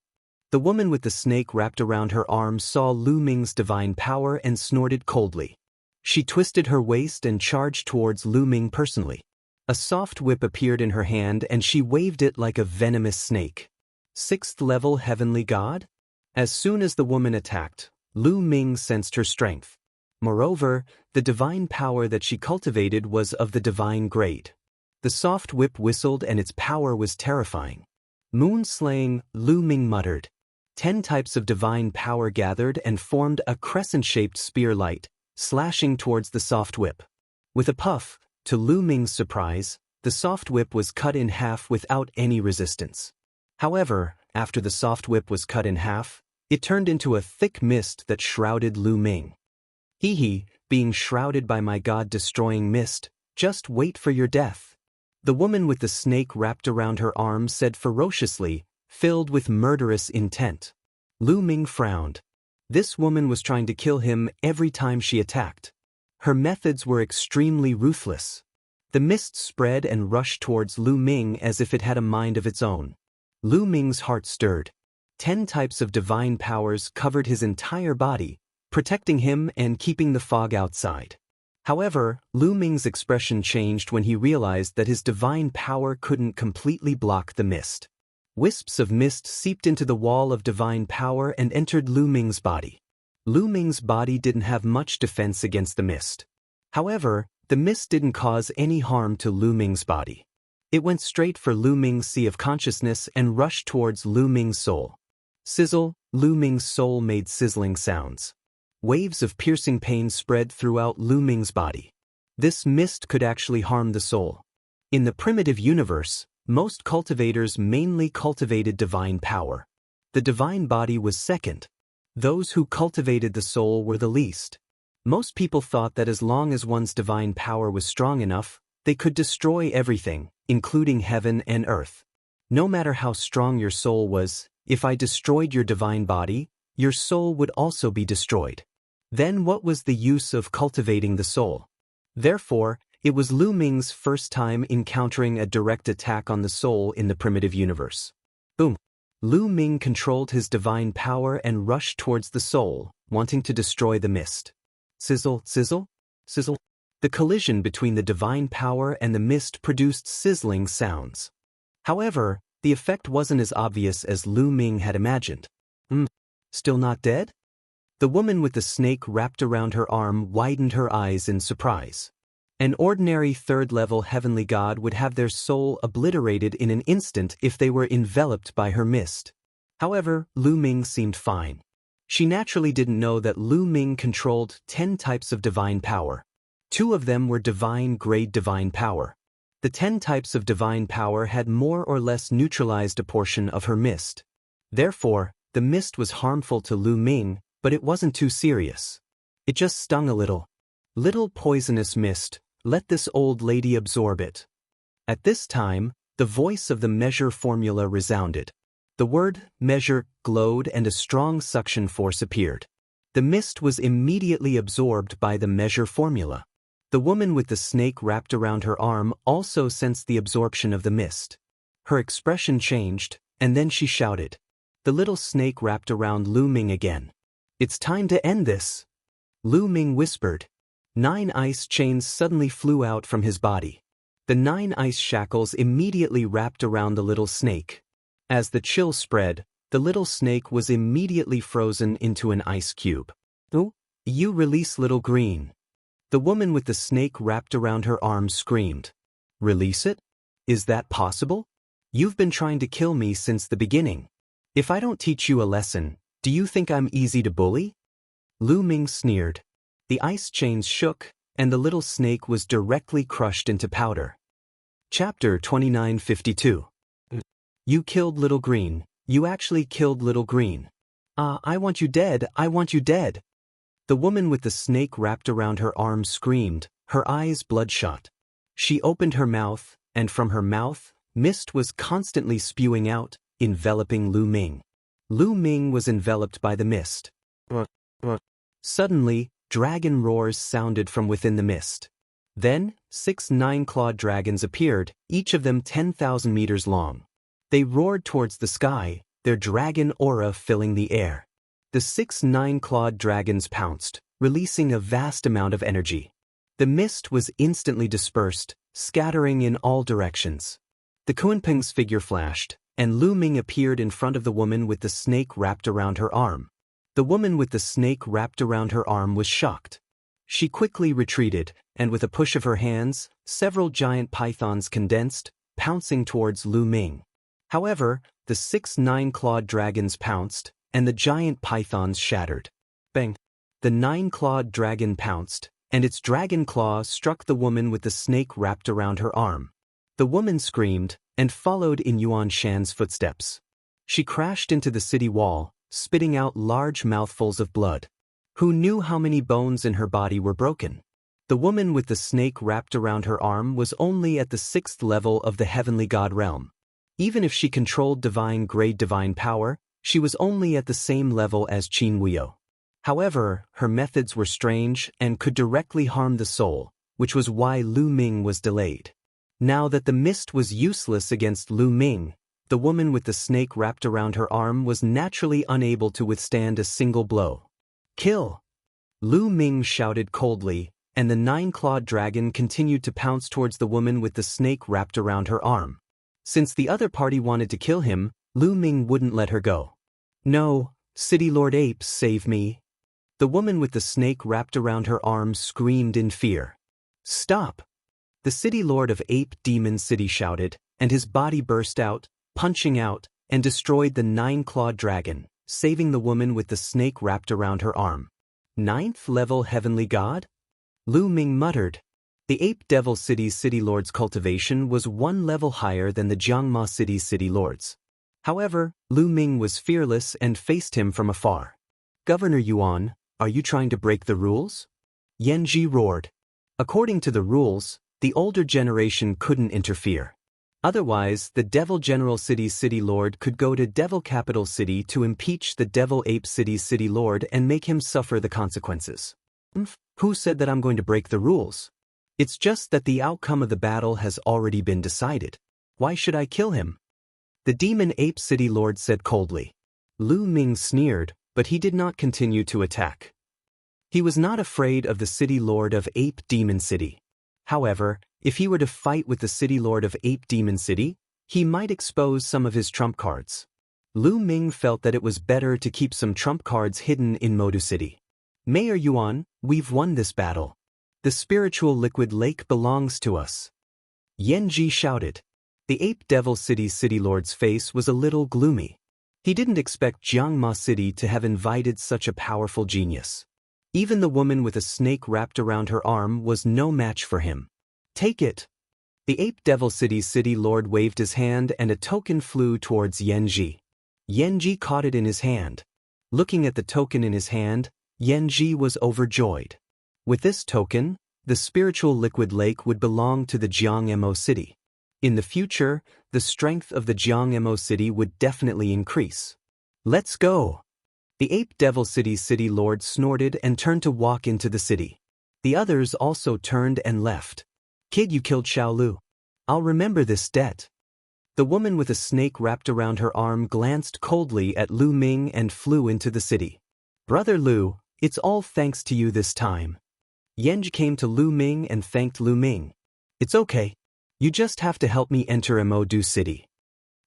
The woman with the snake wrapped around her arm saw Lu Ming's divine power and snorted coldly. She twisted her waist and charged towards Lu Ming personally. A soft whip appeared in her hand and she waved it like a venomous snake. 6th level heavenly god? As soon as the woman attacked, Lu Ming sensed her strength. Moreover, the divine power that she cultivated was of the divine grade. The soft whip whistled and its power was terrifying. Moon-slaying, Lu Ming muttered. 10 types of divine power gathered and formed a crescent-shaped spear light, slashing towards the soft whip. With a puff, to Lu Ming's surprise, the soft whip was cut in half without any resistance. However, after the soft whip was cut in half, it turned into a thick mist that shrouded Lu Ming. Hee, being shrouded by my god-destroying mist, just wait for your death. The woman with the snake wrapped around her arm said ferociously, filled with murderous intent. Lu Ming frowned. This woman was trying to kill him every time she attacked. Her methods were extremely ruthless. The mist spread and rushed towards Lu Ming as if it had a mind of its own. Lu Ming's heart stirred. 10 types of divine powers covered his entire body, protecting him and keeping the fog outside. However, Lu Ming's expression changed when he realized that his divine power couldn't completely block the mist. Wisps of mist seeped into the wall of divine power and entered Lu Ming's body. Lu Ming's body didn't have much defense against the mist. However, the mist didn't cause any harm to Lu Ming's body. It went straight for Lu Ming's sea of consciousness and rushed towards Lu Ming's soul. Sizzle, Lu Ming's soul made sizzling sounds. Waves of piercing pain spread throughout Lu Ming's body. This mist could actually harm the soul. In the primitive universe, most cultivators mainly cultivated divine power. The divine body was second. Those who cultivated the soul were the least. Most people thought that as long as one's divine power was strong enough, they could destroy everything, including heaven and earth. No matter how strong your soul was, if I destroyed your divine body, your soul would also be destroyed. Then what was the use of cultivating the soul? Therefore, it was Lu Ming's first time encountering a direct attack on the soul in the primitive universe. Boom! Lu Ming controlled his divine power and rushed towards the soul, wanting to destroy the mist. Sizzle, sizzle, sizzle. The collision between the divine power and the mist produced sizzling sounds. However, the effect wasn't as obvious as Lu Ming had imagined. Still not dead? The woman with the snake wrapped around her arm widened her eyes in surprise. An ordinary third-level heavenly god would have their soul obliterated in an instant if they were enveloped by her mist. However, Lu Ming seemed fine. She naturally didn't know that Lu Ming controlled 10 types of divine power. 2 of them were divine-grade divine power. The 10 types of divine power had more or less neutralized a portion of her mist. Therefore, the mist was harmful to Lu Ming, but it wasn't too serious. It just stung a little. Little poisonous mist, let this old lady absorb it. At this time, the voice of the measure formula resounded. The word measure glowed and a strong suction force appeared. The mist was immediately absorbed by the measure formula. The woman with the snake wrapped around her arm also sensed the absorption of the mist. Her expression changed, and then she shouted. The little snake wrapped around Lu Ming again. It's time to end this, Lu Ming whispered. 9 ice chains suddenly flew out from his body. The 9 ice shackles immediately wrapped around the little snake. As the chill spread, the little snake was immediately frozen into an ice cube. "Oh, you release little green." The woman with the snake wrapped around her arm screamed. "Release it? Is that possible? You've been trying to kill me since the beginning. If I don't teach you a lesson, do you think I'm easy to bully?" Lu Ming sneered. The ice chains shook, and the little snake was directly crushed into powder. Chapter 2952. You killed Little Green. You actually killed Little Green. I want you dead, I want you dead. The woman with the snake wrapped around her arm screamed, her eyes bloodshot. She opened her mouth, and from her mouth, mist was constantly spewing out, enveloping Lu Ming. Lu Ming was enveloped by the mist. Suddenly, dragon roars sounded from within the mist. Then, 6 9-clawed dragons appeared, each of them 10,000 meters long. They roared towards the sky, their dragon aura filling the air. The 6 9-clawed dragons pounced, releasing a vast amount of energy. The mist was instantly dispersed, scattering in all directions. The Kunpeng's figure flashed, and Lu Ming appeared in front of the woman with the snake wrapped around her arm. The woman with the snake wrapped around her arm was shocked. She quickly retreated, and with a push of her hands, several giant pythons condensed, pouncing towards Lu Ming. However, the 6 9-clawed dragons pounced, and the giant pythons shattered. Bang! The 9-clawed dragon pounced, and its dragon claw struck the woman with the snake wrapped around her arm. The woman screamed, and followed in Yuan Shan's footsteps. She crashed into the city wall, spitting out large mouthfuls of blood. Who knew how many bones in her body were broken? The woman with the snake wrapped around her arm was only at the 6th level of the heavenly god realm. Even if she controlled divine-grade divine power, she was only at the same level as Qin Wuyo. However, her methods were strange and could directly harm the soul, which was why Lu Ming was delayed. Now that the mist was useless against Lu Ming, the woman with the snake wrapped around her arm was naturally unable to withstand a single blow. "Kill!" Lu Ming shouted coldly, and the 9-clawed dragon continued to pounce towards the woman with the snake wrapped around her arm. Since the other party wanted to kill him, Lu Ming wouldn't let her go. "No, City Lord Apes, save me!" The woman with the snake wrapped around her arm screamed in fear. "Stop!" The City Lord of Ape Demon City shouted, and his body burst out, punching out, and destroyed the 9-clawed dragon, saving the woman with the snake wrapped around her arm. 9th level heavenly god? Lu Ming muttered. The Ape Devil City's City Lord's cultivation was 1 level higher than the Jiangma City's City Lord's. However, Lu Ming was fearless and faced him from afar. "Governor Yuan, are you trying to break the rules?" Yanji roared. According to the rules, the older generation couldn't interfere. Otherwise, the Devil General City's City Lord could go to Devil Capital City to impeach the Devil Ape City's City Lord and make him suffer the consequences. Who said that I'm going to break the rules? It's just that the outcome of the battle has already been decided. Why should I kill him? The Demon Ape City Lord said coldly. Lu Ming sneered, but he did not continue to attack. He was not afraid of the City Lord of Ape Demon City. However, if he were to fight with the City Lord of Ape Demon City, he might expose some of his trump cards. Lu Ming felt that it was better to keep some trump cards hidden in Modu City. "Mayor Yuan, we've won this battle. The spiritual liquid lake belongs to us." Yanji shouted. The Ape Devil City's City Lord's face was a little gloomy. He didn't expect Jiangma City to have invited such a powerful genius. Even the woman with a snake wrapped around her arm was no match for him. "Take it." The Ape Devil City's City Lord waved his hand and a token flew towards Yanji. Yanji caught it in his hand. Looking at the token in his hand, Yanji was overjoyed. With this token, the spiritual liquid lake would belong to the Jiangmo City. In the future, the strength of the Jiangmo City would definitely increase. "Let's go." The Ape Devil City's City Lord snorted and turned to walk into the city. The others also turned and left. "Kid, you killed Xiaolu. I'll remember this debt." The woman with a snake wrapped around her arm glanced coldly at Lu Ming and flew into the city. Brother Lu, it's all thanks to you this time. Yenj came to Lu Ming and thanked Lu Ming. It's okay. You just have to help me enter Emodu City.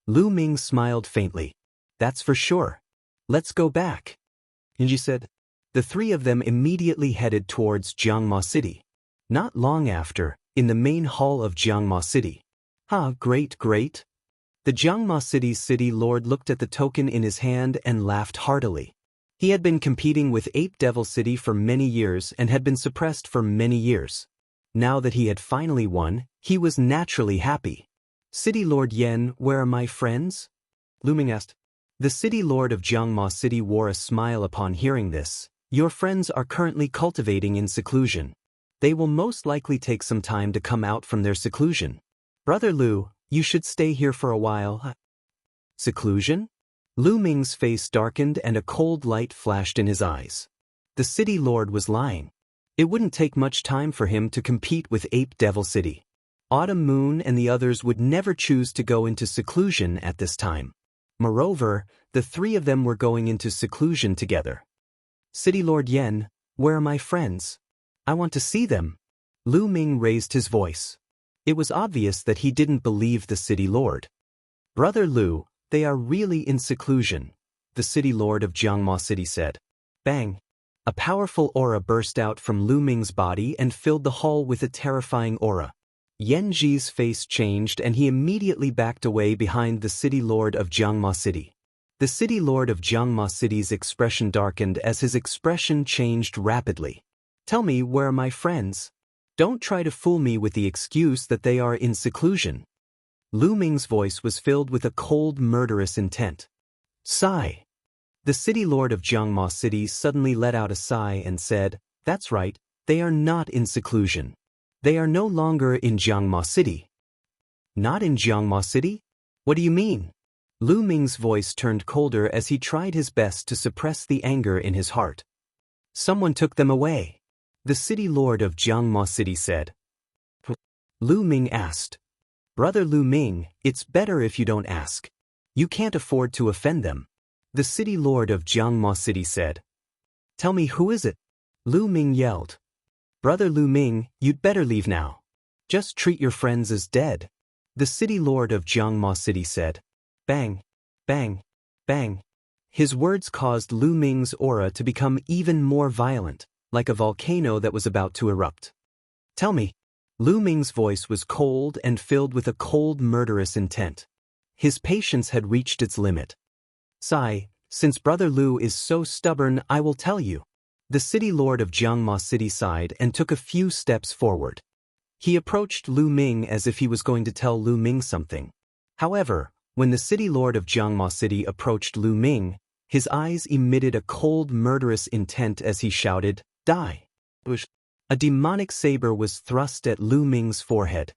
Lu Ming smiled faintly. That's for sure. Let's go back. Yenji said. The three of them immediately headed towards Jiangma City. Not long after, in the main hall of Jiangma City. Great. The Jiangma City's city lord looked at the token in his hand and laughed heartily. He had been competing with Ape Devil City for many years and had been suppressed for many years. Now that he had finally won, he was naturally happy. City Lord Yen, where are my friends? Lu Ming asked. The city lord of Jiangma City wore a smile upon hearing this. Your friends are currently cultivating in seclusion. They will most likely take some time to come out from their seclusion. Brother Lu, you should stay here for a while. Seclusion? Lu Ming's face darkened and a cold light flashed in his eyes. The city lord was lying. It wouldn't take much time for him to compete with Ape Devil City. Autumn Moon and the others would never choose to go into seclusion at this time. Moreover, the three of them were going into seclusion together. City Lord Yen, where are my friends? I want to see them. Lu Ming raised his voice. It was obvious that he didn't believe the city lord. Brother Lu, they are really in seclusion, the city lord of Jiangma City said. Bang! A powerful aura burst out from Lu Ming's body and filled the hall with a terrifying aura. Yen Ji's face changed and he immediately backed away behind the city lord of Jiangma City. The city lord of Jiangma City's expression darkened as his expression changed rapidly. Tell me, where are my friends? Don't try to fool me with the excuse that they are in seclusion. Lu Ming's voice was filled with a cold, murderous intent. Sigh. The city lord of Jiangma City suddenly let out a sigh and said, That's right, they are not in seclusion. They are no longer in Jiangma City. Not in Jiangma City? What do you mean? Lu Ming's voice turned colder as he tried his best to suppress the anger in his heart. Someone took them away. The city lord of Jiangma City said. Lu Ming asked. Brother Lu Ming, it's better if you don't ask. You can't afford to offend them. The city lord of Jiangma City said. Tell me, who is it? Lu Ming yelled. Brother Lu Ming, you'd better leave now. Just treat your friends as dead. The city lord of Jiangma City said. Bang, bang, bang. His words caused Lu Ming's aura to become even more violent, like a volcano that was about to erupt. Tell me. Lu Ming's voice was cold and filled with a cold, murderous intent. His patience had reached its limit. Sigh, since Brother Lu is so stubborn, I will tell you. The city lord of Jiangma City sighed and took a few steps forward. He approached Lu Ming as if he was going to tell Lu Ming something. However, when the city lord of Jiangma City approached Lu Ming, his eyes emitted a cold, murderous intent as he shouted, Die! A demonic saber was thrust at Lu Ming's forehead.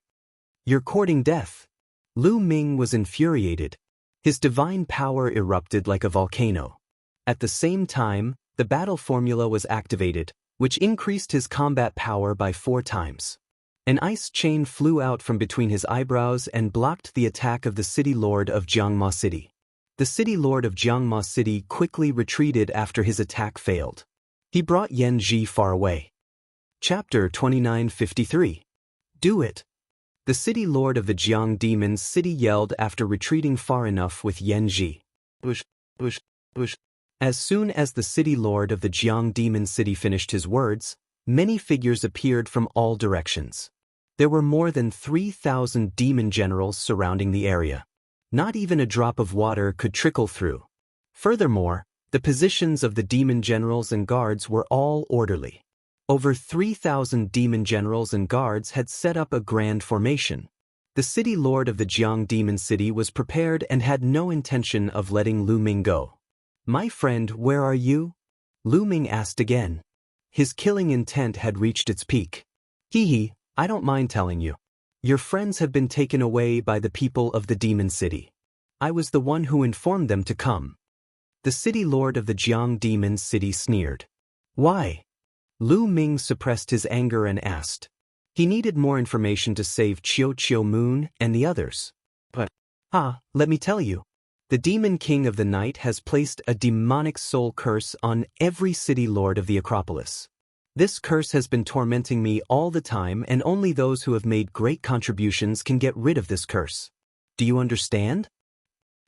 You're courting death. Lu Ming was infuriated. His divine power erupted like a volcano. At the same time, the battle formula was activated, which increased his combat power by 4 times. An ice chain flew out from between his eyebrows and blocked the attack of the city lord of Jiangma City. The city lord of Jiangma City quickly retreated after his attack failed. He brought Yen Ji far away. Chapter 2953. Do it. The city lord of the Jiang Demon City yelled after retreating far enough with Yen Ji. Bush. As soon as the city lord of the Jiang Demon City finished his words, many figures appeared from all directions. There were more than 3,000 demon generals surrounding the area. Not even a drop of water could trickle through. Furthermore, the positions of the demon generals and guards were all orderly. Over 3,000 demon generals and guards had set up a grand formation. The city lord of the Jiang Demon City was prepared and had no intention of letting Lu Ming go. My friend, where are you? Lu Ming asked again. His killing intent had reached its peak. Hee, I don't mind telling you. Your friends have been taken away by the people of the Demon City. I was the one who informed them to come. The city lord of the Jiang Demon City sneered. Why? Lu Ming suppressed his anger and asked. He needed more information to save Qiu Moon and the others. But, let me tell you. The demon king of the night has placed a demonic soul curse on every city lord of the Acropolis. This curse has been tormenting me all the time, and only those who have made great contributions can get rid of this curse. Do you understand?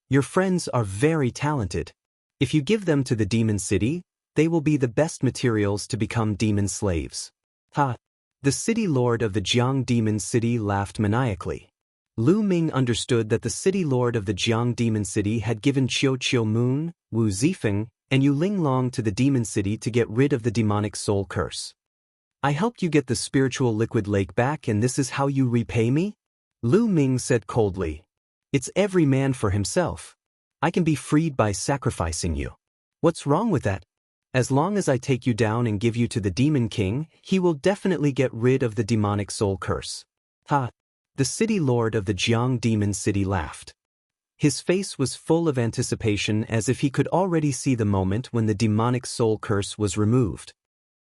Your friends are very talented. If you give them to the demon city, they will be the best materials to become demon slaves. Ha! The city lord of the Jiang demon city laughed maniacally. Lu Ming understood that the city lord of the Jiang demon city had given Qiu Qiu Moon, Wu Zifeng, and Yu Linglong to the demon city to get rid of the demonic soul curse. I helped you get the spiritual liquid lake back, and this is how you repay me? Lu Ming said coldly. It's every man for himself. I can be freed by sacrificing you. What's wrong with that? As long as I take you down and give you to the demon king, he will definitely get rid of the demonic soul curse. Ha! The city lord of the Jiang demon city laughed. His face was full of anticipation, as if he could already see the moment when the demonic soul curse was removed.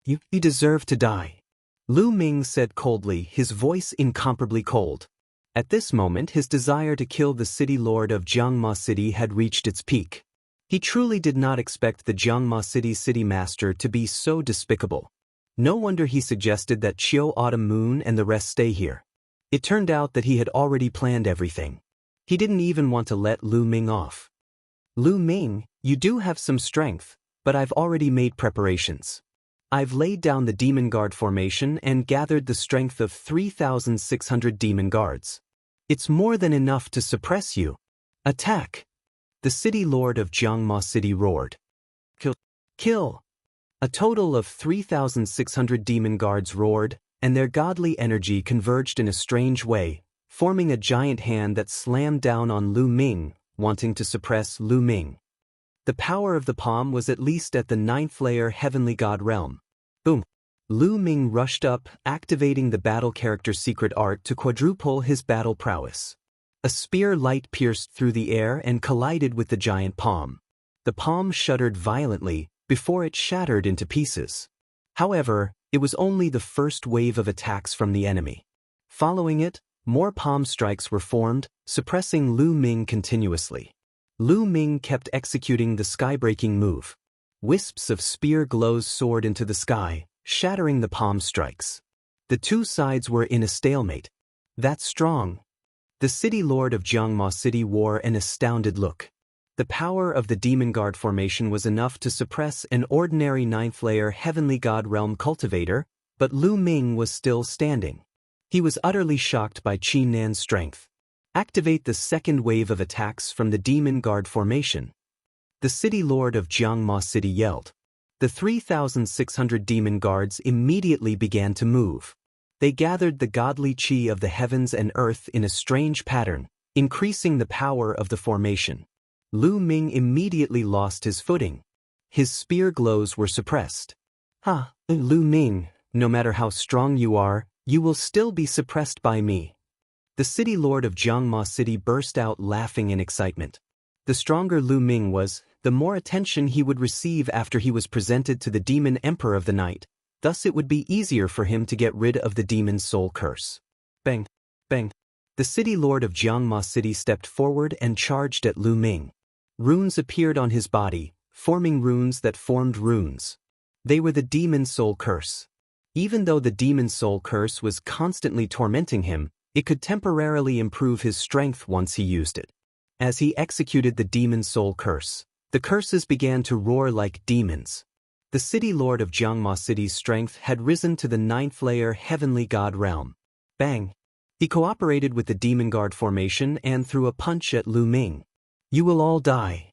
You deserve to die. Lu Ming said coldly, his voice incomparably cold. At this moment his desire to kill the city lord of Jiangma City had reached its peak. He truly did not expect the Jiangma City city master to be so despicable. No wonder he suggested that Qiu Autumn Moon and the rest stay here. It turned out that he had already planned everything. He didn't even want to let Lu Ming off. Lu Ming, you do have some strength, but I've already made preparations. I've laid down the demon guard formation and gathered the strength of 3,600 demon guards. It's more than enough to suppress you. Attack! The city lord of Jiangma City roared. Kill! Kill! A total of 3,600 demon guards roared, and their godly energy converged in a strange way, forming a giant hand that slammed down on Lu Ming, wanting to suppress Lu Ming. The power of the palm was at least at the 9th layer heavenly god realm. Boom! Lu Ming rushed up, activating the battle character secret art to quadruple his battle prowess. A spear light pierced through the air and collided with the giant palm. The palm shuddered violently before it shattered into pieces. However, it was only the first wave of attacks from the enemy. Following it, more palm strikes were formed, suppressing Lu Ming continuously. Lu Ming kept executing the sky-breaking move. Wisps of spear glows soared into the sky, shattering the palm strikes. The two sides were in a stalemate. That's strong. The city lord of Jiangma City wore an astounded look. The power of the demon guard formation was enough to suppress an ordinary 9th layer heavenly god realm cultivator, but Lu Ming was still standing. He was utterly shocked by Qi Nan's strength. Activate the second wave of attacks from the demon guard formation. The city lord of Jiangma City yelled. The 3,600 demon guards immediately began to move. They gathered the godly qi of the heavens and earth in a strange pattern, increasing the power of the formation. Lu Ming immediately lost his footing. His spear glows were suppressed. Lu Ming, no matter how strong you are, you will still be suppressed by me. The city lord of Jiangma City burst out laughing in excitement. The stronger Lu Ming was, the more attention he would receive after he was presented to the demon emperor of the night. Thus it would be easier for him to get rid of the demon's soul curse. Bang! Bang! The city lord of Jiangma City stepped forward and charged at Lu Ming. Runes appeared on his body, forming runes that formed runes. They were the demon's soul curse. Even though the demon's soul curse was constantly tormenting him, it could temporarily improve his strength once he used it. As he executed the demon's soul curse, the curses began to roar like demons. The city lord of Jiangma City's strength had risen to the 9th layer heavenly god realm. Bang! He cooperated with the demon guard formation and threw a punch at Lu Ming. You will all die.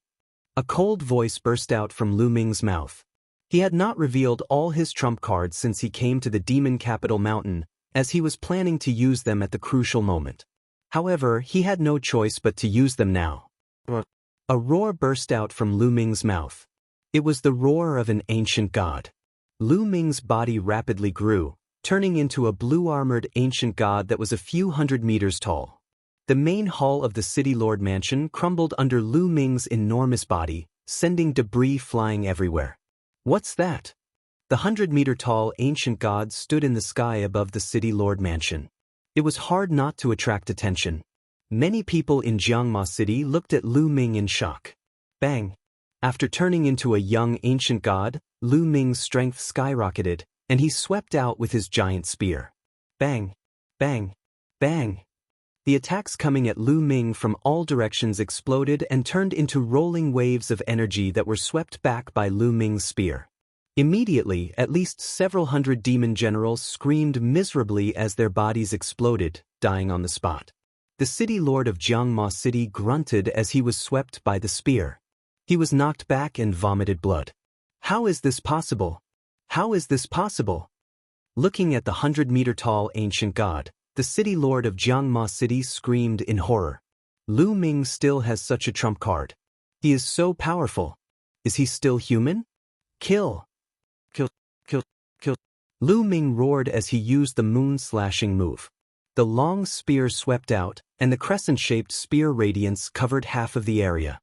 A cold voice burst out from Lu Ming's mouth. He had not revealed all his trump cards since he came to the demon capital mountain, as he was planning to use them at the crucial moment. However, he had no choice but to use them now. A roar burst out from Lu Ming's mouth. It was the roar of an ancient god. Lu Ming's body rapidly grew, turning into a blue-armored ancient god that was a few hundred meters tall. The main hall of the city lord mansion crumbled under Lu Ming's enormous body, sending debris flying everywhere. What's that? The 100-meter-tall ancient god stood in the sky above the city lord mansion. It was hard not to attract attention. Many people in Jiangma City looked at Lu Ming in shock. Bang! After turning into a young ancient god, Lu Ming's strength skyrocketed, and he swept out with his giant spear. Bang! Bang! Bang! The attacks coming at Lu Ming from all directions exploded and turned into rolling waves of energy that were swept back by Lu Ming's spear. Immediately, at least several hundred demon generals screamed miserably as their bodies exploded, dying on the spot. The city lord of Jiangma City grunted as he was swept by the spear. He was knocked back and vomited blood. How is this possible? How is this possible? Looking at the 100-meter-tall ancient god, the city lord of Jiangma City screamed in horror. Lu Ming still has such a trump card. He is so powerful. Is he still human? Kill! Kill! Kill! Kill! Lu Ming roared as he used the moon-slashing move. The long spear swept out, and the crescent-shaped spear radiance covered half of the area.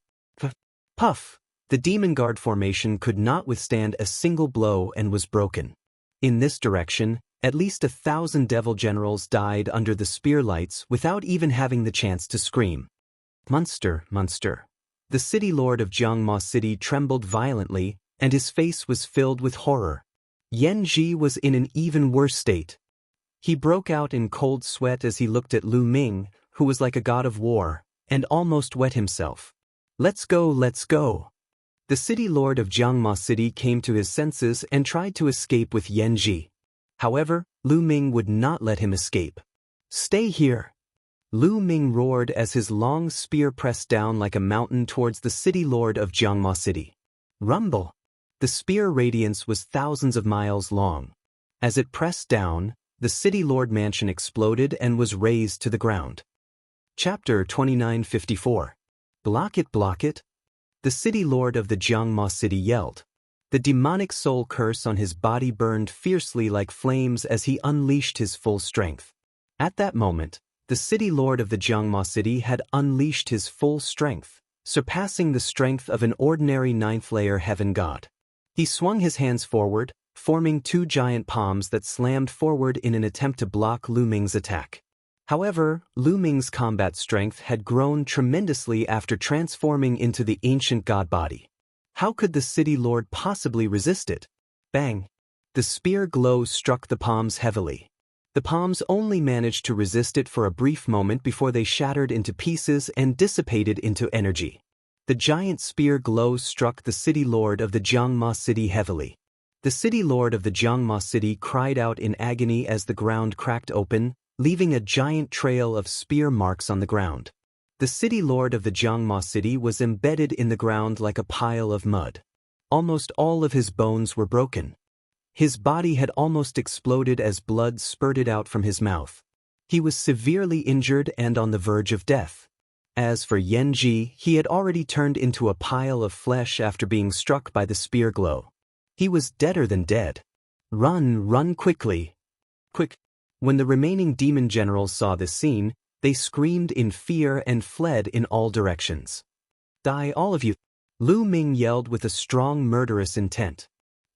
Puff! The demon guard formation could not withstand a single blow and was broken. In this direction, at least 1,000 devil generals died under the spear lights without even having the chance to scream. Monster, monster. The city lord of Jiangma City trembled violently, and his face was filled with horror. Yan Ji was in an even worse state. He broke out in cold sweat as he looked at Lu Ming, who was like a god of war, and almost wet himself. Let's go, let's go. The city lord of Jiangma City came to his senses and tried to escape with Yan Ji. However, Lu Ming would not let him escape. Stay here. Lu Ming roared as his long spear pressed down like a mountain towards the city lord of Jiangma City. Rumble! The spear radiance was thousands of miles long. As it pressed down, the city lord mansion exploded and was razed to the ground. Chapter 2954. Block it, block it. The city lord of the Jiangma City yelled. The demonic soul curse on his body burned fiercely like flames as he unleashed his full strength. At that moment, the city lord of the Jiangma City had unleashed his full strength, surpassing the strength of an ordinary ninth-layer heaven god. He swung his hands forward, forming two giant palms that slammed forward in an attempt to block Lu Ming's attack. However, Lu Ming's combat strength had grown tremendously after transforming into the ancient god body. How could the city lord possibly resist it? Bang! The spear glow struck the palms heavily. The palms only managed to resist it for a brief moment before they shattered into pieces and dissipated into energy. The giant spear glow struck the city lord of the Jiangma City heavily. The city lord of the Jiangma City cried out in agony as the ground cracked open, leaving a giant trail of spear marks on the ground. The city lord of the Jiangma City was embedded in the ground like a pile of mud. Almost all of his bones were broken. His body had almost exploded as blood spurted out from his mouth. He was severely injured and on the verge of death. As for Yan Ji, he had already turned into a pile of flesh after being struck by the spear glow. He was deader than dead. Run, run quickly. Quick! When the remaining demon generals saw this scene, they screamed in fear and fled in all directions. Die all of you! Lu Ming yelled with a strong murderous intent.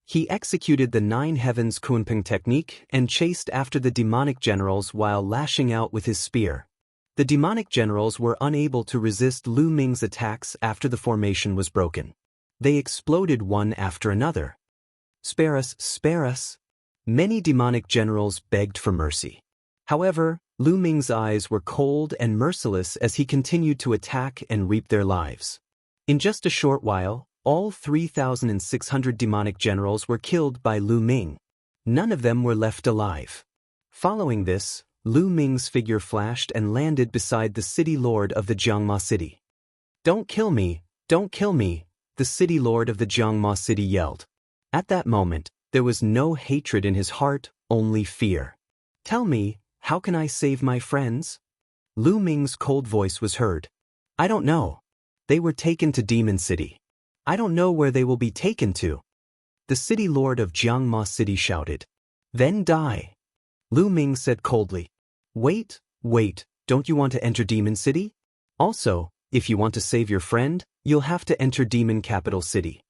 He executed the Nine Heavens Kunpeng technique and chased after the demonic generals while lashing out with his spear. The demonic generals were unable to resist Lu Ming's attacks after the formation was broken. They exploded one after another. Spare us, spare us! Many demonic generals begged for mercy. However, Lu Ming's eyes were cold and merciless as he continued to attack and reap their lives. In just a short while, all 3,600 demonic generals were killed by Lu Ming. None of them were left alive. Following this, Lu Ming's figure flashed and landed beside the city lord of the Jiangma City. Don't kill me, don't kill me, the city lord of the Jiangma City yelled. At that moment, there was no hatred in his heart, only fear. Tell me, how can I save my friends? Lu Ming's cold voice was heard. I don't know. They were taken to Demon City. I don't know where they will be taken to. The city lord of Jiangma City shouted. Then die. Lu Ming said coldly. Wait, wait, don't you want to enter Demon City? Also, if you want to save your friend, you'll have to enter Demon Capital City.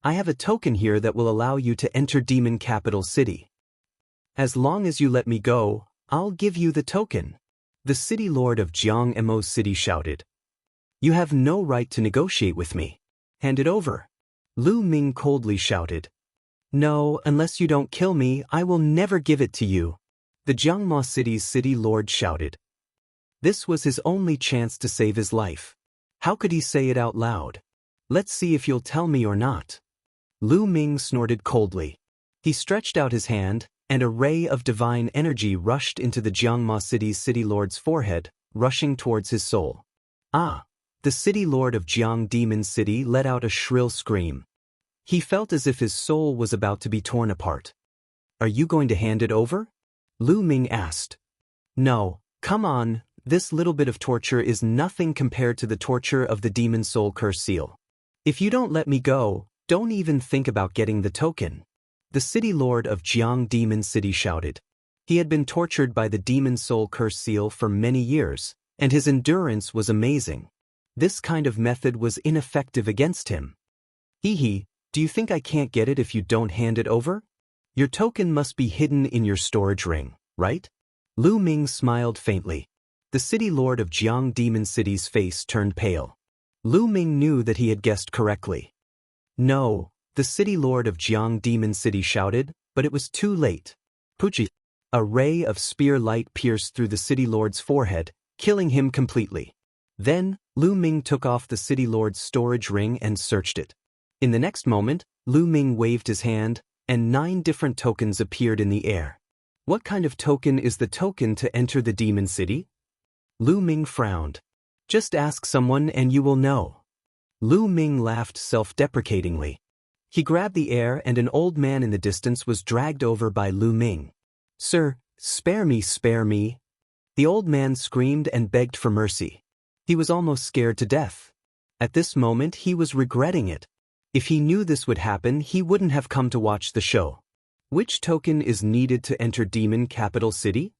I have a token here that will allow you to enter Demon Capital City. As long as you let me go, I'll give you the token. The city lord of Jiangmo City shouted. You have no right to negotiate with me. Hand it over. Lu Ming coldly shouted. No, unless you don't kill me, I will never give it to you. The Jiangmo City's city lord shouted. This was his only chance to save his life. How could he say it out loud? Let's see if you'll tell me or not. Lu Ming snorted coldly. He stretched out his hand, and a ray of divine energy rushed into the Jiangmo City's city lord's forehead, rushing towards his soul. Ah! The city lord of Jiang Demon City let out a shrill scream. He felt as if his soul was about to be torn apart. Are you going to hand it over? Lu Ming asked. No, come on, this little bit of torture is nothing compared to the torture of the demon soul curse seal. If you don't let me go, don't even think about getting the token. The city lord of Jiang Demon City shouted. He had been tortured by the demon soul curse seal for many years, and his endurance was amazing. This kind of method was ineffective against him. Hee, do you think I can't get it if you don't hand it over? Your token must be hidden in your storage ring, right? Lu Ming smiled faintly. The city lord of Jiang Demon City's face turned pale. Lu Ming knew that he had guessed correctly. No, the city lord of Jiang Demon City shouted, but it was too late. Puchi! A ray of spear light pierced through the city lord's forehead, killing him completely. Then, Lu Ming took off the city lord's storage ring and searched it. In the next moment, Lu Ming waved his hand, and 9 different tokens appeared in the air. What kind of token is the token to enter the demon city? Lu Ming frowned. Just ask someone and you will know. Lu Ming laughed self-deprecatingly. He grabbed the air and an old man in the distance was dragged over by Lu Ming. Sir, spare me, spare me. The old man screamed and begged for mercy. He was almost scared to death. At this moment he was regretting it. If he knew this would happen, he wouldn't have come to watch the show. Which token is needed to enter Demon Capital City?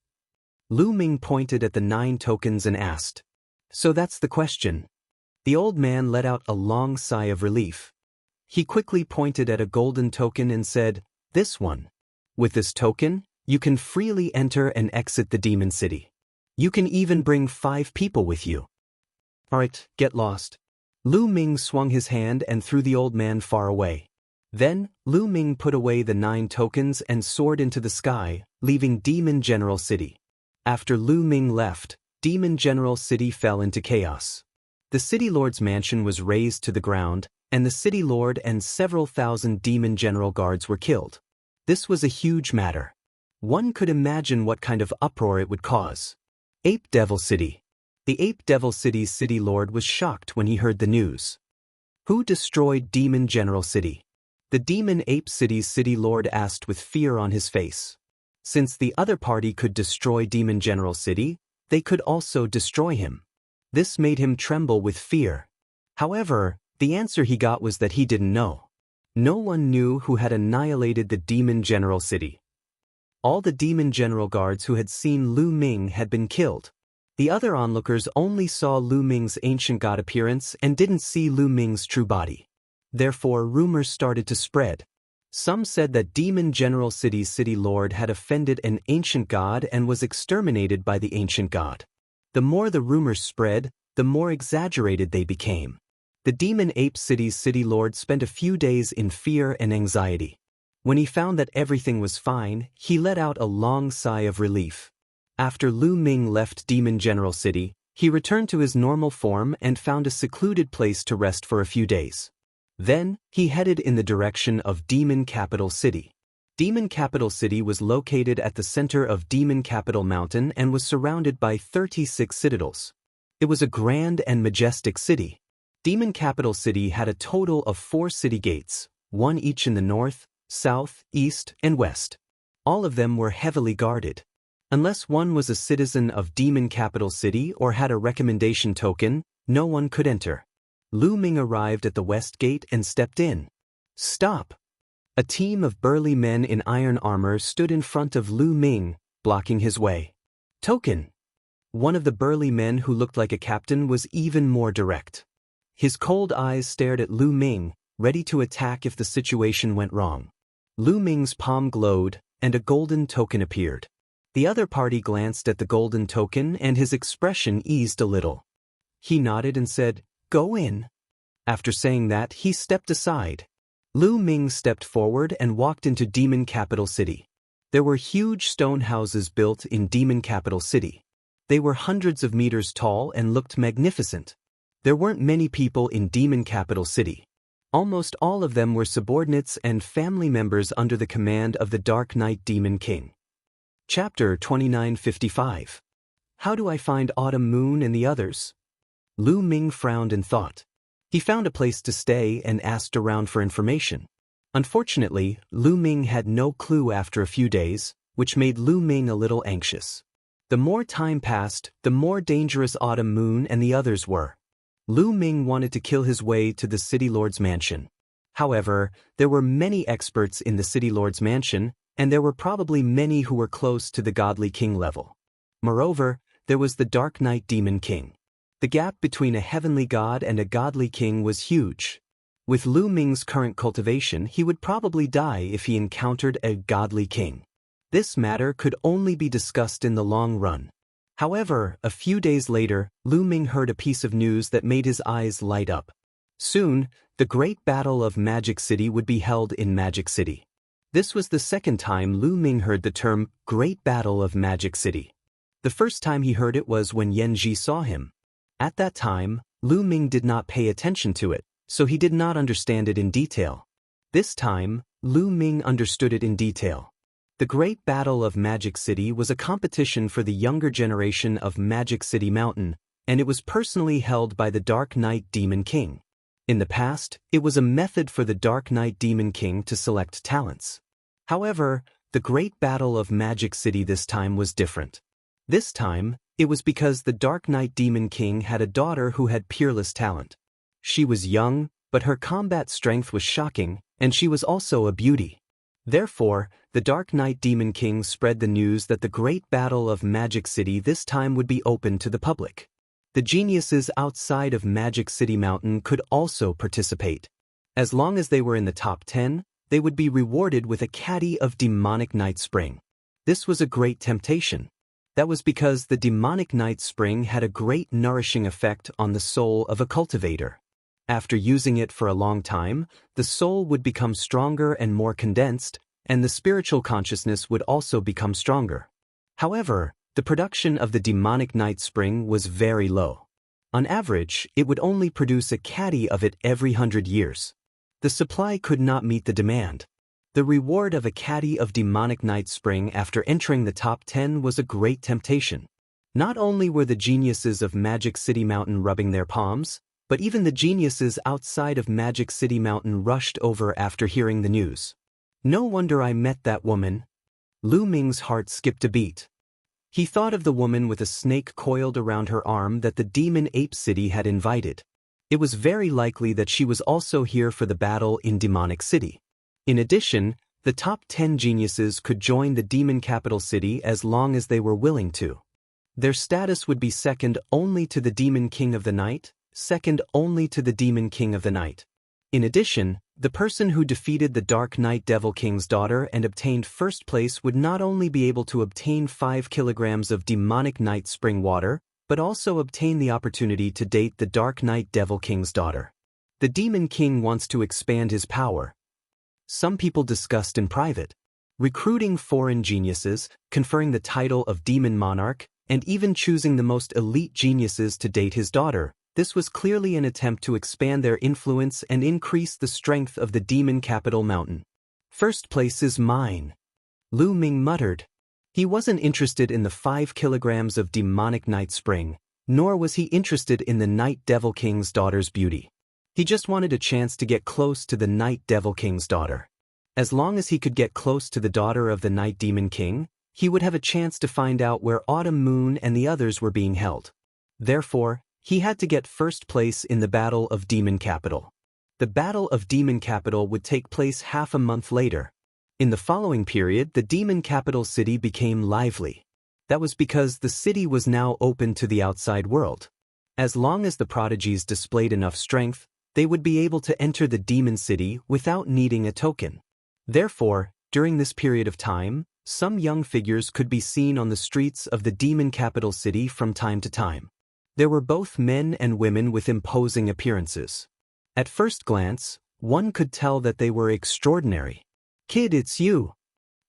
Lu Ming pointed at the 9 tokens and asked. So that's the question. The old man let out a long sigh of relief. He quickly pointed at a golden token and said, This one. With this token, you can freely enter and exit the demon city. You can even bring 5 people with you. Alright, get lost. Lu Ming swung his hand and threw the old man far away. Then, Lu Ming put away the 9 tokens and soared into the sky, leaving Demon General City. After Lu Ming left, Demon General City fell into chaos. The city lord's mansion was razed to the ground, and the city lord and several thousand demon general guards were killed. This was a huge matter. One could imagine what kind of uproar it would cause. Ape Devil City. The Ape Devil City's city lord was shocked when he heard the news. Who destroyed Demon General City? The Demon Ape City's city lord asked with fear on his face. Since the other party could destroy Demon General City, they could also destroy him. This made him tremble with fear. However, the answer he got was that he didn't know. No one knew who had annihilated the Demon General City. All the Demon General guards who had seen Lu Ming had been killed. The other onlookers only saw Lu Ming's ancient god appearance and didn't see Lu Ming's true body. Therefore, rumors started to spread. Some said that Demon General City's city lord had offended an ancient god and was exterminated by the ancient god. The more the rumors spread, the more exaggerated they became. The Demon Ape City's city lord spent a few days in fear and anxiety. When he found that everything was fine, he let out a long sigh of relief. After Lu Ming left Demon General City, he returned to his normal form and found a secluded place to rest for a few days. Then, he headed in the direction of Demon Capital City. Demon Capital City was located at the center of Demon Capital Mountain and was surrounded by 36 citadels. It was a grand and majestic city. Demon Capital City had a total of 4 city gates, 1 each in the north, south, east, and west. All of them were heavily guarded. Unless one was a citizen of Demon Capital City or had a recommendation token, no one could enter. Lu Ming arrived at the west gate and stepped in. Stop! A team of burly men in iron armor stood in front of Lu Ming, blocking his way. Token! One of the burly men who looked like a captain was even more direct. His cold eyes stared at Lu Ming, ready to attack if the situation went wrong. Lu Ming's palm glowed, and a golden token appeared. The other party glanced at the golden token and his expression eased a little. He nodded and said, "Go in." After saying that, he stepped aside. Lu Ming stepped forward and walked into Demon Capital City. There were huge stone houses built in Demon Capital City. They were hundreds of meters tall and looked magnificent. There weren't many people in Demon Capital City. Almost all of them were subordinates and family members under the command of the Dark Knight Demon King. Chapter 2955. How do I find Autumn Moon and the others? Lu Ming frowned and thought. He found a place to stay and asked around for information. Unfortunately, Lu Ming had no clue after a few days, which made Lu Ming a little anxious. The more time passed, the more dangerous Autumn Moon and the others were. Lu Ming wanted to kill his way to the City Lord's mansion. However, there were many experts in the City Lord's mansion, and there were probably many who were close to the Godly King level. Moreover, there was the Dark Knight Demon King. The gap between a heavenly god and a godly king was huge. With Lu Ming's current cultivation, he would probably die if he encountered a godly king. This matter could only be discussed in the long run. However, a few days later, Lu Ming heard a piece of news that made his eyes light up. Soon, the Great Battle of Magic City would be held in Magic City. This was the second time Lu Ming heard the term Great Battle of Magic City. The first time he heard it was when Yan Ji saw him. At that time, Lu Ming did not pay attention to it, so he did not understand it in detail. This time, Lu Ming understood it in detail. The Great Battle of Magic City was a competition for the younger generation of Magic City Mountain, and it was personally held by the Dark Knight Demon King. In the past, it was a method for the Dark Knight Demon King to select talents. However, the Great Battle of Magic City this time was different. This time, it was because the Dark Knight Demon King had a daughter who had peerless talent. She was young, but her combat strength was shocking, and she was also a beauty. Therefore, the Dark Knight Demon King spread the news that the Great Battle of Magic City this time would be open to the public. The geniuses outside of Magic City Mountain could also participate. As long as they were in the top 10, they would be rewarded with a caddy of demonic night spring. This was a great temptation. That was because the demonic night spring had a great nourishing effect on the soul of a cultivator. After using it for a long time, the soul would become stronger and more condensed, and the spiritual consciousness would also become stronger. However, the production of the demonic night spring was very low. On average, it would only produce a caddy of it every 100 years. The supply could not meet the demand. The reward of a caddy of demonic night spring after entering the top 10 was a great temptation. Not only were the geniuses of Magic City Mountain rubbing their palms, but even the geniuses outside of Magic City Mountain rushed over after hearing the news. No wonder I met that woman. Lu Ming's heart skipped a beat. He thought of the woman with a snake coiled around her arm that the Demon Ape City had invited. It was very likely that she was also here for the battle in Demonic City. In addition, the top 10 geniuses could join the Demon Capital City as long as they were willing to. Their status would be second only to the Demon King of the Night, second only to the Demon King of the Night. In addition, the person who defeated the Dark Knight Devil King's daughter and obtained first place would not only be able to obtain 5 kilograms of demonic night spring water, but also obtain the opportunity to date the Dark Knight Devil King's daughter. The Demon King wants to expand his power. Some people discussed in private. Recruiting foreign geniuses, conferring the title of Demon Monarch, and even choosing the most elite geniuses to date his daughter. This was clearly an attempt to expand their influence and increase the strength of the Demon Capital Mountain. First place is mine. Lu Ming muttered. He wasn't interested in the 5 kilograms of demonic night spring, nor was he interested in the Night Devil King's daughter's beauty. He just wanted a chance to get close to the Night Devil King's daughter. As long as he could get close to the daughter of the Night Demon King, he would have a chance to find out where Autumn Moon and the others were being held. Therefore, he had to get first place in the Battle of Demon Capital. The Battle of Demon Capital would take place half a month later. In the following period, the Demon Capital City became lively. That was because the city was now open to the outside world. As long as the prodigies displayed enough strength, they would be able to enter the Demon City without needing a token. Therefore, during this period of time, Some young figures could be seen on the streets of the demon capital city from time to time. There were both men and women with imposing appearances. At first glance, one could tell that they were extraordinary. "Kid, it's you!"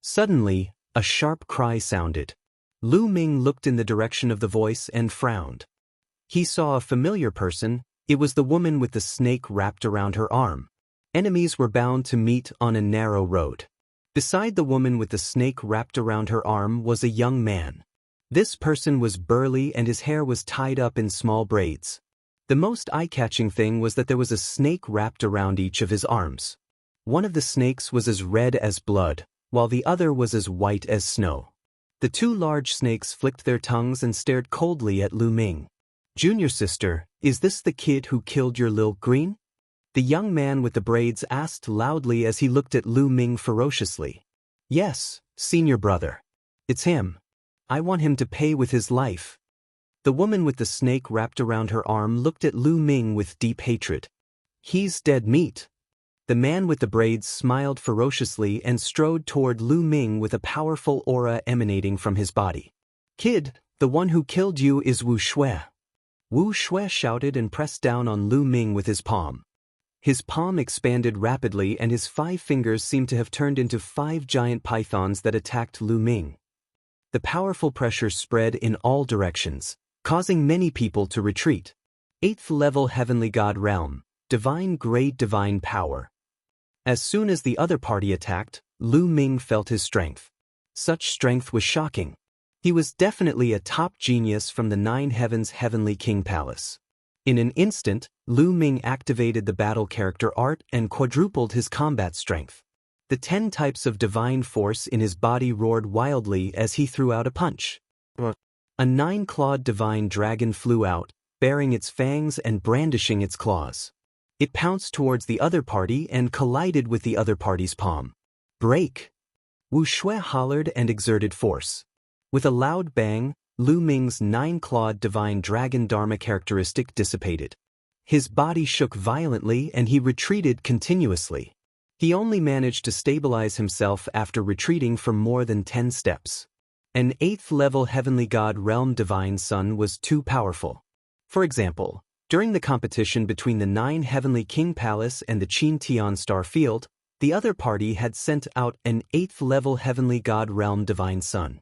Suddenly, a sharp cry sounded. Lu Ming looked in the direction of the voice and frowned. He saw a familiar person. It was the woman with the snake wrapped around her arm. Enemies were bound to meet on a narrow road. Beside the woman with the snake wrapped around her arm was a young man. This person was burly and his hair was tied up in small braids. The most eye-catching thing was that there was a snake wrapped around each of his arms. One of the snakes was as red as blood, while the other was as white as snow. The two large snakes flicked their tongues and stared coldly at Lu Ming. "Junior sister, is this the kid who killed your Lil Green?" The young man with the braids asked loudly as he looked at Lu Ming ferociously. "Yes, senior brother. It's him. I want him to pay with his life." The woman with the snake wrapped around her arm looked at Lu Ming with deep hatred. "He's dead meat." The man with the braids smiled ferociously and strode toward Lu Ming with a powerful aura emanating from his body. "Kid, the one who killed you is Wu Shui." Wu Shui shouted and pressed down on Lu Ming with his palm. His palm expanded rapidly and his 5 fingers seemed to have turned into 5 giant pythons that attacked Lu Ming. The powerful pressure spread in all directions, causing many people to retreat. 8th level Heavenly God Realm, Divine Grade Divine Power. As soon as the other party attacked, Lu Ming felt his strength. Such strength was shocking. He was definitely a top genius from the 9 Heavens Heavenly King Palace. In an instant, Lu Ming activated the battle character art and quadrupled his combat strength. The 10 types of divine force in his body roared wildly as he threw out a punch. A 9-clawed divine dragon flew out, baring its fangs and brandishing its claws. It pounced towards the other party and collided with the other party's palm. "Break!" Wu Shui hollered and exerted force. With a loud bang, Lu Ming's 9-clawed divine dragon dharma characteristic dissipated. His body shook violently and he retreated continuously. He only managed to stabilize himself after retreating for more than 10 steps. An 8th level Heavenly God Realm Divine Sun was too powerful. For example, during the competition between the 9 Heavenly King Palace and the Qin Tian Star Field, the other party had sent out an 8th level Heavenly God Realm Divine Sun.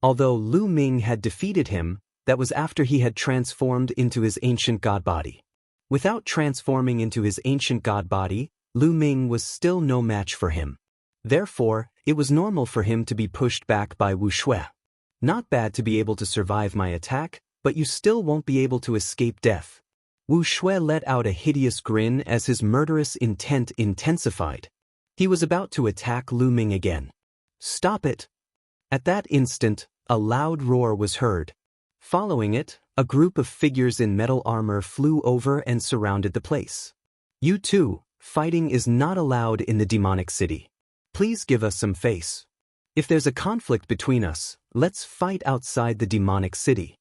Although Lu Ming had defeated him, that was after he had transformed into his ancient god body. Without transforming into his ancient god body, Lu Ming was still no match for him. Therefore, it was normal for him to be pushed back by Wu Shui. "Not bad to be able to survive my attack, but you still won't be able to escape death." Wu Shui let out a hideous grin as his murderous intent intensified. He was about to attack Lu Ming again. "Stop it!" At that instant, a loud roar was heard. Following it, a group of figures in metal armor flew over and surrounded the place. "You two, fighting is not allowed in the demonic city. Please give us some face. If there's a conflict between us, let's fight outside the demonic city."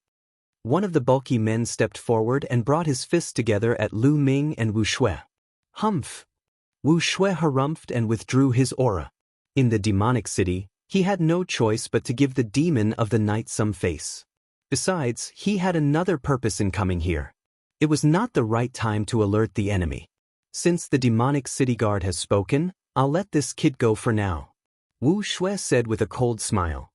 One of the bulky men stepped forward and brought his fists together at Lu Ming and Wu Shui. "Humph!" Wu Shui harumphed and withdrew his aura. In the demonic city, he had no choice but to give the demon of the night some face. Besides, he had another purpose in coming here. It was not the right time to alert the enemy. "Since the demonic city guard has spoken, I'll let this kid go for now," Wu Shui said with a cold smile.